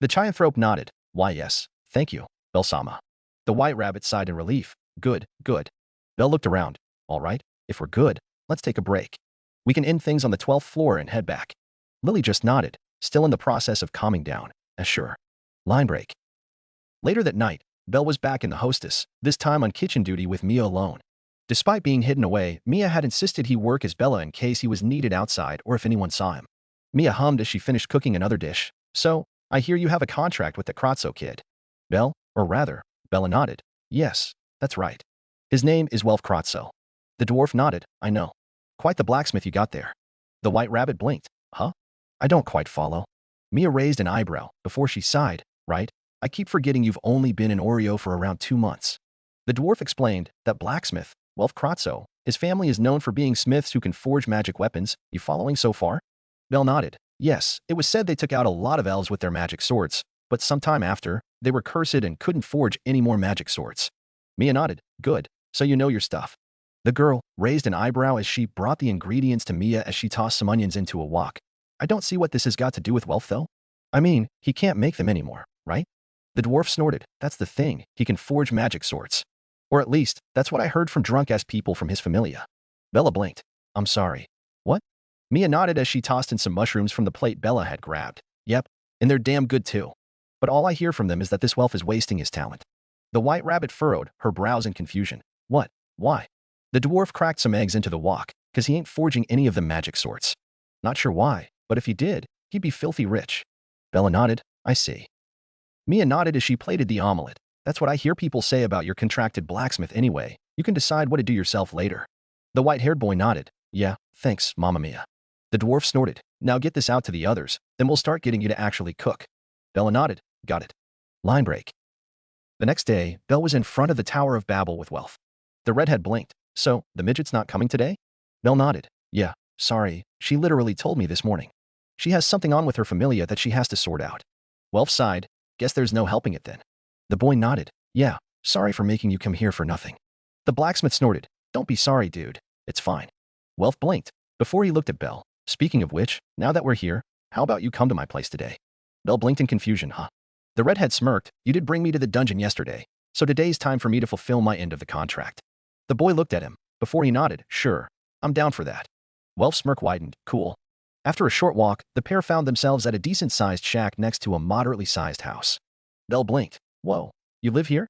The Chianthrope nodded. Why yes, thank you, Bell-sama. The white rabbit sighed in relief. Good, good. Bell looked around. All right, if we're good, let's take a break. We can end things on the 12th floor and head back. Lily just nodded, still in the process of calming down. Sure. Line break. Later that night, Bell was back in the hostess, this time on kitchen duty with Mia alone. Despite being hidden away, Mia had insisted he work as Bella in case he was needed outside or if anyone saw him. Mia hummed as she finished cooking another dish. So, I hear you have a contract with the Crotso kid. Bell, or rather, Bella nodded. Yes, that's right. His name is Welf Crotso. The dwarf nodded. I know. Quite the blacksmith you got there. The white rabbit blinked. Huh? I don't quite follow. Mia raised an eyebrow before she sighed. Right? I keep forgetting you've only been in Oreo for around 2 months. The dwarf explained that blacksmith, Welf Crotso, his family is known for being smiths who can forge magic weapons. You following so far? Bell nodded. Yes, it was said they took out a lot of elves with their magic swords, but sometime after, they were cursed and couldn't forge any more magic swords. Mia nodded. Good, so you know your stuff. The girl raised an eyebrow as she brought the ingredients to Mia as she tossed some onions into a wok. I don't see what this has got to do with Welf though. I mean, he can't make them anymore, right? The dwarf snorted. That's the thing, he can forge magic swords. Or at least, that's what I heard from drunk-ass people from his familia. Bella blinked. I'm sorry. What? Mia nodded as she tossed in some mushrooms from the plate Bella had grabbed. Yep, and they're damn good too. But all I hear from them is that this Welf is wasting his talent. The white rabbit furrowed her brows in confusion. What? Why? The dwarf cracked some eggs into the wok, cause he ain't forging any of them magic swords. Not sure why, but if he did, he'd be filthy rich. Bella nodded. I see. Mia nodded as she plated the omelet. That's what I hear people say about your contracted blacksmith anyway. You can decide what to do yourself later. The white-haired boy nodded. Yeah, thanks, Mamma Mia. The dwarf snorted. Now get this out to the others, then we'll start getting you to actually cook. Bella nodded. Got it. Line break. The next day, Bell was in front of the Tower of Babel with Welf. The redhead blinked. So, the midget's not coming today? Belle nodded. Yeah, sorry, she literally told me this morning. She has something on with her familia that she has to sort out. Welf sighed. Guess there's no helping it then. The boy nodded. Yeah, sorry for making you come here for nothing. The blacksmith snorted. Don't be sorry, dude. It's fine. Welf blinked before he looked at Belle. Speaking of which, now that we're here, how about you come to my place today? Belle blinked in confusion, huh? The redhead smirked. You did bring me to the dungeon yesterday, so today's time for me to fulfill my end of the contract. The boy looked at him before he nodded. Sure, I'm down for that. Welf's smirk widened. Cool. After a short walk, the pair found themselves at a decent-sized shack next to a moderately sized house. Belle blinked. Whoa, you live here?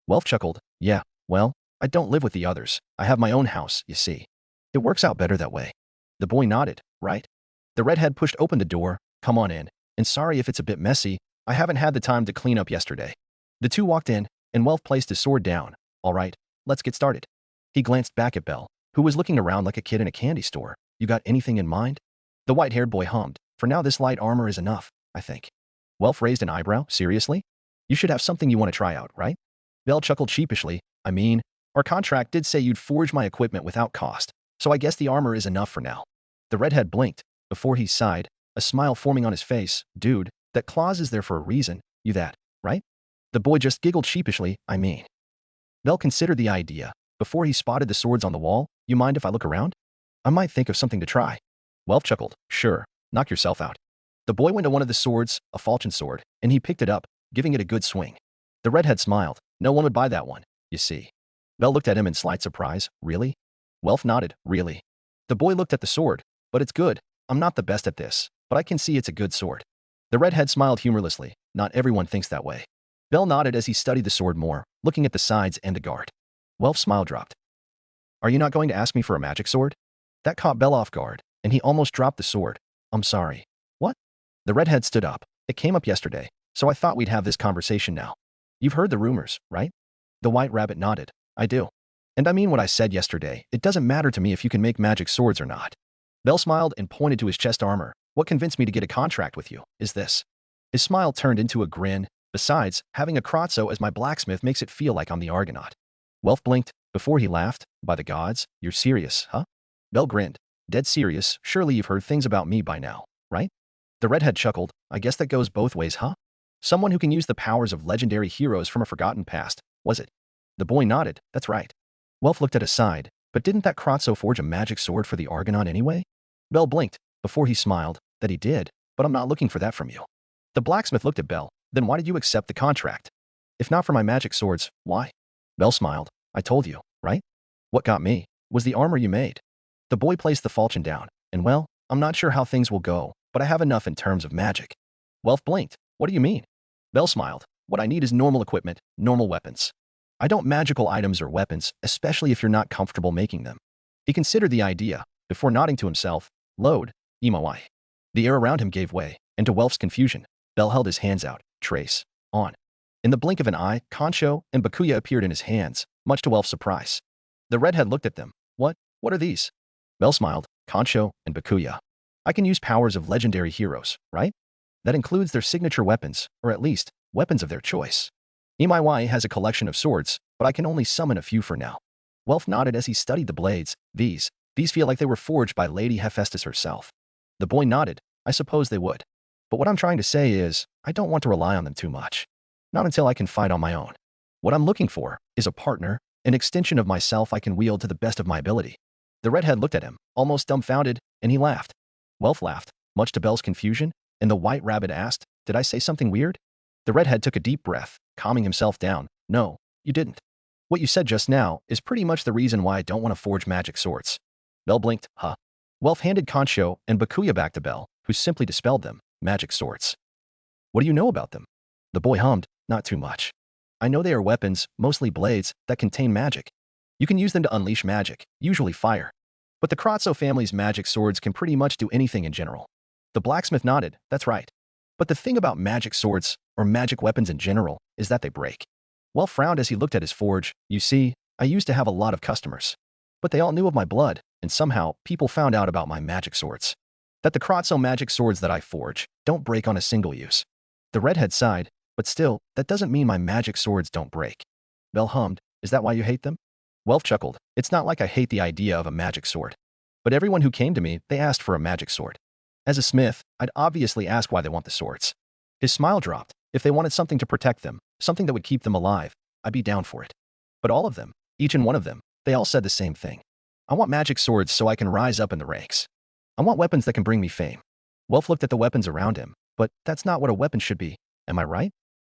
Welf chuckled. Yeah, well, I don't live with the others. I have my own house, you see. It works out better that way. The boy nodded. Right? The redhead pushed open the door. Come on in. And sorry if it's a bit messy. I haven't had the time to clean up yesterday. The two walked in, and Welf placed his sword down. All right, let's get started. He glanced back at Belle, who was looking around like a kid in a candy store. You got anything in mind? The white-haired boy hummed. For now, this light armor is enough, I think. Welf raised an eyebrow. Seriously? You should have something you want to try out, right? Belle chuckled sheepishly. I mean, our contract did say you'd forge my equipment without cost, so I guess the armor is enough for now. The redhead blinked before he sighed, a smile forming on his face. Dude, that clause is there for a reason. You that, right? The boy just giggled sheepishly. I mean. Belle considered the idea before he spotted the swords on the wall. You mind if I look around? I might think of something to try. Welf chuckled. Sure, knock yourself out. The boy went to one of the swords, a falchion sword, and he picked it up, giving it a good swing. The redhead smiled. No one would buy that one, you see. Belle looked at him in slight surprise. Really? Welf nodded. Really? The boy looked at the sword. But it's good. I'm not the best at this, but I can see it's a good sword. The redhead smiled humorlessly. Not everyone thinks that way. Belle nodded as he studied the sword more, looking at the sides and the guard. Welf's smile dropped. Are you not going to ask me for a magic sword? That caught Belle off guard, and he almost dropped the sword. I'm sorry. What? The redhead stood up. It came up yesterday, so I thought we'd have this conversation now. You've heard the rumors, right? The white rabbit nodded. I do. And I mean what I said yesterday. It doesn't matter to me if you can make magic swords or not. Belle smiled and pointed to his chest armor. What convinced me to get a contract with you is this. His smile turned into a grin. Besides, having a Crotzo as my blacksmith makes it feel like I'm the Argonaut. Welf blinked before he laughed. By the gods, you're serious, huh? Belle grinned. Dead serious. Surely you've heard things about me by now, right? The redhead chuckled. I guess that goes both ways, huh? Someone who can use the powers of legendary heroes from a forgotten past, was it? The boy nodded. That's right. Welf looked at his side. But didn't that Crotzo forge a magic sword for the Argonaut anyway? Belle blinked before he smiled. That he did, but I'm not looking for that from you. The blacksmith looked at Belle. Then why did you accept the contract? If not for my magic swords, why? Belle smiled. I told you, right? What got me was the armor you made. The boy placed the falchion down. And well, I'm not sure how things will go, but I have enough in terms of magic. Welf blinked. What do you mean? Belle smiled. What I need is normal equipment, normal weapons. I don't magical items or weapons, especially if you're not comfortable making them. He considered the idea before nodding to himself. Load, Imawai. The air around him gave way, and to Welf's confusion, Belle held his hands out. Trace. On. In the blink of an eye, Concho and Bakuya appeared in his hands, much to Welf's surprise. The redhead looked at them. What are these? Belle smiled. Concho and Bakuya. I can use powers of legendary heroes, right? That includes their signature weapons, or at least, weapons of their choice. Imaiwai has a collection of swords, but I can only summon a few for now. Welf nodded as he studied the blades. These feel like they were forged by Lady Hephaestus herself. The boy nodded. I suppose they would. But what I'm trying to say is, I don't want to rely on them too much. Not until I can fight on my own. What I'm looking for is a partner, an extension of myself I can wield to the best of my ability. The redhead looked at him, almost dumbfounded, and he laughed. Welf laughed, much to Belle's confusion, and the white rabbit asked, Did I say something weird? The redhead took a deep breath, calming himself down. No, you didn't. What you said just now is pretty much the reason why I don't want to forge magic swords. Belle blinked. Huh. Welf handed Concho and Bakuya back to Belle, who simply dispelled them. Magic swords. What do you know about them? The boy hummed. Not too much. I know they are weapons, mostly blades, that contain magic. You can use them to unleash magic, usually fire. But the Crotzo family's magic swords can pretty much do anything in general. The blacksmith nodded. That's right. But the thing about magic swords, or magic weapons in general, is that they break. Welf frowned as he looked at his forge. You see, I used to have a lot of customers. But they all knew of my blood, and somehow, people found out about my magic swords. That the Crotzo magic swords that I forge don't break on a single use. The redhead sighed. But still, that doesn't mean my magic swords don't break. Belle hummed. Is that why you hate them? Welf chuckled. It's not like I hate the idea of a magic sword. But everyone who came to me, they asked for a magic sword. As a smith, I'd obviously ask why they want the swords. His smile dropped. If they wanted something to protect them, something that would keep them alive, I'd be down for it. But all of them, each and one of them, they all said the same thing. I want magic swords so I can rise up in the ranks. I want weapons that can bring me fame. Welf looked at the weapons around him, but that's not what a weapon should be. Am I right?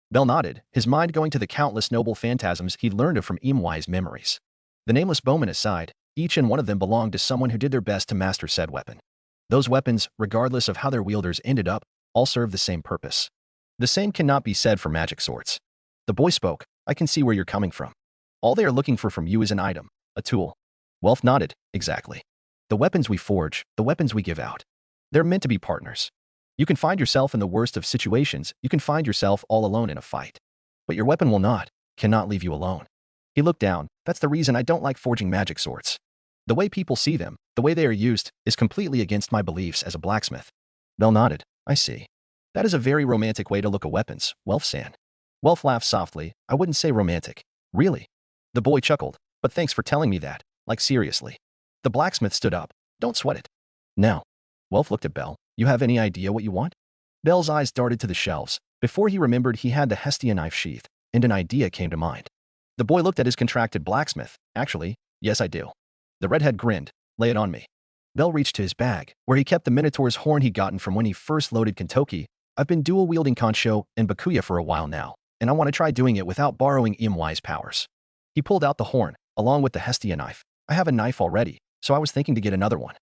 Bell nodded, his mind going to the countless noble phantasms he'd learned of from Imwai's memories. The nameless bowmen aside, each and one of them belonged to someone who did their best to master said weapon. Those weapons, regardless of how their wielders ended up, all serve the same purpose. The same cannot be said for magic swords. The boy spoke. I can see where you're coming from. All they are looking for from you is an item, a tool. Welf nodded. Exactly. The weapons we forge, the weapons we give out. They're meant to be partners. You can find yourself in the worst of situations, you can find yourself all alone in a fight. But your weapon will not, cannot leave you alone. He looked down. That's the reason I don't like forging magic swords. The way people see them, the way they are used, is completely against my beliefs as a blacksmith. Bell nodded. I see. That is a very romantic way to look at weapons, Welf-san. Welf laughed softly. I wouldn't say romantic. Really? The boy chuckled. But thanks for telling me that. Like seriously. The blacksmith stood up. Don't sweat it. Now. Welf looked at Bell. You have any idea what you want? Bell's eyes darted to the shelves. Before he remembered he had the Hestia knife sheath, and an idea came to mind. The boy looked at his contracted blacksmith. Actually, yes I do. The redhead grinned. Lay it on me. Bell reached to his bag, where he kept the Minotaur's horn he'd gotten from when he first loaded Kentoki. I've been dual-wielding Kansho and Bakuya for a while now, and I want to try doing it without borrowing Imwai's powers. He pulled out the horn, along with the Hestia knife. I have a knife already, so I was thinking to get another one.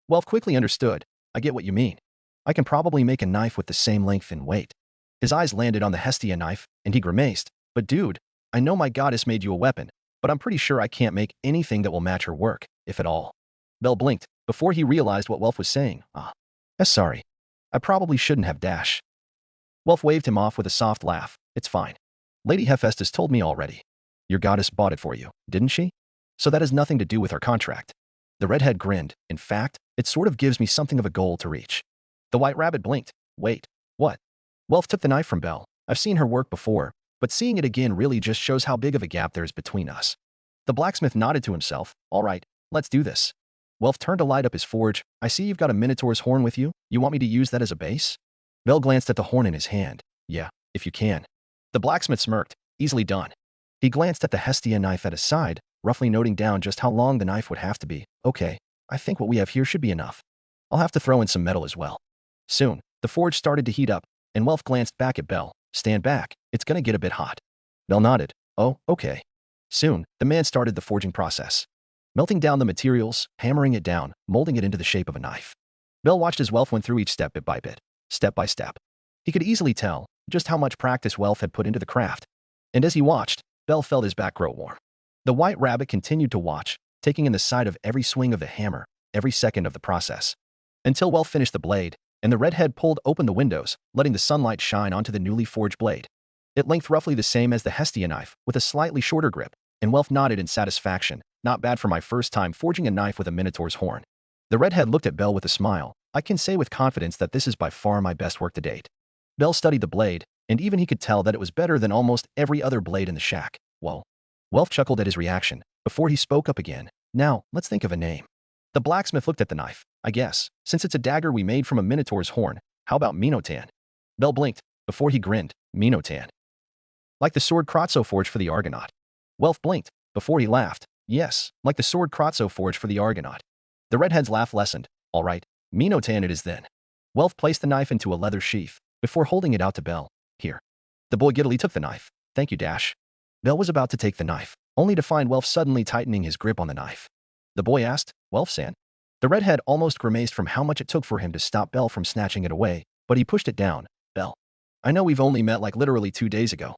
Welf quickly understood. I get what you mean. I can probably make a knife with the same length and weight. His eyes landed on the Hestia knife, and he grimaced. But dude, I know my goddess made you a weapon, but I'm pretty sure I can't make anything that will match her work, if at all. Bell blinked, before he realized what Welf was saying. Sorry. I probably shouldn't have dash. Welf waved him off with a soft laugh. It's fine. Lady Hephaestus told me already. Your goddess bought it for you, didn't she? So that has nothing to do with our contract. The redhead grinned. In fact, it sort of gives me something of a goal to reach. The white rabbit blinked. Wait, what? Welf took the knife from Bell. I've seen her work before, but seeing it again really just shows how big of a gap there is between us. The blacksmith nodded to himself. All right, let's do this. Welf turned to light up his forge. I see you've got a Minotaur's horn with you. You want me to use that as a base? Bell glanced at the horn in his hand. Yeah, if you can. The blacksmith smirked. Easily done. He glanced at the Hestia knife at his side, roughly noting down just how long the knife would have to be. Okay, I think what we have here should be enough. I'll have to throw in some metal as well. Soon, the forge started to heat up, and Welf glanced back at Bell. Stand back, it's gonna get a bit hot. Bell nodded. Oh, okay. Soon, the man started the forging process. Melting down the materials, hammering it down, molding it into the shape of a knife. Bell watched as Welf went through each step bit by bit, step by step. He could easily tell just how much practice Welf had put into the craft. And as he watched, Bell felt his back grow warm. The white rabbit continued to watch, taking in the sight of every swing of the hammer, every second of the process. Until Welf finished the blade, and the redhead pulled open the windows, letting the sunlight shine onto the newly forged blade. It length roughly the same as the Hestia knife, with a slightly shorter grip, and Welf nodded in satisfaction. Not bad for my first time forging a knife with a Minotaur's horn. The redhead looked at Bell with a smile. I can say with confidence that this is by far my best work to date. Bell studied the blade, and even he could tell that it was better than almost every other blade in the shack. Whoa. Welf chuckled at his reaction, before he spoke up again. Now, let's think of a name. The blacksmith looked at the knife. I guess, since it's a dagger we made from a Minotaur's horn, how about Minotan? Bell blinked, before he grinned. Minotan. Like the sword Krotso forged for the Argonaut. Welf blinked, before he laughed. Yes, like the sword Krotso forged for the Argonaut. The redhead's laugh lessened. All right, Minotan it is then. Welf placed the knife into a leather sheath, before holding it out to Bell. Here. The boy giddily took the knife. Thank you, Dash. Bell was about to take the knife, only to find Welf suddenly tightening his grip on the knife. The boy asked, Welf-san? The redhead almost grimaced from how much it took for him to stop Bell from snatching it away, but he pushed it down. Bell. I know we've only met like literally 2 days ago.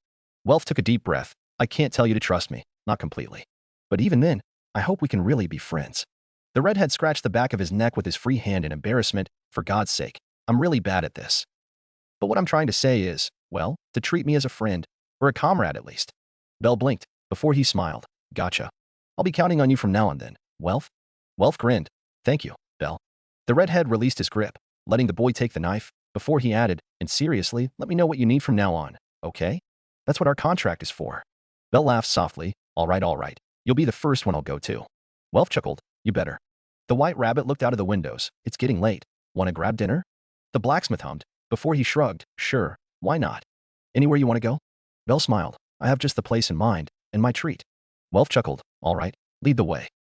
Welf took a deep breath. I can't tell you to trust me, not completely. But even then, I hope we can really be friends. The redhead scratched the back of his neck with his free hand in embarrassment. For God's sake, I'm really bad at this. But what I'm trying to say is, well, to treat me as a friend, or a comrade at least. Bell blinked, before he smiled. Gotcha. I'll be counting on you from now on then, Welf? Welf grinned. Thank you, Bell. The redhead released his grip, letting the boy take the knife, before he added, and seriously, let me know what you need from now on, okay? That's what our contract is for. Bell laughed softly. All right, You'll be the first one I'll go to. Welf chuckled. You better. The white rabbit looked out of the windows. It's getting late. Want to grab dinner? The blacksmith hummed. Before he shrugged, sure, why not? Anywhere you want to go? Belle smiled. I have just the place in mind, and my treat. Welf chuckled. All right, lead the way.